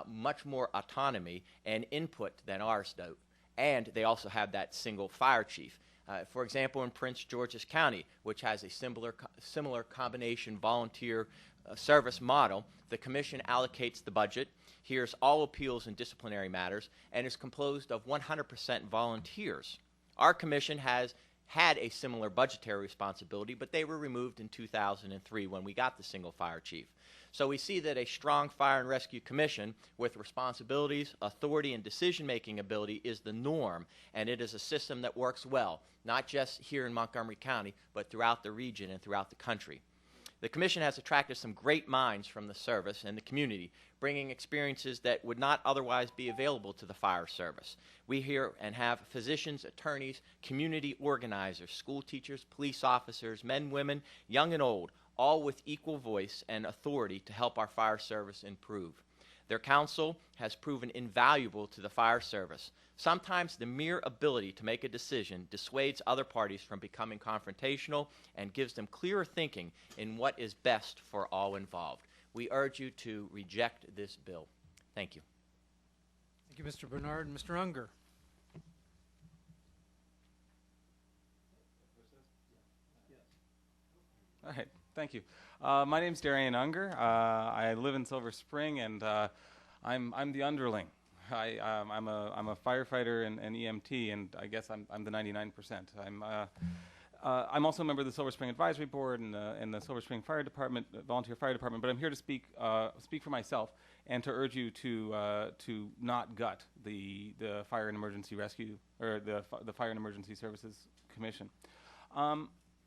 much more autonomy and input than ours do. And they also have that single fire chief. For example, in Prince George's County, which has a similar combination volunteer service model, the commission allocates the budget, hears all appeals and disciplinary matters, and is composed of 100% volunteers. Our commission has had a similar budgetary responsibility, but they were removed in 2003 when we got the single fire chief. So we see that a strong fire and rescue commission with responsibilities, authority, and decision-making ability is the norm, and it is a system that works well, not just here in Montgomery County, but throughout the region and throughout the country. The Commission has attracted some great minds from the service and the community, bringing experiences that would not otherwise be available to the fire service. We hear and have physicians, attorneys, community organizers, school teachers, police officers, men, women, young and old, all with equal voice and authority to help our fire service improve. Their counsel has proven invaluable to the fire service. Sometimes the mere ability to make a decision dissuades other parties from becoming confrontational and gives them clearer thinking in what is best for all involved. We urge you to reject this bill. Thank you. Thank you, Mr. Bernard. Mr. Unger. All right, thank you. My name's Darian Unger. I live in Silver Spring, and I'm the underling. I'm a firefighter and EMT, and I guess I'm the 99%. I'm also a member of the Silver Spring Advisory Board and the Silver Spring Fire Department, Volunteer Fire Department. But I'm here to speak for myself and to urge you to not gut the Fire and Emergency Rescue or the Fire and Emergency Services Commission.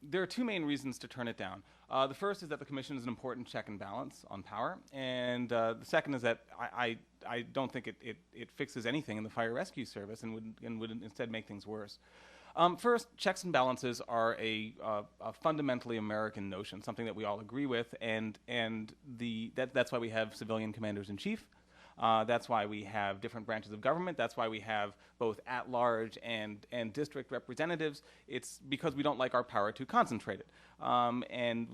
There are two main reasons to turn it down. The first is that the Commission is an important check and balance on power, and the second is that I don't think it fixes anything in the fire rescue service and would instead make things worse. First, checks and balances are a fundamentally American notion, something that we all agree with, and that's why we have civilian commanders-in-chief. That's why we have different branches of government. That's why we have both at-large and district representatives. It's because we don't like our power too concentrated, and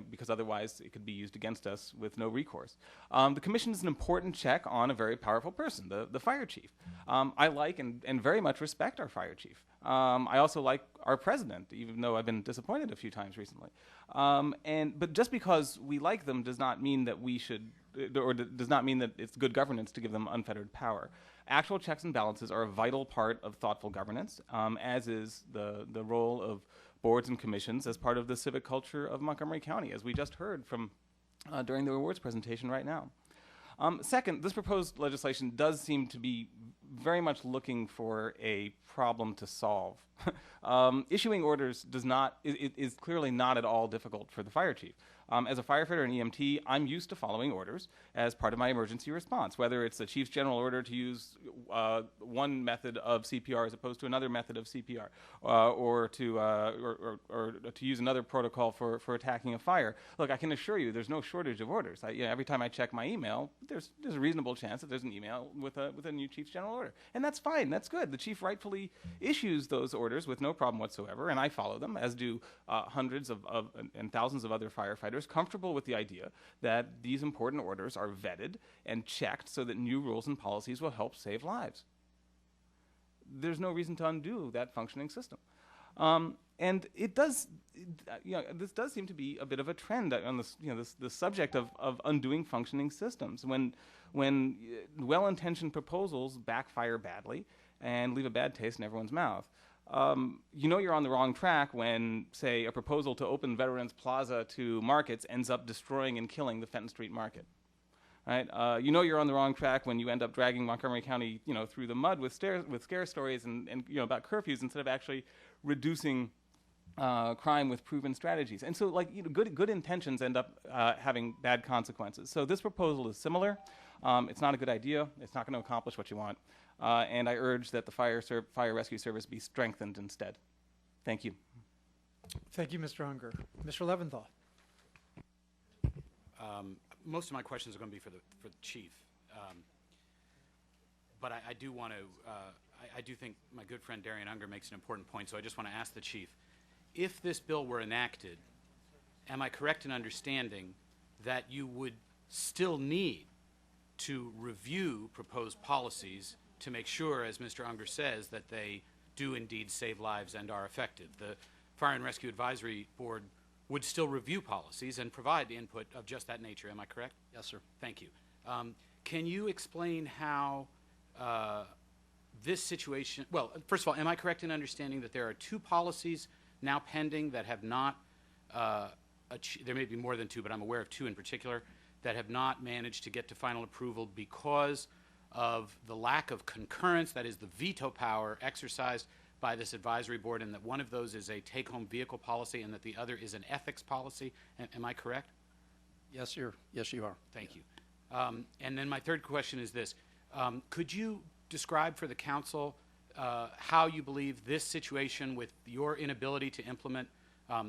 because otherwise it could be used against us with no recourse. The commission is an important check on a very powerful person, the fire chief. I like and very much respect our fire chief. I also like our president, even though I've been disappointed a few times recently. But just because we like them does not mean that we should, or does not mean that it's good governance to give them unfettered power. Actual checks and balances are a vital part of thoughtful governance, as is the role of boards and commissions as part of the civic culture of Montgomery County, as we just heard from during the awards presentation right now. Second, this proposed legislation does seem to be very much looking for a problem to solve. Issuing orders is clearly not at all difficult for the fire chief. As a firefighter and EMT, I'm used to following orders as part of my emergency response, whether it's the chief's general order to use one method of CPR as opposed to another method of CPR, or to use another protocol for attacking a fire. Look, I can assure you there's no shortage of orders. Every time I check my email, there's a reasonable chance that there's an email with a new chief's general order. And that's fine, that's good. The chief rightfully issues those orders with no problem whatsoever, and I follow them, as do hundreds and thousands of other firefighters, comfortable with the idea that these important orders are vetted and checked so that new rules and policies will help save lives. There's no reason to undo that functioning system. And it does, this does seem to be a bit of a trend on this, this subject of undoing functioning systems. When well-intentioned proposals backfire badly and leave a bad taste in everyone's mouth. You're on the wrong track when, say, a proposal to open Veterans Plaza to markets ends up destroying and killing the Fenton Street Market. Right? You're on the wrong track when you end up dragging Montgomery County, through the mud with scare stories and about curfews instead of actually reducing crime with proven strategies. And so, good intentions end up having bad consequences. So this proposal is similar. It's not a good idea. It's not going to accomplish what you want. And I urge that the fire rescue service be strengthened instead. Thank you. Thank you, Mr. Unger. Mr. Leventhal. Most of my questions are going to be for the chief, but I do want to. I do think my good friend Darian Unger makes an important point. So I just want to ask the chief: if this bill were enacted, am I correct in understanding that you would still need to review proposed policies to make sure, as Mr. Unger says, that they do indeed save lives and are effective? The Fire and Rescue Advisory Board would still review policies and provide input of just that nature. Am I correct? Yes, sir. Thank you. Can you explain how this situation, well, first of all, am I correct in understanding that there are two policies now pending that have not, there may be more than two, but I'm aware of two in particular, that have not managed to get to final approval because of the lack of concurrence, that is the veto power exercised by this advisory board, and that one of those is a take-home vehicle policy and that the other is an ethics policy? Am I correct? Yes, you are. Thank you. And then my third question is this. Could you describe for the council how you believe this situation with your inability to implement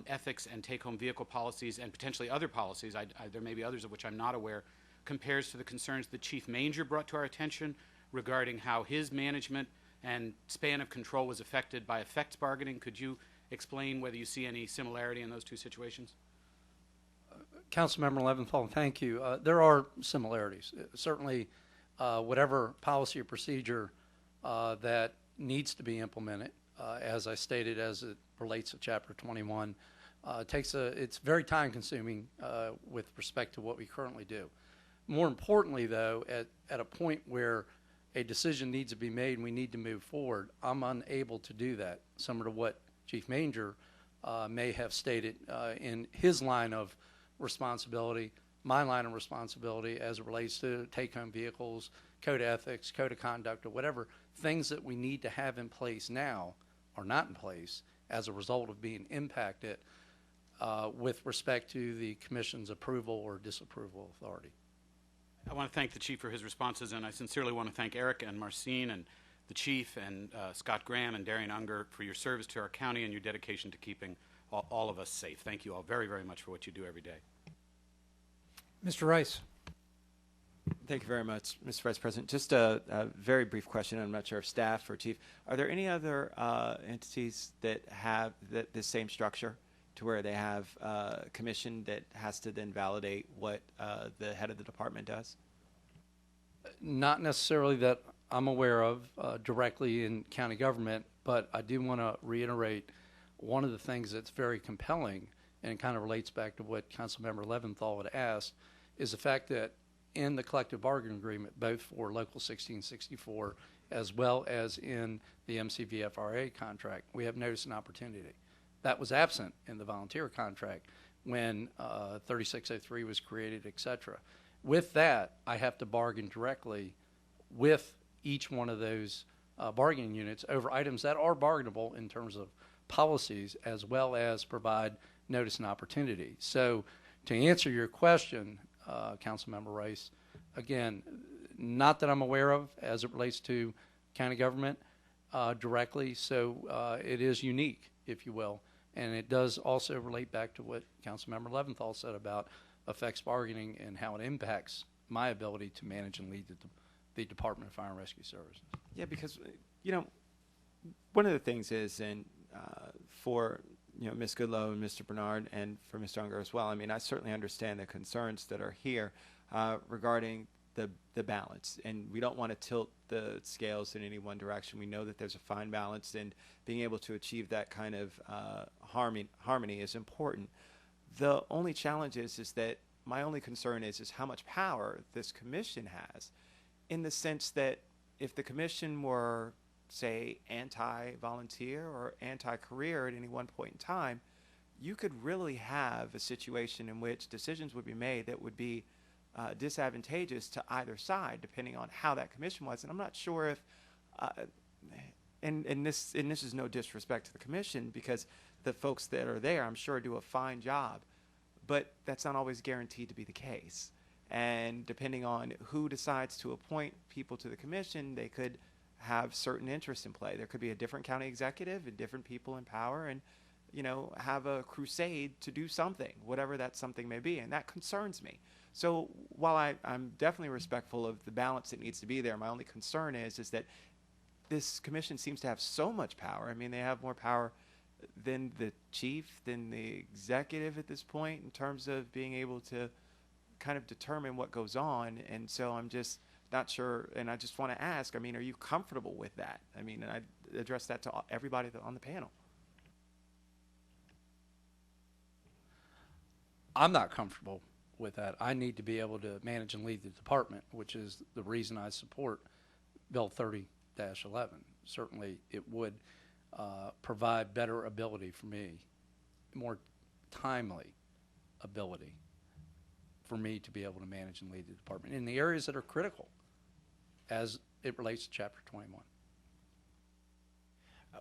ethics and take-home vehicle policies and potentially other policies, there may be others of which I'm not aware, compares to the concerns that Chief Manger brought to our attention regarding how his management and span of control was affected by effects bargaining? Could you explain whether you see any similarity in those two situations? Councilmember Leventhal, thank you. There are similarities. Certainly, whatever policy or procedure that needs to be implemented, as I stated, as it relates to Chapter 21, it's very time-consuming with respect to what we currently do. More importantly, though, at a point where a decision needs to be made and we need to move forward, I'm unable to do that, similar to what Chief Manger may have stated in his line of responsibility, my line of responsibility as it relates to take-home vehicles, code of ethics, code of conduct, or whatever. Things that we need to have in place now are not in place as a result of being impacted with respect to the Commission's approval or disapproval authority. I want to thank the Chief for his responses, and I sincerely want to thank Eric and Marcine and the Chief and Scott Graham and Darian Unger for your service to our county and your dedication to keeping all of us safe. Thank you all very, very much for what you do every day. Mr. Rice. Thank you very much, Mr. Vice President. Just a very brief question. I'm not sure if staff or chief, are there any other entities that have the same structure to where they have a commission that has to then validate what the head of the department does? Not necessarily that I'm aware of directly in county government, but I do want to reiterate one of the things that's very compelling, and it kind of relates back to what Councilmember Leventhal had asked, is the fact that in the collective bargaining agreement, both for Local 1664 as well as in the MCVFRA contract, we have notice and opportunity. That was absent in the volunteer contract when 3603 was created, et cetera. With that, I have to bargain directly with each one of those bargaining units over items that are bargainable in terms of policies, as well as provide notice and opportunity. So to answer your question, Councilmember Rice, again, not that I'm aware of as it relates to county government directly, so it is unique, if you will, and it does also relate back to what Councilmember Leventhal said about affects bargaining and how it impacts my ability to manage and lead the Department of Fire and Rescue Services. Yeah, because, you know, one of the things is, and for, you know, Ms. Goodloe and Mr. Bernard and for Mr. Unger as well, I mean, I certainly understand the concerns that are here regarding the balance, and we don't want to tilt the scales in any one direction. We know that there's a fine balance, and being able to achieve that kind of harmony is important. The only challenge is that my only concern is how much power this commission has, in the sense that if the commission were, say, anti-volunteer or anti-career at any one point in time, you could really have a situation in which decisions would be made that would be disadvantageous to either side, depending on how that commission was. And I'm not sure if, and this is no disrespect to the commission, because the folks that are there, I'm sure, do a fine job, but that's not always guaranteed to be the case. And depending on who decides to appoint people to the commission, they could have certain interests in play. There could be a different county executive and different people in power, and, you know, have a crusade to do something, whatever that something may be, and that concerns me. So while I'm definitely respectful of the balance that needs to be there, my only concern is that this commission seems to have so much power. I mean, they have more power than the chief, than the executive at this point, in terms of being able to kind of determine what goes on. And so I'm just not sure, and I just want to ask, I mean, are you comfortable with that? I mean, and I address that to everybody on the panel. I'm not comfortable with that. I need to be able to manage and lead the department, which is the reason I support Bill 30-11. Certainly it would provide better ability for me, more timely ability for me to be able to manage and lead the department in the areas that are critical as it relates to Chapter 21.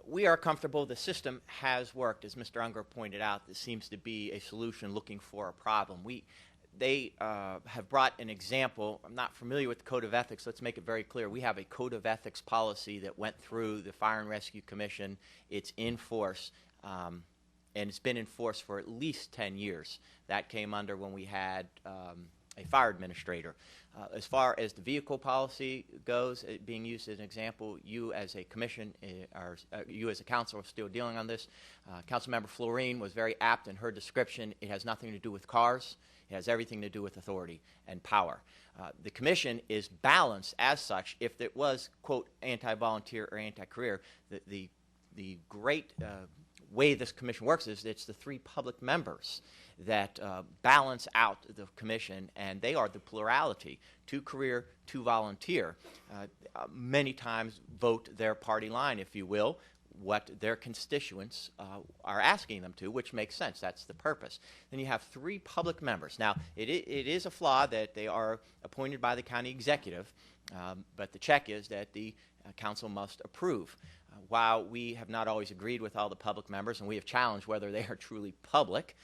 We are comfortable. The system has worked. As Mr. Unger pointed out, this seems to be a solution looking for a problem. They have brought an example. I'm not familiar with the Code of Ethics. Let's make it very clear. We have a Code of Ethics policy that went through the Fire and Rescue Commission. It's in force, and it's been in force for at least 10 years. That came under when we had a fire administrator. As far as the vehicle policy goes, being used as an example, you as a commission, or you as a council are still dealing on this. Councilmember Florine was very apt in her description. It has nothing to do with cars. It has everything to do with authority and power. The commission is balanced as such. If it was, quote, anti-volunteer or anti-career, the great way this commission works is it's the three public members that balance out the commission, and they are the plurality, 2 career, 2 volunteer. Many times vote their party line, if you will, what their constituents are asking them to, which makes sense. That's the purpose. Then you have 3 public members. Now, it is a flaw that they are appointed by the county executive, but the check is that the council must approve. While we have not always agreed with all the public members, and we have challenged whether they are truly public,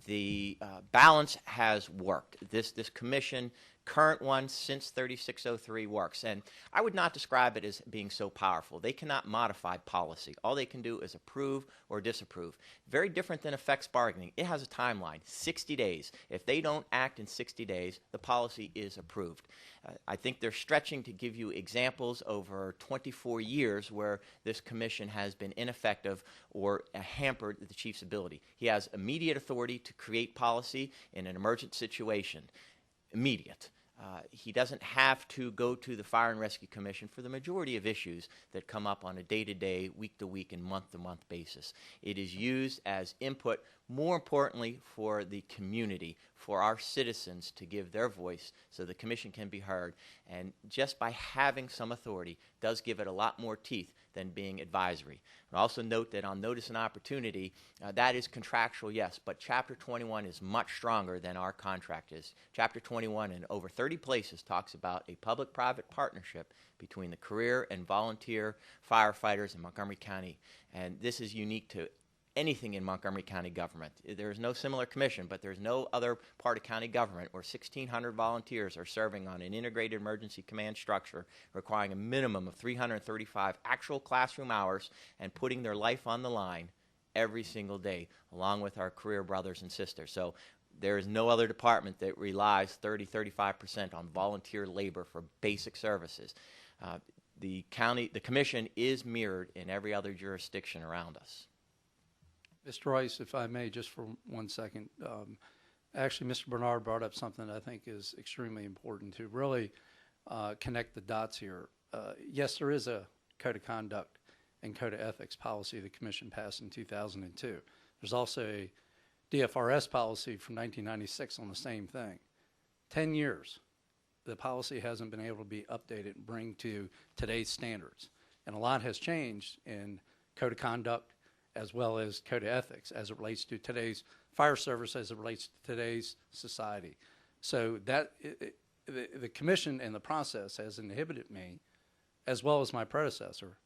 the balance has worked. This commission current one since 3603 works. And I would not describe it as being so powerful. They cannot modify policy. All they can do is approve or disapprove. Very different than effects bargaining. It has a timeline, 60 days. If they don't act in 60 days, the policy is approved. I think they're stretching to give you examples over 24 years where this commission has been ineffective or hampered the chief's ability. He has immediate authority to create policy in an emergent situation. Immediate. He doesn't have to go to the Fire and Rescue Commission for the majority of issues that come up on a day-to-day, week-to-week, and month-to-month basis. It is used as input, more importantly, for the community, for our citizens to give their voice so the commission can be heard. And just by having some authority does give it a lot more teeth than being advisory. And also note that on notice and opportunity, that is contractual, yes, but Chapter 21 is much stronger than our contract is. Chapter 21 in over 30 places talks about a public-private partnership between the career and volunteer firefighters in Montgomery County. And this is unique to anything in Montgomery County government. There is no similar commission, but there's no other part of county government where 1,600 volunteers are serving on an integrated emergency command structure requiring a minimum of 335 actual classroom hours and putting their life on the line every single day, along with our career brothers and sisters. So there is no other department that relies 35% on volunteer labor for basic services. The commission is mirrored in every other jurisdiction around us. Mr. Rice, if I may, just for 1 second. Actually, Mr. Bernard brought up something that I think is extremely important to really connect the dots here. Yes, there is a code of conduct and code of ethics policy the commission passed in 2002. There's also a DFRS policy from 1996 on the same thing. 10 years, the policy hasn't been able to be updated and bring to today's standards. And a lot has changed in code of conduct as well as code of ethics as it relates to today's fire service, as it relates to today's society. So that the commission and the process has inhibited me, as well as my predecessor,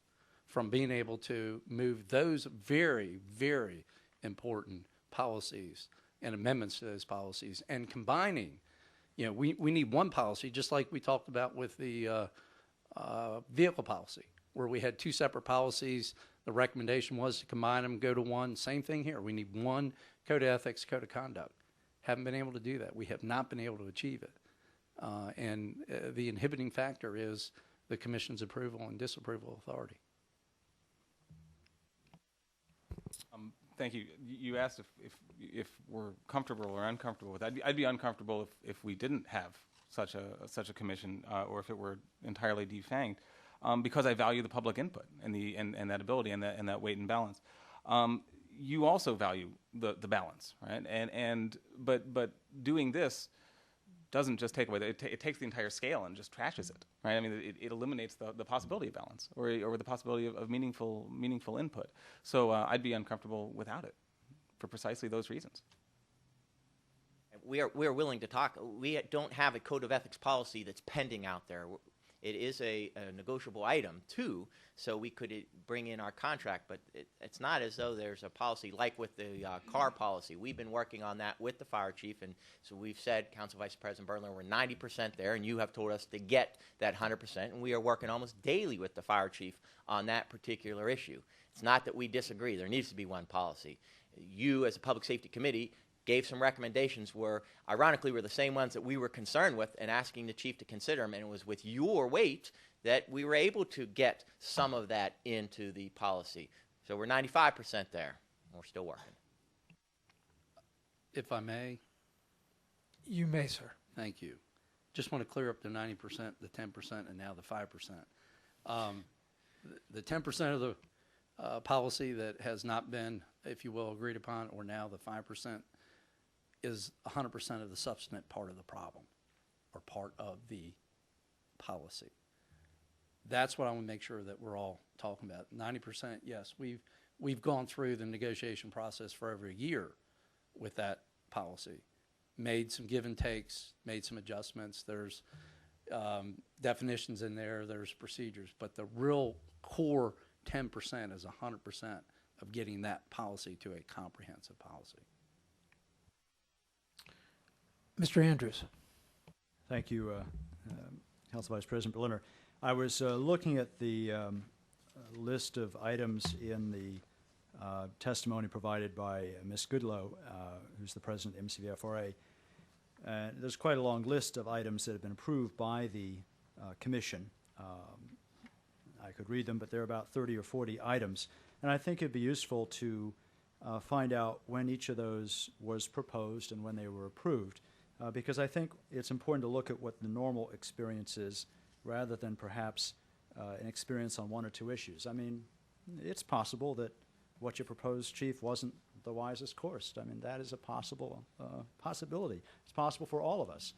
from being able to move those very, very important policies and amendments to those policies and combining. You know, we need one policy, just like we talked about with the vehicle policy, where we had two separate policies. The recommendation was to combine them, go to one. Same thing here. We need one code of ethics, code of conduct. Haven't been able to do that. We have not been able to achieve it. The inhibiting factor is the commission's approval and disapproval authority. Thank you. You asked if we're comfortable or uncomfortable with that. I'd be uncomfortable if we didn't have such a commission or if it were entirely defanged. Because I value the public input and that ability and that weight and balance. You also value the balance, right? But doing this doesn't just take away it takes the entire scale and just trashes it, right? I mean, it eliminates the possibility of balance or the possibility of meaningful input. So I'd be uncomfortable without it for precisely those reasons. We are willing to talk. We don't have a code of ethics policy that's pending out there. It is a negotiable item, too, so we could bring in our contract, but it's not as though there's a policy like with the car policy. We've been working on that with the fire chief, and so we've said, Council Vice President Berlin, we're 90% there, and you have told us to get that 100%, and we are working almost daily with the fire chief on that particular issue. It's not that we disagree. There needs to be one policy. You, as a Public Safety Committee, gave some recommendations were, ironically, were the same ones that we were concerned with and asking the chief to consider them, and it was with your weight that we were able to get some of that into the policy. So we're 95% there, and we're still working. If I may? You may, sir. Thank you. Just want to clear up the 90%, the 10%, and now the 5%. The 10% of the policy that has not been, if you will, agreed upon, or now the 5%, is 100% of the substantive part of the problem or part of the policy. That's what I want to make sure that we're all talking about. 90%, yes, we've gone through the negotiation process for over a year with that policy, made some give and takes, made some adjustments. There's definitions in there, there's procedures, but the real core 10% is 100% of getting that policy to a comprehensive policy. Mr. Andrews. Thank you, Council Vice President Berliner. I was looking at the list of items in the testimony provided by Ms. Goodlow, who's the president of MCVFRA. There's quite a long list of items that have been approved by the commission. I could read them, but there are about 30 or 40 items. And I think it'd be useful to find out when each of those was proposed and when they were approved, because I think it's important to look at what the normal experience is rather than perhaps an experience on one or two issues. I mean, it's possible that what you proposed, Chief, wasn't the wisest course. I mean, that is a possible possibility. It's possible for all of us.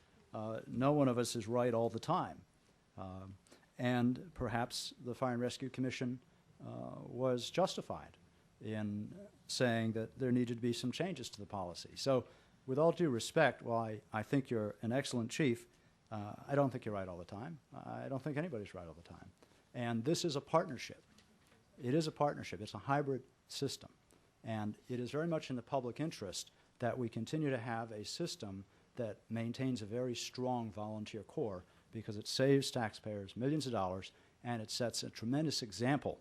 No one of us is right all the time. And perhaps the Fire and Rescue Commission was justified in saying that there needed to be some changes to the policy. So with all due respect, while I think you're an excellent chief, I don't think you're right all the time. I don't think anybody's right all the time. And this is a partnership. It is a partnership. It's a hybrid system. And it is very much in the public interest that we continue to have a system that maintains a very strong volunteer core, because it saves taxpayers millions of dollars, and it sets a tremendous example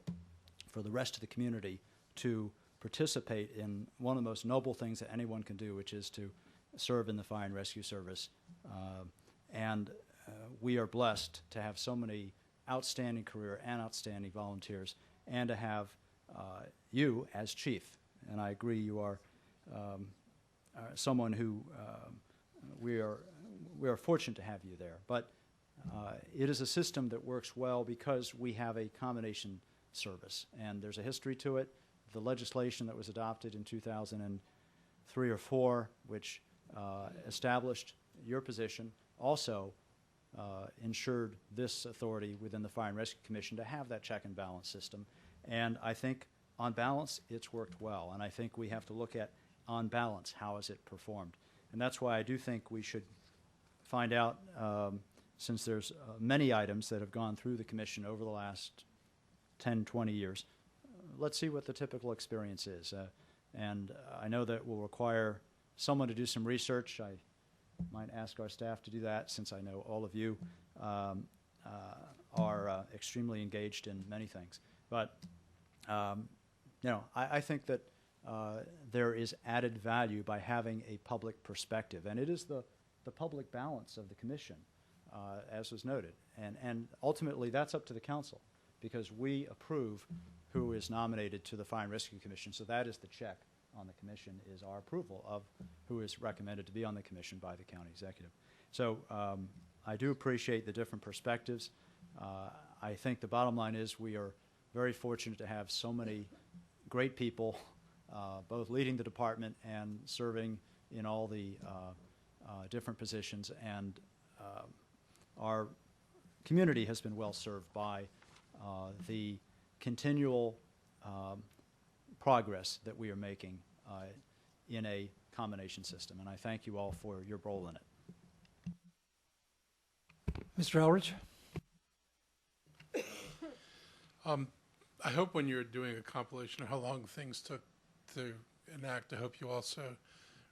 for the rest of the community to participate in one of the most noble things that anyone can do, which is to serve in the Fire and Rescue Service. We are blessed to have so many outstanding career and outstanding volunteers, and to have you as chief. And I agree, you are someone who we are fortunate to have you there. But it is a system that works well because we have a combination service, and there's a history to it. The legislation that was adopted in 2003 or 4, which established your position, also ensured this authority within the Fire and Rescue Commission to have that check and balance system. And I think on balance, it's worked well. And I think we have to look at, on balance, how has it performed. And that's why I do think we should find out, since there's many items that have gone through the commission over the last 10, 20 years, let's see what the typical experience is. And I know that will require someone to do some research. I might ask our staff to do that, since I know all of you are extremely engaged in many things. But you know, I think that there is added value by having a public perspective, and it is the public balance of the commission, as was noted. And ultimately, that's up to the council, because we approve who is nominated to the Fire and Rescue Commission. So that is the check on the commission, is our approval of who is recommended to be on the commission by the county executive. So I do appreciate the different perspectives. I think the bottom line is we are very fortunate to have so many great people, both leading the department and serving in all the different positions. And our community has been well served by the continual progress that we are making in a combination system. And I thank you all for your role in it. Mr. Elridge? I hope when you're doing a compilation of how long things took to enact, I hope you also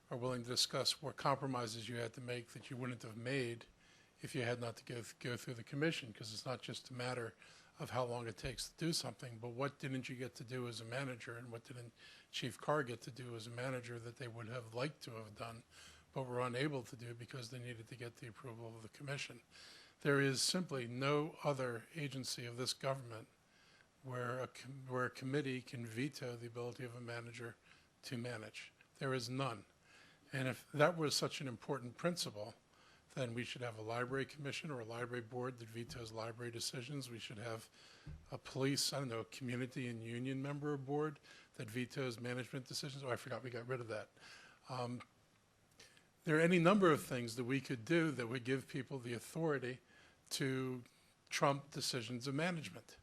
are willing to discuss what compromises you had to make that you wouldn't have made if you had not to go through the commission, because it's not just a matter of how long it takes to do something, but what didn't you get to do as a manager, and what didn't Chief Carr get to do as a manager that they would have liked to have done, but were unable to do because they needed to get the approval of the commission. There is simply no other agency of this government where a committee can veto the ability of a manager to manage. There is none. And if that was such an important principle, then we should have a library commission or a library board that vetoes library decisions. We should have a police, I don't know, community and union member board that vetoes management decisions. Oh, I forgot we got rid of that. There are any number of things that we could do that would give people the authority to trump decisions of management.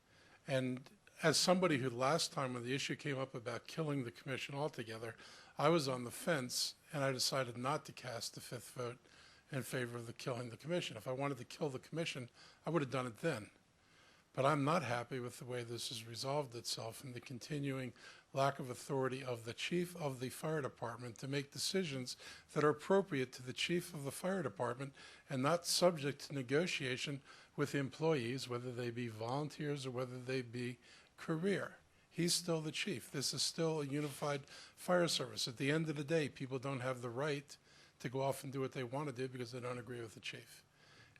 And as somebody who last time when the issue came up about killing the commission altogether, I was on the fence, and I decided not to cast the fifth vote in favor of killing the commission. If I wanted to kill the commission, I would have done it then. But I'm not happy with the way this has resolved itself and the continuing lack of authority of the chief of the fire department to make decisions that are appropriate to the chief of the fire department and not subject to negotiation with employees, whether they be volunteers or whether they be career. He's still the chief. This is still a unified fire service. At the end of the day, people don't have the right to go off and do what they want to do because they don't agree with the chief.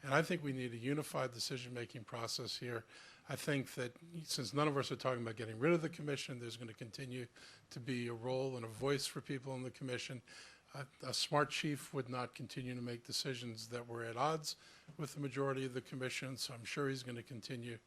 And I think we need a unified decision-making process here. I think that since none of us are talking about getting rid of the commission, there's going to continue to be a role and a voice for people in the commission. A smart chief would not continue to make decisions that were at odds with the majority of the commission, so I'm sure he's going to continue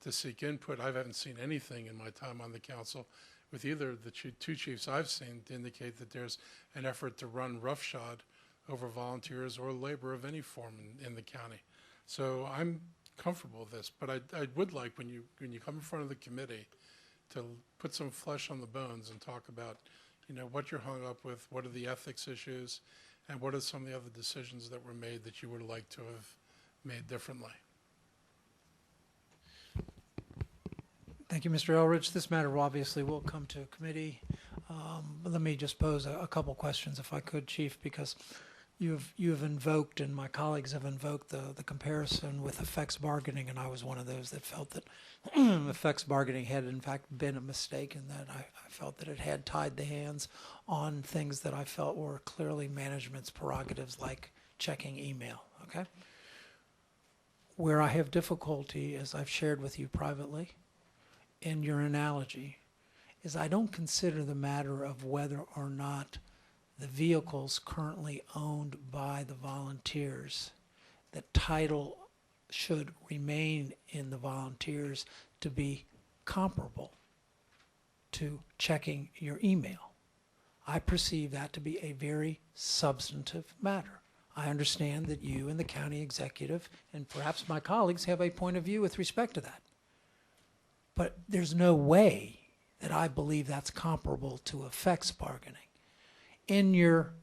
to seek input. I haven't seen anything in my time on the council with either of the two chiefs I've seen to indicate that there's an effort to run roughshod over volunteers or labor of any form in the county. So I'm comfortable with this, but I would like when you come in front of the committee to put some flesh on the bones and talk about, you know, what you're hung up with, what are the ethics issues, and what are some of the other decisions that were made that you would like to have made differently. Thank you, Mr. Elridge. This matter obviously will come to committee. But let me just pose a couple questions, if I could, Chief, because you have invoked, and my colleagues have invoked, the comparison with effects bargaining, and I was one of those that felt that effects bargaining had in fact been a mistake, and that I felt that it had tied the hands on things that I felt were clearly management's prerogatives, like checking email. Okay. Where I have difficulty, as I've shared with you privately, in your analogy, is I don't consider the matter of whether or not the vehicles currently owned by the volunteers, the title should remain in the volunteers to be comparable to checking your email. I perceive that to be a very substantive matter. I understand that you and the county executive and perhaps my colleagues have a point of view with respect to that. But there's no way that I believe that's comparable to effects bargaining. In your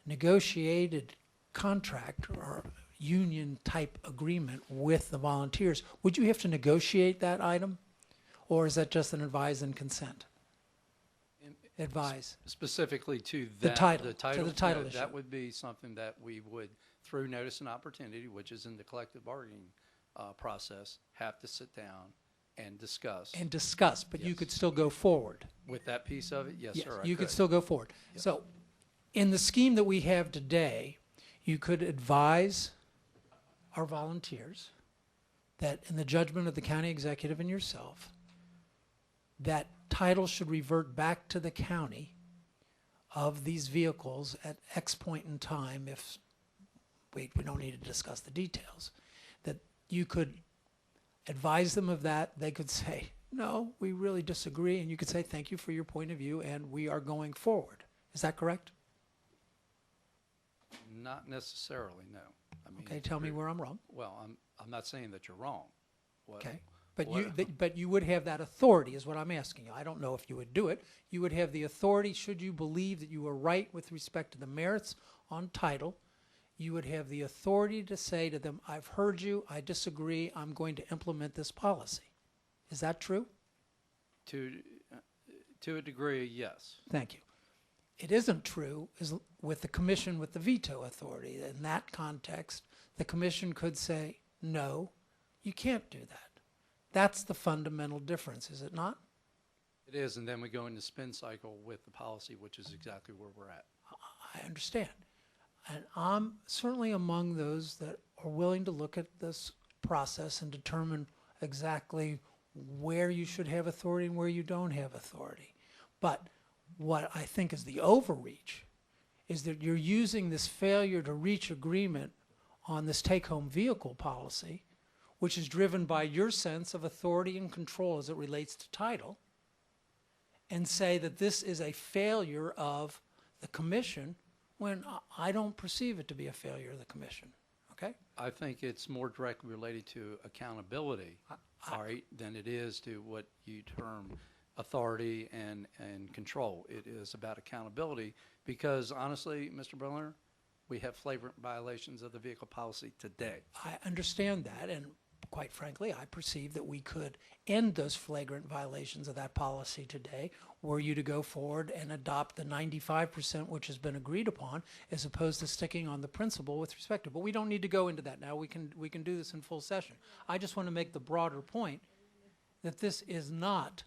negotiated contract or union type agreement with the volunteers, would you have to negotiate that item? Or is that just an advise and consent? Advise. Specifically to The that, title, the title, to the title no, issue. that would be something that we would, through notice and opportunity, which is in the collective bargaining process, have to sit down and discuss. And discuss, but you Yes. could still go forward. With that piece of it, yes, sir. I You could still go forward. So in the scheme that we have today, you could advise our volunteers that in the judgment of the county executive and yourself, that title should revert back to the county of these vehicles at X point in time. If we don't need to discuss the details, that you could advise them of that. They could say, no, we really disagree, and you could say, thank you for your point of view, and we are going forward. Is that correct? Not necessarily, no. I mean, Okay, tell me where I'm wrong. Well, I'm not saying that you're wrong. Okay, but you would have that authority, is what I'm asking you. I don't know if you would do it. You would have the authority, should you believe that you were right with respect to the merits on title, you would have the authority to say to them, I've heard you, I disagree, I'm going to implement this policy. Is that true? To a degree, yes. Thank you. It isn't true is with the commission with the veto authority. In that context, the commission could say, no, you can't do that. That's the fundamental difference, is it not? It is, and then we go into spin cycle with the policy, which is exactly where we're at. I understand. And I'm certainly among those that are willing to look at this process and determine exactly where you should have authority and where you don't have authority. But what I think is the overreach is that you're using this failure to reach agreement on this take-home vehicle policy, which is driven by your sense of authority and control as it relates to title, and say that this is a failure of the commission when I don't perceive it to be a failure of the commission. Okay? I think it's more directly related to accountability, all right, than it is to what you term authority and control. It is about accountability because, honestly, Mr. Berliner, we have flagrant violations of the vehicle policy today. I understand that, and quite frankly, I perceive that we could end those flagrant violations of that policy today, were you to go forward and adopt the 95% which has been agreed upon, as opposed to sticking on the principle with respect to. But we don't need to go into that now. We can do this in full session. I just want to make the broader point that this is not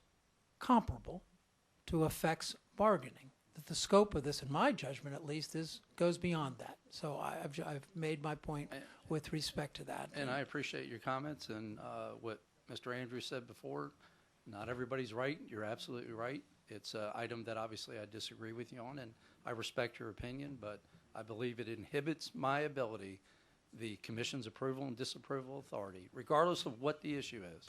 comparable to effects bargaining. That the scope of this, in my judgment at least, goes beyond that. So I've made my point with respect to that. And I appreciate your comments and what Mr. Andrews said before. Not everybody's right. You're absolutely right. It's an item that obviously I disagree with you on, and I respect your opinion, but I believe it inhibits my ability, the commission's approval and disapproval authority, regardless of what the issue is,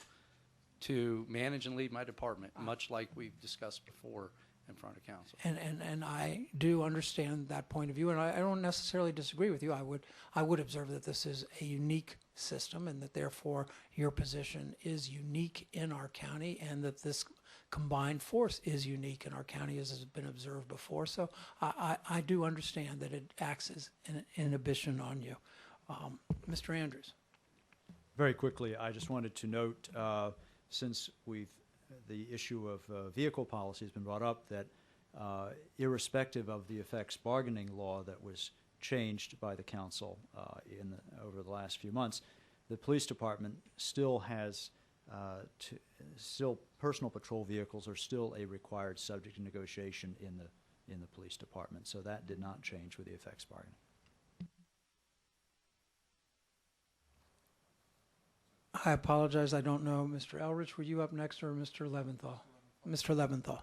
to manage and lead my department, much like we've discussed before in front of council. And I do understand that point of view, and I don't necessarily disagree with you. I would observe that this is a unique system, and that therefore your position is unique in our county, and that this combined force is unique in our county, as has been observed before. So I do understand that it acts as an inhibition on you. Mr. Andrews. Very quickly, I just wanted to note, since the issue of vehicle policy has been brought up, that irrespective of the effects bargaining law that was changed by the council over the last few months, the police department still has personal patrol vehicles are still a required subject of negotiation in the police department. So that did not change with the effects bargaining. I apologize. I don't know. Mr. Elrich, were you up next, or Mr. Leventhal? Mr. Leventhal.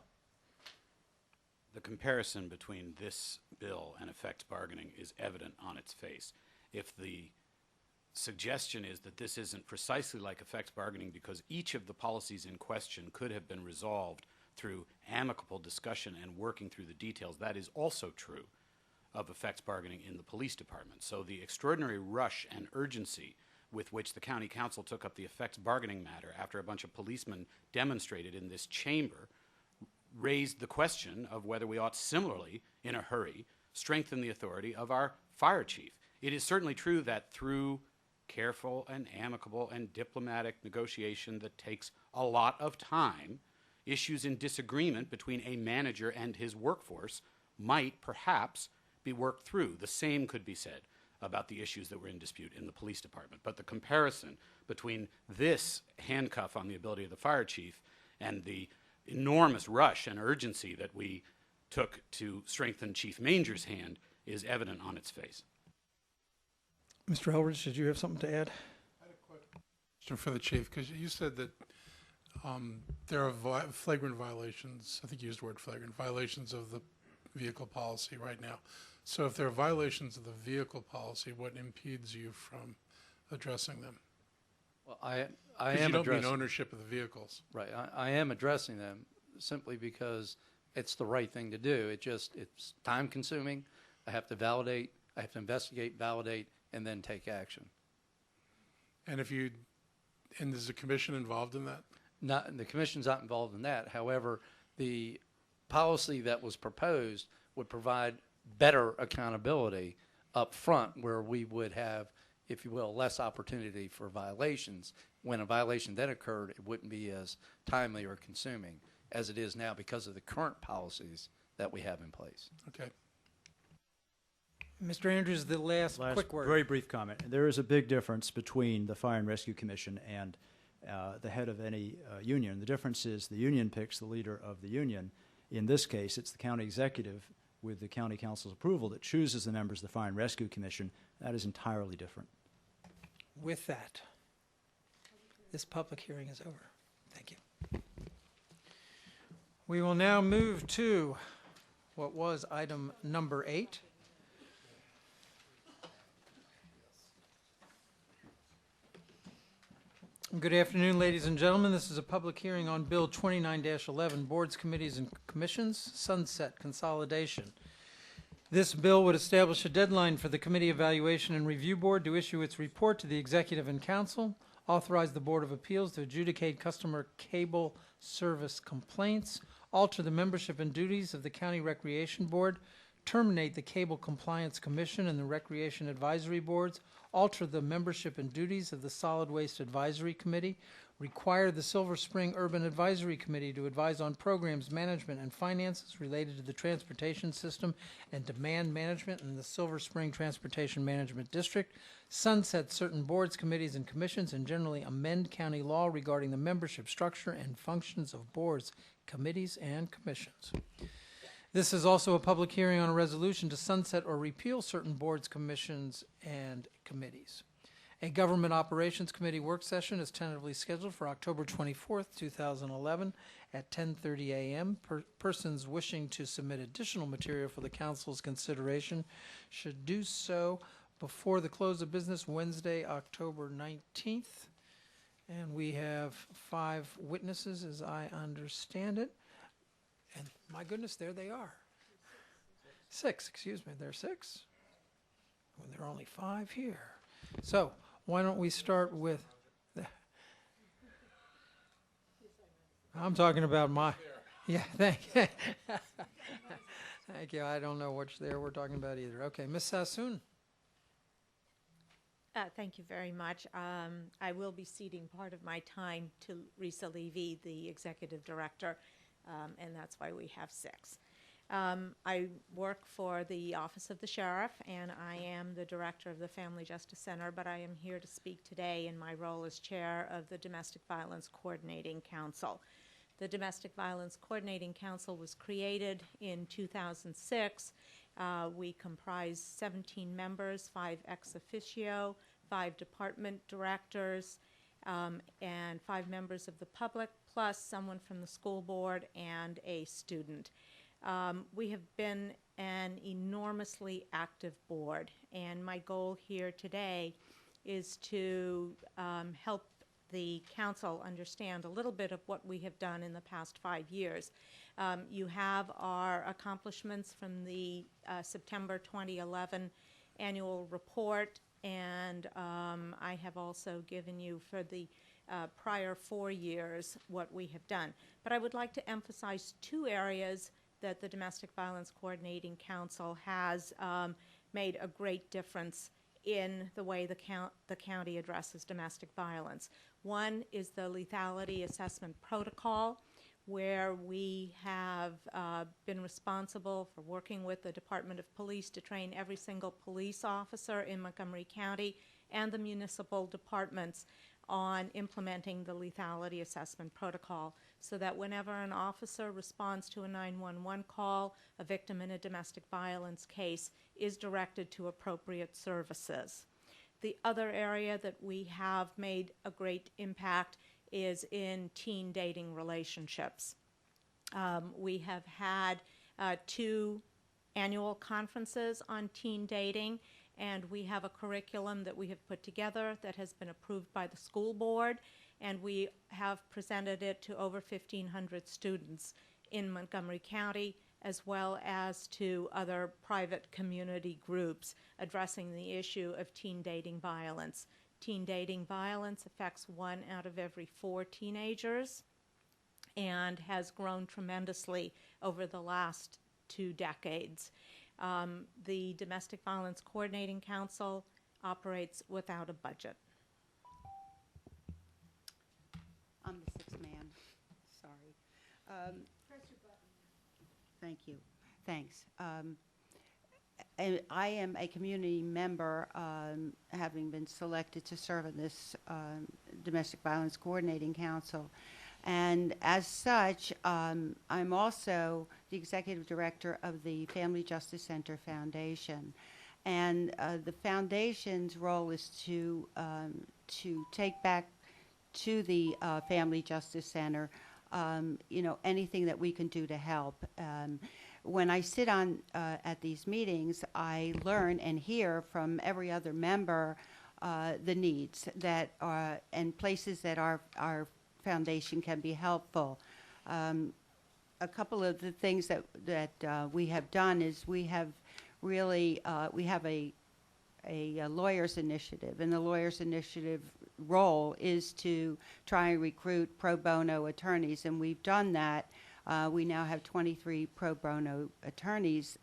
The comparison between this bill and effects bargaining is evident on its face. If the suggestion is that this isn't precisely like effects bargaining because each of the policies in question could have been resolved through amicable discussion and working through the details, that is also true of effects bargaining in the police department. So the extraordinary rush and urgency with which the county council took up the effects bargaining matter after a bunch of policemen demonstrated in this chamber raised the question of whether we ought similarly, in a hurry, strengthen the authority of our fire chief. It is certainly true that through careful and amicable and diplomatic negotiation that takes a lot of time, issues in disagreement between a manager and his workforce might perhaps be worked through. The same could be said about the issues that were in dispute in the police department. But the comparison between this handcuff on the ability of the fire chief and the enormous rush and urgency that we took to strengthen Chief Manger's hand is evident on its face. Mr. Elrich, did you have something to add? I had a quick question for the chief, because you said that there are flagrant violations, I think you used the word flagrant, violations of the vehicle policy right now. So if there are violations of the vehicle policy, what impedes you from addressing them? Well, I am you don't addressing mean ownership of the vehicles. Right. I am addressing them simply because it's the right thing to do. It's time consuming. I have to validate, I have to investigate, validate, and then take action. And is the commission involved in that? The commission's not involved in that. However, the policy that was proposed would provide better accountability up front, where we would have, if you will, less opportunity for violations. When a violation then occurred, it wouldn't be as timely or consuming as it is now because of the current policies that we have in place. Okay. Mr. Andrews, the last quick word. Very brief comment. There is a big difference between the Fire and Rescue Commission and the head of any union. The difference is the union picks the leader of the union. In this case, it's the county executive with the county council's approval that chooses the members of the Fire and Rescue Commission. That is entirely different. With that, this public hearing is over. Thank you. We will now move to what was item number 8. Good afternoon, ladies and gentlemen. This is a public hearing on Bill 29-11, Boards, Committees, and Commissions, Sunset Consolidation. This bill would establish a deadline for the Committee Evaluation and Review Board to issue its report to the Executive and Council, authorize the Board of Appeals to adjudicate customer cable service complaints, alter the membership and duties of the County Recreation Board, terminate the Cable Compliance Commission and the Recreation Advisory Boards, alter the membership and duties of the Solid Waste Advisory Committee, require the Silver Spring Urban Advisory Committee to advise on programs, management, and finances related to the transportation system and demand management in the Silver Spring Transportation Management District, sunset certain boards, committees, and commissions, and generally amend county law regarding the membership structure and functions of boards, committees, and commissions. This is also a public hearing on a resolution to sunset or repeal certain boards, commissions, and committees. A Government Operations Committee work session is tentatively scheduled for October 24th, 2011 at 10:30 a.m. Persons wishing to submit additional material for the Council's consideration should do so before the close of business Wednesday, October 19th. And we have 5 witnesses, as I understand it. And my goodness, there they are. 6, excuse me, there are 6. When there are only 5 here. So, why don't we start with I'm talking about my, yeah, thank you. Thank you. I don't know which there we're talking about either. Okay, Ms. Sassoon. Thank you very much. I will be ceding part of my time to Risa Levy, the Executive Director, and that's why we have 6. I work for the Office of the Sheriff, and I am the Director of the Family Justice Center, but I am here to speak today in my role as Chair of the Domestic Violence Coordinating Council. The Domestic Violence Coordinating Council was created in 2006. We comprise 17 members, 5 ex officio, 5 department directors, and 5 members of the public, plus someone from the school board and a student. We have been an enormously active board, and my goal here today is to help the council understand a little bit of what we have done in the past 5 years. You have our accomplishments from the September 2011 annual report, and I have also given you for the prior 4 years what we have done. But I would like to emphasize 2 areas that the Domestic Violence Coordinating Council has made a great difference in the way the county addresses domestic violence. One is the lethality assessment protocol, where we have been responsible for working with the Department of Police to train every single police officer in Montgomery County and the municipal departments on implementing the lethality assessment protocol, so that whenever an officer responds to a 911 call, a victim in a domestic violence case is directed to appropriate services. The other area that we have made a great impact is in teen dating relationships. We have had 2 annual conferences on teen dating, and we have a curriculum that we have put together that has been approved by the school board, and we have presented it to over 1,500 students in Montgomery County, as well as to other private community groups addressing the issue of teen dating violence. Teen dating violence affects 1 out of every 4 teenagers and has grown tremendously over the last 2 decades. The Domestic Violence Coordinating Council operates without a budget. I'm the 6th man. Sorry. Press your button. Thank you. Thanks. And I am a community member, having been selected to serve in this Domestic Violence Coordinating Council. And as such, I'm also the executive director of the Family Justice Center Foundation. And the foundation's role is to take back to the Family Justice Center, anything that we can do to help. When I sit on at these meetings, I learn and hear from every other member the needs that are and places that our foundation can be helpful. A couple of the things that we have done is we have really we have a lawyers initiative, and the lawyers initiative role is to try and recruit pro bono attorneys, and we've done that. We now have 23 pro bono attorneys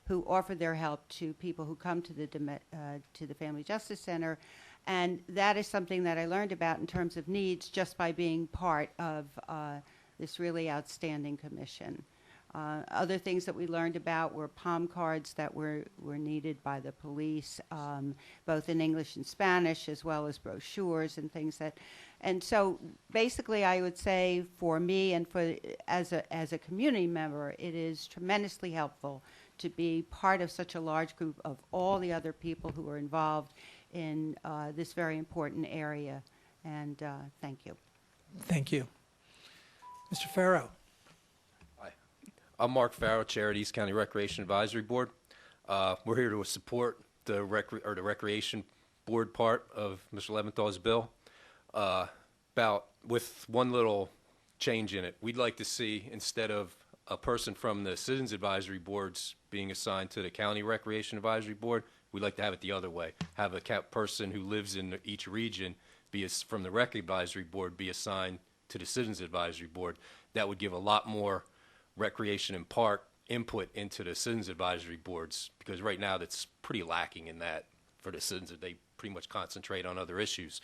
who offer their help to people who come to the Family Justice Center. And that is something that I learned about in terms of needs just by being part of this really outstanding commission. Other things that we learned about were palm cards that were needed by the police, both in English and Spanish, as well as brochures and things that. And so basically I would say for me and as a community member, it is tremendously helpful to be part of such a large group of all the other people who are involved in this very important area. And thank you. Thank you. Mr. Farrow. I'm Mark Farrow, Chair of the East County Recreation Advisory Board. We're here to support the Recreation Board part of Mr. Leventhal's bill. With one little change in it. We'd like to see, instead of a person from the Citizens Advisory Boards being assigned to the County Recreation Advisory Board, we'd like to have it the other way. Have a person who lives in each region from the Rec Advisory Board be assigned to the Citizens Advisory Board. That would give a lot more recreation and park input into the Citizens Advisory Boards, because right now that's pretty lacking in that for the citizens. They pretty much concentrate on other issues.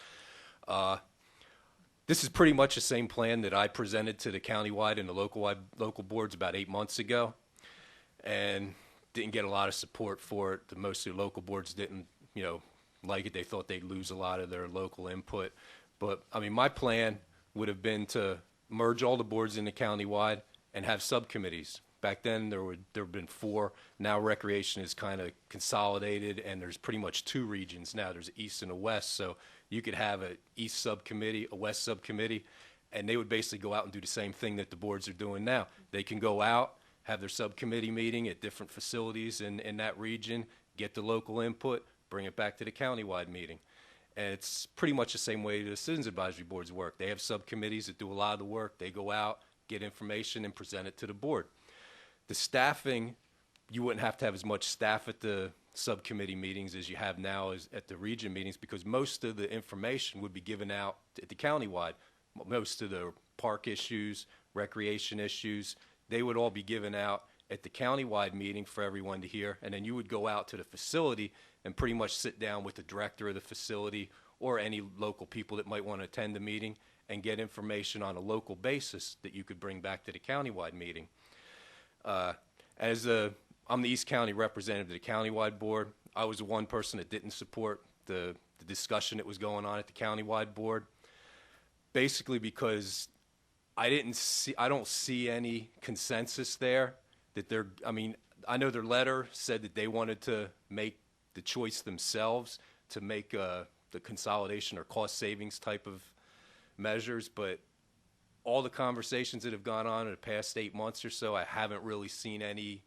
This is pretty much the same plan that I presented to the countywide and the local boards about 8 months ago, and didn't get a lot of support for it. Most of the local boards didn't, like it. They thought they'd lose a lot of their local input. But I mean, my plan would have been to merge all the boards in the countywide and have subcommittees. Back then, there have been 4. Now recreation is kind of consolidated, and there's pretty much 2 regions now. There's East and a West, so you could have an East subcommittee, a West subcommittee, and they would basically go out and do the same thing that the boards are doing now. They can go out, have their subcommittee meeting at different facilities in that region, get the local input, bring it back to the countywide meeting. And it's pretty much the same way the Citizens Advisory Boards work. They have subcommittees that do a lot of the work. They go out, get information, and present it to the board. The staffing, you wouldn't have to have as much staff at the subcommittee meetings as you have now at the region meetings, because most of the information would be given out at the countywide. Most of the park issues, recreation issues, they would all be given out at the countywide meeting for everyone to hear, and then you would go out to the facility and pretty much sit down with the director of the facility or any local people that might want to attend the meeting and get information on a local basis that you could bring back to the countywide meeting. I'm the East County representative to the countywide board. I was the one person that didn't support the discussion that was going on at the countywide board, basically because I don't see any consensus there that I know their letter said that they wanted to make the choice themselves to make the consolidation or cost savings type of measures, but all the conversations that have gone on in the past 8 months or so, I haven't really seen any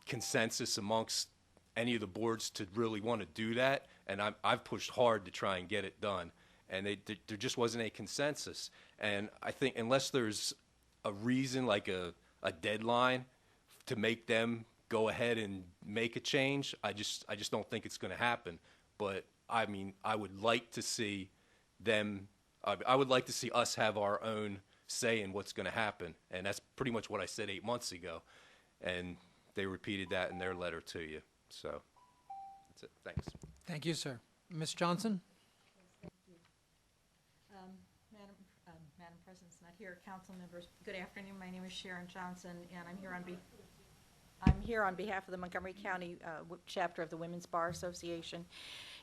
consensus amongst any of the boards to really want to do that, and I've pushed hard to try and get it done, and there just wasn't a consensus. And I think unless there's a reason, like a deadline to make them go ahead and make a change, I just don't think it's going to happen. But I mean, I would like to see them. I would like to see us have our own say in what's going to happen, and that's pretty much what I said 8 months ago, and they repeated that in their letter to you. So that's it. Thanks. Thank you, sir. Ms. Johnson? Madam President's not here. Council members, good afternoon. My name is Sharon Johnson, and I'm here on behalf of the Montgomery County chapter of the Women's Bar Association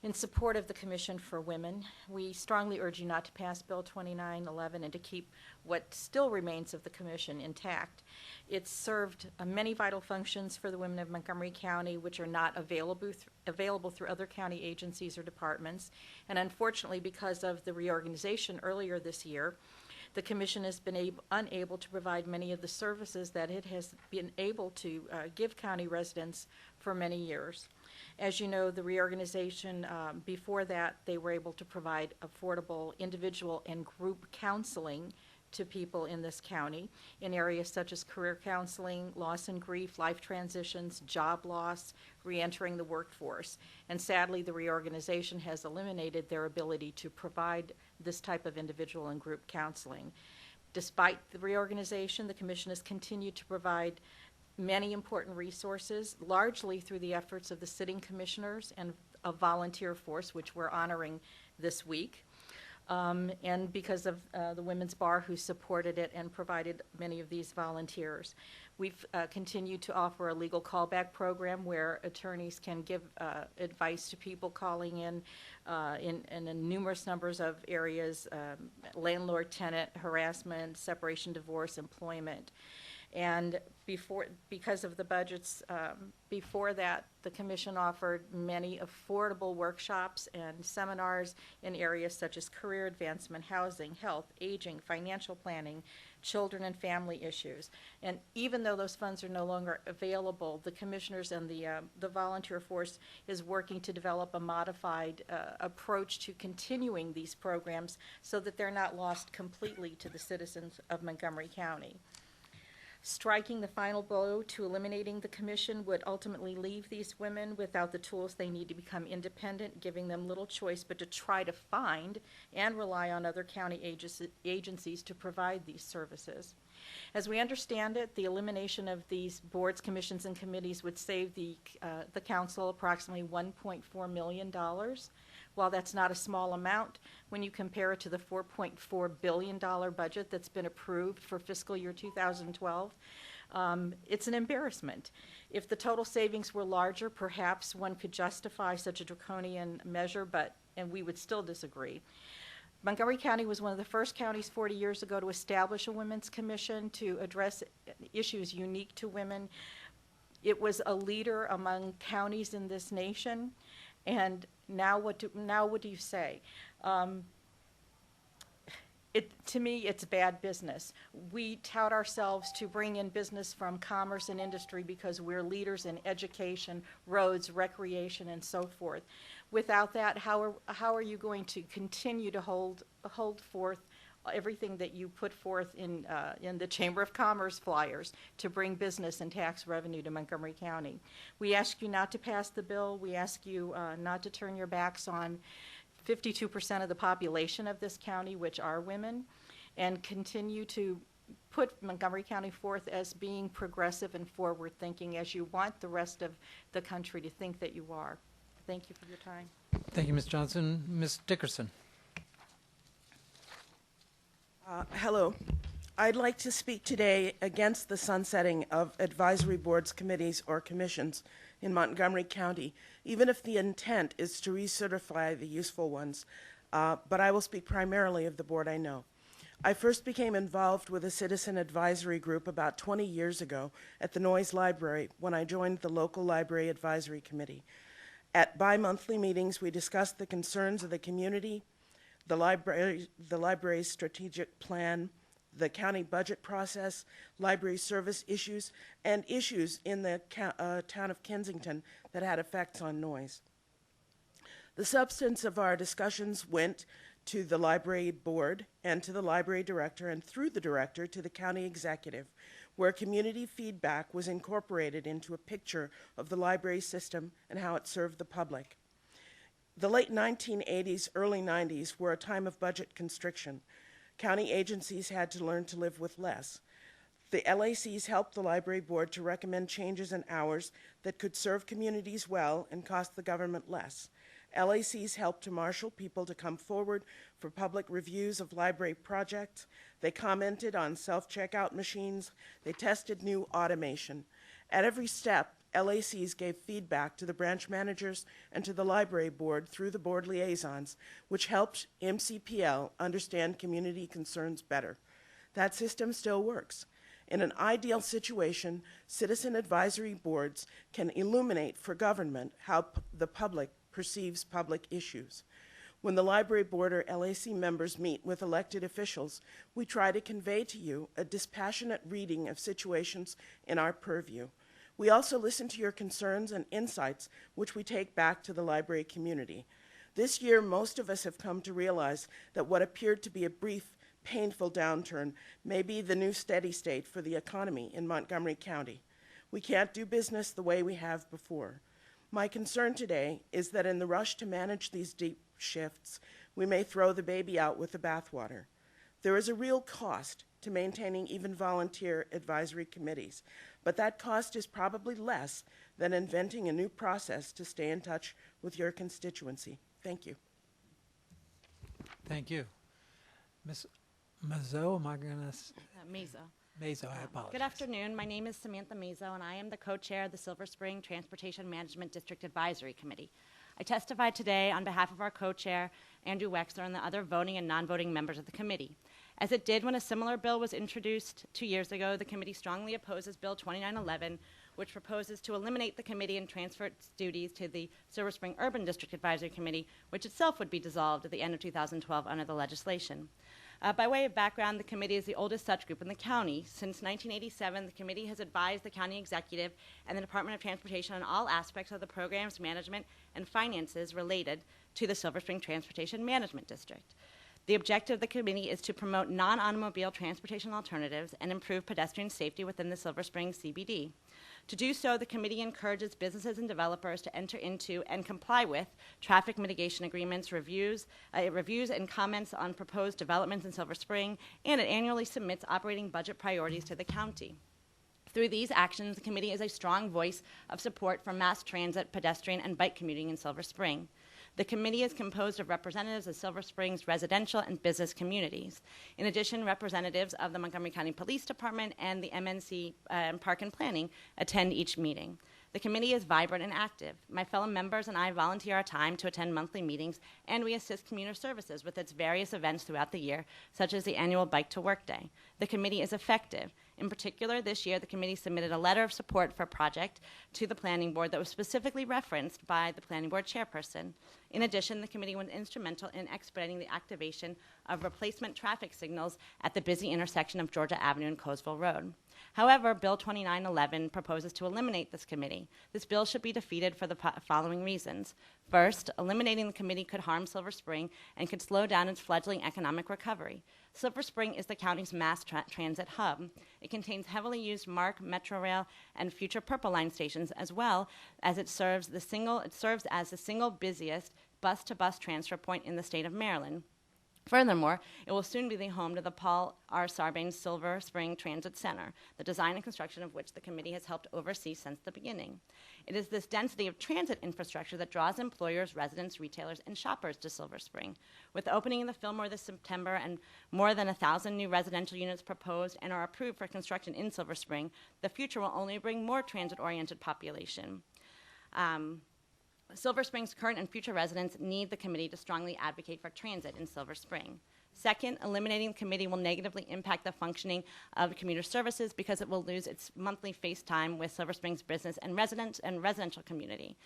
in support of the Commission for Women. We strongly urge you not to pass Bill 2911 and to keep what still remains of the Commission intact. It's served many vital functions for the women of Montgomery County, which are not available through other county agencies or departments. And unfortunately, because of the reorganization earlier this year, the Commission has been unable to provide many of the services that it has been able to give county residents for many years. As you know, the reorganization, before that, they were able to provide affordable individual and group counseling to people in this county in areas such as career counseling, loss and grief, life transitions, job loss, reentering the workforce. And sadly, the reorganization has eliminated their ability to provide this type of individual and group counseling. Despite the reorganization, the Commission has continued to provide many important resources, largely through the efforts of the sitting commissioners and a volunteer force, which we're honoring this week. And because of the Women's Bar, who supported it and provided many of these volunteers. We've continued to offer a legal callback program where attorneys can give advice to people calling in numerous numbers of areas, landlord-tenant harassment, separation, divorce, employment. And because of the budgets, before that, the Commission offered many affordable workshops and seminars in areas such as career advancement, housing, health, aging, financial planning, children and family issues. And even though those funds are no longer available, the Commissioners and the volunteer force is working to develop a modified approach to continuing these programs so that they're not lost completely to the citizens of Montgomery County. Striking the final blow to eliminating the Commission would ultimately leave these women without the tools they need to become independent, giving them little choice but to try to find and rely on other county agencies to provide these services. As we understand it, the elimination of these boards, commissions, and committees would save the council approximately $1.4 million. While that's not a small amount, when you compare it to the $4.4 billion budget that's been approved for fiscal year 2012, it's an embarrassment. If the total savings were larger, perhaps one could justify such a draconian measure, and we would still disagree. Montgomery County was one of the first counties 40 years ago to establish a women's commission to address issues unique to women. It was a leader among counties in this nation. And now what do you say? To me, it's bad business. We tout ourselves to bring in business from commerce and industry because we're leaders in education, roads, recreation, and so forth. Without that, how are you going to continue to hold forth everything that you put forth in the Chamber of Commerce flyers to bring business and tax revenue to Montgomery County? We ask you not to pass the bill. We ask you not to turn your backs on 52% of the population of this county, which are women, and continue to put Montgomery County forth as being progressive and forward-thinking as you want the rest of the country to think that you are. Thank you for your time. Thank you, Ms. Johnson. Ms. Dickerson. Hello. I'd like to speak today against the sunsetting of advisory boards, committees, or commissions in Montgomery County, even if the intent is to recertify the useful ones. But I will speak primarily of the board I know. I first became involved with a citizen advisory group about 20 years ago at the Noyes Library when I joined the local library advisory committee. At bi-monthly meetings, we discussed the concerns of the community, the library's strategic plan, the county budget process, library service issues, and issues in the town of Kensington that had effects on noise. The substance of our discussions went to the library board and to the library director, and through the director to the county executive, where community feedback was incorporated into a picture of the library system and how it served the public. The late 1980s, early 90s were a time of budget constriction. County agencies had to learn to live with less. The LACs helped the library board to recommend changes in hours that could serve communities well and cost the government less. LACs helped to marshal people to come forward for public reviews of library projects. They commented on self-checkout machines. They tested new automation. At every step, LACs gave feedback to the branch managers and to the library board through the board liaisons, which helped MCPL understand community concerns better. That system still works. In an ideal situation, citizen advisory boards can illuminate for government how the public perceives public issues. When the library board or LAC members meet with elected officials, we try to convey to you a dispassionate reading of situations in our purview. We also listen to your concerns and insights, which we take back to the library community. This year, most of us have come to realize that what appeared to be a brief, painful downturn may be the new steady state for the economy in Montgomery County. We can't do business the way we have before. My concern today is that in the rush to manage these deep shifts, we may throw the baby out with the bathwater. There is a real cost to maintaining even volunteer advisory committees. But that cost is probably less than inventing a new process to stay in touch with your constituency. Thank you. Thank you. Ms. Mazzo, am I going to? Meza. Mazo, I apologize. Good afternoon. My name is Samantha Mazo, and I am the co-chair of the Silver Spring Transportation Management District Advisory Committee. I testify today on behalf of our co-chair, Andrew Wexler, and the other voting and non-voting members of the committee. As it did when a similar bill was introduced 2 years ago, the committee strongly opposes Bill 2911, which proposes to eliminate the committee and transfer its duties to the Silver Spring Urban District Advisory Committee, which itself would be dissolved at the end of 2012 under the legislation. By way of background, the committee is the oldest such group in the county. Since 1987, the committee has advised the county executive and the Department of Transportation on all aspects of the programs, management, and finances related to the Silver Spring Transportation Management District. The objective of the committee is to promote non-automobile transportation alternatives and improve pedestrian safety within the Silver Spring CBD. To do so, the committee encourages businesses and developers to enter into and comply with traffic mitigation agreements, reviews and comments on proposed developments in Silver Spring, and it annually submits operating budget priorities to the county. Through these actions, the committee is a strong voice of support for mass transit, pedestrian, and bike commuting in Silver Spring. The committee is composed of representatives of Silver Spring's residential and business communities. In addition, representatives of the Montgomery County Police Department and the MNC Park and Planning attend each meeting. The committee is vibrant and active. My fellow members and I volunteer our time to attend monthly meetings, and we assist Commuter Services with its various events throughout the year, such as the annual Bike to Work Day. The committee is effective. In particular, this year, the committee submitted a letter of support for a project to the Planning Board that was specifically referenced by the Planning Board chairperson. In addition, the committee was instrumental in expediting the activation of replacement traffic signals at the busy intersection of Georgia Avenue and Colesville Road. However, Bill 2911 proposes to eliminate this committee. This bill should be defeated for the following reasons. First, eliminating the committee could harm Silver Spring and could slow down its fledgling economic recovery. Silver Spring is the county's mass transit hub. It contains heavily used MARC, Metrorail, and future Purple Line stations, as well as it serves as the single busiest bus-to-bus transfer point in the state of Maryland. Furthermore, it will soon be the home to the Paul R. Sarbanes Silver Spring Transit Center, the design and construction of which the committee has helped oversee since the beginning. It is this density of transit infrastructure that draws employers, residents, retailers, and shoppers to Silver Spring. With the opening of the Fillmore this September and more than 1,000 new residential units proposed and are approved for construction in Silver Spring, the future will only bring more transit-oriented population. Silver Spring's current and future residents need the committee to strongly advocate for transit in Silver Spring. Second, eliminating the committee will negatively impact the functioning of Commuter Services because it will lose its monthly face time with Silver Spring's business and residential community.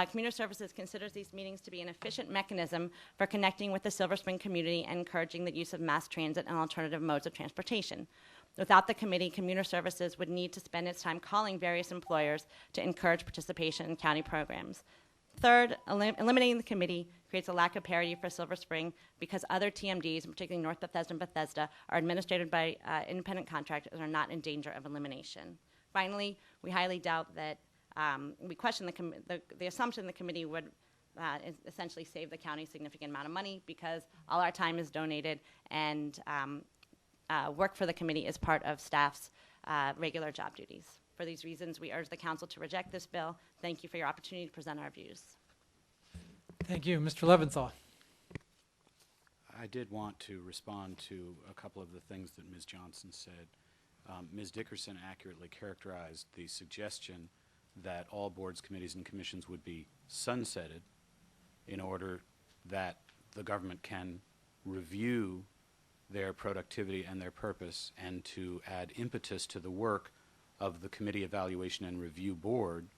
Commuter Services considers these meetings to be an efficient mechanism for connecting with the Silver Spring community and encouraging the use of mass transit and alternative modes of transportation. Without the committee, Commuter Services would need to spend its time calling various employers to encourage participation in county programs. Third, eliminating the committee creates a lack of parity for Silver Spring because other TMDs, particularly North Bethesda and Bethesda, are administered by independent contractors and are not in danger of elimination. Finally, we highly doubt that we question the assumption the committee would essentially save the county a significant amount of money because all our time is donated and work for the committee is part of staff's regular job duties. For these reasons, we urge the council to reject this bill. Thank you for your opportunity to present our views. Thank you. Mr. Leventhal. I did want to respond to a couple of the things that Ms. Johnson said. Ms. Dickerson accurately characterized the suggestion that all boards, committees, and commissions would be sunsetted in order that the government can review their productivity and their purpose and to add impetus to the work of the Committee Evaluation and Review Board,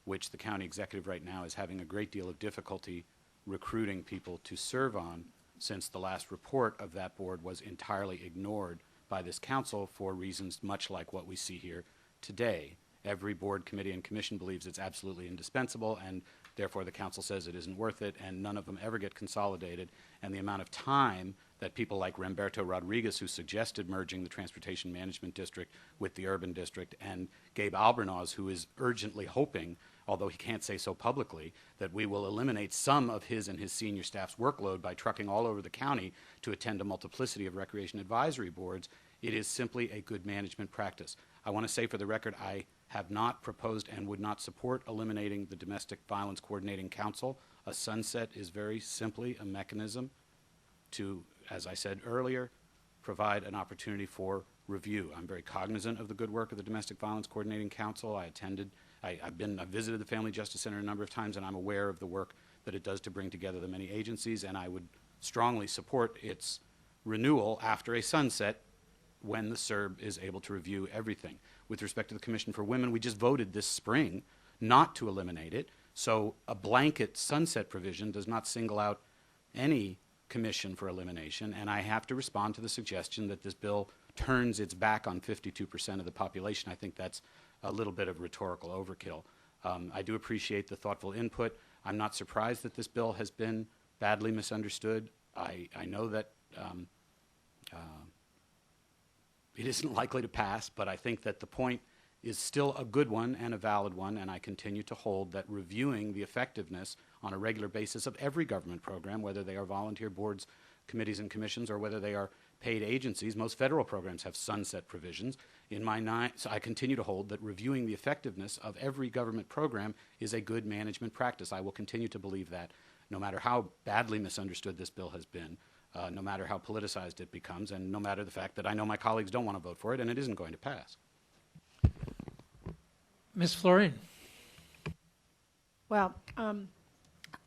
which the county executive right now is having a great deal of difficulty recruiting people to serve on, since the last report of that board was entirely ignored by this council for reasons much like what we see here today. Every board, committee, and commission believes it's absolutely indispensable, and therefore the council says it isn't worth it, and none of them ever get consolidated. And the amount of time that people like Remberto Rodriguez, who suggested merging the Transportation Management District with the Urban District, and Gabe Albornoz, who is urgently hoping, although he can't say so publicly, that we will eliminate some of his and his senior staff's workload by trucking all over the county to attend a multiplicity of recreation advisory boards, It is simply a good management practice. I want to say for the record, I have not proposed and would not support eliminating the Domestic Violence Coordinating Council. A sunset is very simply a mechanism to, as I said earlier, provide an opportunity for review. I'm very cognizant of the good work of the Domestic Violence Coordinating Council. I visited the Family Justice Center a number of times, and I'm aware of the work that it does to bring together the many agencies, and I would strongly support its renewal after a sunset when the CERB is able to review everything. With respect to the Commission for Women, we just voted this spring not to eliminate it, so a blanket sunset provision does not single out any commission for elimination, and I have to respond to the suggestion that this bill turns its back on 52% of the population. I think that's a little bit of rhetorical overkill. I do appreciate the thoughtful input. I'm not surprised that this bill has been badly misunderstood. I know that it isn't likely to pass, but I think that the point is still a good one and a valid one, and I continue to hold that reviewing the effectiveness on a regular basis of every government program, whether they are volunteer boards, committees, and commissions, or whether they are paid agencies. Most federal programs have sunset provisions. So I continue to hold that reviewing the effectiveness of every government program is a good management practice. I will continue to believe that, no matter how badly misunderstood this bill has been, no matter how politicized it becomes, and no matter the fact that I know my colleagues don't want to vote for it, and it isn't going to pass. Ms. Florine. Well,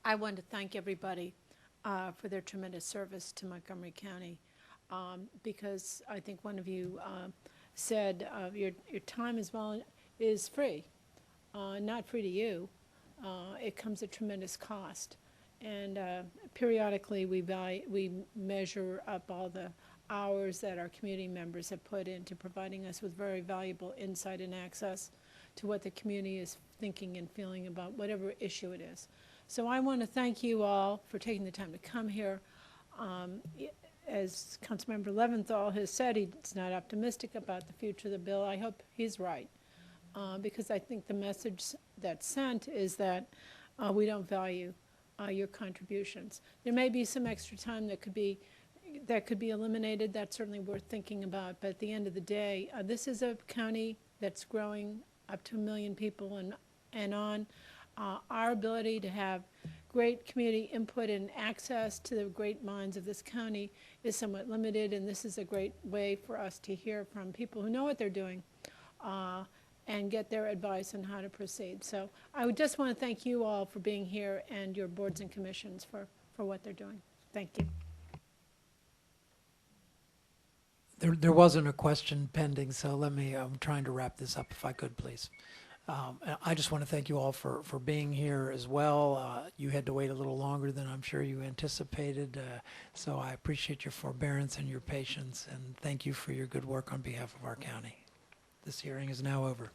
I want to thank everybody for their tremendous service to Montgomery County, because I think one of you said your time is free, not free to you. It comes at tremendous cost, and periodically we measure up all the hours that our community members have put into providing us with very valuable insight and access to what the community is thinking and feeling about whatever issue it is. So I want to thank you all for taking the time to come here. As Councilmember Leventhal has said, he's not optimistic about the future of the bill. I hope he's right, because I think the message that's sent is that we don't value your contributions. There may be some extra time that could be eliminated. That's certainly worth thinking about. But at the end of the day, this is a county that's growing up to 1 million people and on. Our ability to have great community input and access to the great minds of this county is somewhat limited, and this is a great way for us to hear from people who know what they're doing and get their advice on how to proceed. So I would just want to thank you all for being here and your boards and commissions for what they're doing. Thank you. There wasn't a question pending, so I'm trying to wrap this up if I could, please. I just want to thank you all for being here as well. You had to wait a little longer than I'm sure you anticipated, so I appreciate your forbearance and your patience, and thank you for your good work on behalf of our county. This hearing is now over.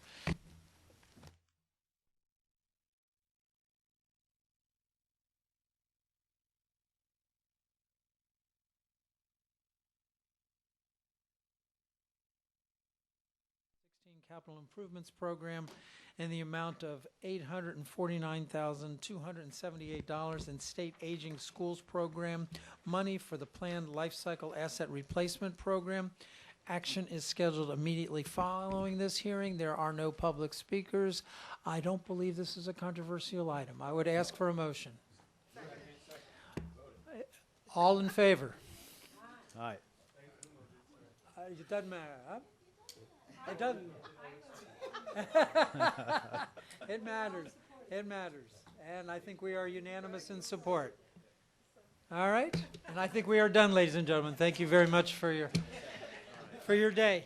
Capital Improvements Program in the amount of $849,278 in State Aging Schools Program, money for the Planned Life Cycle Asset Replacement Program. Action is scheduled immediately following this hearing. There are no public speakers. I don't believe this is a controversial item. I would ask for a motion. All in favor? Aye. It doesn't matter, huh? It doesn't. It matters. It matters. And I think we are unanimous in support. All right. And I think we are done, ladies and gentlemen. Thank you very much for your day.